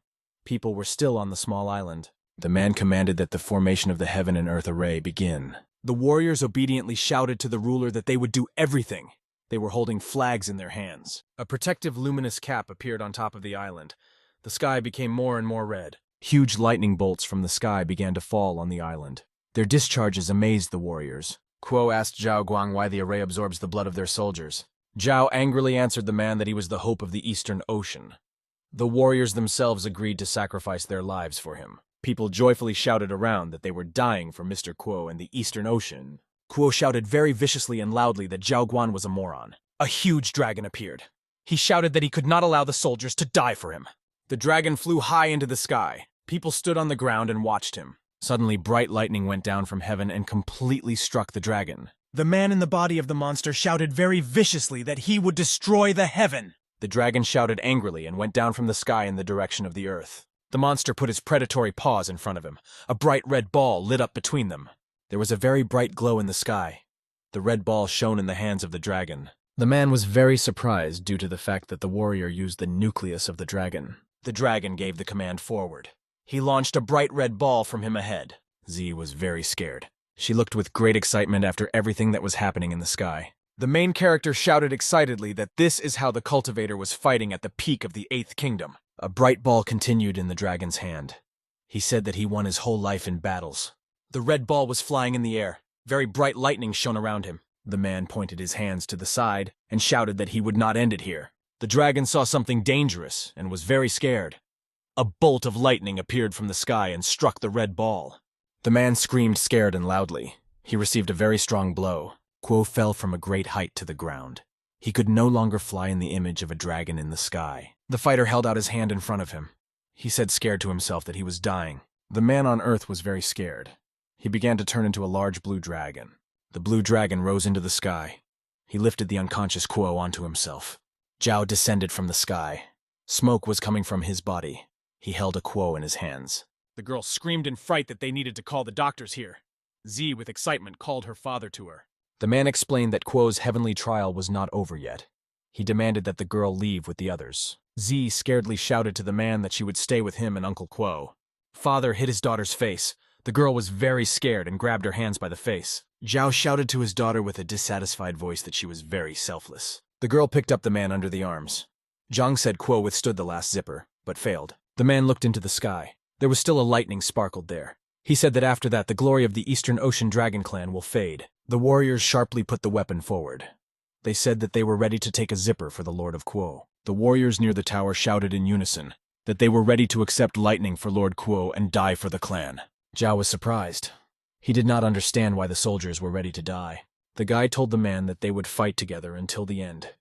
People were still on the small island. The man commanded that the formation of the heaven and earth array begin. The warriors obediently shouted to the ruler that they would do everything. They were holding flags in their hands. A protective luminous cap appeared on top of the island. The sky became more and more red. Huge lightning bolts from the sky began to fall on the island. Their discharges amazed the warriors. Kuo asked Jao Guang why the array absorbs the blood of their soldiers. Zhao angrily answered the man that he was the hope of the Eastern Ocean. The warriors themselves agreed to sacrifice their lives for him. People joyfully shouted around that they were dying for Mr. Kuo and the Eastern Ocean. Kuo shouted very viciously and loudly that Zhao Guang was a moron. A huge dragon appeared. He shouted that he could not allow the soldiers to die for him. The dragon flew high into the sky. People stood on the ground and watched him. Suddenly, bright lightning went down from heaven and completely struck the dragon. The man in the body of the monster shouted very viciously that he would destroy the heaven. The dragon shouted angrily and went down from the sky in the direction of the earth. The monster put his predatory paws in front of him. A bright red ball lit up between them. There was a very bright glow in the sky. The red ball shone in the hands of the dragon. The man was very surprised due to the fact that the warrior used the nucleus of the dragon. The dragon gave the command forward. He launched a bright red ball from him ahead. Z was very scared. She looked with great excitement after everything that was happening in the sky. The main character shouted excitedly that this is how the cultivator was fighting at the peak of the 8th kingdom. A bright ball continued in the dragon's hand. He said that he won his whole life in battles. The red ball was flying in the air. Very bright lightning shone around him. The man pointed his hands to the side and shouted that he would not end it here. The dragon saw something dangerous and was very scared. A bolt of lightning appeared from the sky and struck the red ball. The man screamed scared and loudly. He received a very strong blow. Kuo fell from a great height to the ground. He could no longer fly in the image of a dragon in the sky. The fighter held out his hand in front of him. He said scared to himself that he was dying. The man on earth was very scared. He began to turn into a large blue dragon. The blue dragon rose into the sky. He lifted the unconscious Kuo onto himself. Zhao descended from the sky. Smoke was coming from his body. He held a Kuo in his hands. The girl screamed in fright that they needed to call the doctors here. Z, with excitement, called her father to her. The man explained that Kuo's heavenly trial was not over yet. He demanded that the girl leave with the others. Z scaredly shouted to the man that she would stay with him and Uncle Kuo. Father hit his daughter's face. The girl was very scared and grabbed her hands by the face. Zhao shouted to his daughter with a dissatisfied voice that she was very selfless. The girl picked up the man under the arms. Zhang said Kuo withstood the last zipper, but failed. The man looked into the sky. There was still a lightning sparkled there. He said that after that the glory of the Eastern Ocean Dragon Clan will fade. The warriors sharply put the weapon forward. They said that they were ready to take a zipper for the Lord of Kuo. The warriors near the tower shouted in unison that they were ready to accept lightning for Lord Kuo and die for the clan. Zhao was surprised. He did not understand why the soldiers were ready to die. The guy told the man that they would fight together until the end.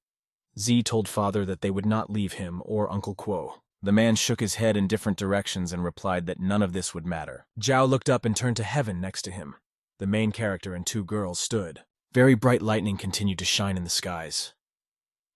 Z told father that they would not leave him or Uncle Kuo. The man shook his head in different directions and replied that none of this would matter. Zhao looked up and turned to heaven next to him. The main character and 2 girls stood. Very bright lightning continued to shine in the skies.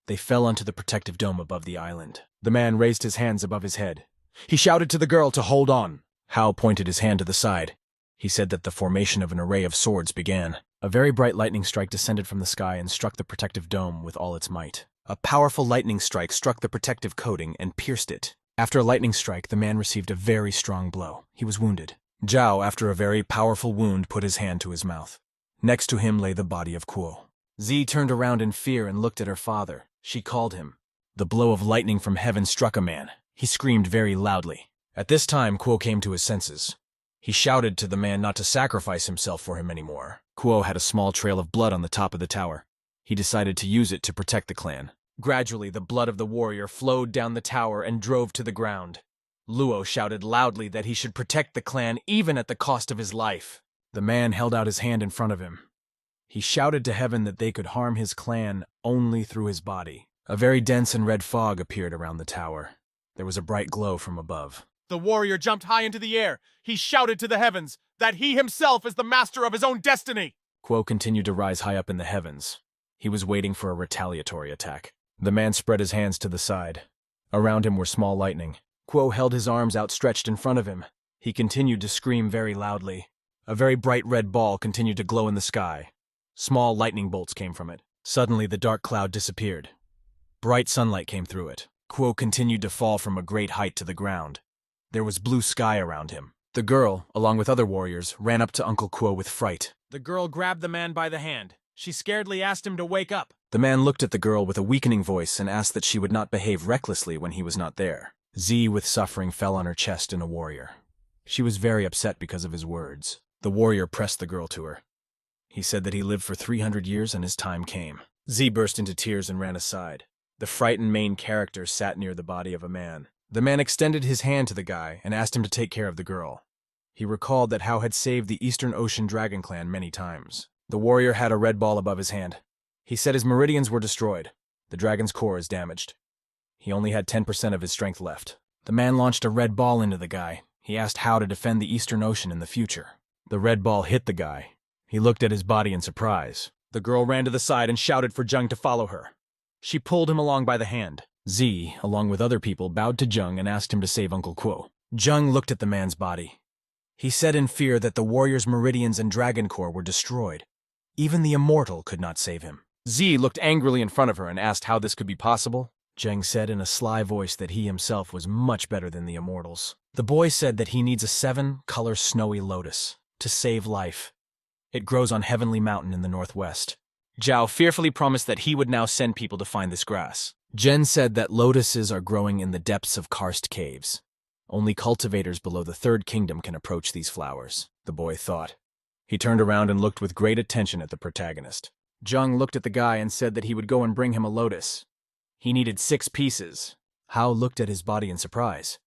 They fell onto the protective dome above the island. The man raised his hands above his head. He shouted to the girl to hold on. Hao pointed his hand to the side. He said that the formation of an array of swords began. A very bright lightning strike descended from the sky and struck the protective dome with all its might. A powerful lightning strike struck the protective coating and pierced it. After a lightning strike, the man received a very strong blow. He was wounded. Zhao, after a very powerful wound, put his hand to his mouth. Next to him lay the body of Kuo. Z turned around in fear and looked at her father. She called him. The blow of lightning from heaven struck a man. He screamed very loudly. At this time, Kuo came to his senses. He shouted to the man not to sacrifice himself for him anymore. Kuo had a small trail of blood on the top of the tower. He decided to use it to protect the clan. Gradually, the blood of the warrior flowed down the tower and drove to the ground. Luo shouted loudly that he should protect the clan even at the cost of his life. The man held out his hand in front of him. He shouted to heaven that they could harm his clan only through his body. A very dense and red fog appeared around the tower. There was a bright glow from above. The warrior jumped high into the air. He shouted to the heavens that he himself is the master of his own destiny. Kuo continued to rise high up in the heavens. He was waiting for a retaliatory attack. The man spread his hands to the side. Around him were small lightning. Kuo held his arms outstretched in front of him. He continued to scream very loudly. A very bright red ball continued to glow in the sky. Small lightning bolts came from it. Suddenly, the dark cloud disappeared. Bright sunlight came through it. Kuo continued to fall from a great height to the ground. There was blue sky around him. The girl, along with other warriors, ran up to Uncle Kuo with fright. The girl grabbed the man by the hand. She scaredly asked him to wake up. The man looked at the girl with a weakening voice and asked that she would not behave recklessly when he was not there. Z, with suffering, fell on her chest in a warrior. She was very upset because of his words. The warrior pressed the girl to her. He said that he lived for 300 years and his time came. Z burst into tears and ran aside. The frightened main character sat near the body of a man. The man extended his hand to the guy and asked him to take care of the girl. He recalled that Hao had saved the Eastern Ocean Dragon Clan many times. The warrior had a red ball above his hand. He said his meridians were destroyed. The dragon's core is damaged. He only had 10% of his strength left. The man launched a red ball into the guy. He asked Hao to defend the Eastern Ocean in the future. The red ball hit the guy. He looked at his body in surprise. The girl ran to the side and shouted for Zheng to follow her. She pulled him along by the hand. Z, along with other people, bowed to Zheng and asked him to save Uncle Kuo. Zheng looked at the man's body. He said in fear that the warrior's meridians and dragon core were destroyed. Even the immortal could not save him. Z looked angrily in front of her and asked how this could be possible. Zheng said in a sly voice that he himself was much better than the immortals. The boy said that he needs a 7-color snowy lotus to save life. It grows on Heavenly Mountain in the northwest. Zhao fearfully promised that he would now send people to find this grass. Zhen said that lotuses are growing in the depths of karst caves. Only cultivators below the Third Kingdom can approach these flowers, the boy thought. He turned around and looked with great attention at the protagonist. Zheng looked at the guy and said that he would go and bring him a lotus. He needed 6 pieces. Hao looked at his body in surprise.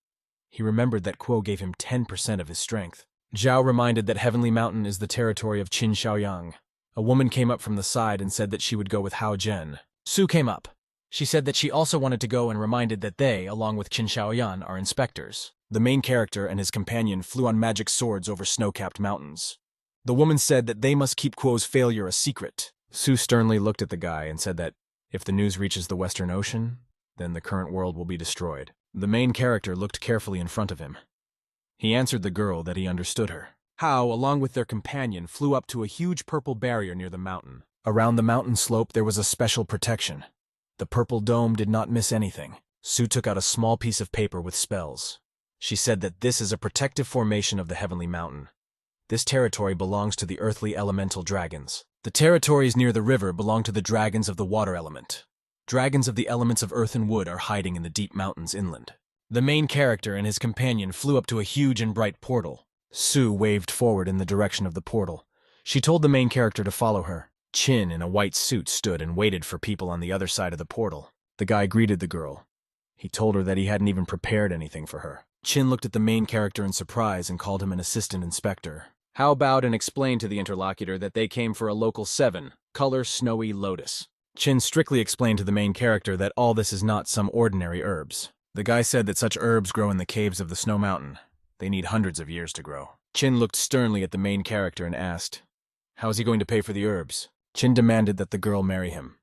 He remembered that Kuo gave him 10% of his strength. Zhao reminded that Heavenly Mountain is the territory of Qin Shaoyang. A woman came up from the side and said that she would go with Hao Zhen. Su came up. She said that she also wanted to go and reminded that they, along with Qin Shaoyan, are inspectors. The main character and his companion flew on magic swords over snow-capped mountains. The woman said that they must keep Kuo's failure a secret. Su sternly looked at the guy and said that if the news reaches the Western Ocean, then the current world will be destroyed. The main character looked carefully in front of him. He answered the girl that he understood her. Hao, along with their companion, flew up to a huge purple barrier near the mountain. Around the mountain slope there was a special protection. The purple dome did not miss anything. Su took out a small piece of paper with spells. She said that this is a protective formation of the Heavenly Mountain. This territory belongs to the earthly elemental dragons. The territories near the river belong to the dragons of the water element. Dragons of the elements of earth and wood are hiding in the deep mountains inland. The main character and his companion flew up to a huge and bright portal. Su waved forward in the direction of the portal. She told the main character to follow her. Qin, in a white suit, stood and waited for people on the other side of the portal. The guy greeted the girl. He told her that he hadn't even prepared anything for her. Qin looked at the main character in surprise and called him an assistant inspector. Hao bowed and explained to the interlocutor that they came for a local 7-color snowy lotus. Qin strictly explained to the main character that all this is not some ordinary herbs. The guy said that such herbs grow in the caves of the Snow Mountain. They need hundreds of years to grow. Qin looked sternly at the main character and asked, "How is he going to pay for the herbs?" Qin demanded that the girl marry him.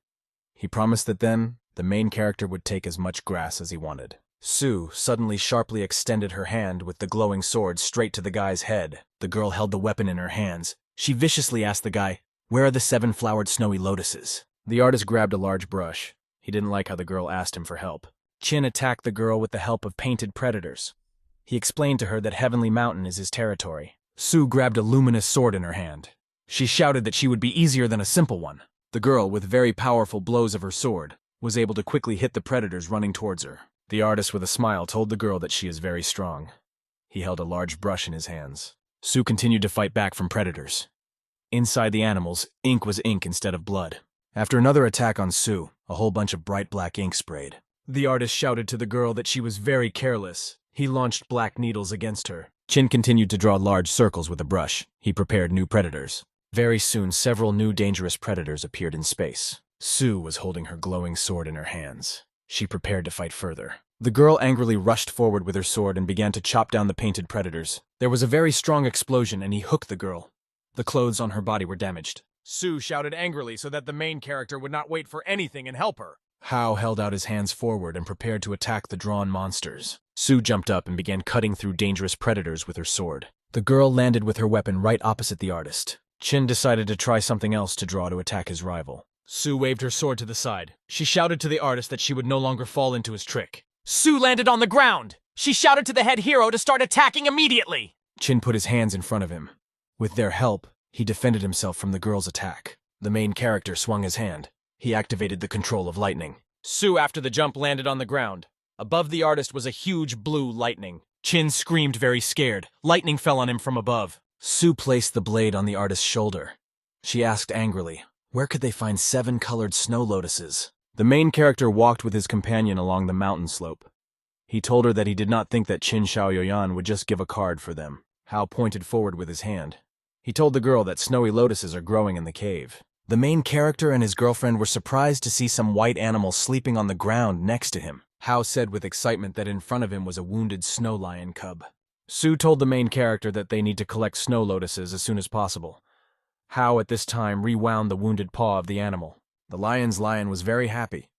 He promised that then, the main character would take as much grass as he wanted. Su suddenly sharply extended her hand with the glowing sword straight to the guy's head. The girl held the weapon in her hands. She viciously asked the guy, "Where are the 7-flowered snowy lotuses?" The artist grabbed a large brush. He didn't like how the girl asked him for help. Chin attacked the girl with the help of painted predators. He explained to her that Heavenly Mountain is his territory. Sue grabbed a luminous sword in her hand. She shouted that she would be easier than a simple one. The girl, with very powerful blows of her sword, was able to quickly hit the predators running towards her. The artist with a smile told the girl that she is very strong. He held a large brush in his hands. Sue continued to fight back from predators. Inside the animals, ink was ink instead of blood. After another attack on Sue, a whole bunch of bright black ink sprayed. The artist shouted to the girl that she was very careless. He launched black needles against her. Chin continued to draw large circles with a brush. He prepared new predators. Very soon, several new dangerous predators appeared in space. Sue was holding her glowing sword in her hands. She prepared to fight further. The girl angrily rushed forward with her sword and began to chop down the painted predators. There was a very strong explosion and he hooked the girl. The clothes on her body were damaged. Sue shouted angrily so that the main character would not wait for anything and help her. Hao held out his hands forward and prepared to attack the drawn monsters. Sue jumped up and began cutting through dangerous predators with her sword. The girl landed with her weapon right opposite the artist. Chin decided to try something else to draw to attack his rival. Sue waved her sword to the side. She shouted to the artist that she would no longer fall into his trick. Sue landed on the ground. She shouted to the head hero to start attacking immediately. Chin put his hands in front of him. With their help, he defended himself from the girl's attack. The main character swung his hand. He activated the control of lightning. Sue, after the jump, landed on the ground. Above the artist was a huge blue lightning. Chin screamed very scared. Lightning fell on him from above. Sue placed the blade on the artist's shoulder. She asked angrily, where could they find 7 colored snow lotuses? The main character walked with his companion along the mountain slope. He told her that he did not think that Qin Shaoyoyan would just give a card for them. Hao pointed forward with his hand. He told the girl that snowy lotuses are growing in the cave. The main character and his girlfriend were surprised to see some white animal sleeping on the ground next to him. Hao said with excitement that in front of him was a wounded snow lion cub. Sue told the main character that they need to collect snow lotuses as soon as possible. Hao at this time rewound the wounded paw of the animal. The lion's lion was very happy.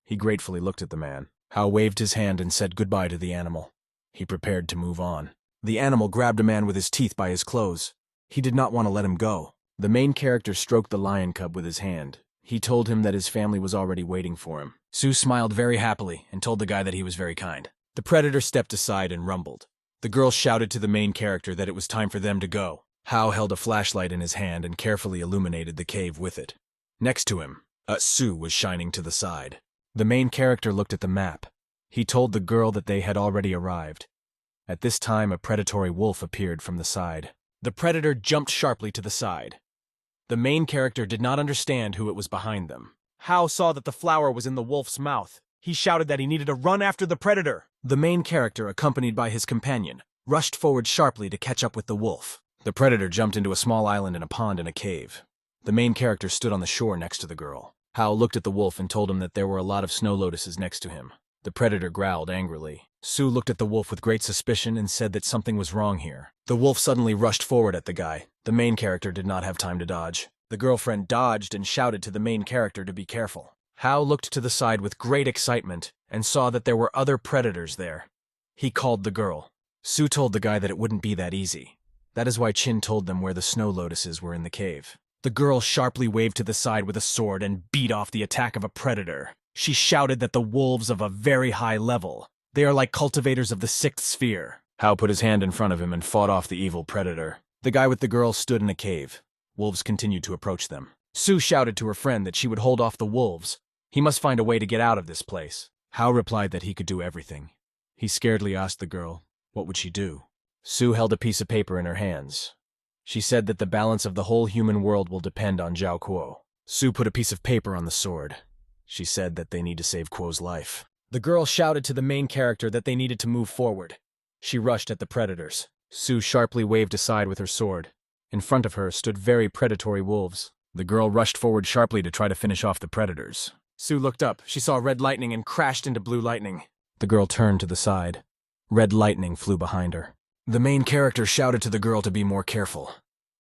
He gratefully looked at the man. Hao waved his hand and said goodbye to the animal. He prepared to move on. The animal grabbed a man with his teeth by his clothes. He did not want to let him go. The main character stroked the lion cub with his hand. He told him that his family was already waiting for him. Sue smiled very happily and told the guy that he was very kind. The predator stepped aside and rumbled. The girl shouted to the main character that it was time for them to go. Hao held a flashlight in his hand and carefully illuminated the cave with it. Next to him, Sue was shining to the side. The main character looked at the map. He told the girl that they had already arrived. At this time, a predatory wolf appeared from the side. The predator jumped sharply to the side. The main character did not understand who it was behind them. Hao saw that the flower was in the wolf's mouth. He shouted that he needed to run after the predator. The main character, accompanied by his companion, rushed forward sharply to catch up with the wolf. The predator jumped into a small island in a pond in a cave. The main character stood on the shore next to the girl. Hao looked at the wolf and told him that there were a lot of snow lotuses next to him. The predator growled angrily. Sue looked at the wolf with great suspicion and said that something was wrong here. The wolf suddenly rushed forward at the guy. The main character did not have time to dodge. The girlfriend dodged and shouted to the main character to be careful. Hao looked to the side with great excitement and saw that there were other predators there. He called the girl. Sue told the guy that it wouldn't be that easy. That is why Qin told them where the snow lotuses were in the cave. The girl sharply waved to the side with a sword and beat off the attack of a predator. She shouted that the wolves of a very high level. They are like cultivators of the 6th sphere. Hao put his hand in front of him and fought off the evil predator. The guy with the girl stood in a cave. Wolves continued to approach them. Sue shouted to her friend that she would hold off the wolves. He must find a way to get out of this place. Hao replied that he could do everything. He scaredly asked the girl, what would she do? Sue held a piece of paper in her hands. She said that the balance of the whole human world will depend on Zhao Guo. Sue put a piece of paper on the sword. She said that they need to save Guo's life. The girl shouted to the main character that they needed to move forward. She rushed at the predators. Sue sharply waved aside with her sword. In front of her stood very predatory wolves. The girl rushed forward sharply to try to finish off the predators. Sue looked up. She saw red lightning and crashed into blue lightning. The girl turned to the side. Red lightning flew behind her. The main character shouted to the girl to be more careful.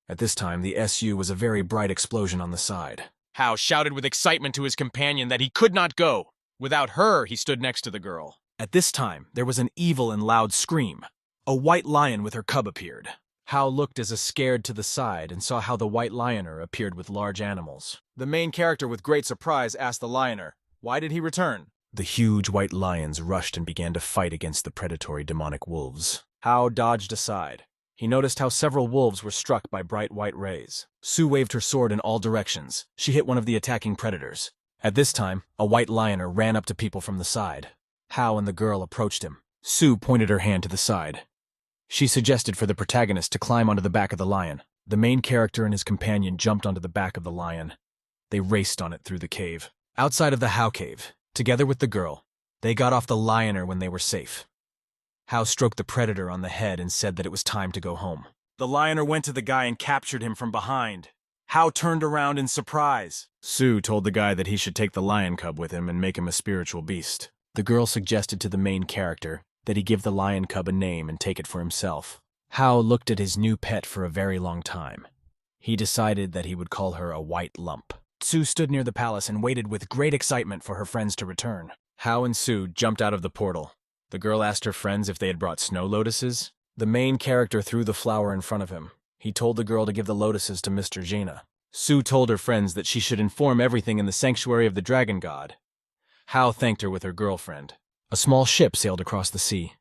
At this time, the SU was a very bright explosion on the side. Hao shouted with excitement to his companion that he could not go. Without her, he stood next to the girl. At this time, there was an evil and loud scream. A white lion with her cub appeared. Hao looked as a scared to the side and saw how the white lioner appeared with large animals. The main character with great surprise asked the lioner, why did he return? The huge white lions rushed and began to fight against the predatory demonic wolves. Hao dodged aside. He noticed how several wolves were struck by bright white rays. Su waved her sword in all directions. She hit one of the attacking predators. At this time, a white lioner ran up to people from the side. Hao and the girl approached him. Su pointed her hand to the side. She suggested for the protagonist to climb onto the back of the lion. The main character and his companion jumped onto the back of the lion. They raced on it through the cave. Outside of the Hao cave, together with the girl, they got off the lioner when they were safe. Hao stroked the predator on the head and said that it was time to go home. The lioner went to the guy and captured him from behind. Hao turned around in surprise. Su told the guy that he should take the lion cub with him and make him a spiritual beast. The girl suggested to the main character that he give the lion cub a name and take it for himself. Hao looked at his new pet for a very long time. He decided that he would call her a white lump. Su stood near the palace and waited with great excitement for her friends to return. Hao and Su jumped out of the portal. The girl asked her friends if they had brought snow lotuses. The main character threw the flower in front of him. He told the girl to give the lotuses to Mr. Jina. Su told her friends that she should inform everything in the sanctuary of the dragon god. Hao thanked her with her girlfriend. A small ship sailed across the sea.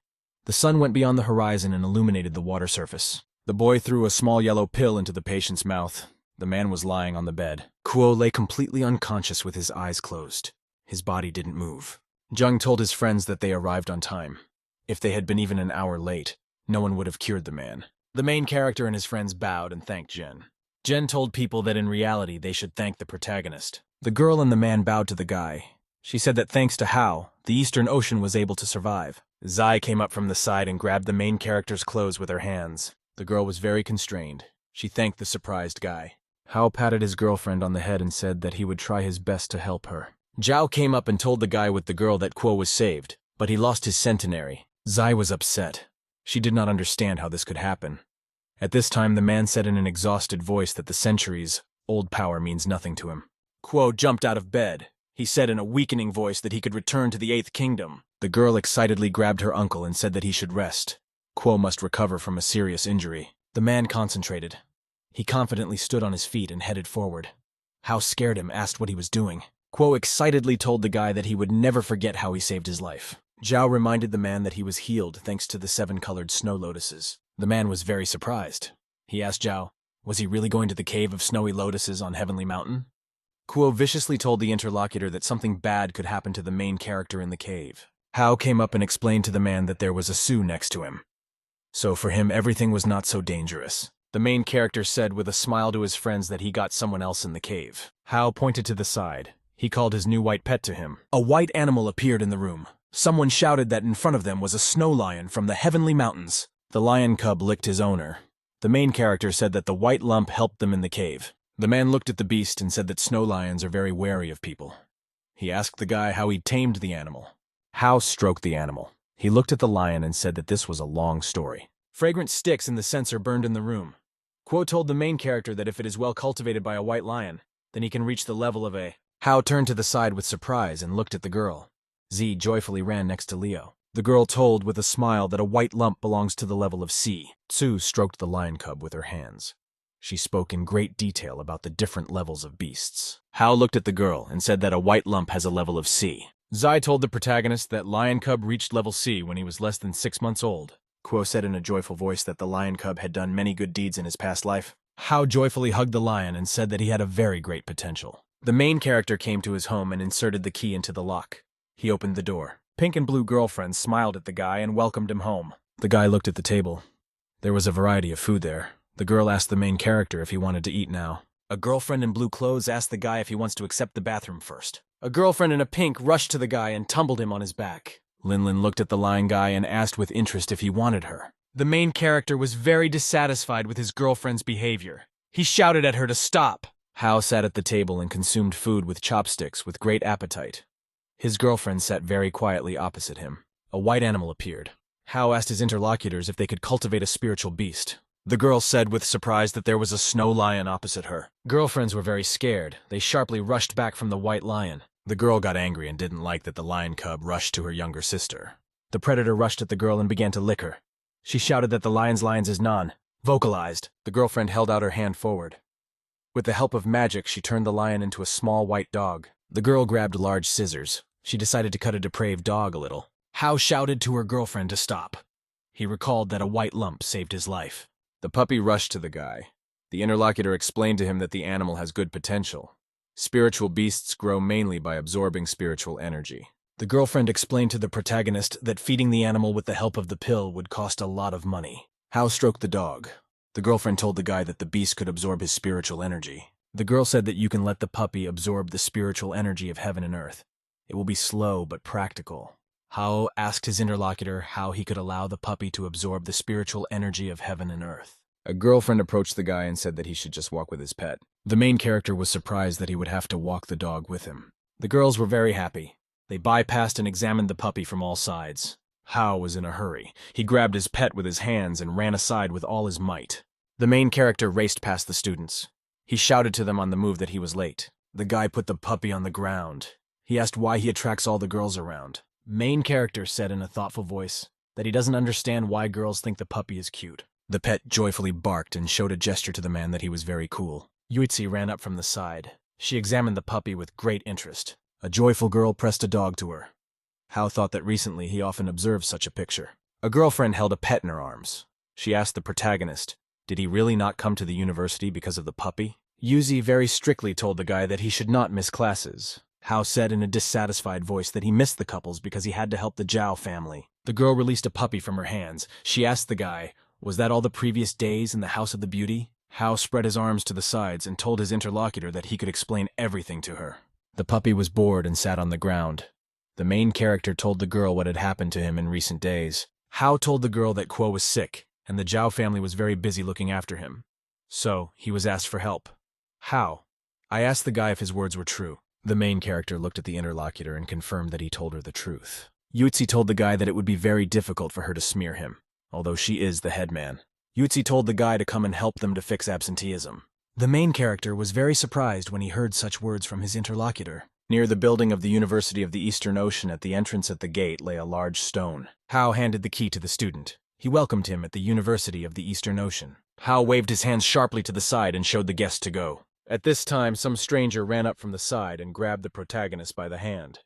The sun went beyond the horizon and illuminated the water surface. The boy threw a small yellow pill into the patient's mouth. The man was lying on the bed. Kuo lay completely unconscious with his eyes closed. His body didn't move. Jung told his friends that they arrived on time. If they had been even an hour late, no one would have cured the man. The main character and his friends bowed and thanked Jen. Jen told people that in reality they should thank the protagonist. The girl and the man bowed to the guy. She said that thanks to Hao, the Eastern Ocean was able to survive. Zai came up from the side and grabbed the main character's clothes with her hands. The girl was very constrained. She thanked the surprised guy. Hao patted his girlfriend on the head and said that he would try his best to help her. Zhao came up and told the guy with the girl that Kuo was saved, but he lost his centenary. Zai was upset. She did not understand how this could happen. At this time, the man said in an exhausted voice that the centuries' old power means nothing to him. Kuo jumped out of bed. He said in a weakening voice that he could return to the Eighth Kingdom. The girl excitedly grabbed her uncle and said that he should rest. Kuo must recover from a serious injury. The man concentrated. He confidently stood on his feet and headed forward. Hao scared him, asked what he was doing. Kuo excitedly told the guy that he would never forget how he saved his life. Zhao reminded the man that he was healed thanks to the 7-colored snow lotuses. The man was very surprised. He asked Zhao, was he really going to the cave of snowy lotuses on Heavenly Mountain? Kuo viciously told the interlocutor that something bad could happen to the main character in the cave. Hao came up and explained to the man that there was a Su next to him. So for him, everything was not so dangerous. The main character said with a smile to his friends that he got someone else in the cave. Hao pointed to the side. He called his new white pet to him. A white animal appeared in the room. Someone shouted that in front of them was a snow lion from the Heavenly Mountains. The lion cub licked his owner. The main character said that the white lump helped them in the cave. The man looked at the beast and said that snow lions are very wary of people. He asked the guy how he'd tamed the animal. Hao stroked the animal. He looked at the lion and said that this was a long story. Fragrant sticks in the censer burned in the room. Kuo told the main character that if it is well cultivated by a white lion, then he can reach the level of a... Hao turned to the side with surprise and looked at the girl. Z joyfully ran next to Leo. The girl told with a smile that a white lump belongs to the level of C. Tsu stroked the lion cub with her hands. She spoke in great detail about the different levels of beasts. Hao looked at the girl and said that a white lump has a level of C. Zai told the protagonist that lion cub reached level C when he was less than 6 months old. Kuo said in a joyful voice that the lion cub had done many good deeds in his past life. Hao joyfully hugged the lion and said that he had a very great potential. The main character came to his home and inserted the key into the lock. He opened the door. Pink and Blue girlfriend smiled at the guy and welcomed him home. The guy looked at the table. There was a variety of food there. The girl asked the main character if he wanted to eat now. A girlfriend in blue clothes asked the guy if he wants to accept the bathroom first. A girlfriend in a pink rushed to the guy and tumbled him on his back. Linlin looked at the lion guy and asked with interest if he wanted her. The main character was very dissatisfied with his girlfriend's behavior. He shouted at her to stop. Hao sat at the table and consumed food with chopsticks with great appetite. His girlfriend sat very quietly opposite him. A white animal appeared. Hao asked his interlocutors if they could cultivate a spiritual beast. The girl said with surprise that there was a snow lion opposite her. Girlfriends were very scared. They sharply rushed back from the white lion. The girl got angry and didn't like that the lion cub rushed to her younger sister. The predator rushed at the girl and began to lick her. She shouted that the lion's lions is none. Vocalized. The girlfriend held out her hand forward. With the help of magic, she turned the lion into a small white dog. The girl grabbed large scissors. She decided to cut a depraved dog a little. Hao shouted to her girlfriend to stop. He recalled that a white lump saved his life. The puppy rushed to the guy. The interlocutor explained to him that the animal has good potential. Spiritual beasts grow mainly by absorbing spiritual energy. The girlfriend explained to the protagonist that feeding the animal with the help of the pill would cost a lot of money. Hao stroked the dog. The girlfriend told the guy that the beast could absorb his spiritual energy. The girl said that you can let the puppy absorb the spiritual energy of heaven and earth. It will be slow but practical. Hao asked his interlocutor how he could allow the puppy to absorb the spiritual energy of heaven and earth. A girlfriend approached the guy and said that he should just walk with his pet. The main character was surprised that he would have to walk the dog with him. The girls were very happy. They bypassed and examined the puppy from all sides. Hao was in a hurry. He grabbed his pet with his hands and ran aside with all his might. The main character raced past the students. He shouted to them on the move that he was late. The guy put the puppy on the ground. He asked why he attracts all the girls around. Main character said in a thoughtful voice that he doesn't understand why girls think the puppy is cute. The pet joyfully barked and showed a gesture to the man that he was very cool. Yuichi ran up from the side. She examined the puppy with great interest. A joyful girl pressed a dog to her. Hao thought that recently he often observed such a picture. A girlfriend held a pet in her arms. She asked the protagonist, did he really not come to the university because of the puppy? Yuzi very strictly told the guy that he should not miss classes. Hao said in a dissatisfied voice that he missed the couples because he had to help the Zhao family. The girl released a puppy from her hands. She asked the guy, was that all the previous days in the House of the Beauty? Hao spread his arms to the sides and told his interlocutor that he could explain everything to her. The puppy was bored and sat on the ground. The main character told the girl what had happened to him in recent days. Hao told the girl that Kuo was sick, and the Zhao family was very busy looking after him. So, he was asked for help. How? I asked the guy if his words were true. The main character looked at the interlocutor and confirmed that he told her the truth. Yuichi told the guy that it would be very difficult for her to smear him, although she is the head man. Yuichi told the guy to come and help them to fix absenteeism. The main character was very surprised when he heard such words from his interlocutor. Near the building of the University of the Eastern Ocean at the entrance at the gate lay a large stone. Hao handed the key to the student. He welcomed him at the University of the Eastern Ocean. Hao waved his hands sharply to the side and showed the guest to go. At this time, some stranger ran up from the side and grabbed the protagonist by the hand.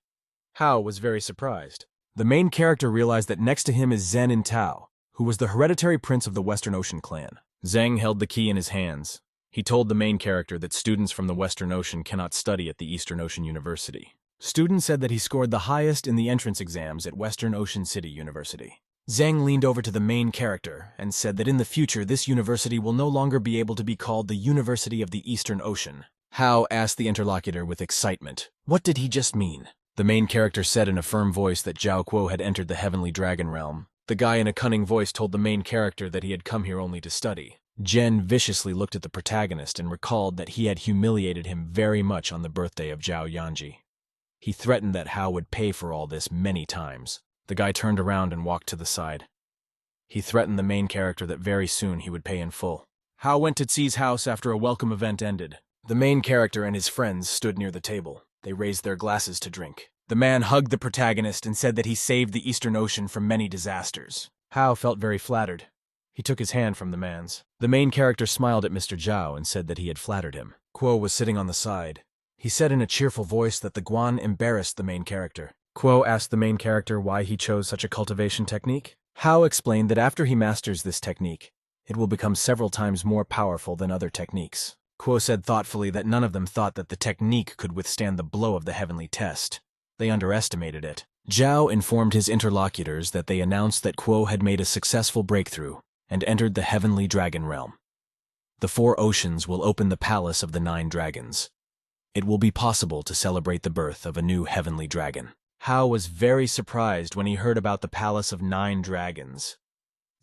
Hao was very surprised. The main character realized that next to him is Zhen in Tao, who was the hereditary prince of the Western Ocean clan. Zheng held the key in his hands. He told the main character that students from the Western Ocean cannot study at the Eastern Ocean University. Student said that he scored the highest in the entrance exams at Western Ocean City University. Zheng leaned over to the main character and said that in the future this university will no longer be able to be called the University of the Eastern Ocean. Hao asked the interlocutor with excitement, what did he just mean? The main character said in a firm voice that Zhao Guo had entered the Heavenly Dragon Realm. The guy in a cunning voice told the main character that he had come here only to study. Zhen viciously looked at the protagonist and recalled that he had humiliated him very much on the birthday of Zhao Yanji. He threatened that Hao would pay for all this many times. The guy turned around and walked to the side. He threatened the main character that very soon he would pay in full. Hao went to Tsi's house after a welcome event ended. The main character and his friends stood near the table. They raised their glasses to drink. The man hugged the protagonist and said that he saved the Eastern Ocean from many disasters. Hao felt very flattered. He took his hand from the man's. The main character smiled at Mr. Zhao and said that he had flattered him. Kuo was sitting on the side. He said in a cheerful voice that the Guan embarrassed the main character. Kuo asked the main character why he chose such a cultivation technique. Hao explained that after he masters this technique, it will become several times more powerful than other techniques. Kuo said thoughtfully that none of them thought that the technique could withstand the blow of the heavenly test. They underestimated it. Zhao informed his interlocutors that they announced that Kuo had made a successful breakthrough and entered the Heavenly Dragon Realm. The 4 oceans will open the palace of the 9 dragons. It will be possible to celebrate the birth of a new heavenly dragon. Hao was very surprised when he heard about the palace of 9 dragons.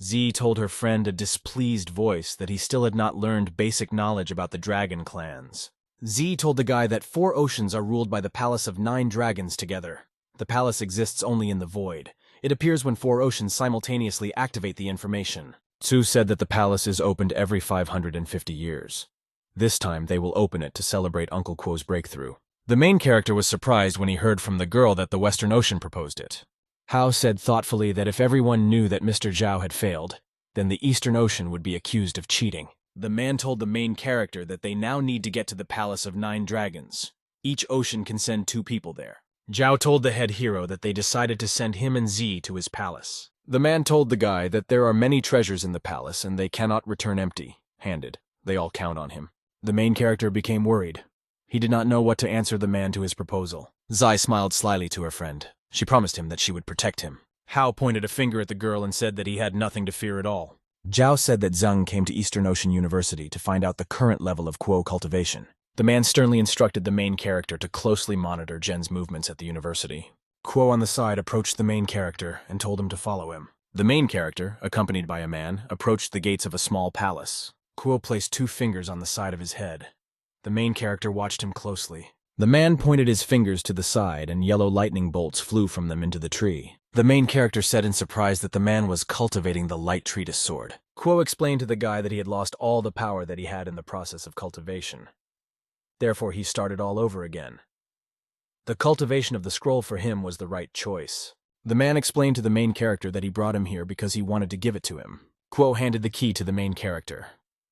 Z told her friend a displeased voice that he still had not learned basic knowledge about the dragon clans. Z told the guy that 4 oceans are ruled by the palace of 9 dragons together. The palace exists only in the void. It appears when 4 oceans simultaneously activate the information. Tsu said that the palace is opened every 550 years. This time they will open it to celebrate Uncle Kuo's breakthrough. The main character was surprised when he heard from the girl that the Western Ocean proposed it. Hao said thoughtfully that if everyone knew that Mr. Zhao had failed, then the Eastern Ocean would be accused of cheating. The man told the main character that they now need to get to the Palace of 9 Dragons. Each ocean can send 2 people there. Zhao told the head hero that they decided to send him and Z to his palace. The man told the guy that there are many treasures in the palace and they cannot return empty-handed. They all count on him. The main character became worried. He did not know what to answer the man to his proposal. Zai smiled slyly to her friend. She promised him that she would protect him. Hao pointed a finger at the girl and said that he had nothing to fear at all. Zhao said that Zheng came to Eastern Ocean University to find out the current level of cultivation. The man sternly instructed the main character to closely monitor Zhen's movements at the university. Kuo on the side approached the main character and told him to follow him. The main character, accompanied by a man, approached the gates of a small palace. Kuo placed 2 fingers on the side of his head. The main character watched him closely. The man pointed his fingers to the side and yellow lightning bolts flew from them into the tree. The main character said in surprise that the man was cultivating the light treatise sword. Kuo explained to the guy that he had lost all the power that he had in the process of cultivation. Therefore, he started all over again. The cultivation of the scroll for him was the right choice. The man explained to the main character that he brought him here because he wanted to give it to him. Kuo handed the key to the main character.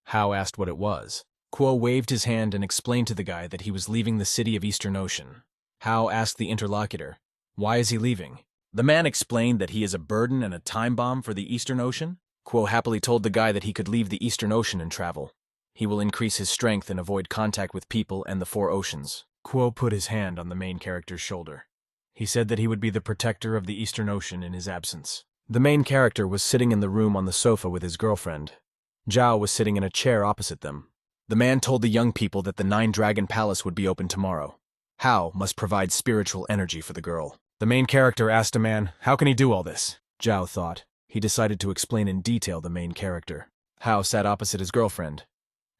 Hao asked what it was. Kuo waved his hand and explained to the guy that he was leaving the city of Eastern Ocean. Hao asked the interlocutor, "Why is he leaving?" The man explained that he is a burden and a time bomb for the Eastern Ocean. Kuo happily told the guy that he could leave the Eastern Ocean and travel. He will increase his strength and avoid contact with people and the 4 oceans. Kuo put his hand on the main character's shoulder. He said that he would be the protector of the Eastern Ocean in his absence. The main character was sitting in the room on the sofa with his girlfriend. Zhao was sitting in a chair opposite them. The man told the young people that the 9-Dragon Palace would be open tomorrow. Hao must provide spiritual energy for the girl. The main character asked a man, how can he do all this? Zhao thought. He decided to explain in detail the main character. Hao sat opposite his girlfriend.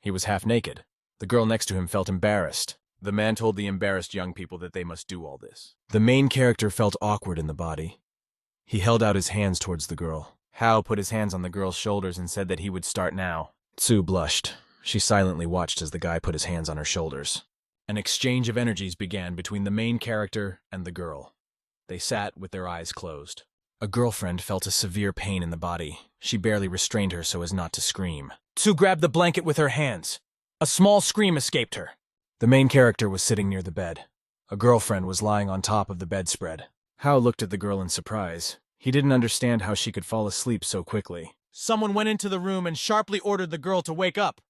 He was half naked. The girl next to him felt embarrassed. The man told the embarrassed young people that they must do all this. The main character felt awkward in the body. He held out his hands towards the girl. Hao put his hands on the girl's shoulders and said that he would start now. Tsu blushed. She silently watched as the guy put his hands on her shoulders. An exchange of energies began between the main character and the girl. They sat with their eyes closed. A girlfriend felt a severe pain in the body. She barely restrained her so as not to scream. Tsu grabbed the blanket with her hands. A small scream escaped her. The main character was sitting near the bed. A girlfriend was lying on top of the bedspread. Hao looked at the girl in surprise. He didn't understand how she could fall asleep so quickly. Someone went into the room and sharply ordered the girl to wake up.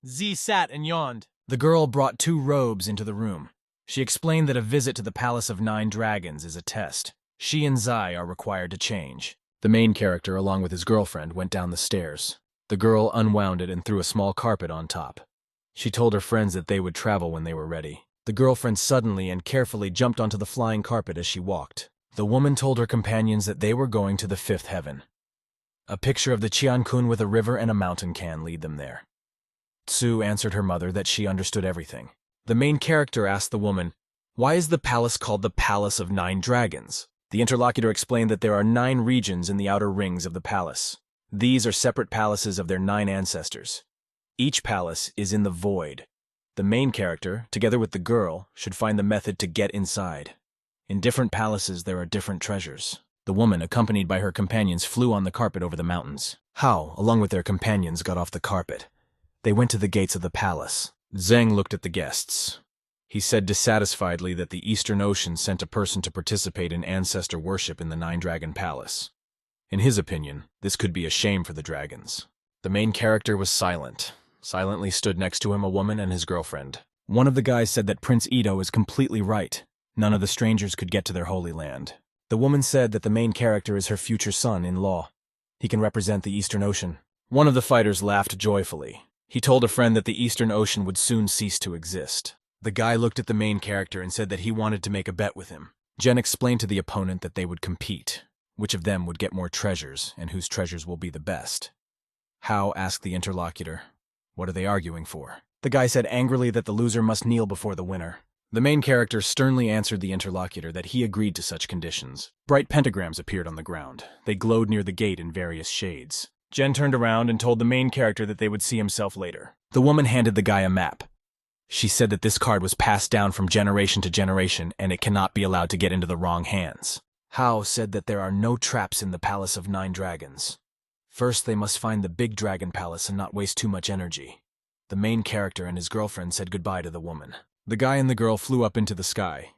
Z sat and yawned. The girl brought 2 robes into the room. She explained that a visit to the Palace of 9 Dragons is a test. She and Zai are required to change. The main character, along with his girlfriend, went down the stairs. The girl unwound it and threw a small carpet on top. She told her friends that they would travel when they were ready. The girlfriend suddenly and carefully jumped onto the flying carpet as she walked. The woman told her companions that they were going to the 5th heaven. A picture of the Qiankun with a river and a mountain can lead them there. Tsu answered her mother that she understood everything. The main character asked the woman, "Why is the palace called the Palace of 9 Dragons?" The interlocutor explained that there are 9 regions in the outer rings of the palace. These are separate palaces of their 9 ancestors. Each palace is in the void. The main character, together with the girl, should find the method to get inside. In different palaces there are different treasures. The woman, accompanied by her companions, flew on the carpet over the mountains. Hao, along with their companions, got off the carpet. They went to the gates of the palace. Zheng looked at the guests. He said dissatisfiedly that the Eastern Ocean sent a person to participate in ancestor worship in the 9-Dragon Palace. In his opinion, this could be a shame for the dragons. The main character was silent. Silently stood next to him a woman and his girlfriend. One of the guys said that Prince Ito is completely right. None of the strangers could get to their holy land. The woman said that the main character is her future son-in-law. He can represent the Eastern Ocean. One of the fighters laughed joyfully. He told a friend that the Eastern Ocean would soon cease to exist. The guy looked at the main character and said that he wanted to make a bet with him. Jen explained to the opponent that they would compete, which of them would get more treasures and whose treasures will be the best. Hao asked the interlocutor, "What are they arguing for?" The guy said angrily that the loser must kneel before the winner. The main character sternly answered the interlocutor that he agreed to such conditions. Bright pentagrams appeared on the ground. They glowed near the gate in various shades. Jen turned around and told the main character that they would see himself later. The woman handed the guy a map. She said that this card was passed down from generation to generation and it cannot be allowed to get into the wrong hands. Hao said that there are no traps in the Palace of 9 Dragons. First, they must find the big dragon palace and not waste too much energy. The main character and his girlfriend said goodbye to the woman. The guy and the girl flew up into the sky.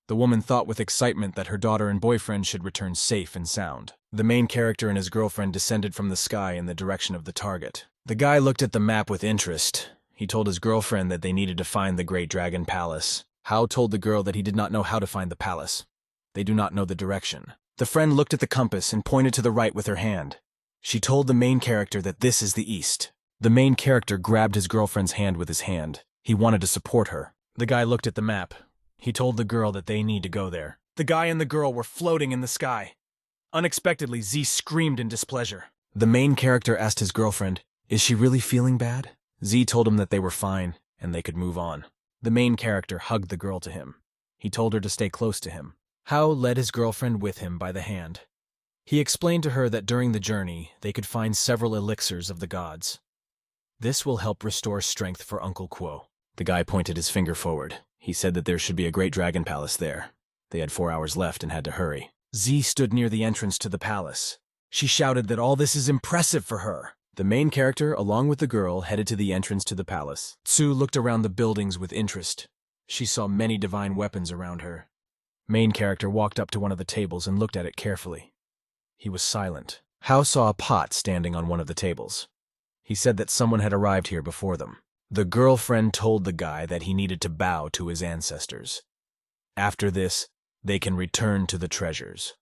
The woman thought with excitement that her daughter and boyfriend should return safe and sound. The main character and his girlfriend descended from the sky in the direction of the target. The guy looked at the map with interest. He told his girlfriend that they needed to find the Great Dragon Palace. Hao told the girl that he did not know how to find the palace. They do not know the direction. The friend looked at the compass and pointed to the right with her hand. She told the main character that this is the east. The main character grabbed his girlfriend's hand with his hand. He wanted to support her. The guy looked at the map. He told the girl that they need to go there. The guy and the girl were floating in the sky. Unexpectedly, Z screamed in displeasure. The main character asked his girlfriend, "Is she really feeling bad?" Z told him that they were fine and they could move on. The main character hugged the girl to him. He told her to stay close to him. Hao led his girlfriend with him by the hand. He explained to her that during the journey, they could find several elixirs of the gods. This will help restore strength for Uncle Quo. The guy pointed his finger forward. He said that there should be a great dragon palace there. They had 4 hours left and had to hurry. Z stood near the entrance to the palace. She shouted that all this is impressive for her. The main character, along with the girl, headed to the entrance to the palace. Tsu looked around the buildings with interest. She saw many divine weapons around her. Main character walked up to one of the tables and looked at it carefully. He was silent. Hao saw a pot standing on one of the tables. He said that someone had arrived here before them. The girlfriend told the guy that he needed to bow to his ancestors. After this, they can return to the treasures.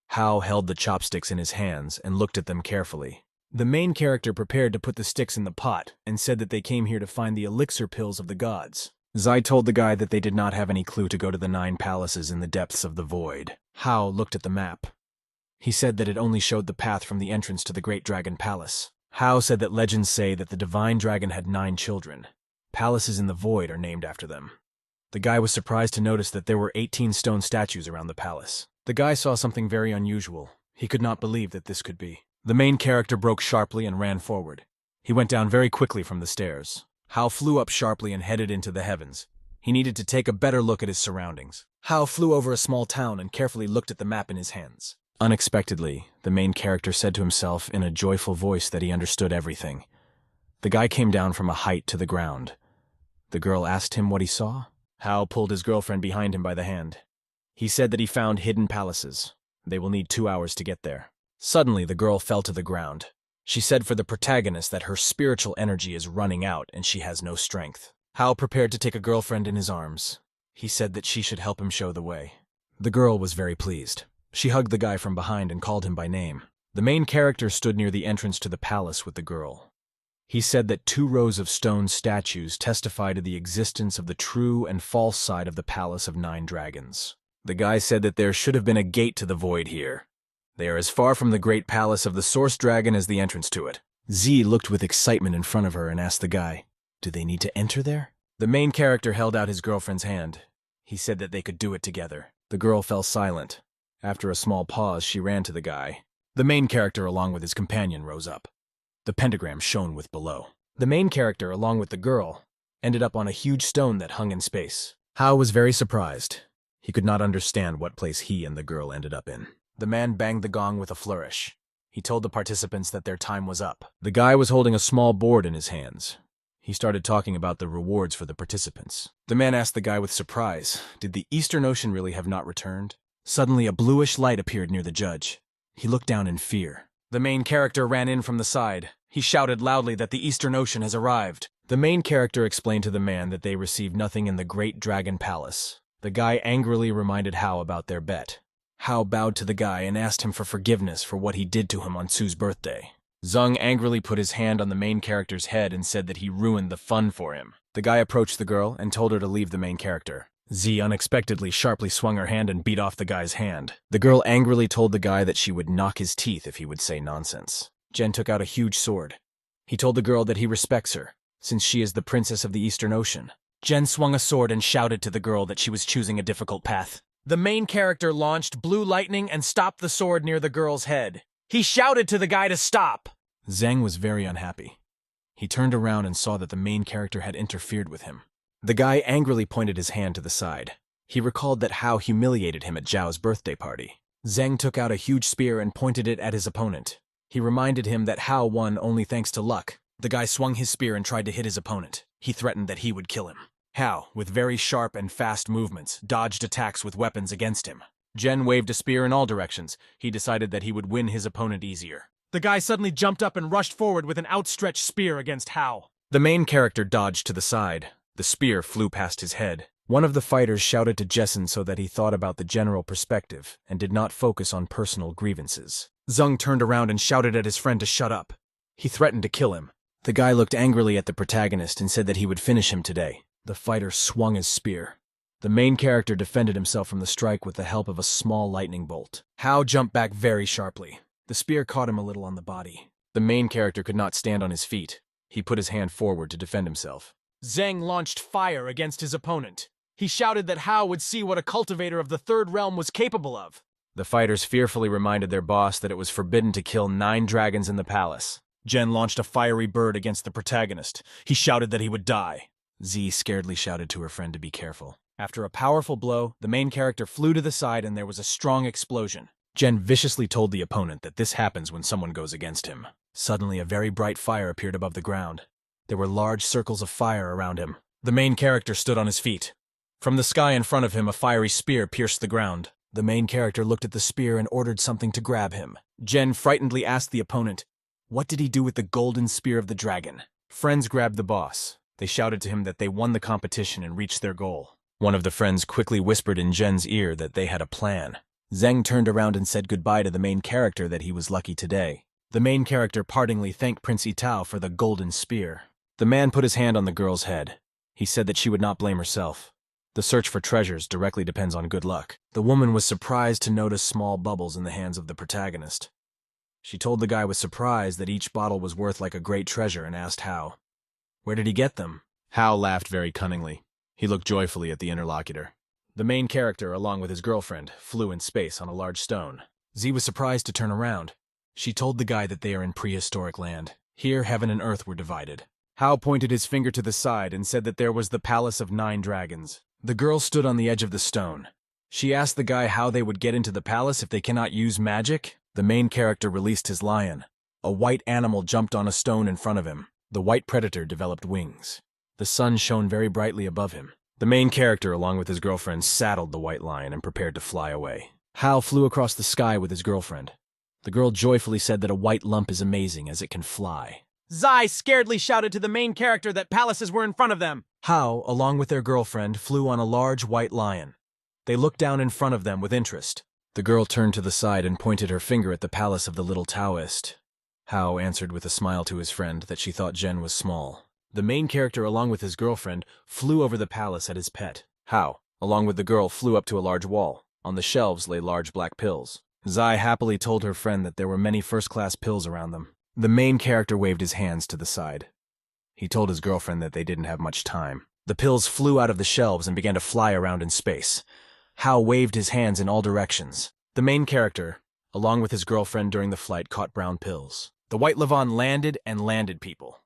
Hao held the chopsticks in his hands and looked at them carefully. The main character prepared to put the sticks in the pot and said that they came here to find the elixir pills of the gods. Zai told the guy that they did not have any clue to go to the 9 palaces in the depths of the void. Hao looked at the map. He said that it only showed the path from the entrance to the Great Dragon Palace. Hao said that legends say that the divine dragon had 9 children. Palaces in the void are named after them. The guy was surprised to notice that there were 18 stone statues around the palace. The guy saw something very unusual. He could not believe that this could be. The main character broke sharply and ran forward. He went down very quickly from the stairs. Hao flew up sharply and headed into the heavens. He needed to take a better look at his surroundings. Hao flew over a small town and carefully looked at the map in his hands. Unexpectedly, the main character said to himself in a joyful voice that he understood everything. The guy came down from a height to the ground. The girl asked him what he saw. Hao pulled his girlfriend behind him by the hand. He said that he found hidden palaces. They will need 2 hours to get there. Suddenly, the girl fell to the ground. She said for the protagonist that her spiritual energy is running out and she has no strength. Hao prepared to take a girlfriend in his arms. He said that she should help him show the way. The girl was very pleased. She hugged the guy from behind and called him by name. The main character stood near the entrance to the palace with the girl. He said that 2 rows of stone statues testify to the existence of the true and false side of the Palace of 9 Dragons. The guy said that there should have been a gate to the void here. They are as far from the great palace of the Source Dragon as the entrance to it. Z looked with excitement in front of her and asked the guy, "Do they need to enter there?" The main character held out his girlfriend's hand. He said that they could do it together. The girl fell silent. After a small pause, she ran to the guy. The main character, along with his companion, rose up. The pentagram shone with below. The main character, along with the girl, ended up on a huge stone that hung in space. Hao was very surprised. He could not understand what place he and the girl ended up in. The man banged the gong with a flourish. He told the participants that their time was up. The guy was holding a small board in his hands. He started talking about the rewards for the participants. The man asked the guy with surprise, did the Eastern Ocean really have not returned? Suddenly, a bluish light appeared near the judge. He looked down in fear. The main character ran in from the side. He shouted loudly that the Eastern Ocean has arrived. The main character explained to the man that they received nothing in the Great Dragon Palace. The guy angrily reminded Hao about their bet. Hao bowed to the guy and asked him for forgiveness for what he did to him on Tsu's birthday. Zheng angrily put his hand on the main character's head and said that he ruined the fun for him. The guy approached the girl and told her to leave the main character. Z unexpectedly sharply swung her hand and beat off the guy's hand. The girl angrily told the guy that she would knock his teeth if he would say nonsense. Jen took out a huge sword. He told the girl that he respects her, since she is the princess of the Eastern Ocean. Jen swung a sword and shouted to the girl that she was choosing a difficult path. The main character launched blue lightning and stopped the sword near the girl's head. He shouted to the guy to stop. Zheng was very unhappy. He turned around and saw that the main character had interfered with him. The guy angrily pointed his hand to the side. He recalled that Hao humiliated him at Zhao's birthday party. Zheng took out a huge spear and pointed it at his opponent. He reminded him that Hao won only thanks to luck. The guy swung his spear and tried to hit his opponent. He threatened that he would kill him. Hao, with very sharp and fast movements, dodged attacks with weapons against him. Jen waved a spear in all directions. He decided that he would win his opponent easier. The guy suddenly jumped up and rushed forward with an outstretched spear against Hao. The main character dodged to the side. The spear flew past his head. One of the fighters shouted to Jessen so that he thought about the general perspective and did not focus on personal grievances. Zung turned around and shouted at his friend to shut up. He threatened to kill him. The guy looked angrily at the protagonist and said that he would finish him today. The fighter swung his spear. The main character defended himself from the strike with the help of a small lightning bolt. Hao jumped back very sharply. The spear caught him a little on the body. The main character could not stand on his feet. He put his hand forward to defend himself. Zhang launched fire against his opponent. He shouted that Hao would see what a cultivator of the third realm was capable of. The fighters fearfully reminded their boss that it was forbidden to kill 9 dragons in the palace. Jen launched a fiery bird against the protagonist. He shouted that he would die. Z scaredly shouted to her friend to be careful. After a powerful blow, the main character flew to the side and there was a strong explosion. Jen viciously told the opponent that this happens when someone goes against him. Suddenly, a very bright fire appeared above the ground. There were large circles of fire around him. The main character stood on his feet. From the sky in front of him, a fiery spear pierced the ground. The main character looked at the spear and ordered something to grab him. Jen frightenedly asked the opponent, "What did he do with the golden spear of the dragon?" Friends grabbed the boss. They shouted to him that they won the competition and reached their goal. One of the friends quickly whispered in Jen's ear that they had a plan. Zheng turned around and said goodbye to the main character that he was lucky today. The main character partingly thanked Prince Itao for the golden spear. The man put his hand on the girl's head. He said that she would not blame herself. The search for treasures directly depends on good luck. The woman was surprised to notice small bubbles in the hands of the protagonist. She told the guy with surprise that each bottle was worth like a great treasure and asked Hao, "Where did he get them?" Hao laughed very cunningly. He looked joyfully at the interlocutor. The main character, along with his girlfriend, flew in space on a large stone. Z was surprised to turn around. She told the guy that they are in prehistoric land. Here, heaven and earth were divided. Hao pointed his finger to the side and said that there was the palace of 9 dragons. The girl stood on the edge of the stone. She asked the guy how they would get into the palace if they cannot use magic. The main character released his lion. A white animal jumped on a stone in front of him. The white predator developed wings. The sun shone very brightly above him. The main character, along with his girlfriend, saddled the white lion and prepared to fly away. Hao flew across the sky with his girlfriend. The girl joyfully said that a white lump is amazing as it can fly. Zai scaredly shouted to the main character that palaces were in front of them. Hao, along with their girlfriend, flew on a large white lion. They looked down in front of them with interest. The girl turned to the side and pointed her finger at the palace of the little Taoist. Hao answered with a smile to his friend that she thought Jen was small. The main character, along with his girlfriend, flew over the palace at his pet. Hao, along with the girl, flew up to a large wall. On the shelves lay large black pills. Zai happily told her friend that there were many first-class pills around them. The main character waved his hands to the side. He told his girlfriend that they didn't have much time. The pills flew out of the shelves and began to fly around in space. Hao waved his hands in all directions. The main character, along with his girlfriend during the flight, caught brown pills. The white Levon landed and landed people.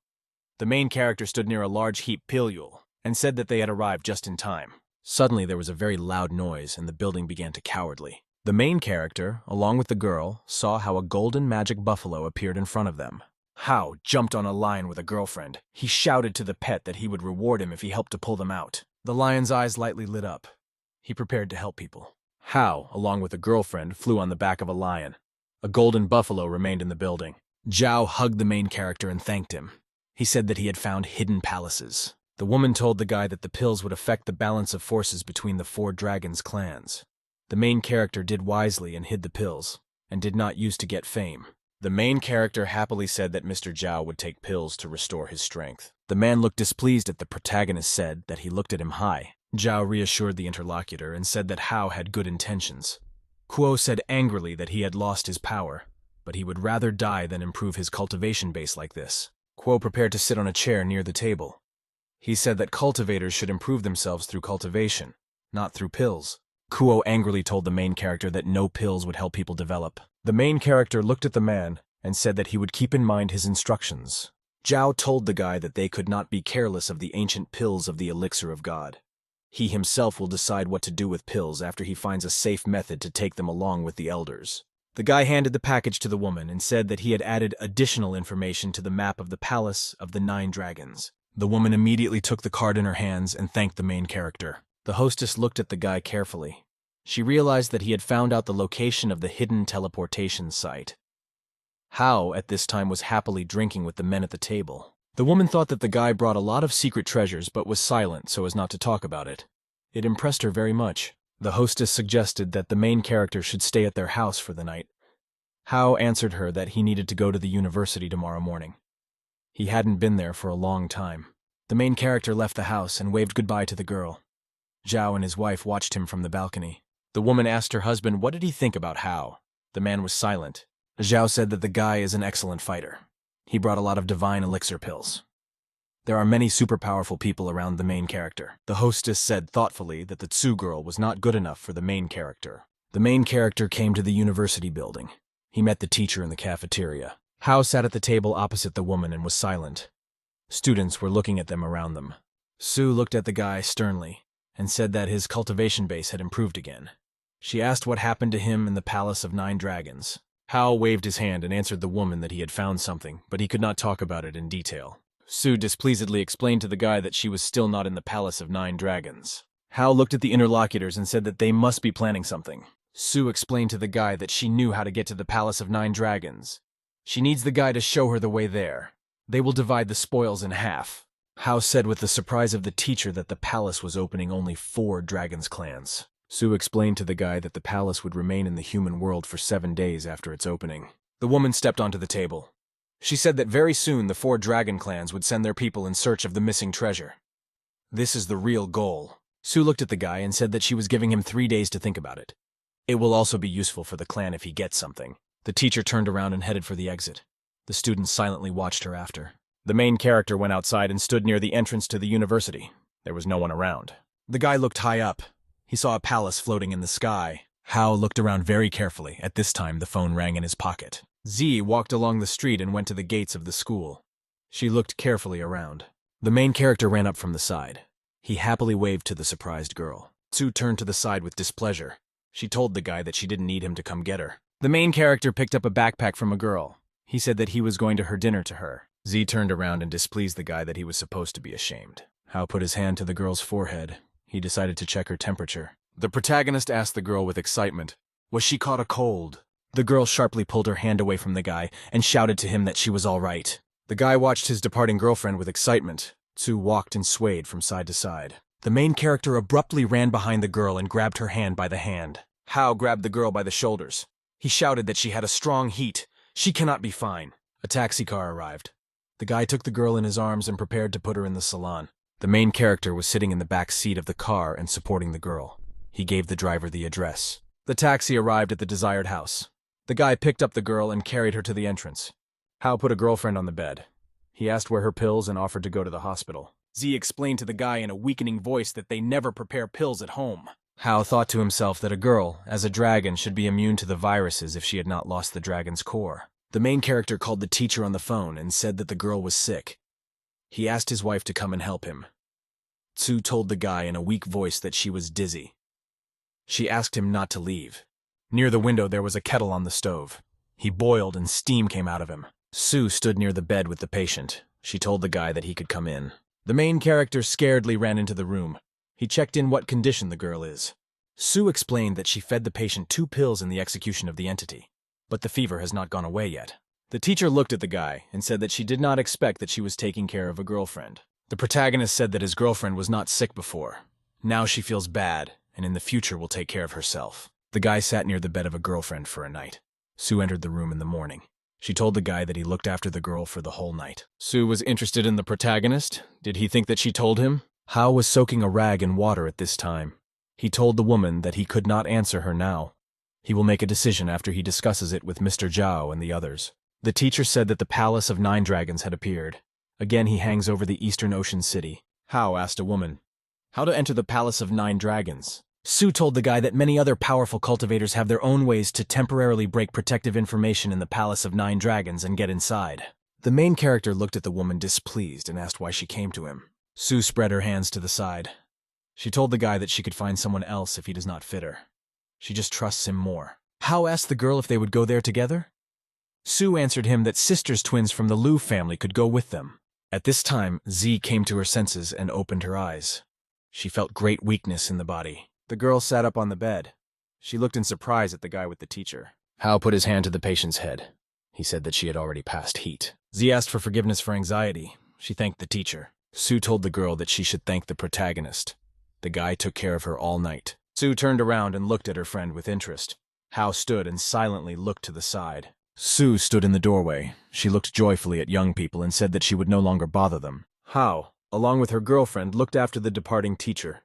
The main character stood near a large heap pilule and said that they had arrived just in time. Suddenly there was a very loud noise and the building began to cowardly. The main character, along with the girl, saw how a golden magic buffalo appeared in front of them. Hao jumped on a lion with a girlfriend. He shouted to the pet that he would reward him if he helped to pull them out. The lion's eyes lightly lit up. He prepared to help people. Hao, along with a girlfriend, flew on the back of a lion. A golden buffalo remained in the building. Zhao hugged the main character and thanked him. He said that he had found hidden palaces. The woman told the guy that the pills would affect the balance of forces between the 4 dragons' clans. The main character did wisely and hid the pills, and did not use to get fame. The main character happily said that Mr. Zhao would take pills to restore his strength. The man looked displeased at the protagonist said that he looked at him high. Zhao reassured the interlocutor and said that Hao had good intentions. Kuo said angrily that he had lost his power, but he would rather die than improve his cultivation base like this. Kuo prepared to sit on a chair near the table. He said that cultivators should improve themselves through cultivation, not through pills. Kuo angrily told the main character that no pills would help people develop. The main character looked at the man and said that he would keep in mind his instructions. Zhao told the guy that they could not be careless of the ancient pills of the elixir of God. He himself will decide what to do with pills after he finds a safe method to take them along with the elders. The guy handed the package to the woman and said that he had added additional information to the map of the Palace of the 9 Dragons. The woman immediately took the card in her hands and thanked the main character. The hostess looked at the guy carefully. She realized that he had found out the location of the hidden teleportation site. Hao, at this time, was happily drinking with the men at the table. The woman thought that the guy brought a lot of secret treasures but was silent so as not to talk about it. It impressed her very much. The hostess suggested that the main character should stay at their house for the night. Hao answered her that he needed to go to the university tomorrow morning. He hadn't been there for a long time. The main character left the house and waved goodbye to the girl. Zhao and his wife watched him from the balcony. The woman asked her husband what did he think about Hao. The man was silent. Zhao said that the guy is an excellent fighter. He brought a lot of divine elixir pills. There are many super powerful people around the main character. The hostess said thoughtfully that the Tsu girl was not good enough for the main character. The main character came to the university building. He met the teacher in the cafeteria. Hao sat at the table opposite the woman and was silent. Students were looking at them around them. Tsu looked at the guy sternly and said that his cultivation base had improved again. She asked what happened to him in the Palace of 9 Dragons. Hao waved his hand and answered the woman that he had found something, but he could not talk about it in detail. Tsu displeasedly explained to the guy that she was still not in the Palace of 9 Dragons. Hao looked at the interlocutors and said that they must be planning something. Tsu explained to the guy that she knew how to get to the Palace of 9 Dragons. She needs the guy to show her the way there. They will divide the spoils in half. Hao said with the surprise of the teacher that the palace was opening only 4 dragons clans. Tsu explained to the guy that the palace would remain in the human world for 7 days after its opening. The woman stepped onto the table. She said that very soon the 4 dragon clans would send their people in search of the missing treasure. This is the real goal. Tsu looked at the guy and said that she was giving him 3 days to think about it. It will also be useful for the clan if he gets something. The teacher turned around and headed for the exit. The students silently watched her after. The main character went outside and stood near the entrance to the university. There was no one around. The guy looked high up. He saw a palace floating in the sky. Hao looked around very carefully. At this time, the phone rang in his pocket. Z walked along the street and went to the gates of the school. She looked carefully around. The main character ran up from the side. He happily waved to the surprised girl. Tsu turned to the side with displeasure. She told the guy that she didn't need him to come get her. The main character picked up a backpack from a girl. He said that he was going to her dinner to her. Z turned around and displeased the guy that he was supposed to be ashamed. Hao put his hand to the girl's forehead. He decided to check her temperature. The protagonist asked the girl with excitement, "Was she caught a cold?" The girl sharply pulled her hand away from the guy and shouted to him that she was all right. The guy watched his departing girlfriend with excitement. Tsu walked and swayed from side to side. The main character abruptly ran behind the girl and grabbed her hand by the hand. Hao grabbed the girl by the shoulders. He shouted that she had a strong heat. She cannot be fine. A taxi car arrived. The guy took the girl in his arms and prepared to put her in the salon. The main character was sitting in the back seat of the car and supporting the girl. He gave the driver the address. The taxi arrived at the desired house. The guy picked up the girl and carried her to the entrance. Hao put a girlfriend on the bed. He asked where her pills and offered to go to the hospital. Z explained to the guy in a weakening voice that they never prepare pills at home. Hao thought to himself that a girl, as a dragon, should be immune to the viruses if she had not lost the dragon's core. The main character called the teacher on the phone and said that the girl was sick. He asked his wife to come and help him. Tsu told the guy in a weak voice that she was dizzy. She asked him not to leave. Near the window there was a kettle on the stove. He boiled and steam came out of him. Tsu stood near the bed with the patient. She told the guy that he could come in. The main character scaredly ran into the room. He checked in what condition the girl is. Tsu explained that she fed the patient 2 pills in the execution of the entity, but the fever has not gone away yet. The teacher looked at the guy and said that she did not expect that she was taking care of a girlfriend. The protagonist said that his girlfriend was not sick before. Now she feels bad, and in the future will take care of herself. The guy sat near the bed of a girlfriend for a night. Tsu entered the room in the morning. She told the guy that he looked after the girl for the whole night. Tsu was interested in the protagonist. Did he think that she told him? Hao was soaking a rag in water at this time. He told the woman that he could not answer her now. He will make a decision after he discusses it with Mr. Zhao and the others. The teacher said that the Palace of 9 Dragons had appeared. Again he hangs over the Eastern Ocean City. Hao asked a woman, "How to enter the Palace of 9 Dragons?" Tsu told the guy that many other powerful cultivators have their own ways to temporarily break protective information in the Palace of 9 Dragons and get inside. The main character looked at the woman displeased and asked why she came to him. Tsu spread her hands to the side. She told the guy that she could find someone else if he does not fit her. She just trusts him more. Hao asked the girl if they would go there together. Tsu answered him that sisters twins from the Lu family could go with them. At this time, Z came to her senses and opened her eyes. She felt great weakness in the body. The girl sat up on the bed. She looked in surprise at the guy with the teacher. Hao put his hand to the patient's head. He said that she had already passed heat. Z asked for forgiveness for anxiety. She thanked the teacher. Sue told the girl that she should thank the protagonist. The guy took care of her all night. Sue turned around and looked at her friend with interest. Hao stood and silently looked to the side. Sue stood in the doorway. She looked joyfully at young people and said that she would no longer bother them. Hao, along with her girlfriend, looked after the departing teacher.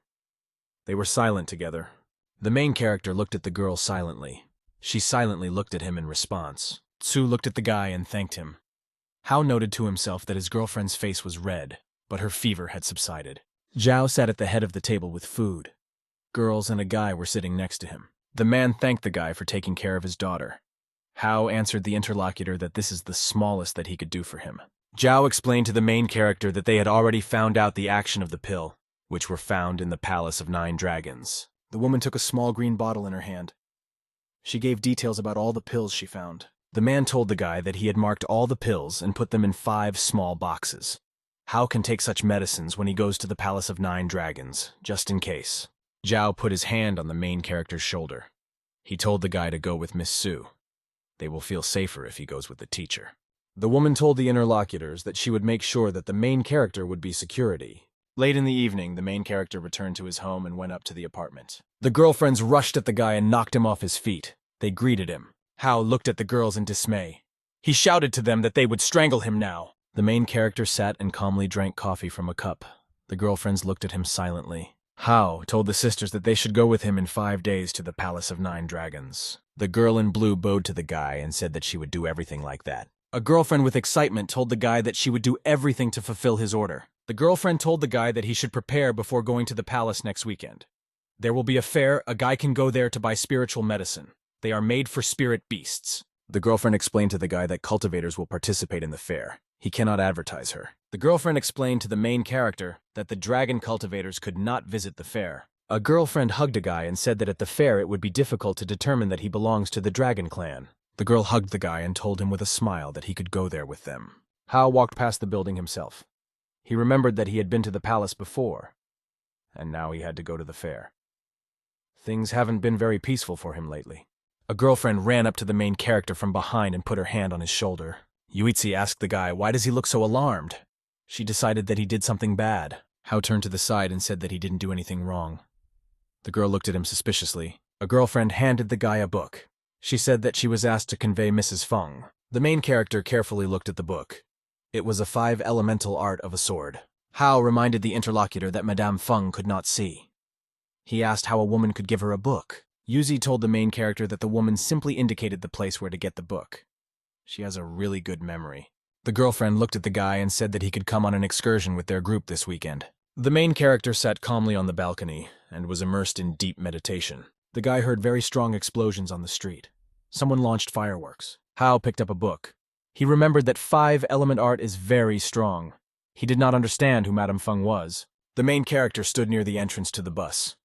They were silent together. The main character looked at the girl silently. She silently looked at him in response. Sue looked at the guy and thanked him. Hao noted to himself that his girlfriend's face was red, but her fever had subsided. Zhao sat at the head of the table with food. Girls and a guy were sitting next to him. The man thanked the guy for taking care of his daughter. Hao answered the interlocutor that this is the smallest that he could do for him. Zhao explained to the main character that they had already found out the action of the pill, which were found in the Palace of 9 Dragons. The woman took a small green bottle in her hand. She gave details about all the pills she found. The man told the guy that he had marked all the pills and put them in 5 small boxes. Hao can take such medicines when he goes to the Palace of 9 Dragons, just in case. Zhao put his hand on the main character's shoulder. He told the guy to go with Miss Sue. They will feel safer if he goes with the teacher. The woman told the interlocutors that she would make sure that the main character would be security. Late in the evening, the main character returned to his home and went up to the apartment. The girlfriends rushed at the guy and knocked him off his feet. They greeted him. Hao looked at the girls in dismay. He shouted to them that they would strangle him now. The main character sat and calmly drank coffee from a cup. The girlfriends looked at him silently. Hao told the sisters that they should go with him in 5 days to the Palace of 9 Dragons. The girl in blue bowed to the guy and said that she would do everything like that. A girlfriend with excitement told the guy that she would do everything to fulfill his order. The girlfriend told the guy that he should prepare before going to the palace next weekend. There will be a fair. A guy can go there to buy spiritual medicine. They are made for spirit beasts. The girlfriend explained to the guy that cultivators will participate in the fair. He cannot advertise her. The girlfriend explained to the main character that the dragon cultivators could not visit the fair. A girlfriend hugged a guy and said that at the fair it would be difficult to determine that he belongs to the dragon clan. The girl hugged the guy and told him with a smile that he could go there with them. Hao walked past the building himself. He remembered that he had been to the palace before, and now he had to go to the fair. Things haven't been very peaceful for him lately. A girlfriend ran up to the main character from behind and put her hand on his shoulder. Yuichi asked the guy, why does he look so alarmed? She decided that he did something bad. Hao turned to the side and said that he didn't do anything wrong. The girl looked at him suspiciously. A girlfriend handed the guy a book. She said that she was asked to convey Mrs. Feng. The main character carefully looked at the book. It was a 5 elemental art of a sword. Hao reminded the interlocutor that Madame Feng could not see. He asked how a woman could give her a book. Yuzi told the main character that the woman simply indicated the place where to get the book. She has a really good memory. The girlfriend looked at the guy and said that he could come on an excursion with their group this weekend. The main character sat calmly on the balcony and was immersed in deep meditation. The guy heard very strong explosions on the street. Someone launched fireworks. Hao picked up a book. He remembered that 5-element art is very strong. He did not understand who Madame Feng was. The main character stood near the entrance to the bus.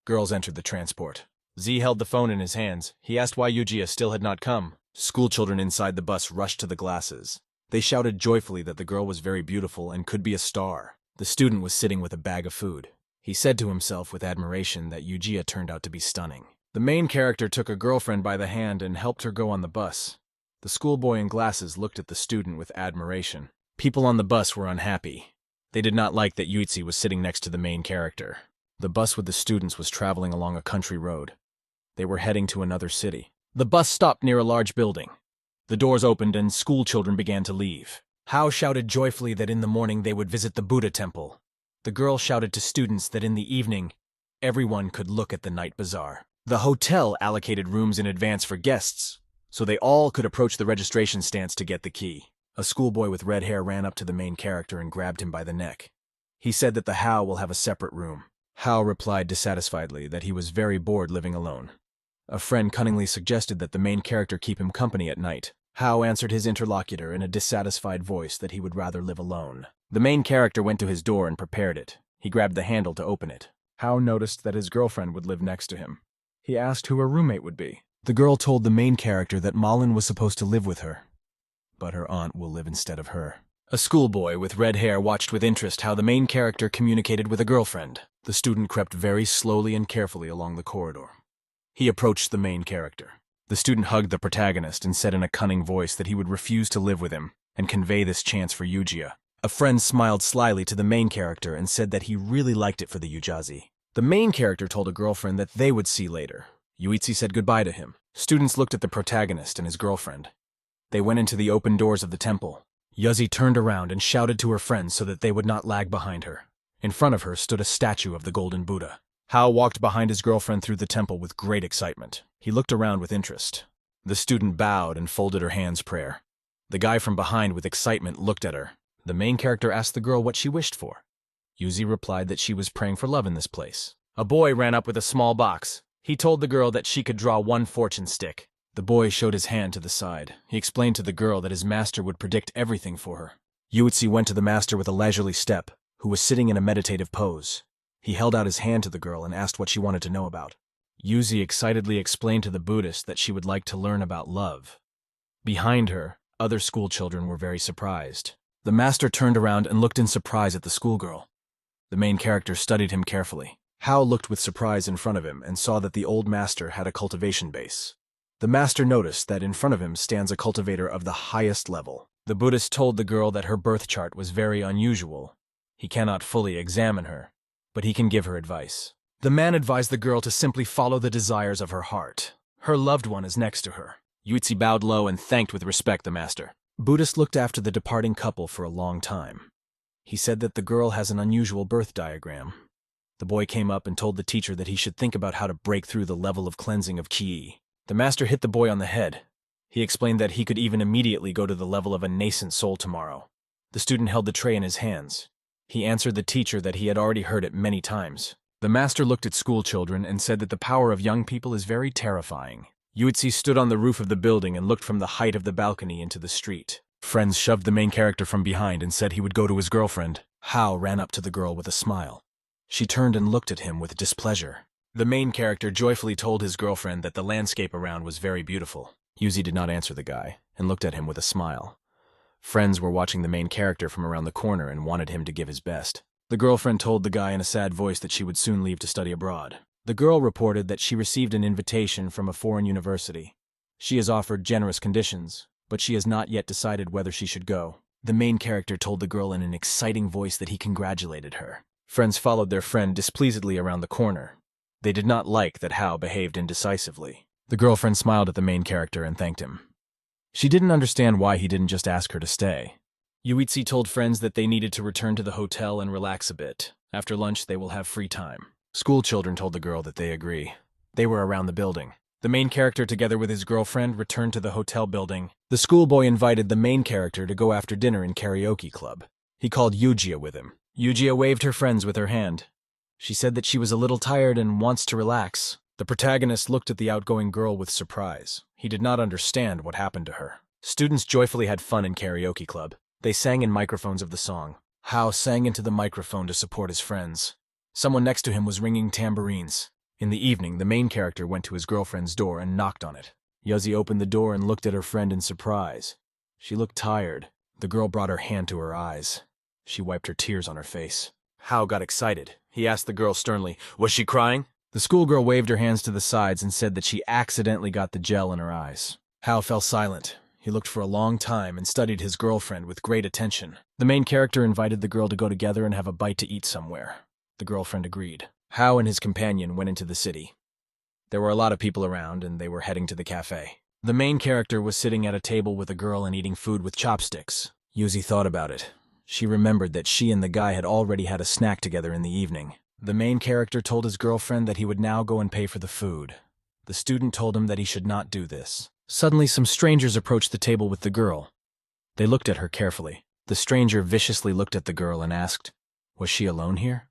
Girls entered the transport. Z held the phone in his hands. He asked why Eugia still had not come. Schoolchildren inside the bus rushed to the glasses. They shouted joyfully that the girl was very beautiful and could be a star. The student was sitting with a bag of food. He said to himself with admiration that Eugia turned out to be stunning. The main character took a girlfriend by the hand and helped her go on the bus. The schoolboy in glasses looked at the student with admiration. People on the bus were unhappy. They did not like that Yuichi was sitting next to the main character. The bus with the students was traveling along a country road. They were heading to another city. The bus stopped near a large building. The doors opened and schoolchildren began to leave. Hao shouted joyfully that in the morning they would visit the Buddha temple. The girl shouted to students that in the evening, everyone could look at the night bazaar. The hotel allocated rooms in advance for guests, so they all could approach the registration stands to get the key. A schoolboy with red hair ran up to the main character and grabbed him by the neck. He said that the Hao will have a separate room. Hao replied dissatisfiedly that he was very bored living alone. A friend cunningly suggested that the main character keep him company at night. Hao answered his interlocutor in a dissatisfied voice that he would rather live alone. The main character went to his door and prepared it. He grabbed the handle to open it. Hao noticed that his girlfriend would live next to him. He asked who her roommate would be. The girl told the main character that Malin was supposed to live with her, but her aunt will live instead of her. A schoolboy with red hair watched with interest how the main character communicated with a girlfriend. The student crept very slowly and carefully along the corridor. He approached the main character. The student hugged the protagonist and said in a cunning voice that he would refuse to live with him and convey this chance for Eugia. A friend smiled slyly to the main character and said that he really liked it for the Yujazi. The main character told a girlfriend that they would see later. Yuichi said goodbye to him. Students looked at the protagonist and his girlfriend. They went into the open doors of the temple. Yuzi turned around and shouted to her friends so that they would not lag behind her. In front of her stood a statue of the Golden Buddha. Hao walked behind his girlfriend through the temple with great excitement. He looked around with interest. The student bowed and folded her hands prayer. The guy from behind with excitement looked at her. The main character asked the girl what she wished for. Yuzi replied that she was praying for love in this place. A boy ran up with a small box. He told the girl that she could draw one fortune stick. The boy showed his hand to the side. He explained to the girl that his master would predict everything for her. Yuichi went to the master with a leisurely step, who was sitting in a meditative pose. He held out his hand to the girl and asked what she wanted to know about. Yuzi excitedly explained to the Buddhist that she would like to learn about love. Behind her, other schoolchildren were very surprised. The master turned around and looked in surprise at the schoolgirl. The main character studied him carefully. Hao looked with surprise in front of him and saw that the old master had a cultivation base. The master noticed that in front of him stands a cultivator of the highest level. The Buddhist told the girl that her birth chart was very unusual. He cannot fully examine her, but he can give her advice. The man advised the girl to simply follow the desires of her heart. Her loved one is next to her. Yuichi bowed low and thanked with respect the master. Buddhist looked after the departing couple for a long time. He said that the girl has an unusual birth diagram. The boy came up and told the teacher that he should think about how to break through the level of cleansing of ki. The master hit the boy on the head. He explained that he could even immediately go to the level of a nascent soul tomorrow. The student held the tray in his hands. He answered the teacher that he had already heard it many times. The master looked at school children and said that the power of young people is very terrifying. Yuichi stood on the roof of the building and looked from the height of the balcony into the street. Friends shoved the main character from behind and said he would go to his girlfriend. Hao ran up to the girl with a smile. She turned and looked at him with displeasure. The main character joyfully told his girlfriend that the landscape around was very beautiful. Yuzi did not answer the guy and looked at him with a smile. Friends were watching the main character from around the corner and wanted him to give his best. The girlfriend told the guy in a sad voice that she would soon leave to study abroad. The girl reported that she received an invitation from a foreign university. She has offered generous conditions, but she has not yet decided whether she should go. The main character told the girl in an exciting voice that he congratulated her. Friends followed their friend displeasedly around the corner. They did not like that Hao behaved indecisively. The girlfriend smiled at the main character and thanked him. She didn't understand why he didn't just ask her to stay. Yuichi told friends that they needed to return to the hotel and relax a bit. After lunch, they will have free time. School children told the girl that they agree. They were around the building. The main character, together with his girlfriend, returned to the hotel building. The schoolboy invited the main character to go after dinner in karaoke club. He called Eugia with him. Eugia waved her friends with her hand. She said that she was a little tired and wants to relax. The protagonist looked at the outgoing girl with surprise. He did not understand what happened to her. Students joyfully had fun in karaoke club. They sang in microphones of the song. Hao sang into the microphone to support his friends. Someone next to him was ringing tambourines. In the evening, the main character went to his girlfriend's door and knocked on it. Yuzi opened the door and looked at her friend in surprise. She looked tired. The girl brought her hand to her eyes. She wiped her tears on her face. Hao got excited. He asked the girl sternly, "Was she crying?" The schoolgirl waved her hands to the sides and said that she accidentally got the gel in her eyes. Hao fell silent. He looked for a long time and studied his girlfriend with great attention. The main character invited the girl to go together and have a bite to eat somewhere. The girlfriend agreed. Hao and his companion went into the city. There were a lot of people around, and they were heading to the cafe. The main character was sitting at a table with a girl and eating food with chopsticks. Yuzi thought about it. She remembered that she and the guy had already had a snack together in the evening. The main character told his girlfriend that he would now go and pay for the food. The student told him that he should not do this. Suddenly, some strangers approached the table with the girl. They looked at her carefully. The stranger viciously looked at the girl and asked, "Was she alone here?"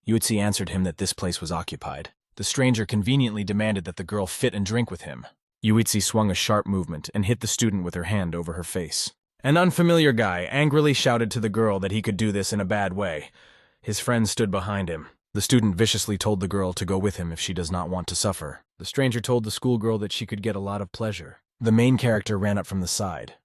Yuichi answered him that this place was occupied. The stranger conveniently demanded that the girl fit and drink with him. Yuichi swung a sharp movement and hit the student with her hand over her face. An unfamiliar guy angrily shouted to the girl that he could do this in a bad way. His friend stood behind him. The student viciously told the girl to go with him if she does not want to suffer. The stranger told the schoolgirl that she could get a lot of pleasure. The main character ran up from the side.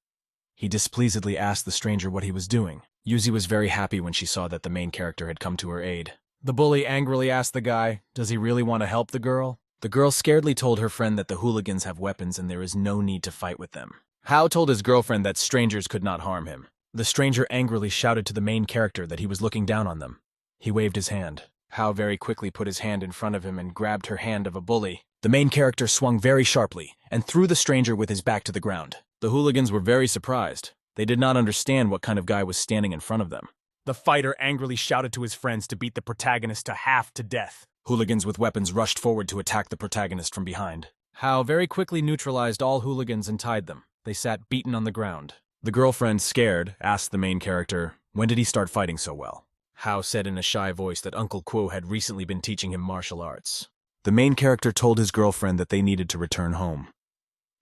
He displeasedly asked the stranger what he was doing. Yuzi was very happy when she saw that the main character had come to her aid. The bully angrily asked the guy, does he really want to help the girl? The girl scaredly told her friend that the hooligans have weapons and there is no need to fight with them. Hao told his girlfriend that strangers could not harm him. The stranger angrily shouted to the main character that he was looking down on them. He waved his hand. Hao very quickly put his hand in front of him and grabbed her hand of a bully. The main character swung very sharply and threw the stranger with his back to the ground. The hooligans were very surprised. They did not understand what kind of guy was standing in front of them. The fighter angrily shouted to his friends to beat the protagonist to half to death. Hooligans with weapons rushed forward to attack the protagonist from behind. Hao very quickly neutralized all hooligans and tied them. They sat beaten on the ground. The girlfriend, scared, asked the main character, when did he start fighting so well? Hao said in a shy voice that Uncle Quo had recently been teaching him martial arts. The main character told his girlfriend that they needed to return home.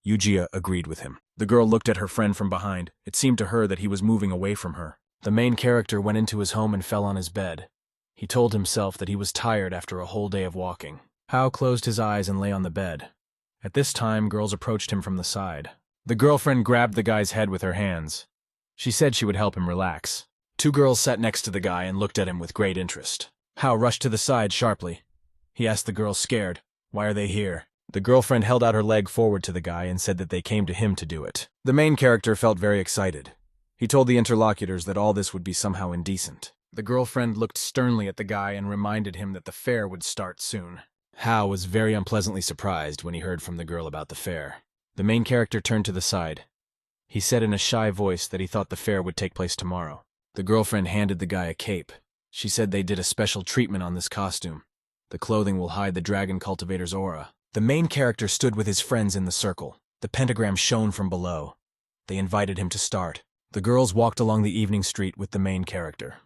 Eugia agreed with him. The girl looked at her friend from behind. It seemed to her that he was moving away from her. The main character went into his home and fell on his bed. He told himself that he was tired after a whole day of walking. Hao closed his eyes and lay on the bed. At this time, girls approached him from the side. The girlfriend grabbed the guy's head with her hands. She said she would help him relax. Two girls sat next to the guy and looked at him with great interest. Hao rushed to the side sharply. He asked the girl, scared, why are they here? The girlfriend held out her leg forward to the guy and said that they came to him to do it. The main character felt very excited. He told the interlocutors that all this would be somehow indecent. The girlfriend looked sternly at the guy and reminded him that the fair would start soon. Hao was very unpleasantly surprised when he heard from the girl about the fair. The main character turned to the side. He said in a shy voice that he thought the fair would take place tomorrow. The girlfriend handed the guy a cape. She said they did a special treatment on this costume. The clothing will hide the dragon cultivator's aura. The main character stood with his friends in the circle. The pentagram shone from below. They invited him to start. The girls walked along the evening street with the main character.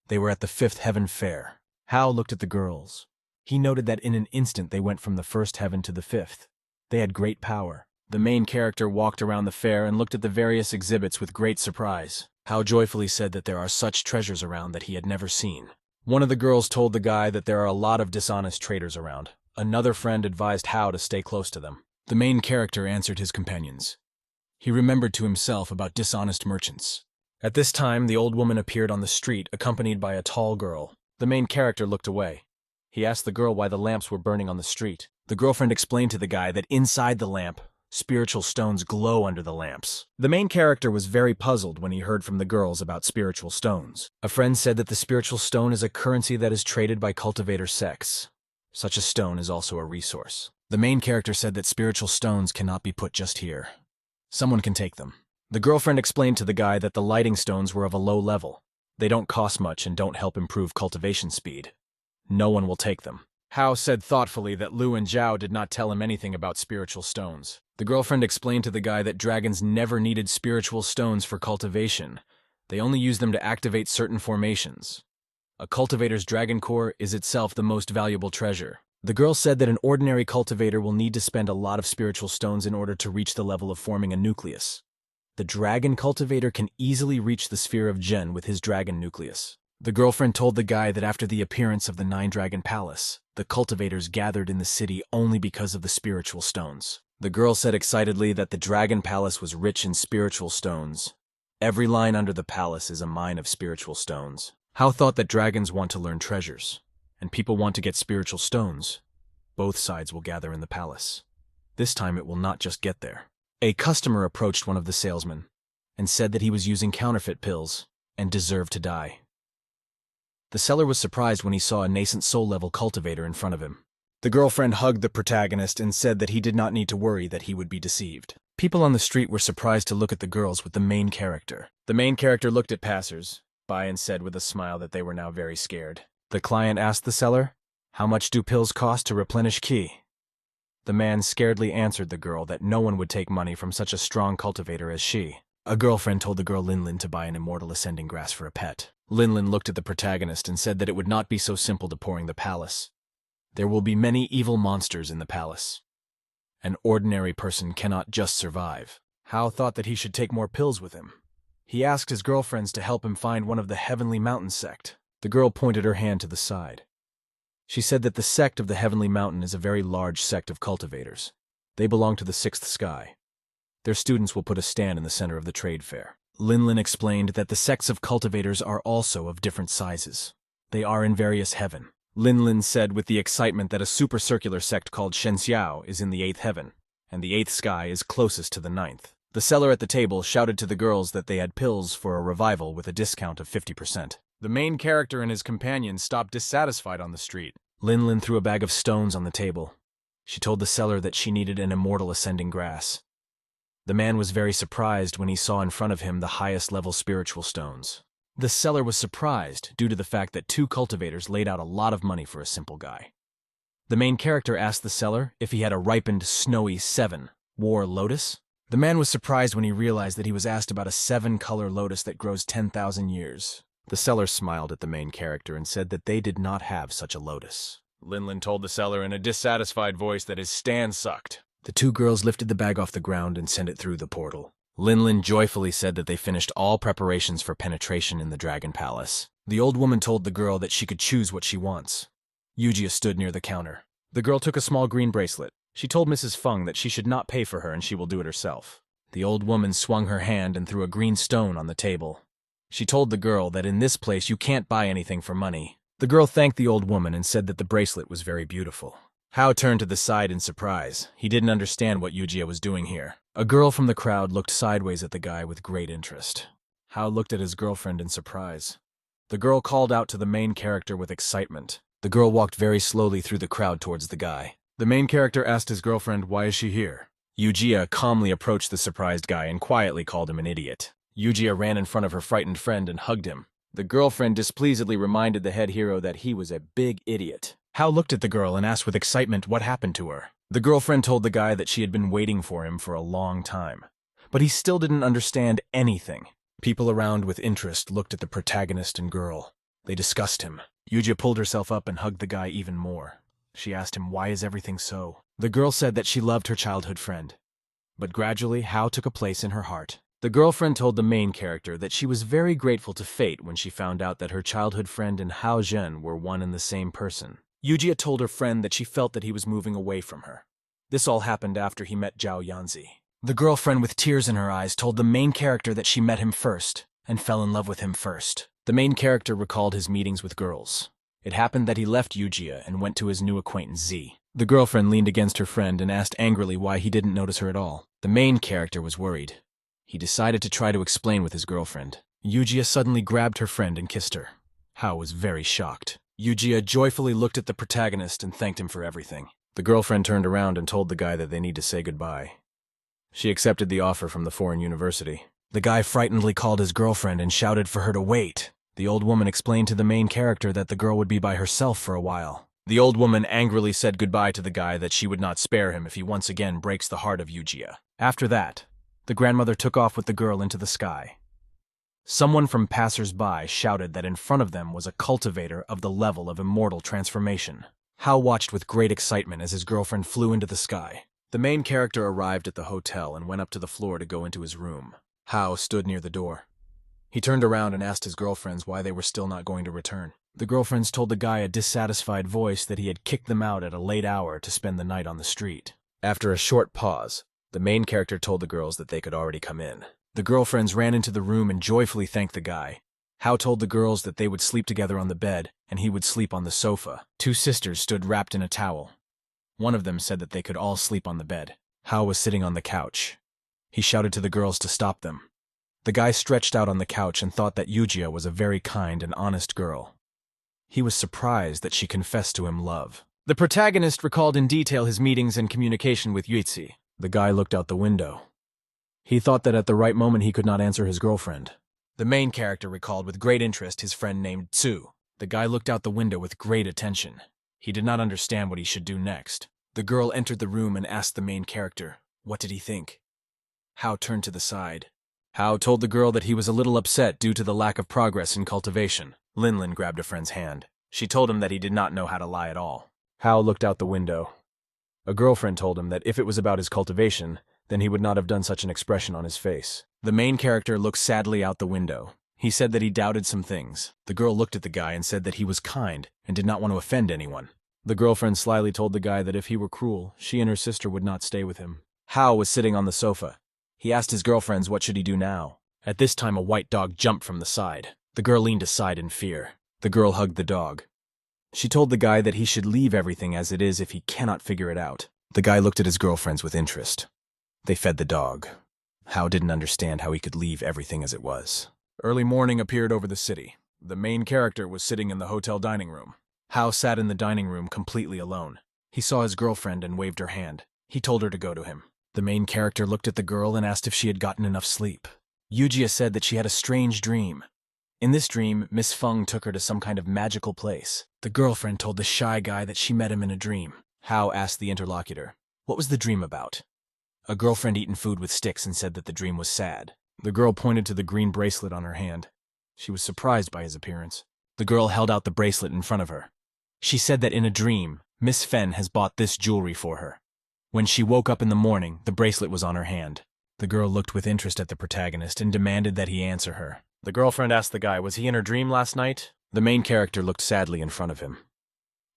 They were at the fifth heaven fair. Hao looked at the girls. He noted that in an instant they went from the first heaven to the fifth. They had great power. The main character walked around the fair and looked at the various exhibits with great surprise. Hao joyfully said that there are such treasures around that he had never seen. One of the girls told the guy that there are a lot of dishonest traders around. Another friend advised Hao to stay close to them. The main character answered his companions. He remembered to himself about dishonest merchants. At this time, the old woman appeared on the street, accompanied by a tall girl. The main character looked away. He asked the girl why the lamps were burning on the street. The girlfriend explained to the guy that inside the lamp, spiritual stones glow under the lamps. The main character was very puzzled when he heard from the girls about spiritual stones. A friend said that the spiritual stone is a currency that is traded by cultivator sects. Such a stone is also a resource. The main character said that spiritual stones cannot be put just here. Someone can take them. The girlfriend explained to the guy that the lighting stones were of a low level. They don't cost much and don't help improve cultivation speed. No one will take them. Hao said thoughtfully that Lu and Zhao did not tell him anything about spiritual stones. The girlfriend explained to the guy that dragons never needed spiritual stones for cultivation. They only used them to activate certain formations. A cultivator's dragon core is itself the most valuable treasure. The girl said that an ordinary cultivator will need to spend a lot of spiritual stones in order to reach the level of forming a nucleus. The dragon cultivator can easily reach the sphere of Gen with his dragon nucleus. The girlfriend told the guy that after the appearance of the Nine-Dragon Palace, the cultivators gathered in the city only because of the spiritual stones. The girl said excitedly that the Dragon Palace was rich in spiritual stones. Every line under the palace is a mine of spiritual stones. Hao thought that dragons want to learn treasures, and people want to get spiritual stones. Both sides will gather in the palace. This time it will not just get there. A customer approached one of the salesmen and said that he was using counterfeit pills and deserved to die. The seller was surprised when he saw a nascent soul-level cultivator in front of him. The girlfriend hugged the protagonist and said that he did not need to worry that he would be deceived. People on the street were surprised to look at the girls with the main character. The main character looked at passers-by and said with a smile that they were now very scared. The client asked the seller, "How much do pills cost to replenish ki?" The man scaredly answered the girl that no one would take money from such a strong cultivator as she. A girlfriend told the girl Linlin to buy an immortal ascending grass for a pet. Linlin looked at the protagonist and said that it would not be so simple depouring the palace. There will be many evil monsters in the palace. An ordinary person cannot just survive. Hao thought that he should take more pills with him. He asked his girlfriends to help him find one of the Heavenly Mountain sect. The girl pointed her hand to the side. She said that the sect of the Heavenly Mountain is a very large sect of cultivators. They belong to the sixth sky. Their students will put a stand in the center of the trade fair. Linlin explained that the sects of cultivators are also of different sizes. They are in various heaven. Linlin said with the excitement that a supercircular sect called Shenxiao is in the 8th heaven, and the 8th sky is closest to the 9th. The seller at the table shouted to the girls that they had pills for a revival with a discount of 50%. The main character and his companion stopped dissatisfied on the street. Linlin threw a bag of stones on the table. She told the seller that she needed an immortal ascending grass. The man was very surprised when he saw in front of him the highest level spiritual stones. The seller was surprised due to the fact that 2 cultivators laid out a lot of money for a simple guy. The main character asked the seller if he had a ripened, snowy 7 war lotus. The man was surprised when he realized that he was asked about a 7-color lotus that grows 10,000 years. The seller smiled at the main character and said that they did not have such a lotus. Linlin told the seller in a dissatisfied voice that his stand sucked. The 2 girls lifted the bag off the ground and sent it through the portal. Linlin joyfully said that they finished all preparations for penetration in the Dragon Palace. The old woman told the girl that she could choose what she wants. Eugia stood near the counter. The girl took a small green bracelet. She told Mrs. Feng that she should not pay for her and she will do it herself. The old woman swung her hand and threw a green stone on the table. She told the girl that in this place you can't buy anything for money. The girl thanked the old woman and said that the bracelet was very beautiful. Hao turned to the side in surprise. He didn't understand what Eugia was doing here. A girl from the crowd looked sideways at the guy with great interest. Hao looked at his girlfriend in surprise. The girl called out to the main character with excitement. The girl walked very slowly through the crowd towards the guy. The main character asked his girlfriend, "Why is she here?" Eugia calmly approached the surprised guy and quietly called him an idiot. Eugia ran in front of her frightened friend and hugged him. The girlfriend displeasedly reminded the head hero that he was a big idiot. Hao looked at the girl and asked with excitement what happened to her. The girlfriend told the guy that she had been waiting for him for a long time. But he still didn't understand anything. People around with interest looked at the protagonist and girl. They discussed him. Eugia pulled herself up and hugged the guy even more. She asked him, "Why is everything so?" The girl said that she loved her childhood friend. But gradually, Hao took a place in her heart. The girlfriend told the main character that she was very grateful to fate when she found out that her childhood friend and Hao Ren were one and the same person. Eugia told her friend that she felt that he was moving away from her. This all happened after he met Zhao Yanzi. The girlfriend with tears in her eyes told the main character that she met him first and fell in love with him first. The main character recalled his meetings with girls. It happened that he left Eugia and went to his new acquaintance Z. The girlfriend leaned against her friend and asked angrily why he didn't notice her at all. The main character was worried. He decided to try to explain with his girlfriend. Eugia suddenly grabbed her friend and kissed her. Hao was very shocked. Eugia joyfully looked at the protagonist and thanked him for everything. The girlfriend turned around and told the guy that they need to say goodbye. She accepted the offer from the foreign university. The guy frightenedly called his girlfriend and shouted for her to wait. The old woman explained to the main character that the girl would be by herself for a while. The old woman angrily said goodbye to the guy that she would not spare him if he once again breaks the heart of Eugia. After that, the grandmother took off with the girl into the sky. Someone from passers-by shouted that in front of them was a cultivator of the level of immortal transformation. Hao watched with great excitement as his girlfriend flew into the sky. The main character arrived at the hotel and went up to the floor to go into his room. Hao stood near the door. He turned around and asked his girlfriends why they were still not going to return. The girlfriends told the guy a dissatisfied voice that he had kicked them out at a late hour to spend the night on the street. After a short pause, the main character told the girls that they could already come in. The girlfriends ran into the room and joyfully thanked the guy. Hao told the girls that they would sleep together on the bed and he would sleep on the sofa. 2 sisters stood wrapped in a towel. One of them said that they could all sleep on the bed. Hao was sitting on the couch. He shouted to the girls to stop them. The guy stretched out on the couch and thought that Eugia was a very kind and honest girl. He was surprised that she confessed to him love. The protagonist recalled in detail his meetings and communication with Yuizi. The guy looked out the window. He thought that at the right moment he could not answer his girlfriend. The main character recalled with great interest his friend named Tsu. The guy looked out the window with great attention. He did not understand what he should do next. The girl entered the room and asked the main character, what did he think? Hao turned to the side. Hao told the girl that he was a little upset due to the lack of progress in cultivation. Linlin grabbed a friend's hand. She told him that he did not know how to lie at all. Hao looked out the window. A girlfriend told him that if it was about his cultivation, then he would not have done such an expression on his face. The main character looked sadly out the window. He said that he doubted some things. The girl looked at the guy and said that he was kind and did not want to offend anyone. The girlfriend slyly told the guy that if he were cruel, she and her sister would not stay with him. Hao was sitting on the sofa. He asked his girlfriends what should he do now, At this time, a white dog jumped from the side. The girl leaned aside in fear. The girl hugged the dog. She told the guy that he should leave everything as it is if he cannot figure it out. The guy looked at his girlfriends with interest. They fed the dog. Hao didn't understand how he could leave everything as it was. Early morning appeared over the city. The main character was sitting in the hotel dining room. Hao sat in the dining room completely alone. He saw his girlfriend and waved her hand. He told her to go to him. The main character looked at the girl and asked if she had gotten enough sleep. Eugia said that she had a strange dream. In this dream, Miss Feng took her to some kind of magical place. The girlfriend told the shy guy that she met him in a dream. Hao asked the interlocutor, "What was the dream about?" A girlfriend eaten food with sticks and said that the dream was sad. The girl pointed to the green bracelet on her hand. She was surprised by his appearance. The girl held out the bracelet in front of her. She said that in a dream, Miss Fen has bought this jewelry for her. When she woke up in the morning, the bracelet was on her hand. The girl looked with interest at the protagonist and demanded that he answer her. The girlfriend asked the guy, was he in her dream last night? The main character looked sadly in front of him.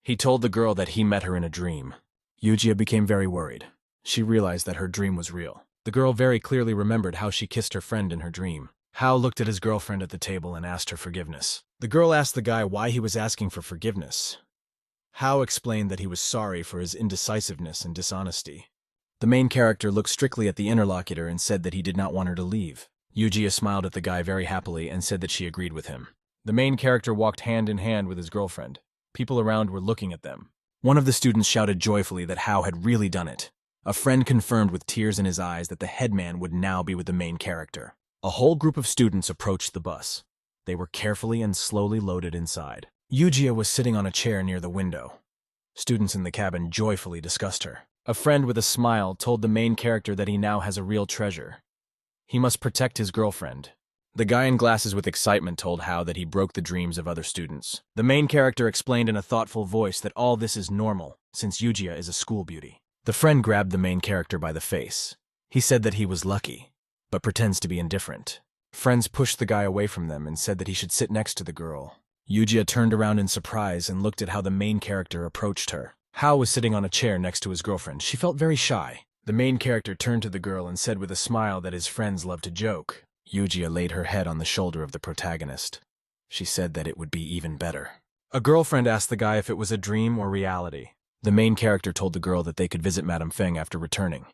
He told the girl that he met her in a dream. Eugia became very worried. She realized that her dream was real. The girl very clearly remembered how she kissed her friend in her dream. Hao looked at his girlfriend at the table and asked her forgiveness. The girl asked the guy why he was asking for forgiveness. Hao explained that he was sorry for his indecisiveness and dishonesty. The main character looked strictly at the interlocutor and said that he did not want her to leave. Eugia smiled at the guy very happily and said that she agreed with him. The main character walked hand in hand with his girlfriend. People around were looking at them. One of the students shouted joyfully that Hao had really done it. A friend confirmed with tears in his eyes that the headman would now be with the main character. A whole group of students approached the bus. They were carefully and slowly loaded inside. Eugia was sitting on a chair near the window. Students in the cabin joyfully discussed her. A friend with a smile told the main character that he now has a real treasure. He must protect his girlfriend. The guy in glasses with excitement told Hao that he broke the dreams of other students. The main character explained in a thoughtful voice that all this is normal, since Eugia is a school beauty. The friend grabbed the main character by the face. He said that he was lucky, but pretends to be indifferent. Friends pushed the guy away from them and said that he should sit next to the girl. Eugia turned around in surprise and looked at how the main character approached her. Hao was sitting on a chair next to his girlfriend. She felt very shy. The main character turned to the girl and said with a smile that his friends love to joke. Eugia laid her head on the shoulder of the protagonist. She said that it would be even better. A girlfriend asked the guy if it was a dream or reality. The main character told the girl that they could visit Madame Feng after returning.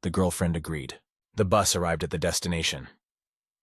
The girlfriend agreed. The bus arrived at the destination.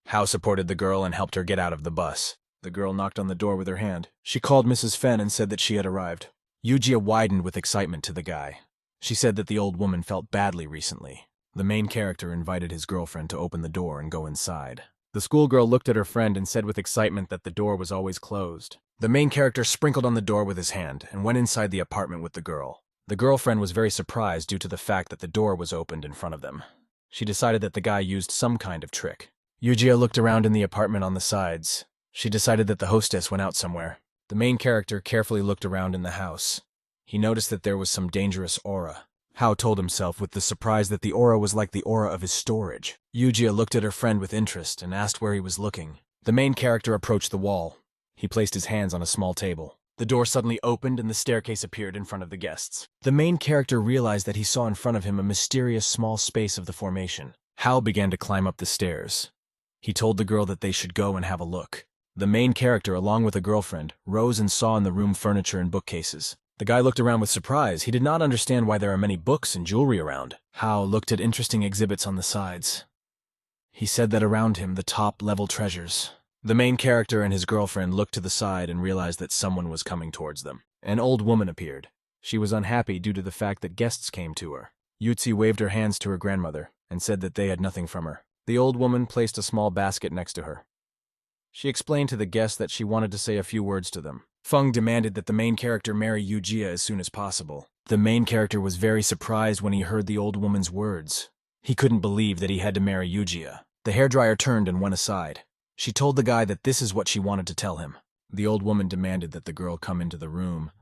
Hao supported the girl and helped her get out of the bus. The girl knocked on the door with her hand. She called Mrs. Fen and said that she had arrived. Eugia widened with excitement to the guy. She said that the old woman felt badly recently. The main character invited his girlfriend to open the door and go inside. The schoolgirl looked at her friend and said with excitement that the door was always closed. The main character sprinkled on the door with his hand and went inside the apartment with the girl. The girlfriend was very surprised due to the fact that the door was opened in front of them. She decided that the guy used some kind of trick. Eugia looked around in the apartment on the sides. She decided that the hostess went out somewhere. The main character carefully looked around in the house. He noticed that there was some dangerous aura. Hao told himself with the surprise that the aura was like the aura of his storage. Eugia looked at her friend with interest and asked where he was looking. The main character approached the wall. He placed his hands on a small table. The door suddenly opened and the staircase appeared in front of the guests. The main character realized that he saw in front of him a mysterious small space of the formation. Hao began to climb up the stairs. He told the girl that they should go and have a look. The main character, along with a girlfriend, rose and saw in the room furniture and bookcases. The guy looked around with surprise. He did not understand why there are many books and jewelry around. Hao looked at interesting exhibits on the sides. He said that around him the top-level treasures. The main character and his girlfriend looked to the side and realized that someone was coming towards them. An old woman appeared. She was unhappy due to the fact that guests came to her. Yutzi waved her hands to her grandmother and said that they had nothing from her. The old woman placed a small basket next to her. She explained to the guests that she wanted to say a few words to them. Feng demanded that the main character marry Eugia as soon as possible. The main character was very surprised when he heard the old woman's words. He couldn't believe that he had to marry Eugia. The hairdryer turned and went aside. She told the guy that this is what she wanted to tell him. The old woman demanded that the girl come into the room.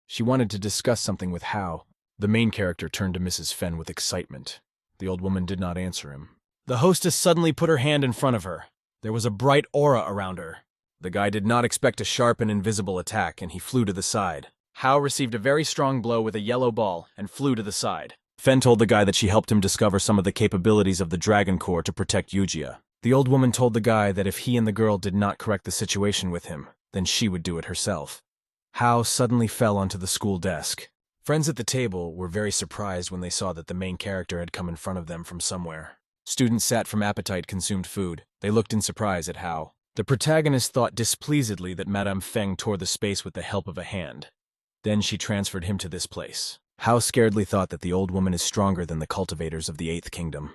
She wanted to discuss something with Hao. The main character turned to Mrs. Fen with excitement. The old woman did not answer him. The hostess suddenly put her hand in front of her. There was a bright aura around her. The guy did not expect a sharp and invisible attack, and he flew to the side. Hao received a very strong blow with a yellow ball and flew to the side. Fen told the guy that she helped him discover some of the capabilities of the Dragon Core to protect Eugia. The old woman told the guy that if he and the girl did not correct the situation with him, then she would do it herself. Hao suddenly fell onto the school desk. Friends at the table were very surprised when they saw that the main character had come in front of them from somewhere. Students sat from appetite consumed food. They looked in surprise at Hao. The protagonist thought displeasedly that Madame Feng tore the space with the help of a hand. Then she transferred him to this place. Hao scaredly thought that the old woman is stronger than the cultivators of the Eighth Kingdom.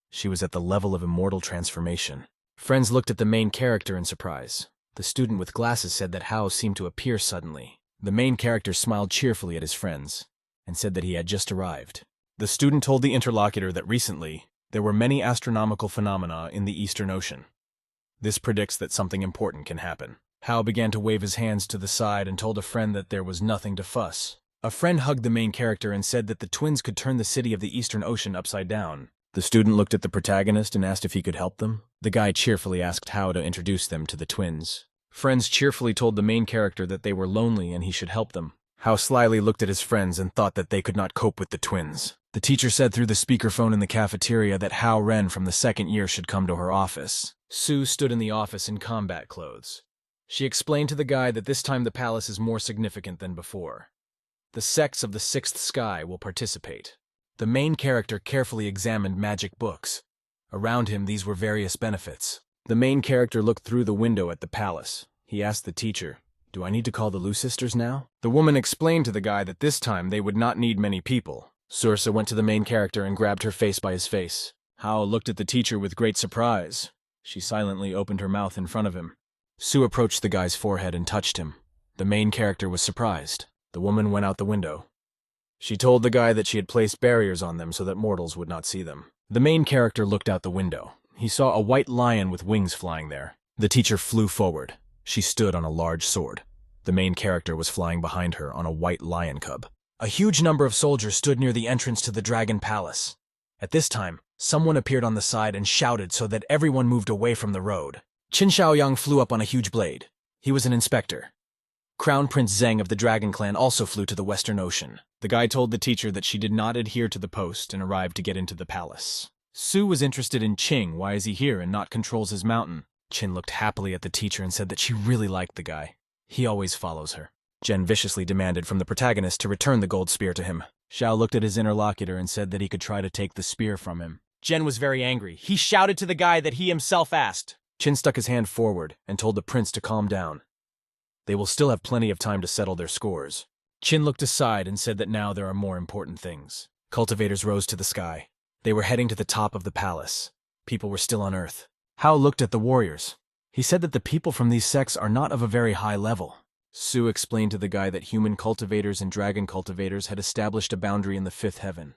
She was at the level of immortal transformation. Friends looked at the main character in surprise. The student with glasses said that Hao seemed to appear suddenly. The main character smiled cheerfully at his friends and said that he had just arrived. The student told the interlocutor that recently there were many astronomical phenomena in the Eastern Ocean. This predicts that something important can happen. Hao began to wave his hands to the side and told a friend that there was nothing to fuss. A friend hugged the main character and said that the twins could turn the city of the Eastern Ocean upside down. The student looked at the protagonist and asked if he could help them. The guy cheerfully asked Hao to introduce them to the twins. Friends cheerfully told the main character that they were lonely and he should help them. Hao slyly looked at his friends and thought that they could not cope with the twins. The teacher said through the speakerphone in the cafeteria that Hao Ren from the second year should come to her office. Sue stood in the office in combat clothes. She explained to the guy that this time the palace is more significant than before. The sects of the Sixth Sky will participate. The main character carefully examined magic books. Around him, these were various benefits. The main character looked through the window at the palace. He asked the teacher, "Do I need to call the Lu sisters now?" The woman explained to the guy that this time they would not need many people. Sursa went to the main character and grabbed her face by his face. Hao looked at the teacher with great surprise. She silently opened her mouth in front of him. Sue approached the guy's forehead and touched him. The main character was surprised. The woman went out the window. She told the guy that she had placed barriers on them so that mortals would not see them. The main character looked out the window. He saw a white lion with wings flying there. The teacher flew forward. She stood on a large sword. The main character was flying behind her on a white lion cub. A huge number of soldiers stood near the entrance to the Dragon Palace. At this time, someone appeared on the side and shouted so that everyone moved away from the road. Qin Shaoyang flew up on a huge blade. He was an inspector. Crown Prince Zheng of the Dragon Clan also flew to the Western Ocean. The guy told the teacher that she did not adhere to the post and arrived to get into the palace. Sue was interested in Qing. Why is he here and not controls his mountain? Qin looked happily at the teacher and said that she really liked the guy. He always follows her. Jen viciously demanded from the protagonist to return the gold spear to him. Xiao looked at his interlocutor and said that he could try to take the spear from him. Jen was very angry. He shouted to the guy that he himself asked. Qin stuck his hand forward and told the prince to calm down. They will still have plenty of time to settle their scores. Qin looked aside and said that now there are more important things. Cultivators rose to the sky. They were heading to the top of the palace. People were still on Earth. Hao looked at the warriors. He said that the people from these sects are not of a very high level. Sue explained to the guy that human cultivators and dragon cultivators had established a boundary in the fifth heaven.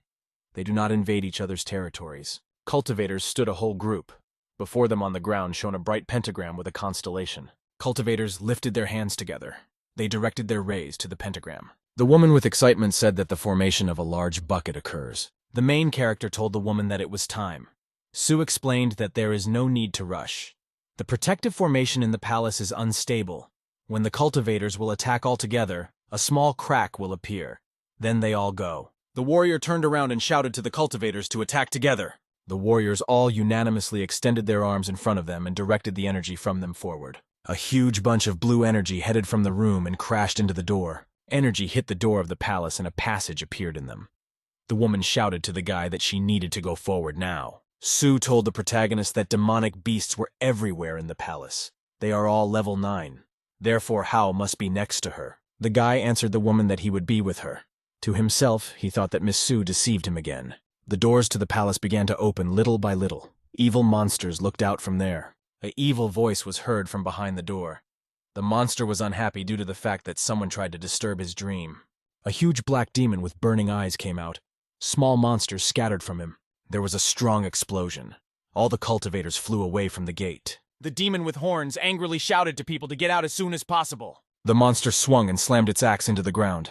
They do not invade each other's territories. Cultivators stood a whole group. Before them on the ground shone a bright pentagram with a constellation. Cultivators lifted their hands together. They directed their rays to the pentagram. The woman with excitement said that the formation of a large bucket occurs. The main character told the woman that it was time. Sue explained that there is no need to rush. The protective formation in the palace is unstable. When the cultivators will attack all together, a small crack will appear. Then they all go. The warrior turned around and shouted to the cultivators to attack together. The warriors all unanimously extended their arms in front of them and directed the energy from them forward. A huge bunch of blue energy headed from the room and crashed into the door. Energy hit the door of the palace and a passage appeared in them. The woman shouted to the guy that she needed to go forward now. Sue told the protagonist that demonic beasts were everywhere in the palace. They are all level 9. Therefore, Hao must be next to her. The guy answered the woman that he would be with her. To himself, he thought that Miss Sue deceived him again. The doors to the palace began to open little by little. Evil monsters looked out from there. An evil voice was heard from behind the door. The monster was unhappy due to the fact that someone tried to disturb his dream. A huge black demon with burning eyes came out. Small monsters scattered from him. There was a strong explosion. All the cultivators flew away from the gate. The demon with horns angrily shouted to people to get out as soon as possible. The monster swung and slammed its axe into the ground.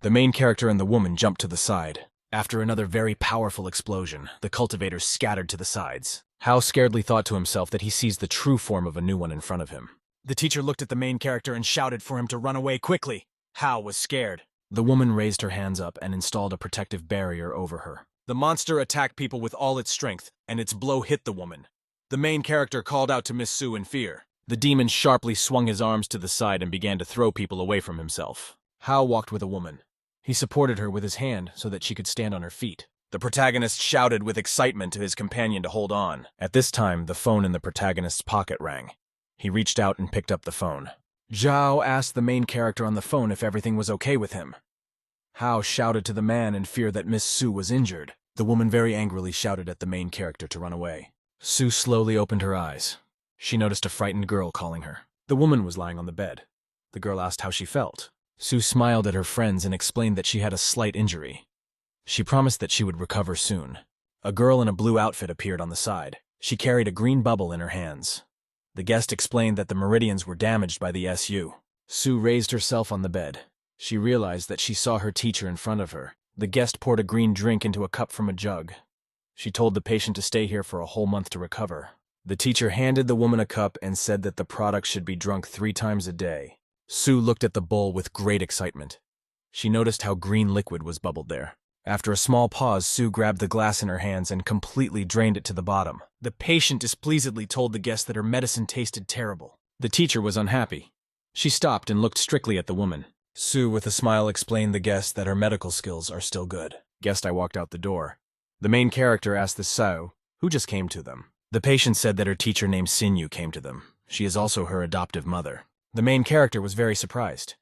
The main character and the woman jumped to the side. After another very powerful explosion, the cultivators scattered to the sides. Hao scaredly thought to himself that he sees the true form of a new one in front of him. The teacher looked at the main character and shouted for him to run away quickly. Hao was scared. The woman raised her hands up and installed a protective barrier over her. The monster attacked people with all its strength, and its blow hit the woman. The main character called out to Miss Su in fear. The demon sharply swung his arms to the side and began to throw people away from himself. Hao walked with a woman. He supported her with his hand so that she could stand on her feet. The protagonist shouted with excitement to his companion to hold on. At this time, the phone in the protagonist's pocket rang. He reached out and picked up the phone. Zhao asked the main character on the phone if everything was okay with him. Hao shouted to the man in fear that Miss Su was injured. The woman very angrily shouted at the main character to run away. Su slowly opened her eyes. She noticed a frightened girl calling her. The woman was lying on the bed. The girl asked how she felt. Su smiled at her friends and explained that she had a slight injury. She promised that she would recover soon. A girl in a blue outfit appeared on the side. She carried a green bubble in her hands. The guest explained that the meridians were damaged by the SU. Su raised herself on the bed. She realized that she saw her teacher in front of her. The guest poured a green drink into a cup from a jug. She told the patient to stay here for a whole month to recover. The teacher handed the woman a cup and said that the product should be drunk 3 times a day. Su looked at the bowl with great excitement. She noticed how green liquid was bubbled there. After a small pause, Su grabbed the glass in her hands and completely drained it to the bottom. The patient displeasedly told the guest that her medicine tasted terrible. The teacher was unhappy. She stopped and looked strictly at the woman. Su, with a smile, explained the guest that her medical skills are still good. Guest, I walked out the door. The main character asked the Sao, who just came to them. The patient said that her teacher named Sinyu came to them. She is also her adoptive mother. The main character was very surprised.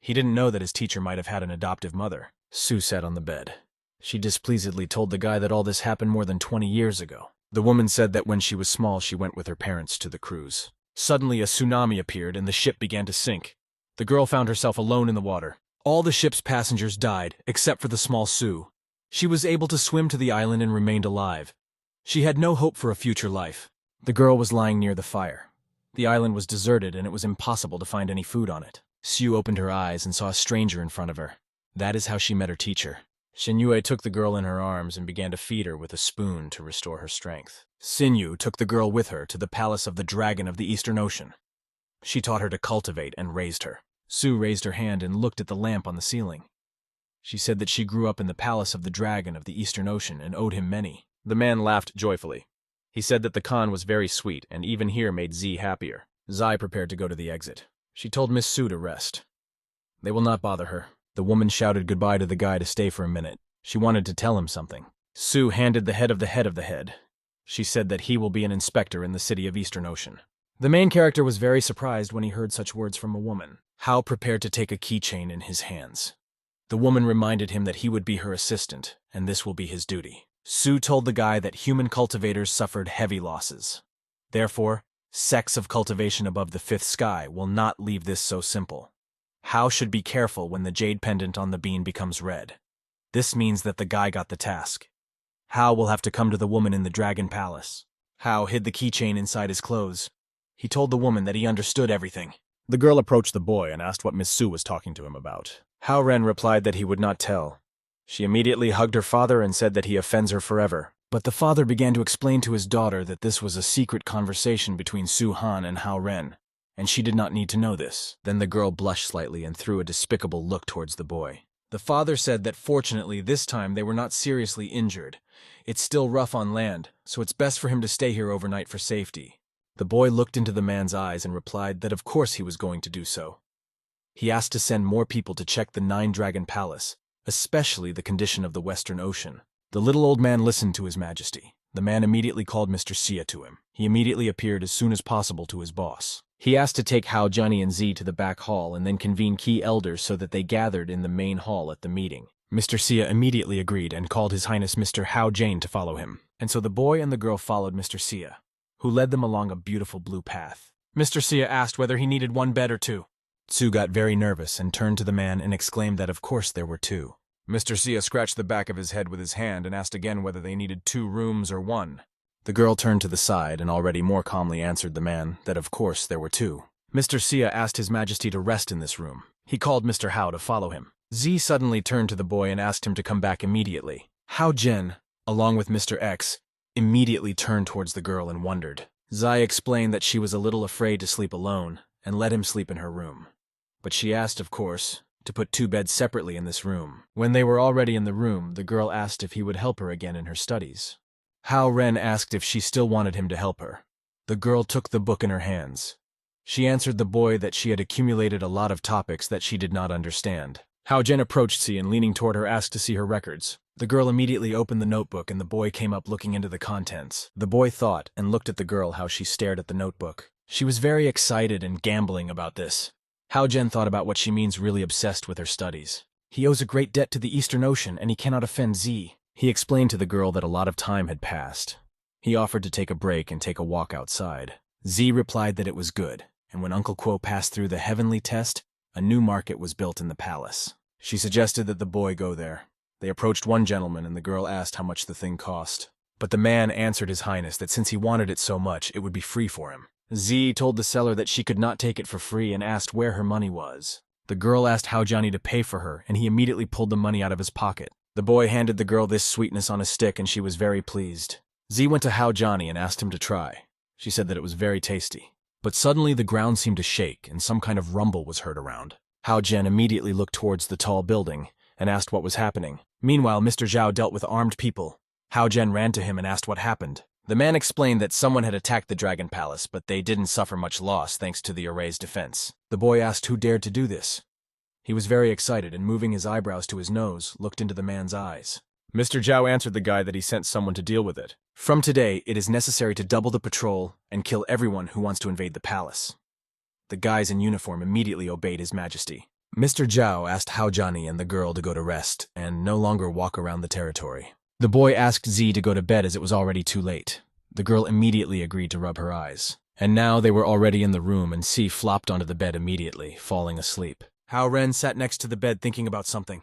He didn't know that his teacher might have had an adoptive mother. Su sat on the bed. She displeasedly told the guy that all this happened more than 20 years ago. The woman said that when she was small, she went with her parents to the cruise. Suddenly, a tsunami appeared and the ship began to sink. The girl found herself alone in the water. All the ship's passengers died, except for the small Su. She was able to swim to the island and remained alive. She had no hope for a future life. The girl was lying near the fire. The island was deserted and it was impossible to find any food on it. Su opened her eyes and saw a stranger in front of her. That is how she met her teacher. Shinue took the girl in her arms and began to feed her with a spoon to restore her strength. Sinyu took the girl with her to the palace of the dragon of the Eastern Ocean. She taught her to cultivate and raised her. Su raised her hand and looked at the lamp on the ceiling. She said that she grew up in the palace of the dragon of the Eastern Ocean and owed him many. The man laughed joyfully. He said that the Khan was very sweet and even here made Z happier. Zai prepared to go to the exit. She told Miss Su to rest. They will not bother her. The woman shouted goodbye to the guy to stay for a minute. She wanted to tell him something. Su handed the head of the head of the head. She said that he will be an inspector in the city of Eastern Ocean. The main character was very surprised when he heard such words from a woman. Hao prepared to take a keychain in his hands. The woman reminded him that he would be her assistant, and this will be his duty. Su told the guy that human cultivators suffered heavy losses. Therefore, sects of cultivation above the 5th sky will not leave this so simple. Hao should be careful when the jade pendant on the bean becomes red. This means that the guy got the task. Hao will have to come to the woman in the Dragon Palace. Hao hid the keychain inside his clothes. He told the woman that he understood everything. The girl approached the boy and asked what Miss Su was talking to him about. Hao Ren replied that he would not tell. She immediately hugged her father and said that he offends her forever. But the father began to explain to his daughter that this was a secret conversation between Su Han and Hao Ren, and she did not need to know this. Then the girl blushed slightly and threw a despicable look towards the boy. The father said that fortunately this time they were not seriously injured. It's still rough on land, so it's best for him to stay here overnight for safety. The boy looked into the man's eyes and replied that of course he was going to do so. He asked to send more people to check the 9-Dragon Palace, especially the condition of the Western Ocean. The little old man listened to his majesty. The man immediately called Mr. Sia to him. He immediately appeared as soon as possible to his boss. He asked to take Hao, Johnny, and Z to the back hall and then convene key elders so that they gathered in the main hall at the meeting. Mr. Sia immediately agreed and called His Highness Mr. Hao Jane to follow him. And so the boy and the girl followed Mr. Sia, who led them along a beautiful blue path. Mr. Sia asked whether he needed 1 bed or 2. Tsu got very nervous and turned to the man and exclaimed that of course there were 2. Mr. Sia scratched the back of his head with his hand and asked again whether they needed 2 rooms or 1. The girl turned to the side and already more calmly answered the man that of course there were 2. Mr. Sia asked His Majesty to rest in this room. He called Mr. Hao to follow him. Z suddenly turned to the boy and asked him to come back immediately. Hao Jen, along with Mr. X, immediately turned towards the girl and wondered. Zai explained that she was a little afraid to sleep alone and let him sleep in her room. But she asked, of course, to put 2 beds separately in this room. When they were already in the room, the girl asked if he would help her again in her studies. Hao Ren asked if she still wanted him to help her. The girl took the book in her hands. She answered the boy that she had accumulated a lot of topics that she did not understand. Hao Jen approached Z and leaning toward her asked to see her records. The girl immediately opened the notebook and the boy came up looking into the contents. The boy thought and looked at the girl how she stared at the notebook. She was very excited and gambling about this. Hao Jen thought about what she means really obsessed with her studies. He owes a great debt to the Eastern Ocean and he cannot offend Z. He explained to the girl that a lot of time had passed. He offered to take a break and take a walk outside. Z replied that it was good, and when Uncle Quo passed through the heavenly test, a new market was built in the palace. She suggested that the boy go there. They approached one gentleman and the girl asked how much the thing cost. But the man answered His Highness that since he wanted it so much, it would be free for him. Z told the seller that she could not take it for free and asked where her money was. The girl asked Hao Johnny to pay for her and he immediately pulled the money out of his pocket. The boy handed the girl this sweetness on a stick and she was very pleased. Z went to Hao Johnny and asked him to try. She said that it was very tasty. But suddenly the ground seemed to shake and some kind of rumble was heard around. Hao Jen immediately looked towards the tall building and asked what was happening. Meanwhile, Mr. Zhao dealt with armed people. Hao Jen ran to him and asked what happened. The man explained that someone had attacked the Dragon Palace, but they didn't suffer much loss thanks to the array's defense. The boy asked who dared to do this. He was very excited and moving his eyebrows to his nose, looked into the man's eyes. Mr. Zhao answered the guy that he sent someone to deal with it. From today, it is necessary to double the patrol and kill everyone who wants to invade the palace. The guys in uniform immediately obeyed His Majesty. Mr. Zhao asked Hao Johnny and the girl to go to rest and no longer walk around the territory. The boy asked Z to go to bed as it was already too late. The girl immediately agreed to rub her eyes. And now they were already in the room and C flopped onto the bed immediately, falling asleep. Hao Ren sat next to the bed thinking about something.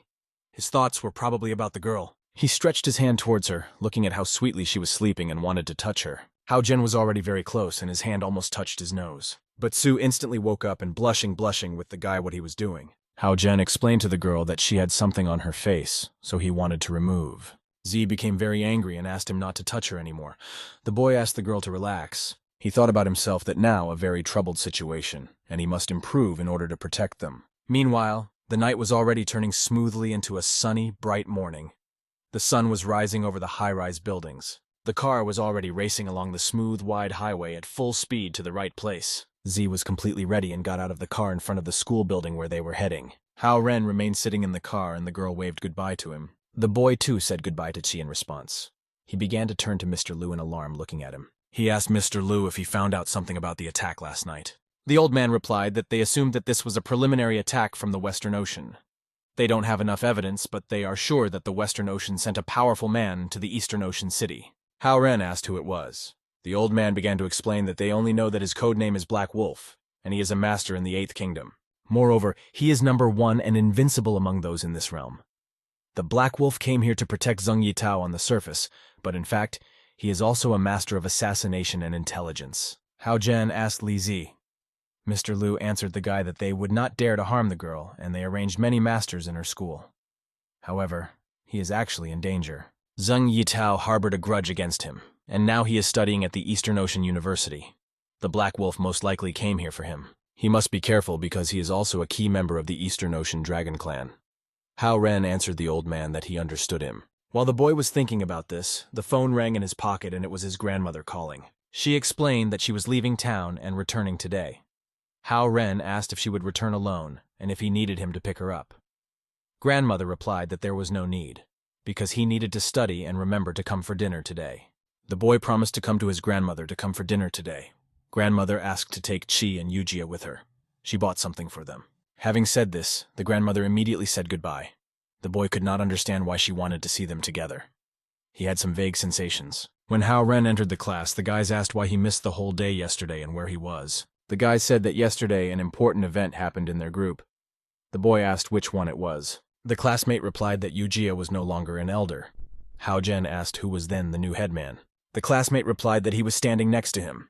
His thoughts were probably about the girl. He stretched his hand towards her, looking at how sweetly she was sleeping and wanted to touch her. Hao Jen was already very close and his hand almost touched his nose. But Sue instantly woke up and blushing with the guy what he was doing. Hao Jen explained to the girl that she had something on her face, so he wanted to remove. Z became very angry and asked him not to touch her anymore. The boy asked the girl to relax. He thought about himself that now a very troubled situation, and he must improve in order to protect them. Meanwhile, the night was already turning smoothly into a sunny, bright morning. The sun was rising over the high-rise buildings. The car was already racing along the smooth, wide highway at full speed to the right place. Z was completely ready and got out of the car in front of the school building where they were heading. Hao Ren remained sitting in the car and the girl waved goodbye to him. The boy too said goodbye to Chi in response. He began to turn to Mr. Liu in alarm, looking at him. He asked Mr. Liu if he found out something about the attack last night. The old man replied that they assumed that this was a preliminary attack from the Western Ocean. They don't have enough evidence, but they are sure that the Western Ocean sent a powerful man to the Eastern Ocean city. Hao Ren asked who it was. The old man began to explain that they only know that his code name is Black Wolf, and he is a master in the 8th Kingdom. Moreover, he is #1 and invincible among those in this realm. The Black Wolf came here to protect Zheng Yitao on the surface, but in fact, he is also a master of assassination and intelligence. Hao Jen asked Li Zi. Mr. Liu answered the guy that they would not dare to harm the girl, and they arranged many masters in her school. However, he is actually in danger. Zheng Yitao harbored a grudge against him, and now he is studying at the Eastern Ocean University. The Black Wolf most likely came here for him. He must be careful because he is also a key member of the Eastern Ocean Dragon Clan. Hao Ren answered the old man that he understood him. While the boy was thinking about this, the phone rang in his pocket and it was his grandmother calling. She explained that she was leaving town and returning today. Hao Ren asked if she would return alone and if he needed him to pick her up. Grandmother replied that there was no need, because he needed to study and remember to come for dinner today. The boy promised to come to his grandmother to come for dinner today. Grandmother asked to take Chi and Eugia with her. She bought something for them. Having said this, the grandmother immediately said goodbye. The boy could not understand why she wanted to see them together. He had some vague sensations. When Hao Ren entered the class, the guys asked why he missed the whole day yesterday and where he was. The guys said that yesterday an important event happened in their group. The boy asked which one it was. The classmate replied that Eugia was no longer an elder. Hao Jen asked who was then the new headman. The classmate replied that he was standing next to him.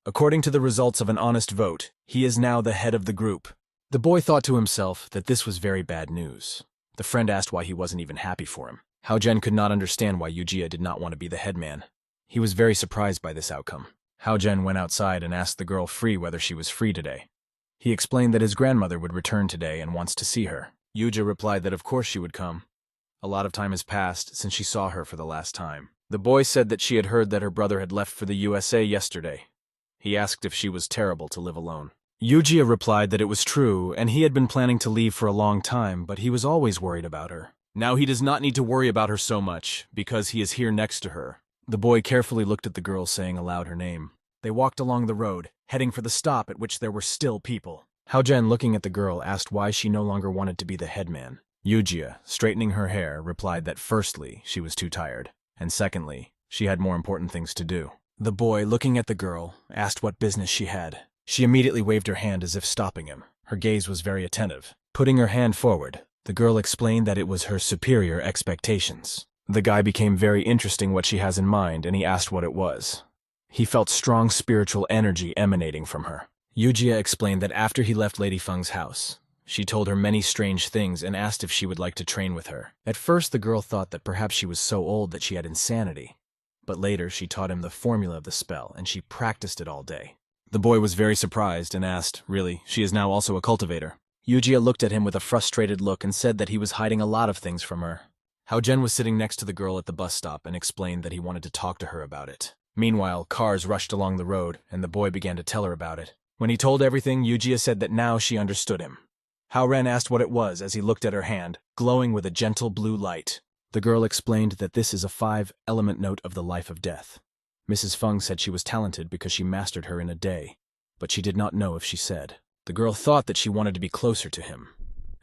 According to the results of an honest vote, he is now the head of the group. The boy thought to himself that this was very bad news. The friend asked why he wasn't even happy for him. Hao Jen could not understand why Eugia did not want to be the headman. He was very surprised by this outcome. Hao Jen went outside and asked the girl Free whether she was free today. He explained that his grandmother would return today and wants to see her. Eugia replied that of course she would come. A lot of time has passed since she saw her for the last time. The boy said that she had heard that her brother had left for the USA yesterday. He asked if she was terrible to live alone. Eugia replied that it was true, and he had been planning to leave for a long time, but he was always worried about her. Now he does not need to worry about her so much, because he is here next to her. The boy carefully looked at the girl, saying aloud her name. They walked along the road, heading for the stop at which there were still people. Hao Ren, looking at the girl, asked why she no longer wanted to be the headman. Eugia, straightening her hair, replied that firstly, she was too tired, and secondly, she had more important things to do. The boy, looking at the girl, asked what business she had. She immediately waved her hand as if stopping him. Her gaze was very attentive. Putting her hand forward, the girl explained that it was her superior expectations. The guy became very interesting what she has in mind, and he asked what it was. He felt strong spiritual energy emanating from her. Eugia explained that after he left Lady Feng's house, she told her many strange things and asked if she would like to train with her. At first, the girl thought that perhaps she was so old that she had insanity. But later, she taught him the formula of the spell, and she practiced it all day. The boy was very surprised and asked, really, she is now also a cultivator. Eugia looked at him with a frustrated look and said that he was hiding a lot of things from her. Hao Ren was sitting next to the girl at the bus stop and explained that he wanted to talk to her about it. Meanwhile, cars rushed along the road, and the boy began to tell her about it. When he told everything, Eugia said that now she understood him. Hao Ren asked what it was as he looked at her hand, glowing with a gentle blue light. The girl explained that this is a 5-element note of the life of death. Mrs. Feng said she was talented because she mastered her in a day, but she did not know if she said. The girl thought that she wanted to be closer to him.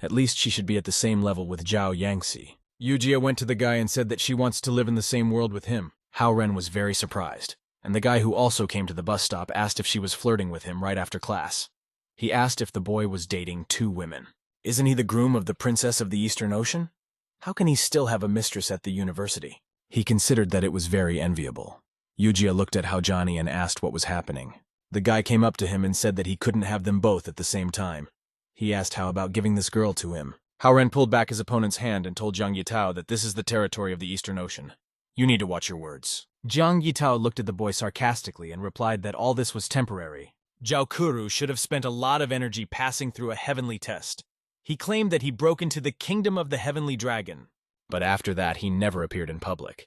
At least she should be at the same level with Zhao Yangxi. Eugia went to the guy and said that she wants to live in the same world with him. Hao Ren was very surprised, and the guy who also came to the bus stop asked if she was flirting with him right after class. He asked if the boy was dating 2 women. Isn't he the groom of the Princess of the Eastern Ocean? How can he still have a mistress at the university? He considered that it was very enviable. Eugia looked at Hao Johnny and asked what was happening. The guy came up to him and said that he couldn't have them both at the same time. He asked Hao about giving this girl to him. Hao Ren pulled back his opponent's hand and told Jiang Yitao that this is the territory of the Eastern Ocean. You need to watch your words. Jiang Yitao looked at the boy sarcastically and replied that all this was temporary. Zhao Kuru should have spent a lot of energy passing through a heavenly test. He claimed that he broke into the kingdom of the heavenly dragon. But after that, he never appeared in public.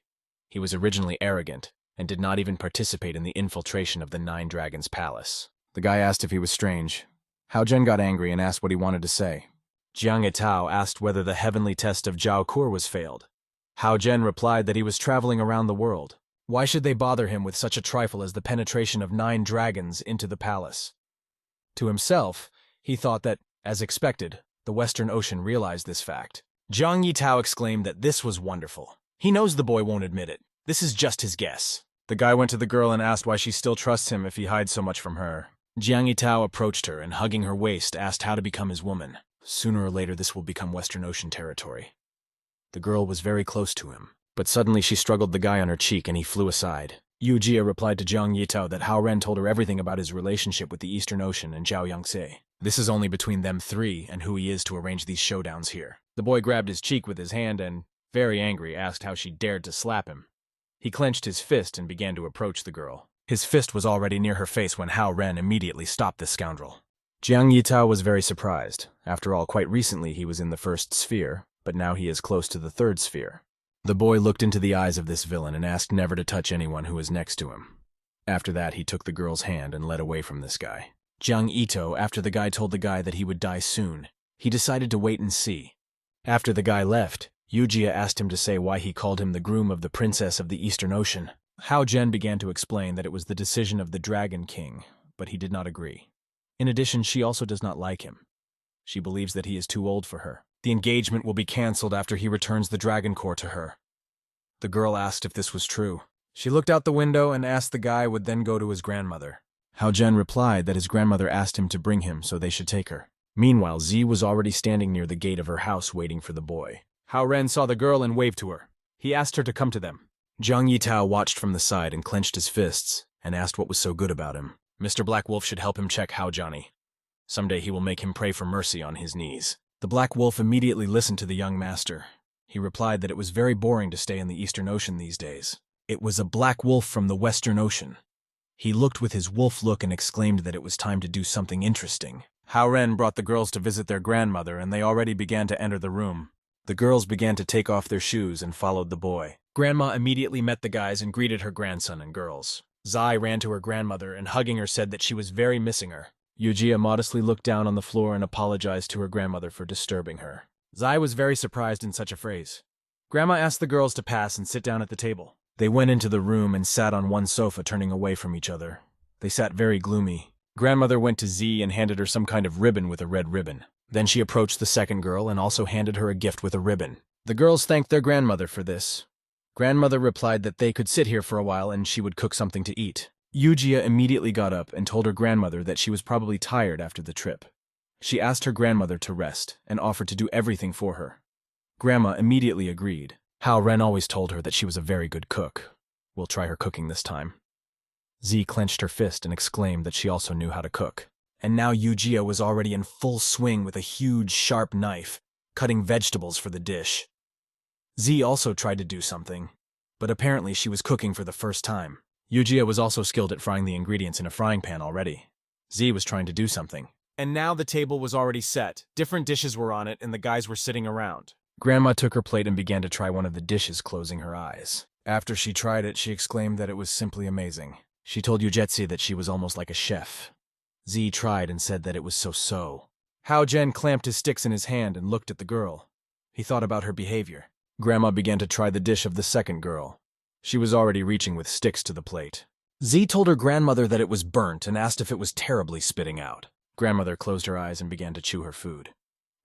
He was originally arrogant and did not even participate in the infiltration of the 9 Dragons' palace. The guy asked if he was strange. Hao Ren got angry and asked what he wanted to say. Jiang Yitao asked whether the heavenly test of Zhao Kur was failed. Hao Ren replied that he was traveling around the world. Why should they bother him with such a trifle as the penetration of 9 dragons into the palace? To himself, he thought that, as expected, the Western Ocean realized this fact. Jiang Yitao exclaimed that this was wonderful. He knows the boy won't admit it. This is just his guess. The guy went to the girl and asked why she still trusts him if he hides so much from her. Jiang Yitao approached her and, hugging her waist, asked how to become his woman. Sooner or later, this will become Western Ocean territory. The girl was very close to him, but suddenly she struggled the guy on her cheek and he flew aside. Eugia replied to Jiang Yitao that Hao Ren told her everything about his relationship with the Eastern Ocean and Zhao Yangxi. This is only between them 3 and who he is to arrange these showdowns here. The boy grabbed his cheek with his hand and, very angry, asked how she dared to slap him. He clenched his fist and began to approach the girl. His fist was already near her face when Hao Ren immediately stopped the scoundrel. Jiang Yitao was very surprised. After all, quite recently he was in the 1st sphere, but now he is close to the 3rd sphere. The boy looked into the eyes of this villain and asked never to touch anyone who was next to him. After that, he took the girl's hand and led away from this guy. Jiang Ito, after the guy told the guy that he would die soon, he decided to wait and see. After the guy left, Eugia asked him to say why he called him the groom of the Princess of the Eastern Ocean. Hao Ren began to explain that it was the decision of the Dragon King, but he did not agree. In addition, she also does not like him. She believes that he is too old for her. The engagement will be cancelled after he returns the Dragon Core to her. The girl asked if this was true. She looked out the window and asked the guy would then go to his grandmother. Hao Ren replied that his grandmother asked him to bring him so they should take her. Meanwhile, Z was already standing near the gate of her house waiting for the boy. Hao Ren saw the girl and waved to her. He asked her to come to them. Jiang Yitao watched from the side and clenched his fists and asked what was so good about him. Mr. Black Wolf should help him check Hao Johnny. Someday he will make him pray for mercy on his knees. The Black Wolf immediately listened to the young master. He replied that it was very boring to stay in the Eastern Ocean these days. It was a black wolf from the Western Ocean. He looked with his wolf look and exclaimed that it was time to do something interesting. Hao Ren brought the girls to visit their grandmother and they already began to enter the room. The girls began to take off their shoes and followed the boy. Grandma immediately met the guys and greeted her grandson and girls. Zai ran to her grandmother and hugging her said that she was very missing her. Eugia modestly looked down on the floor and apologized to her grandmother for disturbing her. Zai was very surprised in such a phrase. Grandma asked the girls to pass and sit down at the table. They went into the room and sat on one sofa turning away from each other. They sat very gloomy. Grandmother went to Z and handed her some kind of ribbon with a red ribbon. Then she approached the second girl and also handed her a gift with a ribbon. The girls thanked their grandmother for this. Grandmother replied that they could sit here for a while and she would cook something to eat. Eugia immediately got up and told her grandmother that she was probably tired after the trip. She asked her grandmother to rest and offered to do everything for her. Grandma immediately agreed. Hao Ren always told her that she was a very good cook. We'll try her cooking this time. Z clenched her fist and exclaimed that she also knew how to cook. And now Eugia was already in full swing with a huge, sharp knife, cutting vegetables for the dish. Z also tried to do something, but apparently she was cooking for the first time. Eugia was also skilled at frying the ingredients in a frying pan already. Z was trying to do something. And now the table was already set. Different dishes were on it and the guys were sitting around. Grandma took her plate and began to try one of the dishes, closing her eyes. After she tried it, she exclaimed that it was simply amazing. She told Yujetsi that she was almost like a chef. Z tried and said that it was so-so. Hao Ren clamped his sticks in his hand and looked at the girl. He thought about her behavior. Grandma began to try the dish of the second girl. She was already reaching with sticks to the plate. Z told her grandmother that it was burnt and asked if it was terribly spitting out. Grandmother closed her eyes and began to chew her food.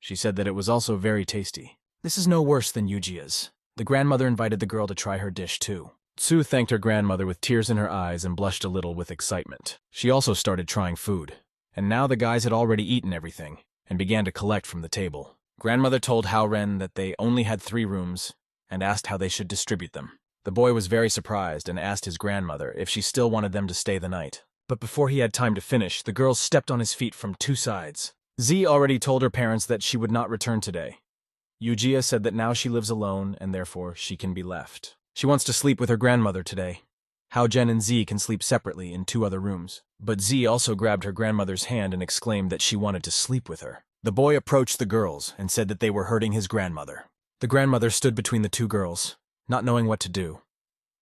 She said that it was also very tasty. This is no worse than Eugia's. The grandmother invited the girl to try her dish too. Tsu thanked her grandmother with tears in her eyes and blushed a little with excitement. She also started trying food. And now the guys had already eaten everything and began to collect from the table. Grandmother told Hao Ren that they only had 3 rooms and asked how they should distribute them. The boy was very surprised and asked his grandmother if she still wanted them to stay the night. But before he had time to finish, the girl stepped on his feet from 2 sides. Z already told her parents that she would not return today. Eugia said that now she lives alone and therefore she can be left. She wants to sleep with her grandmother today. Hao Ren and Z can sleep separately in 2 other rooms. But Z also grabbed her grandmother's hand and exclaimed that she wanted to sleep with her. The boy approached the girls and said that they were hurting his grandmother. The grandmother stood between the 2 girls, not knowing what to do.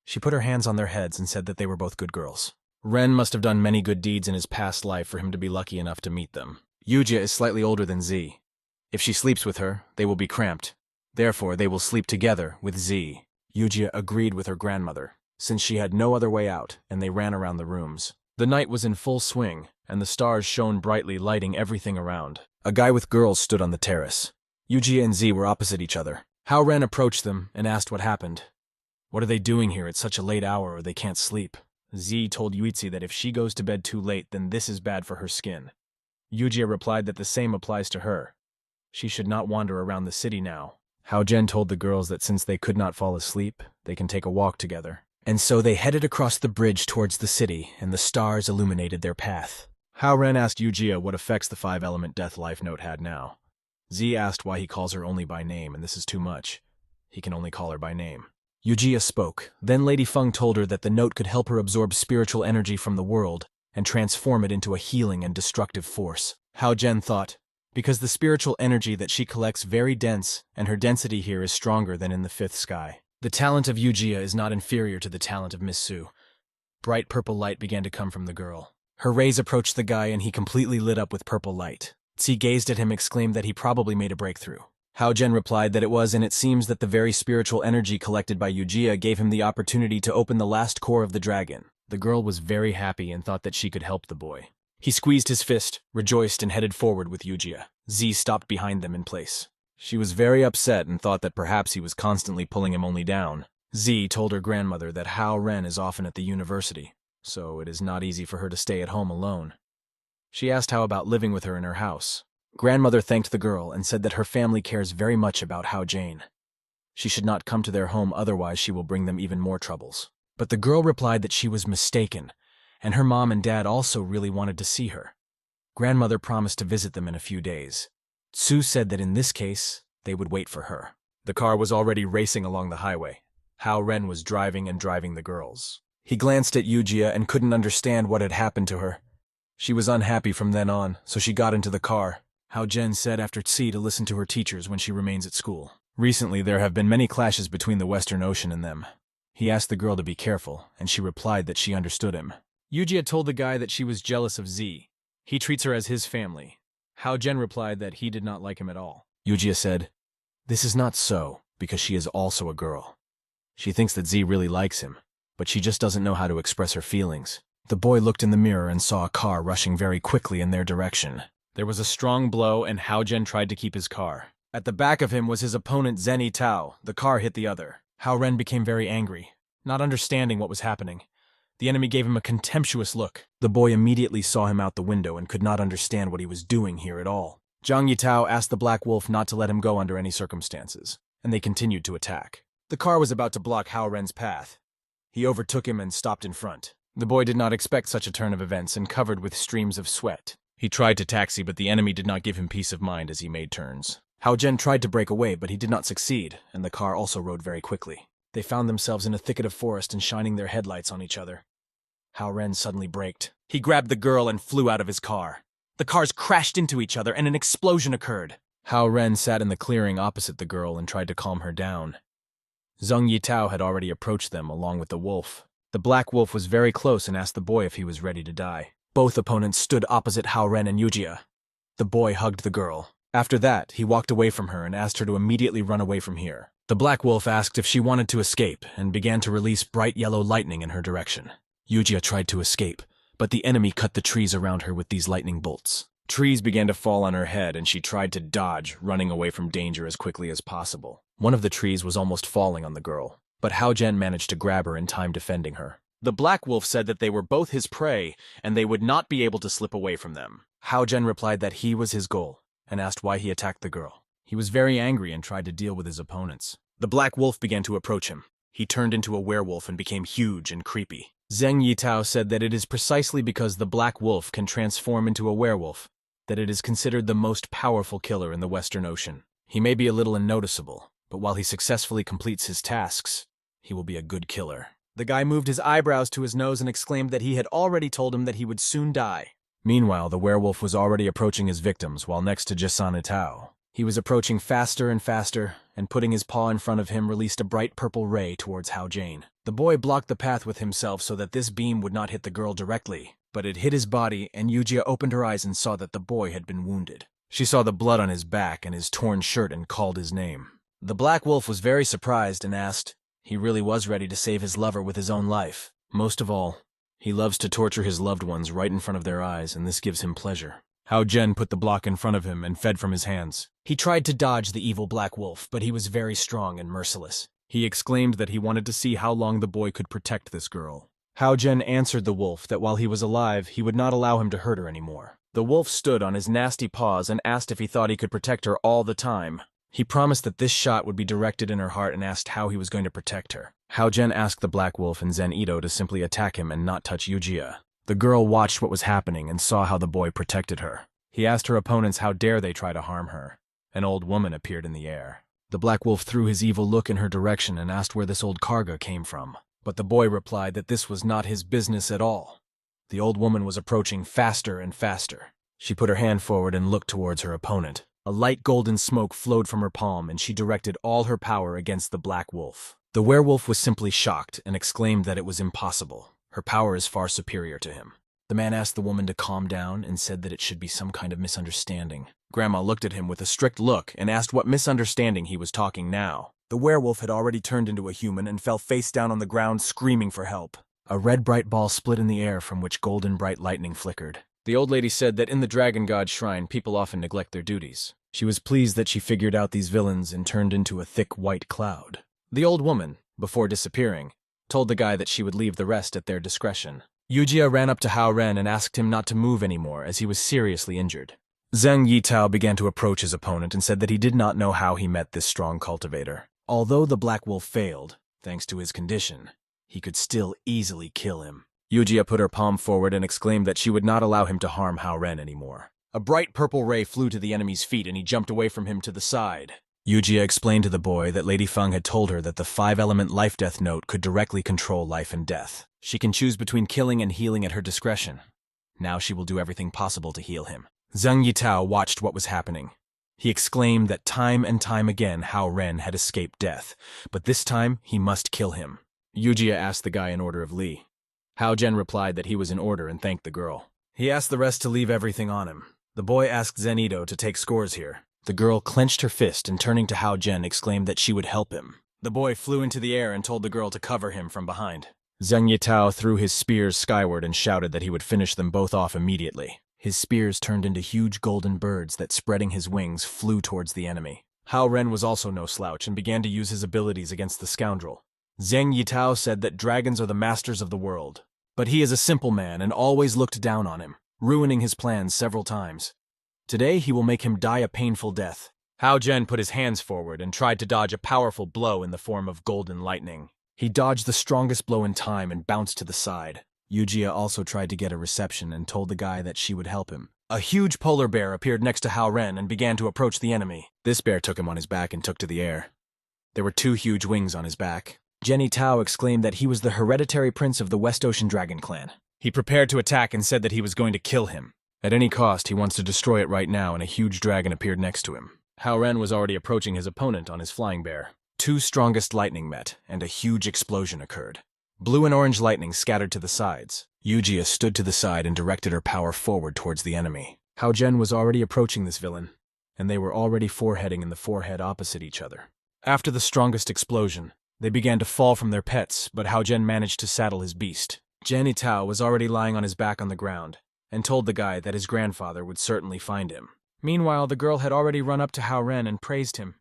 She put her hands on their heads and said that they were both good girls. Ren must have done many good deeds in his past life for him to be lucky enough to meet them. Eugia is slightly older than Z. If she sleeps with her, they will be cramped. Therefore, they will sleep together with Z. Eugia agreed with her grandmother, since she had no other way out, and they ran around the rooms. The night was in full swing, and the stars shone brightly, lighting everything around. A guy with girls stood on the terrace. Eugia and Z were opposite each other. Hao Ren approached them and asked what happened. What are they doing here at such a late hour or they can't sleep? Z told Yuitsi that if she goes to bed too late, then this is bad for her skin. Eugia replied that the same applies to her. She should not wander around the city now. Hao Ren told the girls that since they could not fall asleep, they can take a walk together. And so they headed across the bridge towards the city, and the stars illuminated their path. Hao Ren asked Eugia what effects the 5-element death life note had now. Z asked why he calls her only by name, and this is too much. He can only call her by name. Eugia spoke. Then Lady Feng told her that the note could help her absorb spiritual energy from the world and transform it into a healing and destructive force. Hao Ren thought, because the spiritual energy that she collects very dense, and her density here is stronger than in the 5th sky. The talent of Eugia is not inferior to the talent of Miss Su. Bright purple light began to come from the girl. Her rays approached the guy and he completely lit up with purple light. Tsi gazed at him, exclaimed that he probably made a breakthrough. Hao Ren replied that it was, and it seems that the very spiritual energy collected by Eugia gave him the opportunity to open the last core of the dragon. The girl was very happy and thought that she could help the boy. He squeezed his fist, rejoiced, and headed forward with Eugia. Z stopped behind them in place. She was very upset and thought that perhaps he was constantly pulling him only down. Z told her grandmother that Hao Ren is often at the university, so it is not easy for her to stay at home alone. She asked how about living with her in her house. Grandmother thanked the girl and said that her family cares very much about Hao Ren. She should not come to their home, otherwise she will bring them even more troubles. But the girl replied that she was mistaken, and her mom and dad also really wanted to see her. Grandmother promised to visit them in a few days. Tsu said that in this case, they would wait for her. The car was already racing along the highway. Hao Ren was driving and driving the girls. He glanced at Eugia and couldn't understand what had happened to her. She was unhappy from then on, so she got into the car. Hao Ren said after Tsi to listen to her teachers when she remains at school. Recently, there have been many clashes between the Western Ocean and them. He asked the girl to be careful, and she replied that she understood him. Eugia told the guy that she was jealous of Z. He treats her as his family. Hao Ren replied that he did not like him at all. Eugia said, "This is not so, because she is also a girl. She thinks that Z really likes him, but she just doesn't know how to express her feelings." The boy looked in the mirror and saw a car rushing very quickly in their direction. There was a strong blow, and Hao Ren tried to keep his car. At the back of him was his opponent Zen Yitao. The car hit the other. Hao Ren became very angry, not understanding what was happening. The enemy gave him a contemptuous look. The boy immediately saw him out the window and could not understand what he was doing here at all. Zhang Yitao asked the Black Wolf not to let him go under any circumstances, and they continued to attack. The car was about to block Hao Ren's path. He overtook him and stopped in front. The boy did not expect such a turn of events and covered with streams of sweat. He tried to taxi, but the enemy did not give him peace of mind as he made turns. Hao Ren tried to break away, but he did not succeed, and the car also rode very quickly. They found themselves in a thicket of forest and shining their headlights on each other. Hao Ren suddenly braked. He grabbed the girl and flew out of his car. The cars crashed into each other and an explosion occurred. Hao Ren sat in the clearing opposite the girl and tried to calm her down. Zhang Yitao had already approached them along with the wolf. The Black Wolf was very close and asked the boy if he was ready to die. Both opponents stood opposite Hao Ren and Eugia. The boy hugged the girl. After that, he walked away from her and asked her to immediately run away from here. The Black Wolf asked if she wanted to escape and began to release bright yellow lightning in her direction. Eugia tried to escape, but the enemy cut the trees around her with these lightning bolts. Trees began to fall on her head and she tried to dodge, running away from danger as quickly as possible. One of the trees was almost falling on the girl, but Hao Ren managed to grab her in time, defending her. The Black Wolf said that they were both his prey and they would not be able to slip away from them. Hao Ren replied that he was his goal and asked why he attacked the girl. He was very angry and tried to deal with his opponents. The Black Wolf began to approach him. He turned into a werewolf and became huge and creepy. Zhang Yitao said that it is precisely because the Black Wolf can transform into a werewolf that it is considered the most powerful killer in the Western Ocean. He may be a little unnoticeable, but while he successfully completes his tasks, he will be a good killer. The guy moved his eyebrows to his nose and exclaimed that he had already told him that he would soon die. Meanwhile, the werewolf was already approaching his victims while next to Jason Itao. He was approaching faster and faster, and putting his paw in front of him released a bright purple ray towards Hao Ren. The boy blocked the path with himself so that this beam would not hit the girl directly, but it hit his body, and Eugia opened her eyes and saw that the boy had been wounded. She saw the blood on his back and his torn shirt and called his name. The Black Wolf was very surprised and asked, he really was ready to save his lover with his own life. Most of all, he loves to torture his loved ones right in front of their eyes, and this gives him pleasure. Hao Ren put the block in front of him and fed from his hands. He tried to dodge the evil Black Wolf, but he was very strong and merciless. He exclaimed that he wanted to see how long the boy could protect this girl. Hao Ren answered the wolf that while he was alive, he would not allow him to hurt her anymore. The wolf stood on his nasty paws and asked if he thought he could protect her all the time. He promised that this shot would be directed in her heart and asked how he was going to protect her. Hao Ren asked the Black Wolf and Zen Ito to simply attack him and not touch Eugia. The girl watched what was happening and saw how the boy protected her. He asked her opponents how dare they try to harm her. An old woman appeared in the air. The Black Wolf threw his evil look in her direction and asked where this old karga came from. But the boy replied that this was not his business at all. The old woman was approaching faster and faster. She put her hand forward and looked towards her opponent. A light golden smoke flowed from her palm and she directed all her power against the Black Wolf. The werewolf was simply shocked and exclaimed that it was impossible. Her power is far superior to him. The man asked the woman to calm down and said that it should be some kind of misunderstanding. Grandma looked at him with a strict look and asked what misunderstanding he was talking now. The werewolf had already turned into a human and fell face down on the ground screaming for help. A red bright ball split in the air from which golden bright lightning flickered. The old lady said that in the Dragon God Shrine people often neglect their duties. She was pleased that she figured out these villains and turned into a thick white cloud. The old woman, before disappearing, told the guy that she would leave the rest at their discretion. Eugia ran up to Hao Ren and asked him not to move anymore as he was seriously injured. Zhang Yitao began to approach his opponent and said that he did not know how he met this strong cultivator. Although the Black Wolf failed, thanks to his condition, he could still easily kill him. Eugia put her palm forward and exclaimed that she would not allow him to harm Hao Ren anymore. A bright purple ray flew to the enemy's feet and he jumped away from him to the side. Eugia explained to the boy that Lady Feng had told her that the 5-element life-death note could directly control life and death. She can choose between killing and healing at her discretion. Now she will do everything possible to heal him. Zhang Yitao watched what was happening. He exclaimed that time and time again Hao Ren had escaped death, but this time he must kill him. Eugia asked the guy in order of Li. Hao Jen replied that he was in order and thanked the girl. He asked the rest to leave everything on him. The boy asked Zenito to take scores here. The girl clenched her fist and turning to Hao Jen exclaimed that she would help him. The boy flew into the air and told the girl to cover him from behind. Zheng Yitao threw his spears skyward and shouted that he would finish them both off immediately. His spears turned into huge golden birds that, spreading his wings, flew towards the enemy. Hao Ren was also no slouch and began to use his abilities against the scoundrel. Zheng Yitao said that dragons are the masters of the world, but he is a simple man and always looked down on him, ruining his plans several times. Today he will make him die a painful death. Hao Jen put his hands forward and tried to dodge a powerful blow in the form of golden lightning. He dodged the strongest blow in time and bounced to the side. Eugia also tried to get a reception and told the guy that she would help him. A huge polar bear appeared next to Hao Ren and began to approach the enemy. This bear took him on his back and took to the air. There were 2 huge wings on his back. Jenny Tao exclaimed that he was the hereditary prince of the West Ocean Dragon clan. He prepared to attack and said that he was going to kill him. At any cost, he wants to destroy it right now, and a huge dragon appeared next to him. Hao Ren was already approaching his opponent on his flying bear. 2 strongest lightning met, and a huge explosion occurred. Blue and orange lightning scattered to the sides. Eugia stood to the side and directed her power forward towards the enemy. Hao Jen was already approaching this villain, and they were already foreheading in the forehead opposite each other. After the strongest explosion, they began to fall from their pets, but Hao Jen managed to saddle his beast. Jenny Tao was already lying on his back on the ground, and told the guy that his grandfather would certainly find him. Meanwhile, the girl had already run up to Hao Ren and praised him.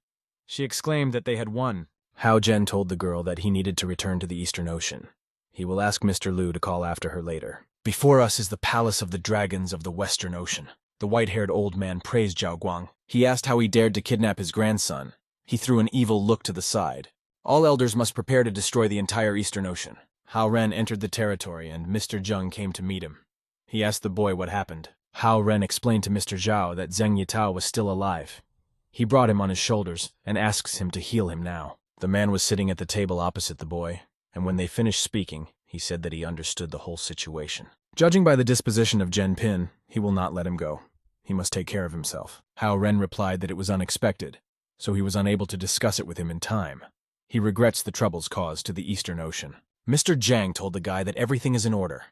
She exclaimed that they had won. Hao Jen told the girl that he needed to return to the Eastern Ocean. He will ask Mr. Liu to call after her later. Before us is the palace of the dragons of the Western Ocean. The white-haired old man praised Jao Guang. He asked how he dared to kidnap his grandson. He threw an evil look to the side. All elders must prepare to destroy the entire Eastern Ocean. Hao Ren entered the territory and Mr. Zheng came to meet him. He asked the boy what happened. Hao Ren explained to Mr. Zhao that Zheng Yitao was still alive. He brought him on his shoulders and asked him to heal him now. The man was sitting at the table opposite the boy, and when they finished speaking, he said that he understood the whole situation. Judging by the disposition of Zhen Pin, he will not let him go. He must take care of himself. Hao Ren replied that it was unexpected, so he was unable to discuss it with him in time. He regrets the troubles caused to the Eastern Ocean. Mr. Zhang told the guy that everything is in order.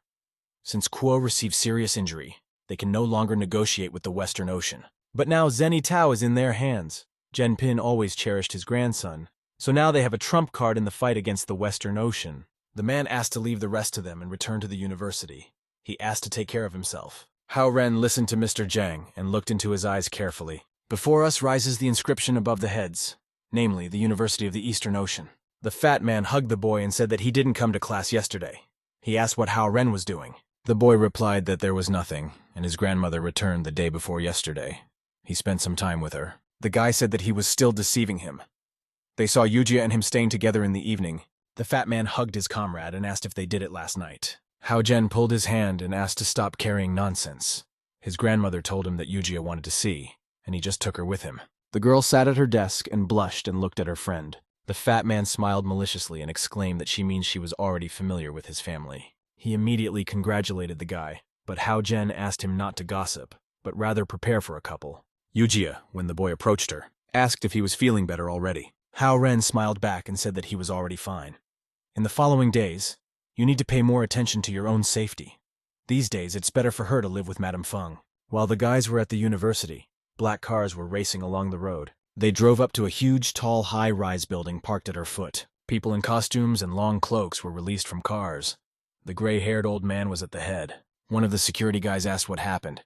Since Kuo received serious injury, they can no longer negotiate with the Western Ocean. But now Zeni Tao is in their hands. Zhen Pin always cherished his grandson, so now they have a trump card in the fight against the Western Ocean. The man asked to leave the rest to them and return to the university. He asked to take care of himself. Hao Ren listened to Mr. Zhang and looked into his eyes carefully. Before us rises the inscription above the heads, namely the University of the Eastern Ocean. The fat man hugged the boy and said that he didn't come to class yesterday. He asked what Hao Ren was doing. The boy replied that there was nothing, and his grandmother returned the day before yesterday. He spent some time with her. The guy said that he was still deceiving him. They saw Eugia and him staying together in the evening. The fat man hugged his comrade and asked if they did it last night. Hao Jen pulled his hand and asked to stop carrying nonsense. His grandmother told him that Eugia wanted to see, and he just took her with him. The girl sat at her desk and blushed and looked at her friend. The fat man smiled maliciously and exclaimed that she means she was already familiar with his family. He immediately congratulated the guy, but Hao Jen asked him not to gossip, but rather prepare for a couple. Eugia, when the boy approached her, asked if he was feeling better already. Hao Ren smiled back and said that he was already fine. In the following days, you need to pay more attention to your own safety. These days, it's better for her to live with Madame Feng. While the guys were at the university, black cars were racing along the road. They drove up to a huge, tall, high-rise building parked at her foot. People in costumes and long cloaks were released from cars. The gray-haired old man was at the head. One of the security guys asked what happened.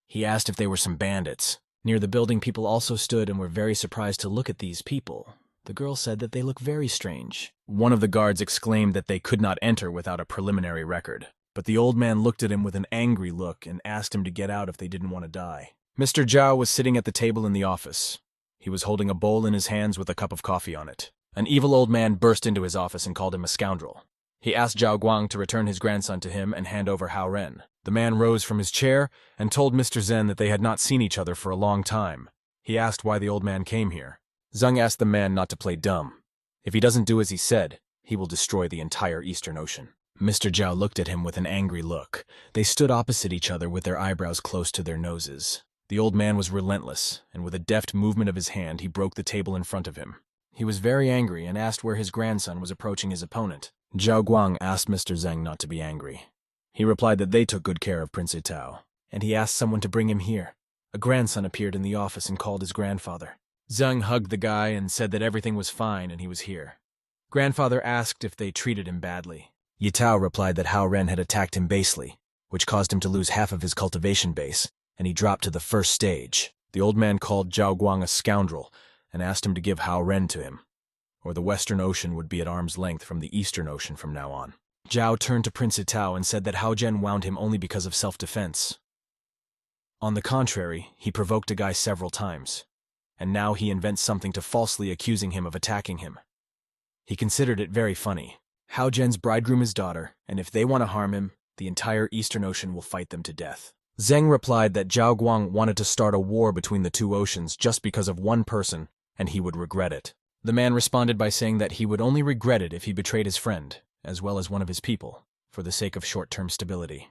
He asked if they were some bandits. Near the building, people also stood and were very surprised to look at these people. The girl said that they look very strange. One of the guards exclaimed that they could not enter without a preliminary record. But the old man looked at him with an angry look and asked him to get out if they didn't want to die. Mr. Zhao was sitting at the table in the office. He was holding a bowl in his hands with a cup of coffee on it. An evil old man burst into his office and called him a scoundrel. He asked Jao Guang to return his grandson to him and hand over Hao Ren. The man rose from his chair and told Mr. Zhen that they had not seen each other for a long time. He asked why the old man came here. Zheng asked the man not to play dumb. If he doesn't do as he said, he will destroy the entire Eastern Ocean. Mr. Zhao looked at him with an angry look. They stood opposite each other with their eyebrows close to their noses. The old man was relentless, and with a deft movement of his hand, he broke the table in front of him. He was very angry and asked where his grandson was approaching his opponent. Jao Guang asked Mr. Zheng not to be angry. He replied that they took good care of Prince Tao, and he asked someone to bring him here. A grandson appeared in the office and called his grandfather. Zheng hugged the guy and said that everything was fine and he was here. Grandfather asked if they treated him badly. Yitao replied that Hao Ren had attacked him basely, which caused him to lose half of his cultivation base, and he dropped to the first stage. The old man called Jao Guang a scoundrel and asked him to give Hao Ren to him, or the Western Ocean would be at arm's length from the Eastern Ocean from now on. Zhao turned to Prince Tao and said that Hao Zhen wound him only because of self-defense. On the contrary, he provoked a guy several times, and now he invents something to falsely accusing him of attacking him. He considered it very funny. Hao Zhen's bridegroom is daughter, and if they want to harm him, the entire Eastern Ocean will fight them to death. Zheng replied that Jao Guang wanted to start a war between the two oceans just because of one person, and he would regret it. The man responded by saying that he would only regret it if he betrayed his friend, as well as one of his people, for the sake of short-term stability.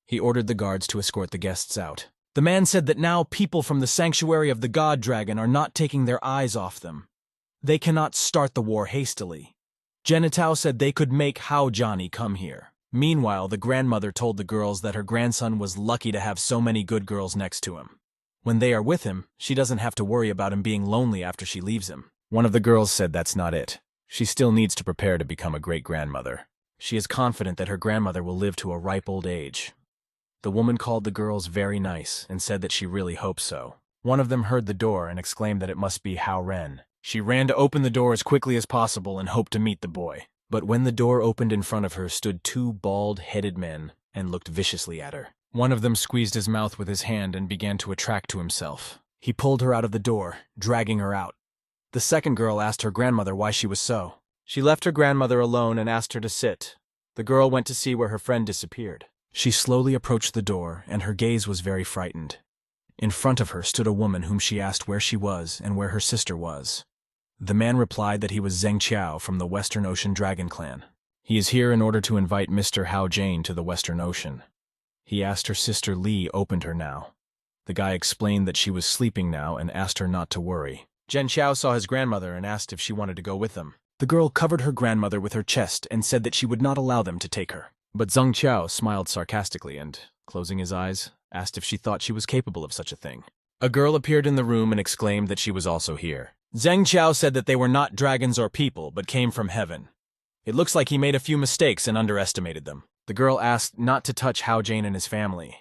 He ordered the guards to escort the guests out. The man said that now people from the sanctuary of the god dragon are not taking their eyes off them. They cannot start the war hastily. Genitao said they could make Hao Johnny come here. Meanwhile, the grandmother told the girls that her grandson was lucky to have so many good girls next to him. When they are with him, she doesn't have to worry about him being lonely after she leaves him. One of the girls said that's not it. She still needs to prepare to become a great-grandmother. She is confident that her grandmother will live to a ripe old age. The woman called the girls very nice and said that she really hopes so. One of them heard the door and exclaimed that it must be Hao Ren. She ran to open the door as quickly as possible and hoped to meet the boy. But when the door opened in front of her stood two bald-headed men and looked viciously at her. One of them squeezed his mouth with his hand and began to attract to himself. He pulled her out of the door, dragging her out. The second girl asked her grandmother why she was so. She left her grandmother alone and asked her to sit. The girl went to see where her friend disappeared. She slowly approached the door, and her gaze was very frightened. In front of her stood a woman whom she asked where she was and where her sister was. The man replied that he was Zheng Qiao from the Western Ocean Dragon Clan. He is here in order to invite Mr. Hao Jane to the Western Ocean. He asked her sister Li opened her now. The guy explained that she was sleeping now and asked her not to worry. Zheng Qiao saw his grandmother and asked if she wanted to go with them. The girl covered her grandmother with her chest and said that she would not allow them to take her. But Zheng Qiao smiled sarcastically and, closing his eyes, asked if she thought she was capable of such a thing. A girl appeared in the room and exclaimed that she was also here. Zheng Qiao said that they were not dragons or people, but came from heaven. It looks like he made a few mistakes and underestimated them. The girl asked not to touch Hao Jane and his family.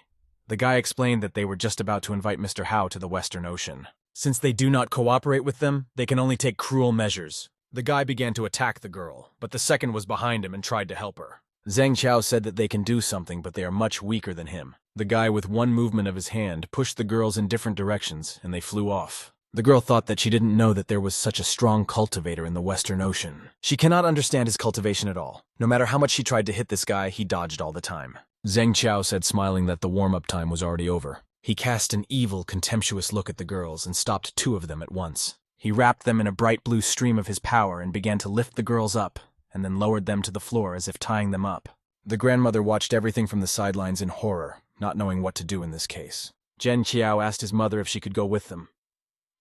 The guy explained that they were just about to invite Mr. Hao to the Western Ocean. Since they do not cooperate with them, they can only take cruel measures. The guy began to attack the girl, but the second was behind him and tried to help her. Zheng Qiao said that they can do something, but they are much weaker than him. The guy, with one movement of his hand, pushed the girls in different directions, and they flew off. The girl thought that she didn't know that there was such a strong cultivator in the Western Ocean. She cannot understand his cultivation at all. No matter how much she tried to hit this guy, he dodged all the time. Zheng Qiao said, smiling, that the warm-up time was already over. He cast an evil, contemptuous look at the girls and stopped two of them at once. He wrapped them in a bright blue stream of his power and began to lift the girls up, and then lowered them to the floor as if tying them up. The grandmother watched everything from the sidelines in horror, not knowing what to do in this case. Zheng Qiao asked his mother if she could go with them.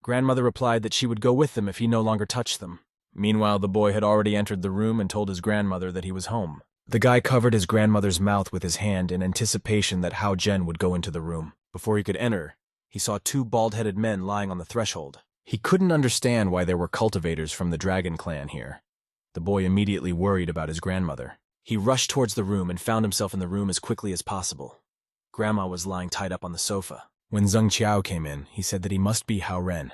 Grandmother replied that she would go with them if he no longer touched them. Meanwhile, the boy had already entered the room and told his grandmother that he was home. The guy covered his grandmother's mouth with his hand in anticipation that Hao Zhen would go into the room. Before he could enter, he saw two bald-headed men lying on the threshold. He couldn't understand why there were cultivators from the Dragon Clan here. The boy immediately worried about his grandmother. He rushed towards the room and found himself in the room as quickly as possible. Grandma was lying tied up on the sofa. When Zheng Qiao came in, he said that he must be Hao Ren.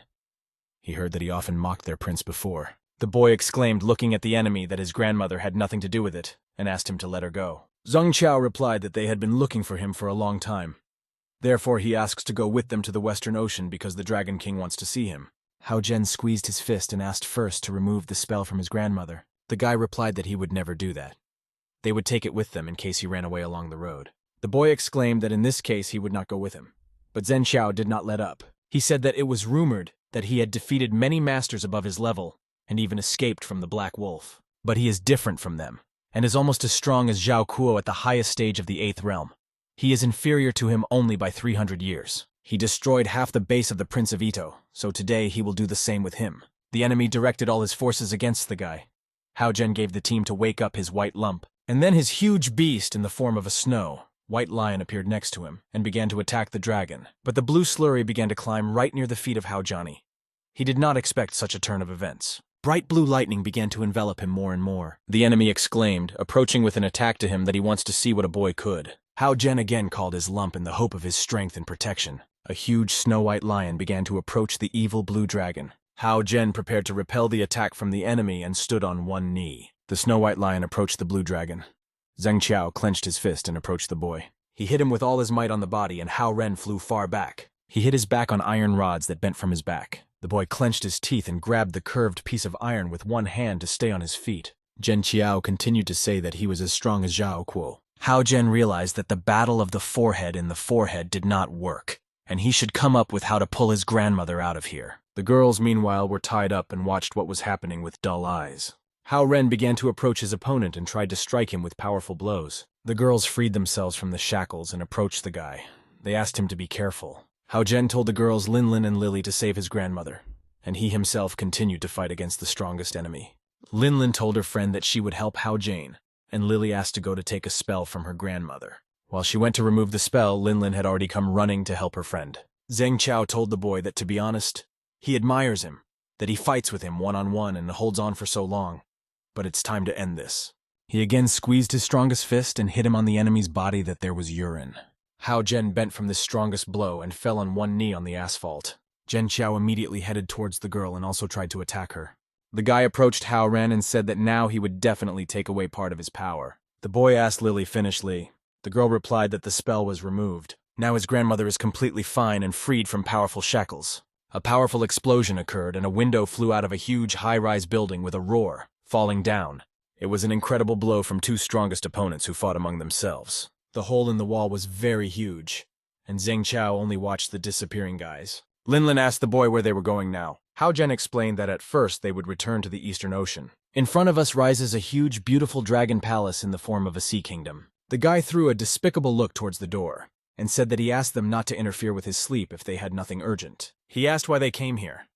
He heard that he often mocked their prince before. The boy exclaimed, looking at the enemy, that his grandmother had nothing to do with it, and asked him to let her go. Zheng Qiao replied that they had been looking for him for a long time. Therefore, he asks to go with them to the Western Ocean because the Dragon King wants to see him. Hao Zhen squeezed his fist and asked first to remove the spell from his grandmother. The guy replied that he would never do that. They would take it with them in case he ran away along the road. The boy exclaimed that in this case he would not go with him. But Zheng Qiao did not let up. He said that it was rumored that he had defeated many masters above his level and even escaped from the Black Wolf. But he is different from them, and is almost as strong as Zhao Kuo at the highest stage of the 8th realm. He is inferior to him only by 300 years. He destroyed half the base of the Prince of Ito, so today he will do the same with him. The enemy directed all his forces against the guy. Hao Ren gave the team to wake up his white lump, and then his huge beast in the form of a snow white lion appeared next to him and began to attack the dragon, but the blue slurry began to climb right near the feet of Hao Johnny. He did not expect such a turn of events. Bright blue lightning began to envelop him more and more. The enemy exclaimed, approaching with an attack to him that he wants to see what a boy could. Hao Ren again called his lump in the hope of his strength and protection. A huge snow-white lion began to approach the evil blue dragon. Hao Ren prepared to repel the attack from the enemy and stood on one knee. The snow-white lion approached the blue dragon. Zheng Qiao clenched his fist and approached the boy. He hit him with all his might on the body, and Hao Ren flew far back. He hit his back on iron rods that bent from his back. The boy clenched his teeth and grabbed the curved piece of iron with one hand to stay on his feet. Zheng Qiao continued to say that he was as strong as Zhao Guang. Hao Ren realized that the battle of the forehead in the forehead did not work, and he should come up with how to pull his grandmother out of here. The girls, meanwhile, were tied up and watched what was happening with dull eyes. Hao Ren began to approach his opponent and tried to strike him with powerful blows. The girls freed themselves from the shackles and approached the guy. They asked him to be careful. Hao Ren told the girls Linlin and Lily to save his grandmother, and he himself continued to fight against the strongest enemy. Linlin told her friend that she would help Hao Jane, and Lily asked to go to take a spell from her grandmother. While she went to remove the spell, Linlin had already come running to help her friend. Zheng Qiao told the boy that, to be honest, he admires him, that he fights with him one-on-one and holds on for so long. But it's time to end this. He again squeezed his strongest fist and hit him on the enemy's body that there was urine. Hao Ren bent from this strongest blow and fell on one knee on the asphalt. Zheng Qiao immediately headed towards the girl and also tried to attack her. The guy approached Hao Ren and said that now he would definitely take away part of his power. The boy asked Lily finishly. The girl replied that the spell was removed. Now his grandmother is completely fine and freed from powerful shackles. A powerful explosion occurred and a window flew out of a huge high-rise building with a roar, falling down. It was an incredible blow from two strongest opponents who fought among themselves. The hole in the wall was very huge, and Zheng Qiao only watched the disappearing guys. Linlin asked the boy where they were going now. Hao Ren explained that at first they would return to the Eastern Ocean. In front of us rises a huge, beautiful dragon palace in the form of a sea kingdom. The guy threw a despicable look towards the door, and said that he asked them not to interfere with his sleep if they had nothing urgent. He asked why they came here.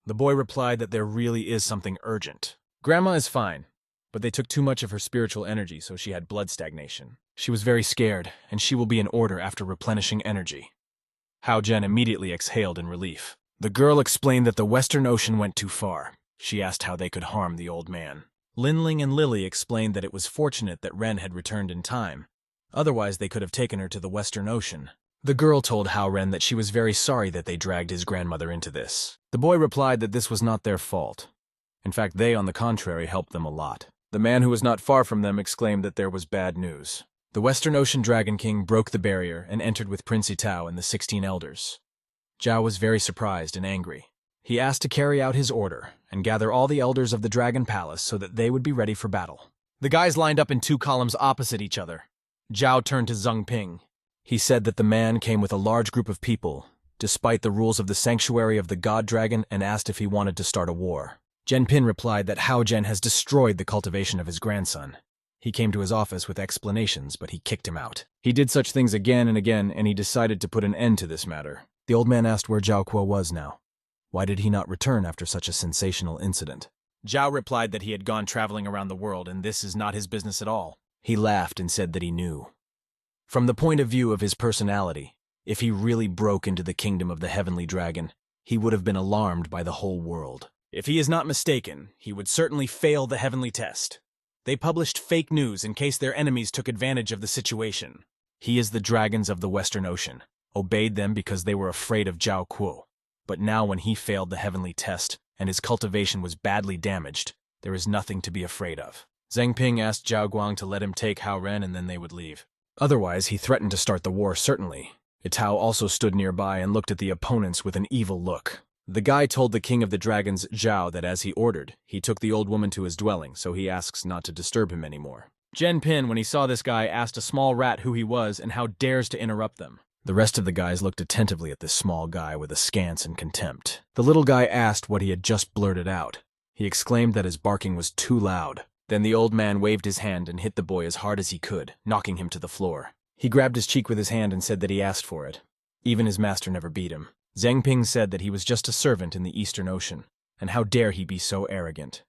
The boy replied that there really is something urgent. Grandma is fine, but they took too much of her spiritual energy, so she had blood stagnation. She was very scared, and she will be in order after replenishing energy. Hao Ren immediately exhaled in relief. The girl explained that the Western Ocean went too far. She asked how they could harm the old man. Linling and Lily explained that it was fortunate that Ren had returned in time. Otherwise, they could have taken her to the Western Ocean. The girl told Hao Ren that she was very sorry that they dragged his grandmother into this. The boy replied that this was not their fault. In fact, they, on the contrary, helped them a lot. The man who was not far from them exclaimed that there was bad news. The Western Ocean Dragon King broke the barrier and entered with Prince Itao and the 16 elders. Zhao was very surprised and angry. He asked to carry out his order and gather all the elders of the Dragon Palace so that they would be ready for battle. The guys lined up in two columns opposite each other. Zhao turned to Zheng Ping. He said that the man came with a large group of people, despite the rules of the Sanctuary of the God Dragon, and asked if he wanted to start a war. Zhen Pin replied that Hao Ren has destroyed the cultivation of his grandson. He came to his office with explanations, but he kicked him out. He did such things again and again, and he decided to put an end to this matter. The old man asked where Zhao Guo was now. Why did he not return after such a sensational incident? Zhao replied that he had gone traveling around the world, and this is not his business at all. He laughed and said that he knew. From the point of view of his personality, if he really broke into the kingdom of the heavenly dragon, he would have been alarmed by the whole world. If he is not mistaken, he would certainly fail the heavenly test. They published fake news in case their enemies took advantage of the situation. He is the dragons of the Western Ocean, obeyed them because they were afraid of Zhao Guo. But now when he failed the heavenly test and his cultivation was badly damaged, there is nothing to be afraid of. Zheng Ping asked Jao Guang to let him take Hao Ren and then they would leave. Otherwise, he threatened to start the war, certainly. Itao also stood nearby and looked at the opponents with an evil look. The guy told the king of the dragons, Zhao, that as he ordered, he took the old woman to his dwelling, so he asks not to disturb him anymore. Zhen Pin, when he saw this guy, asked a small rat who he was and how dares to interrupt them. The rest of the guys looked attentively at this small guy with askance and contempt. The little guy asked what he had just blurted out. He exclaimed that his barking was too loud. Then the old man waved his hand and hit the boy as hard as he could, knocking him to the floor. He grabbed his cheek with his hand and said that he asked for it. Even his master never beat him. Zhang Ping said that he was just a servant in the Eastern Ocean, and how dare he be so arrogant.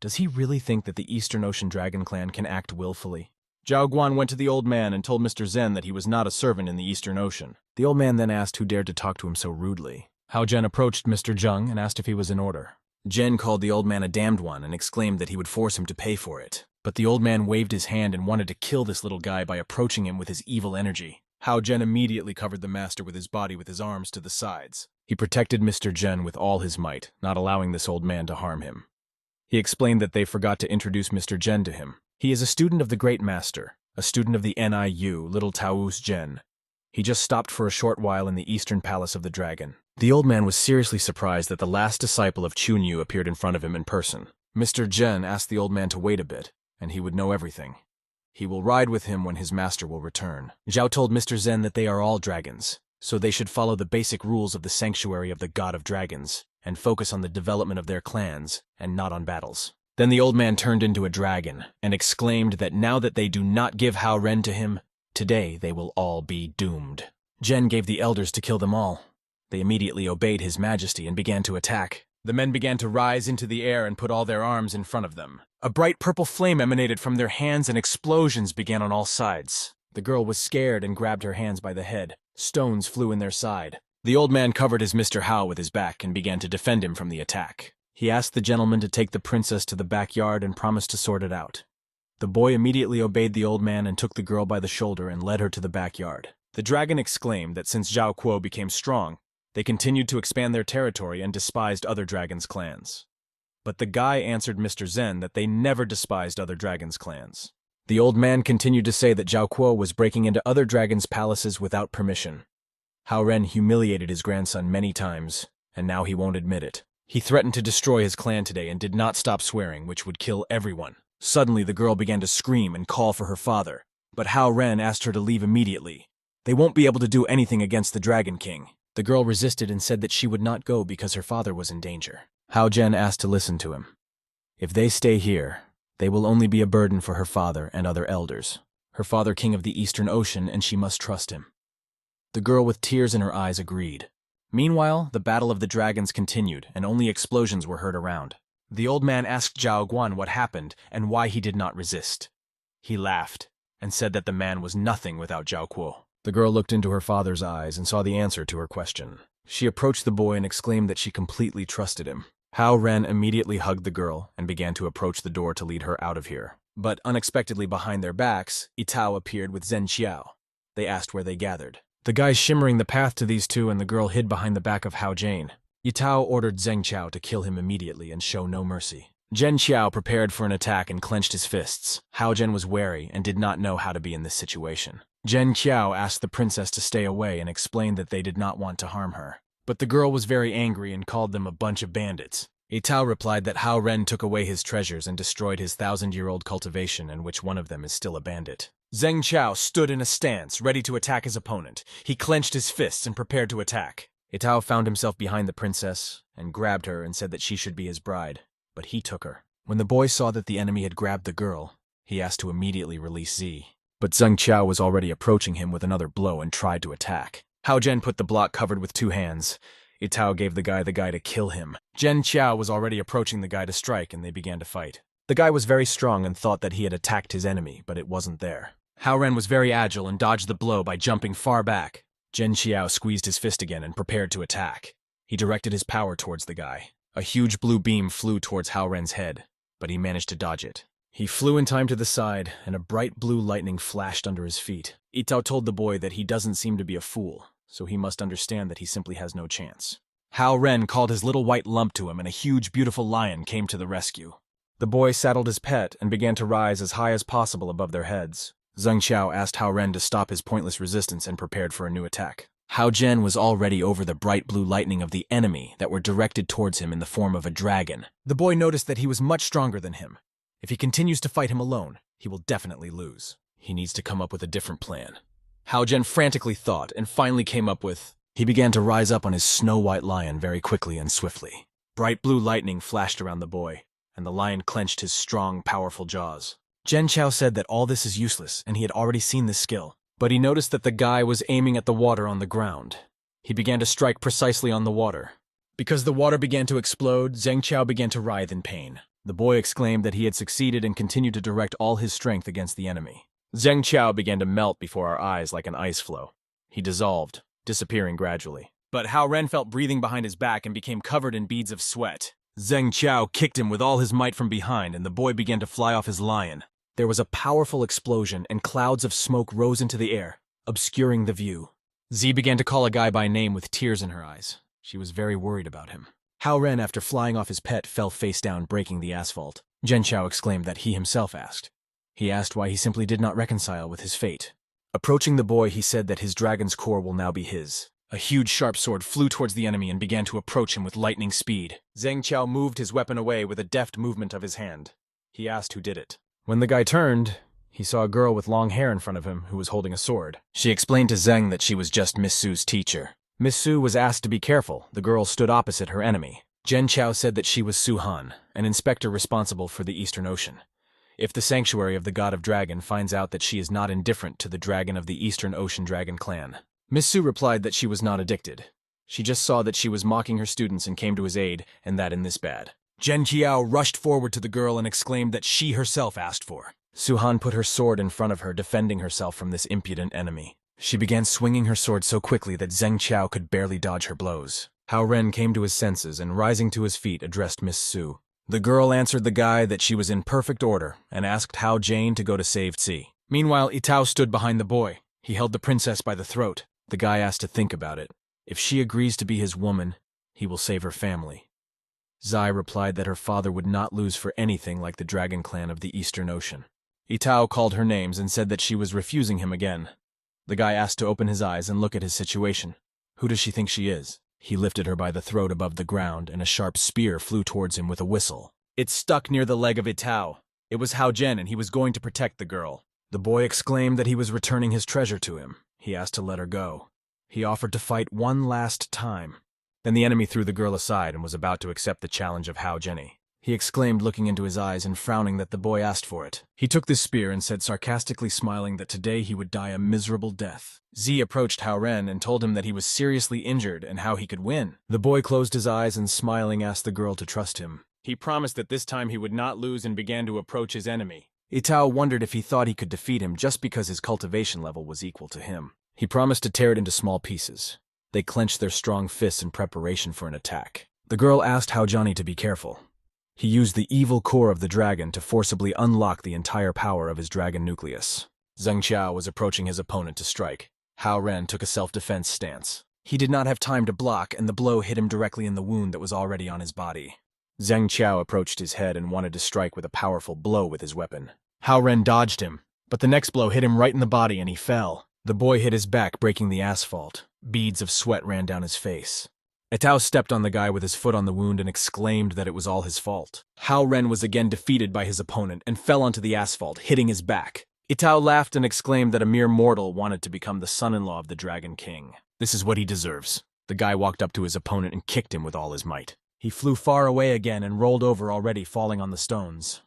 Does he really think that the Eastern Ocean Dragon Clan can act willfully? Jao Guang went to the old man and told Mr. Zen that he was not a servant in the Eastern Ocean. The old man then asked who dared to talk to him so rudely. Hao Ren approached Mr. Zheng and asked if he was in order. Jen called the old man a damned one and exclaimed that he would force him to pay for it. But the old man waved his hand and wanted to kill this little guy by approaching him with his evil energy. Hao Ren immediately covered the master with his body with his arms to the sides. He protected Mr. Jen with all his might, not allowing this old man to harm him. He explained that they forgot to introduce Mr. Jen to him. He is a student of the Great Master, a student of the NIU, Little Tao's Jen. He just stopped for a short while in the Eastern Palace of the Dragon. The old man was seriously surprised that the last disciple of Chunyu appeared in front of him in person. Mr. Jen asked the old man to wait a bit, and he would know everything. He will ride with him when his master will return. Zhao told Mr. Zen that they are all dragons, so they should follow the basic rules of the sanctuary of the God of Dragons, and focus on the development of their clans, and not on battles. Then the old man turned into a dragon, and exclaimed that now that they do not give Hao Ren to him, today they will all be doomed. Jen gave the elders to kill them all. They immediately obeyed his majesty and began to attack. The men began to rise into the air and put all their arms in front of them. A bright purple flame emanated from their hands and explosions began on all sides. The girl was scared and grabbed her hands by the head. Stones flew in their side. The old man covered his Mr. Hao with his back and began to defend him from the attack. He asked the gentleman to take the princess to the backyard and promised to sort it out. The boy immediately obeyed the old man and took the girl by the shoulder and led her to the backyard. The dragon exclaimed that since Zhao Guo became strong, they continued to expand their territory and despised other dragons' clans. But the guy answered Mr. Zen that they never despised other dragons' clans. The old man continued to say that Zhao Guo was breaking into other dragons' palaces without permission. Hao Ren humiliated his grandson many times, and now he won't admit it. He threatened to destroy his clan today and did not stop swearing, which would kill everyone. Suddenly, the girl began to scream and call for her father, but Hao Ren asked her to leave immediately. They won't be able to do anything against the Dragon King. The girl resisted and said that she would not go because her father was in danger. Hao Ren asked to listen to him. If they stay here, they will only be a burden for her father and other elders. Her father king of the Eastern Ocean, and she must trust him. The girl with tears in her eyes agreed. Meanwhile, the battle of the dragons continued, and only explosions were heard around. The old man asked Jao Guang what happened and why he did not resist. He laughed and said that the man was nothing without Zhao Guo. The girl looked into her father's eyes and saw the answer to her question. She approached the boy and exclaimed that she completely trusted him. Hao Ren immediately hugged the girl and began to approach the door to lead her out of here. But unexpectedly behind their backs, Yitao appeared with Zhen Qiao. They asked where they gathered. The guy shimmering the path to these two and the girl hid behind the back of Hao Jane. Yitao ordered Zheng Qiao to kill him immediately and show no mercy. Zhen Qiao prepared for an attack and clenched his fists. Hao Jen was wary and did not know how to be in this situation. Zhen Qiao asked the princess to stay away and explained that they did not want to harm her. But the girl was very angry and called them a bunch of bandits. Yitao replied that Hao Ren took away his treasures and destroyed his 1,000-year-old cultivation, in which one of them is still a bandit. Zheng Qiao stood in a stance, ready to attack his opponent. He clenched his fists and prepared to attack. Yitao found himself behind the princess and grabbed her and said that she should be his bride, but he took her. When the boy saw that the enemy had grabbed the girl, he asked to immediately release Z. But Zheng Qiao was already approaching him with another blow and tried to attack. Hao Jen put the block covered with 2 hands. Yitao gave the guy to kill him. Zhen Qiao was already approaching the guy to strike, and they began to fight. The guy was very strong and thought that he had attacked his enemy, but it wasn't there. Hao Ren was very agile and dodged the blow by jumping far back. Zhen Qiao squeezed his fist again and prepared to attack. He directed his power towards the guy. A huge blue beam flew towards Hao Ren's head, but he managed to dodge it. He flew in time to the side, and a bright blue lightning flashed under his feet. Yitao told the boy that he doesn't seem to be a fool, so he must understand that he simply has no chance. Hao Ren called his little white lump to him, and a huge, beautiful lion came to the rescue. The boy saddled his pet and began to rise as high as possible above their heads. Zheng Qiao asked Hao Ren to stop his pointless resistance and prepared for a new attack. Hao Jen was already over the bright blue lightning of the enemy that were directed towards him in the form of a dragon. The boy noticed that he was much stronger than him. If he continues to fight him alone, he will definitely lose. He needs to come up with a different plan. Hao Jen frantically thought and finally came up with... He began to rise up on his snow-white lion very quickly and swiftly. Bright blue lightning flashed around the boy, and the lion clenched his strong, powerful jaws. Zhen Qiao said that all this is useless, and he had already seen this skill. but he noticed that the guy was aiming at the water on the ground. He began to strike precisely on the water. Because the water began to explode, Zheng Qiao began to writhe in pain. The boy exclaimed that he had succeeded and continued to direct all his strength against the enemy. Zheng Qiao began to melt before our eyes like an ice floe. He dissolved, disappearing gradually. But Hao Ren felt breathing behind his back and became covered in beads of sweat. Zheng Qiao kicked him with all his might from behind, and the boy began to fly off his lion. There was a powerful explosion, and clouds of smoke rose into the air, obscuring the view. Z began to call a guy by name with tears in her eyes. She was very worried about him. Hao Ren, after flying off his pet, fell face down, breaking the asphalt. Zheng Qiao exclaimed that he himself asked. He asked why he simply did not reconcile with his fate. Approaching the boy, he said that his dragon's core will now be his. A huge sharp sword flew towards the enemy and began to approach him with lightning speed. Zheng Qiao moved his weapon away with a deft movement of his hand. He asked who did it. When the guy turned, he saw a girl with long hair in front of him who was holding a sword. She explained to Zheng that she was just Miss Su's teacher. Miss Su was asked to be careful. The girl stood opposite her enemy. Zheng Qiao said that she was Su Han, an inspector responsible for the Eastern Ocean. If the sanctuary of the God of Dragon finds out that she is not indifferent to the dragon of the Eastern Ocean Dragon clan. Miss Su replied that she was not addicted. She just saw that she was mocking her students and came to his aid, and that in this bad. Zheng Qiao rushed forward to the girl and exclaimed that she herself asked for. Su Han put her sword in front of her, defending herself from this impudent enemy. She began swinging her sword so quickly that Zheng Qiao could barely dodge her blows. Hao Ren came to his senses and, rising to his feet, addressed Miss Su. The girl answered the guy that she was in perfect order and asked Hao Jane to go to save Tsi. Meanwhile, Itao stood behind the boy. He held the princess by the throat. The guy asked to think about it. If she agrees to be his woman, he will save her family. Zai replied that her father would not lose for anything like the dragon clan of the Eastern Ocean. Itao called her names and said that she was refusing him again. The guy asked to open his eyes and look at his situation. Who does she think she is? He lifted her by the throat above the ground, and a sharp spear flew towards him with a whistle. It stuck near the leg of Itao. It was Hao Zhen, and he was going to protect the girl. The boy exclaimed that he was returning his treasure to him. He asked to let her go. He offered to fight one last time. Then the enemy threw the girl aside and was about to accept the challenge of Hao Jenny. He exclaimed, looking into his eyes and frowning, that the boy asked for it. He took the spear and said, sarcastically smiling, that today he would die a miserable death. Z approached Hao Ren and told him that he was seriously injured and how he could win. The boy closed his eyes and, smiling, asked the girl to trust him. He promised that this time he would not lose and began to approach his enemy. Itao wondered if he thought he could defeat him just because his cultivation level was equal to him. He promised to tear it into small pieces. They clenched their strong fists in preparation for an attack. The girl asked Hao Johnny to be careful. He used the evil core of the dragon to forcibly unlock the entire power of his dragon nucleus. Zheng Qiao was approaching his opponent to strike. Hao Ren took a self-defense stance. He did not have time to block, and the blow hit him directly in the wound that was already on his body. Zheng Qiao approached his head and wanted to strike with a powerful blow with his weapon. Hao Ren dodged him, but the next blow hit him right in the body and he fell. The boy hit his back, breaking the asphalt. Beads of sweat ran down his face. Itao stepped on the guy with his foot on the wound and exclaimed that it was all his fault. Hao Ren was again defeated by his opponent and fell onto the asphalt, hitting his back. Itao laughed and exclaimed that a mere mortal wanted to become the son-in-law of the Dragon King. This is what he deserves. The guy walked up to his opponent and kicked him with all his might. He flew far away again and rolled over, already falling on the stones.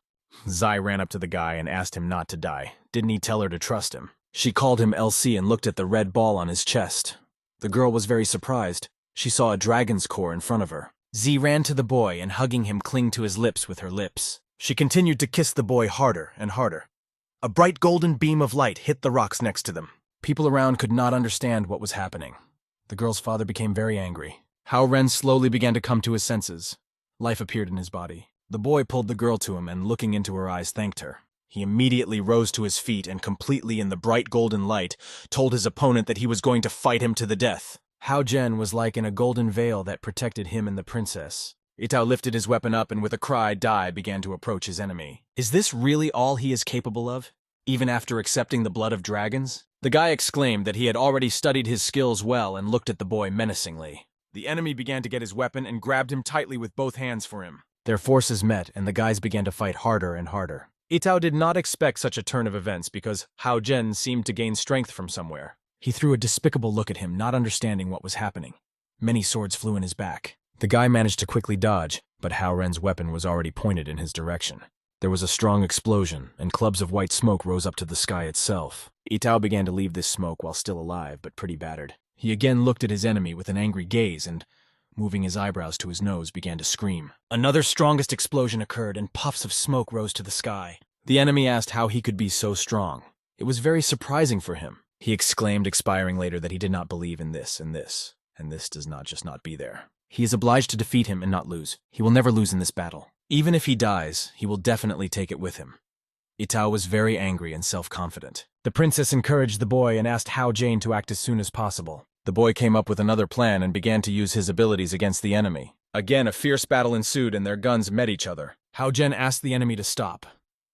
Zai ran up to the guy and asked him not to die. Didn't he tell her to trust him? She called him LC and looked at the red ball on his chest. The girl was very surprised. She saw a dragon's core in front of her. Z ran to the boy and, hugging him, clinged to his lips with her lips. She continued to kiss the boy harder and harder. A bright golden beam of light hit the rocks next to them. People around could not understand what was happening. The girl's father became very angry. Hao Ren slowly began to come to his senses. Life appeared in his body. The boy pulled the girl to him and, looking into her eyes, thanked her. He immediately rose to his feet and, completely in the bright golden light, told his opponent that he was going to fight him to the death. Hao Zhen was like in a golden veil that protected him and the princess. Itao lifted his weapon up and with a cry, Dai began to approach his enemy. Is this really all he is capable of? Even after accepting the blood of dragons? The guy exclaimed that he had already studied his skills well and looked at the boy menacingly. The enemy began to get his weapon and grabbed him tightly with both hands for him. Their forces met and the guys began to fight harder and harder. Itao did not expect such a turn of events because Hao Zhen seemed to gain strength from somewhere. He threw a despicable look at him, not understanding what was happening. Many swords flew in his back. The guy managed to quickly dodge, but Hao Ren's weapon was already pointed in his direction. There was a strong explosion, and clubs of white smoke rose up to the sky itself. Itao began to leave this smoke while still alive, but pretty battered. He again looked at his enemy with an angry gaze and, moving his eyebrows to his nose, began to scream. Another strongest explosion occurred and puffs of smoke rose to the sky. The enemy asked how he could be so strong. It was very surprising for him. He exclaimed, expiring later, that he did not believe in this, and this does not just not be there. He is obliged to defeat him and not lose. He will never lose in this battle. Even if he dies, he will definitely take it with him. Itao was very angry and self-confident. The princess encouraged the boy and asked Hao Jane to act as soon as possible. The boy came up with another plan and began to use his abilities against the enemy. Again, a fierce battle ensued and their guns met each other. Hao Jen asked the enemy to stop.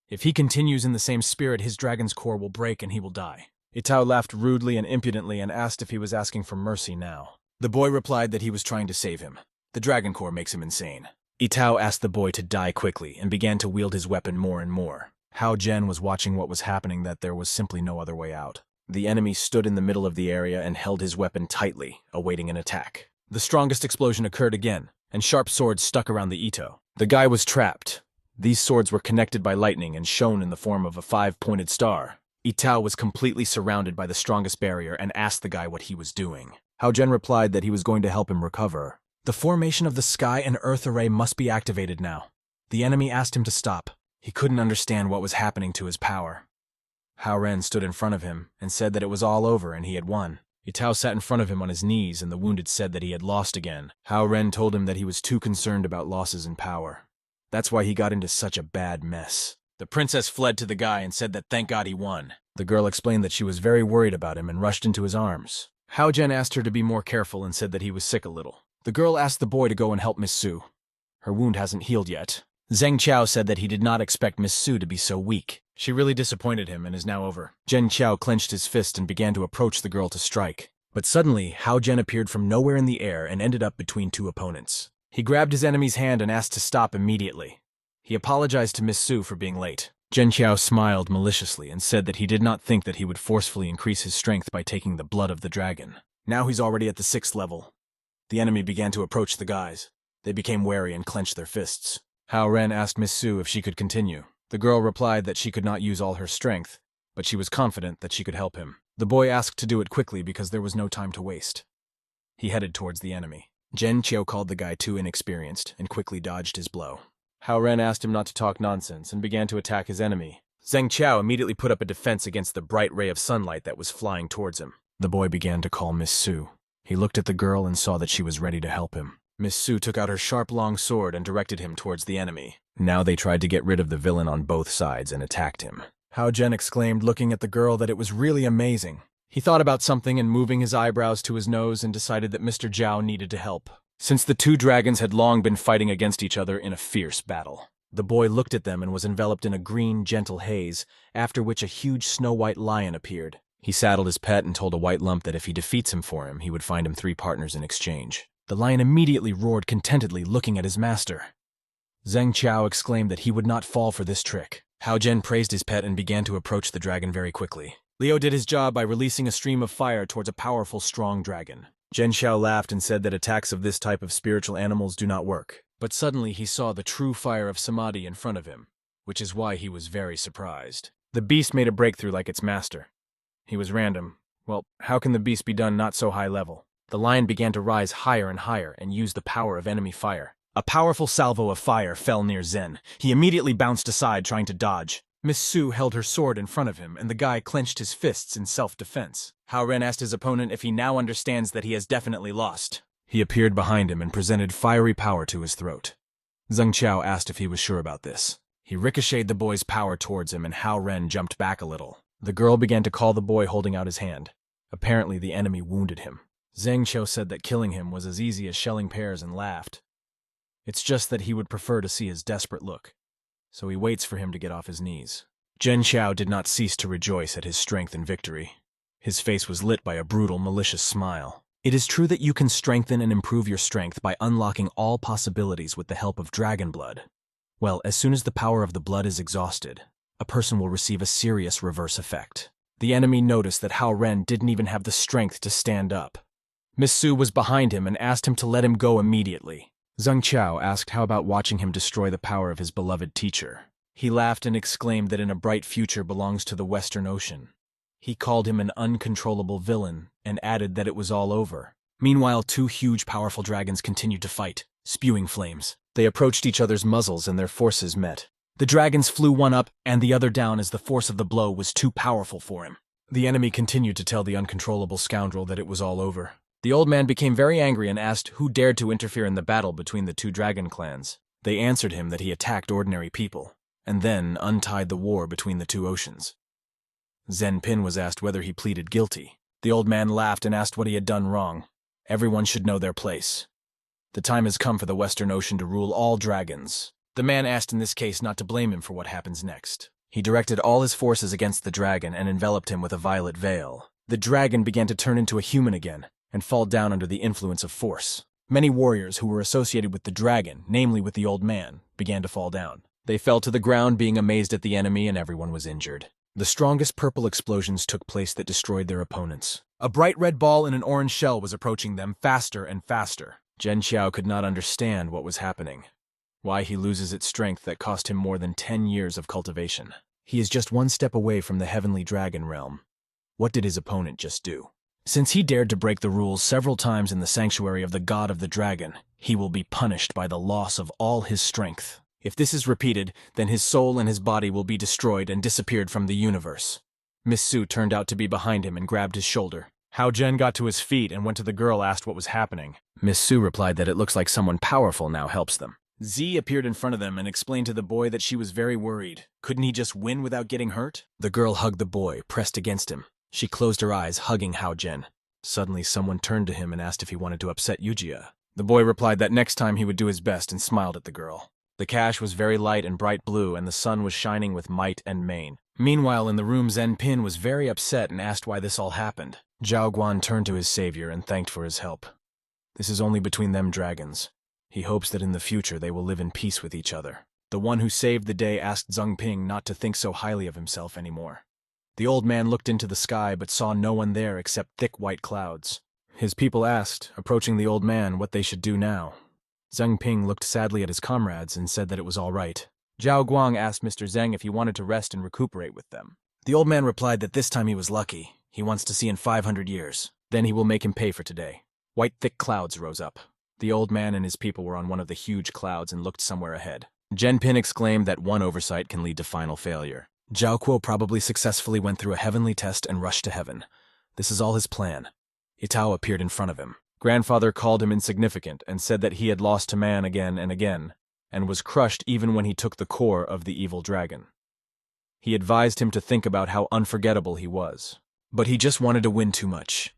If he continues in the same spirit, his dragon's core will break and he will die. Itao laughed rudely and impudently and asked if he was asking for mercy now. The boy replied that he was trying to save him. The dragon core makes him insane. Itao asked the boy to die quickly and began to wield his weapon more and more. Hao Jen was watching what was happening, that there was simply no other way out. The enemy stood in the middle of the area and held his weapon tightly, awaiting an attack. The strongest explosion occurred again, and sharp swords stuck around the Ito. The guy was trapped. These swords were connected by lightning and shone in the form of a 5-pointed star. Itao was completely surrounded by the strongest barrier and asked the guy what he was doing. Hao Jen replied that he was going to help him recover. The formation of the sky and earth array must be activated now. The enemy asked him to stop. He couldn't understand what was happening to his power. Hao Ren stood in front of him and said that it was all over and he had won. Itao sat in front of him on his knees and the wounded said that he had lost again. Hao Ren told him that he was too concerned about losses in power. That's why he got into such a bad mess. The princess fled to the guy and said that thank God he won. The girl explained that she was very worried about him and rushed into his arms. Hao Jen asked her to be more careful and said that he was sick a little. The girl asked the boy to go and help Miss Su. Her wound hasn't healed yet. Zheng Qiao said that he did not expect Miss Su to be so weak. She really disappointed him and is now over. Zheng Qiao clenched his fist and began to approach the girl to strike. But suddenly, Hao Jen appeared from nowhere in the air and ended up between two opponents. He grabbed his enemy's hand and asked to stop immediately. He apologized to Miss Su for being late. Zheng Qiao smiled maliciously and said that he did not think that he would forcefully increase his strength by taking the blood of the dragon. Now he's already at the 6th level. The enemy began to approach the guys. They became wary and clenched their fists. Hao Ren asked Miss Su if she could continue. The girl replied that she could not use all her strength, but she was confident that she could help him. The boy asked to do it quickly because there was no time to waste. He headed towards the enemy. Zheng Qiao called the guy too inexperienced and quickly dodged his blow. Hao Ren asked him not to talk nonsense and began to attack his enemy. Zheng Qiao immediately put up a defense against the bright ray of sunlight that was flying towards him. The boy began to call Miss Su. He looked at the girl and saw that she was ready to help him. Miss Su took out her sharp long sword and directed him towards the enemy. Now they tried to get rid of the villain on both sides and attacked him. Hao Jen exclaimed, looking at the girl, that it was really amazing. He thought about something and moving his eyebrows to his nose and decided that Mr. Zhao needed to help, since the two dragons had long been fighting against each other in a fierce battle. The boy looked at them and was enveloped in a green, gentle haze, after which a huge snow-white lion appeared. He saddled his pet and told a white lump that if he defeats him for him, he would find him 3 partners in exchange. The lion immediately roared contentedly, looking at his master. Zheng Qiao exclaimed that he would not fall for this trick. Hao Jen praised his pet and began to approach the dragon very quickly. Liu did his job by releasing a stream of fire towards a powerful, strong dragon. Zheng Qiao laughed and said that attacks of this type of spiritual animals do not work. But suddenly he saw the true fire of Samadhi in front of him, which is why he was very surprised. The beast made a breakthrough like its master. He was random. Well, how can the beast be done not so high level? The lion began to rise higher and higher and use the power of enemy fire. A powerful salvo of fire fell near Zen. He immediately bounced aside, trying to dodge. Miss Su held her sword in front of him, and the guy clenched his fists in self-defense. Hao Ren asked his opponent if he now understands that he has definitely lost. He appeared behind him and presented fiery power to his throat. Zheng Qiao asked if he was sure about this. He ricocheted the boy's power towards him, and Hao Ren jumped back a little. The girl began to call the boy, holding out his hand. Apparently, the enemy wounded him. Zheng Qiao said that killing him was as easy as shelling pears and laughed. It's just that he would prefer to see his desperate look, so he waits for him to get off his knees. Zheng Qiao did not cease to rejoice at his strength and victory. His face was lit by a brutal, malicious smile. It is true that you can strengthen and improve your strength by unlocking all possibilities with the help of dragon blood. Well, as soon as the power of the blood is exhausted, a person will receive a serious reverse effect. The enemy noticed that Hao Ren didn't even have the strength to stand up. Miss Su was behind him and asked him to let him go immediately. Zheng Qiao asked how about watching him destroy the power of his beloved teacher. He laughed and exclaimed that in a bright future belongs to the Western Ocean. He called him an uncontrollable villain and added that it was all over. Meanwhile, two huge, powerful dragons continued to fight, spewing flames. They approached each other's muzzles and their forces met. The dragons flew one up and the other down as the force of the blow was too powerful for him. The enemy continued to tell the uncontrollable scoundrel that it was all over. The old man became very angry and asked who dared to interfere in the battle between the two dragon clans. They answered him that he attacked ordinary people, and then untied the war between the two oceans. Zen Pin was asked whether he pleaded guilty. The old man laughed and asked what he had done wrong. Everyone should know their place. The time has come for the Western Ocean to rule all dragons. The man asked in this case not to blame him for what happens next. He directed all his forces against the dragon and enveloped him with a violet veil. The dragon began to turn into a human again and fall down under the influence of force. Many warriors who were associated with the dragon, namely with the old man, began to fall down. They fell to the ground being amazed at the enemy and everyone was injured. The strongest purple explosions took place that destroyed their opponents. A bright red ball in an orange shell was approaching them faster and faster. Zhen Qiao could not understand what was happening. Why he loses its strength that cost him more than 10 years of cultivation. He is just one step away from the heavenly dragon realm. What did his opponent just do? Since he dared to break the rules several times in the sanctuary of the god of the dragon, he will be punished by the loss of all his strength. If this is repeated, then his soul and his body will be destroyed and disappeared from the universe. Miss Su turned out to be behind him and grabbed his shoulder. Hao Ren got to his feet and went to the girl, asked what was happening. Miss Su replied that it looks like someone powerful now helps them. Z appeared in front of them and explained to the boy that she was very worried. Couldn't he just win without getting hurt? The girl hugged the boy, pressed against him. She closed her eyes, hugging Hao Ren. Suddenly, someone turned to him and asked if he wanted to upset Eugia. The boy replied that next time he would do his best and smiled at the girl. The cache was very light and bright blue, and the sun was shining with might and main. Meanwhile, in the room, Zen Pin was very upset and asked why this all happened. Jao Guang turned to his savior and thanked for his help. This is only between them dragons. He hopes that in the future they will live in peace with each other. The one who saved the day asked Zheng Ping not to think so highly of himself anymore. The old man looked into the sky but saw no one there except thick white clouds. His people asked, approaching the old man, what they should do now. Zheng Ping looked sadly at his comrades and said that it was all right. Jao Guang asked Mr. Zheng if he wanted to rest and recuperate with them. The old man replied that this time he was lucky. He wants to see in 500 years. Then he will make him pay for today. White thick clouds rose up. The old man and his people were on one of the huge clouds and looked somewhere ahead. Zhen Pin exclaimed that one oversight can lead to final failure. Zhao Kuo probably successfully went through a heavenly test and rushed to heaven. This is all his plan. Itao appeared in front of him. Grandfather called him insignificant and said that he had lost to man again and again, and was crushed even when he took the core of the evil dragon. He advised him to think about how unforgettable he was. But he just wanted to win too much.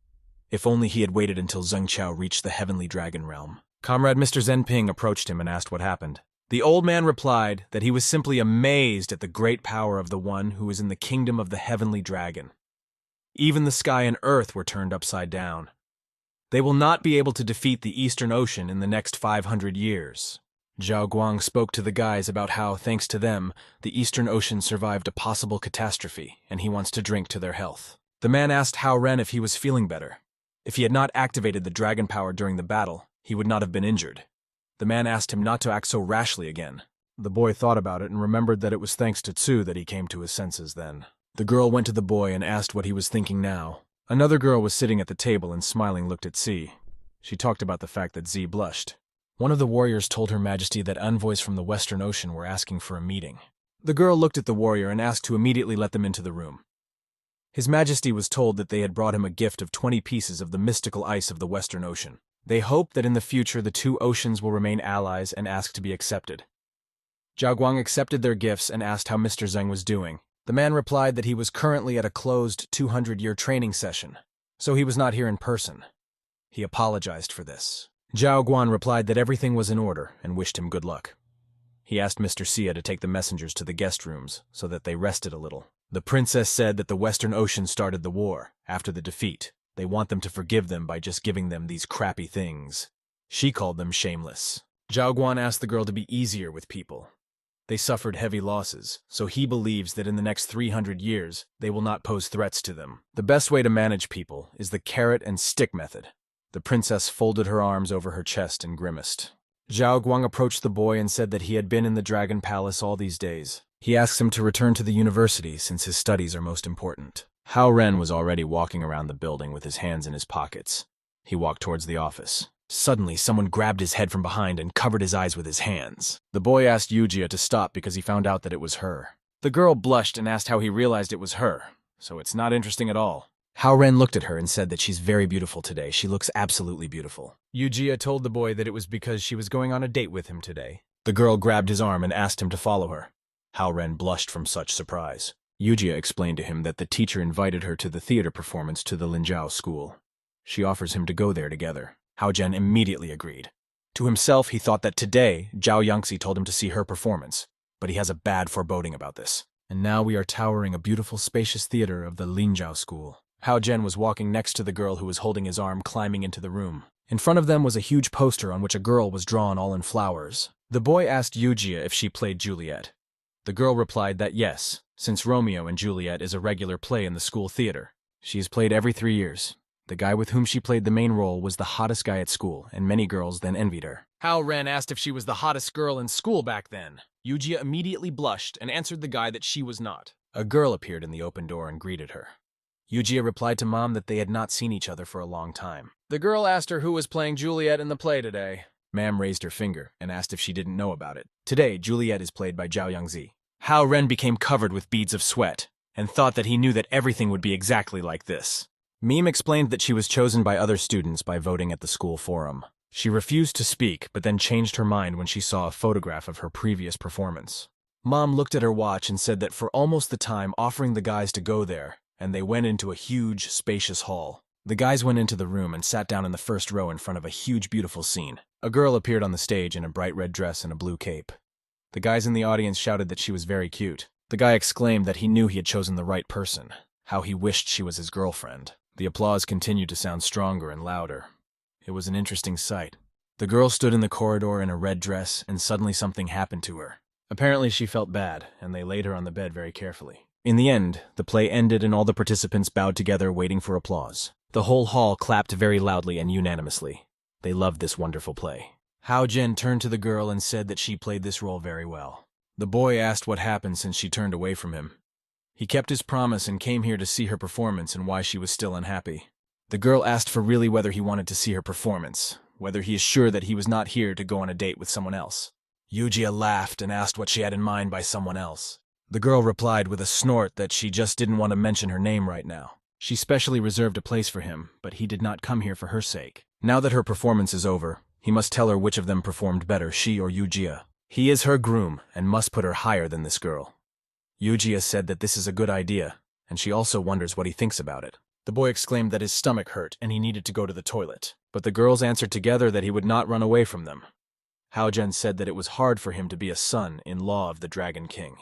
If only he had waited until Zheng Qiao reached the heavenly dragon realm. Comrade Mr. Zen Ping approached him and asked what happened. The old man replied that he was simply amazed at the great power of the one who is in the kingdom of the heavenly dragon. Even the sky and earth were turned upside down. They will not be able to defeat the Eastern Ocean in the next 500 years. Jao Guang spoke to the guys about how, thanks to them, the Eastern Ocean survived a possible catastrophe, and he wants to drink to their health. The man asked Hao Ren if he was feeling better. If he had not activated the dragon power during the battle, he would not have been injured. The man asked him not to act so rashly again. The boy thought about it and remembered that it was thanks to Tsu that he came to his senses then. The girl went to the boy and asked what he was thinking now. Another girl was sitting at the table and smiling looked at Z. She talked about the fact that Z blushed. One of the warriors told Her Majesty that envoys from the Western Ocean were asking for a meeting. The girl looked at the warrior and asked to immediately let them into the room. His Majesty was told that they had brought him a gift of 20 pieces of the mystical ice of the Western Ocean. They hope that in the future the two oceans will remain allies and asked to be accepted. Jao Guang accepted their gifts and asked how Mr. Zheng was doing. The man replied that he was currently at a closed 200-year training session, so he was not here in person. He apologized for this. Jao Guang replied that everything was in order and wished him good luck. He asked Mr. Xia to take the messengers to the guest rooms so that they rested a little. The princess said that the Western Ocean started the war after the defeat. They want them to forgive them by just giving them these crappy things. She called them shameless. Jao Guang asked the girl to be easier with people. They suffered heavy losses, so he believes that in the next 300 years, they will not pose threats to them. The best way to manage people is the carrot and stick method. The princess folded her arms over her chest and grimaced. Jao Guang approached the boy and said that he had been in the Dragon Palace all these days. He asks him to return to the university since his studies are most important. Hao Ren was already walking around the building with his hands in his pockets. He walked towards the office. Suddenly, someone grabbed his head from behind and covered his eyes with his hands. The boy asked Eugia to stop because he found out that it was her. The girl blushed and asked how he realized it was her, so it's not interesting at all. Hao Ren looked at her and said that she's very beautiful today. She looks absolutely beautiful. Eugia told the boy that it was because she was going on a date with him today. The girl grabbed his arm and asked him to follow her. Hao Ren blushed from such surprise. Eugia explained to him that the teacher invited her to the theater performance to the Linjiao school. She offers him to go there together. Hao Ren immediately agreed. To himself, he thought that today, Zhao Yangxi told him to see her performance, but he has a bad foreboding about this. And now we are towering a beautiful, spacious theater of the Linjiao school. Hao Ren was walking next to the girl who was holding his arm, climbing into the room. In front of them was a huge poster on which a girl was drawn all in flowers. The boy asked Eugia if she played Juliet. The girl replied that yes, since Romeo and Juliet is a regular play in the school theater. She is played every 3 years. The guy with whom she played the main role was the hottest guy at school, and many girls then envied her. Hao Ren asked if she was the hottest girl in school back then. Eugia immediately blushed and answered the guy that she was not. A girl appeared in the open door and greeted her. Eugia replied to Mom that they had not seen each other for a long time. The girl asked her who was playing Juliet in the play today. Ma'am raised her finger and asked if she didn't know about it. Today, Juliet is played by Zhao Yangxi. Hao Ren became covered with beads of sweat and thought that he knew that everything would be exactly like this. Meme explained that she was chosen by other students by voting at the school forum. She refused to speak, but then changed her mind when she saw a photograph of her previous performance. Mom looked at her watch and said that for almost the time offering the guys to go there, and they went into a huge, spacious hall. The guys went into the room and sat down in the first row in front of a huge, beautiful scene. A girl appeared on the stage in a bright red dress and a blue cape. The guys in the audience shouted that she was very cute. The guy exclaimed that he knew he had chosen the right person, how he wished she was his girlfriend. The applause continued to sound stronger and louder. It was an interesting sight. The girl stood in the corridor in a red dress, and suddenly something happened to her. Apparently she felt bad, and they laid her on the bed very carefully. In the end, the play ended and all the participants bowed together waiting for applause. The whole hall clapped very loudly and unanimously. They loved this wonderful play. Hao Ren turned to the girl and said that she played this role very well. The boy asked what happened since she turned away from him. He kept his promise and came here to see her performance and why she was still unhappy. The girl asked for really whether he wanted to see her performance, whether he is sure that he was not here to go on a date with someone else. Eugia laughed and asked what she had in mind by someone else. The girl replied with a snort that she just didn't want to mention her name right now. She specially reserved a place for him, but he did not come here for her sake. Now that her performance is over, he must tell her which of them performed better, she or Eugia. He is her groom and must put her higher than this girl. Eugia said that this is a good idea, and she also wonders what he thinks about it. The boy exclaimed that his stomach hurt and he needed to go to the toilet, but the girls answered together that he would not run away from them. Hao Ren said that it was hard for him to be a son-in-law of the Dragon King.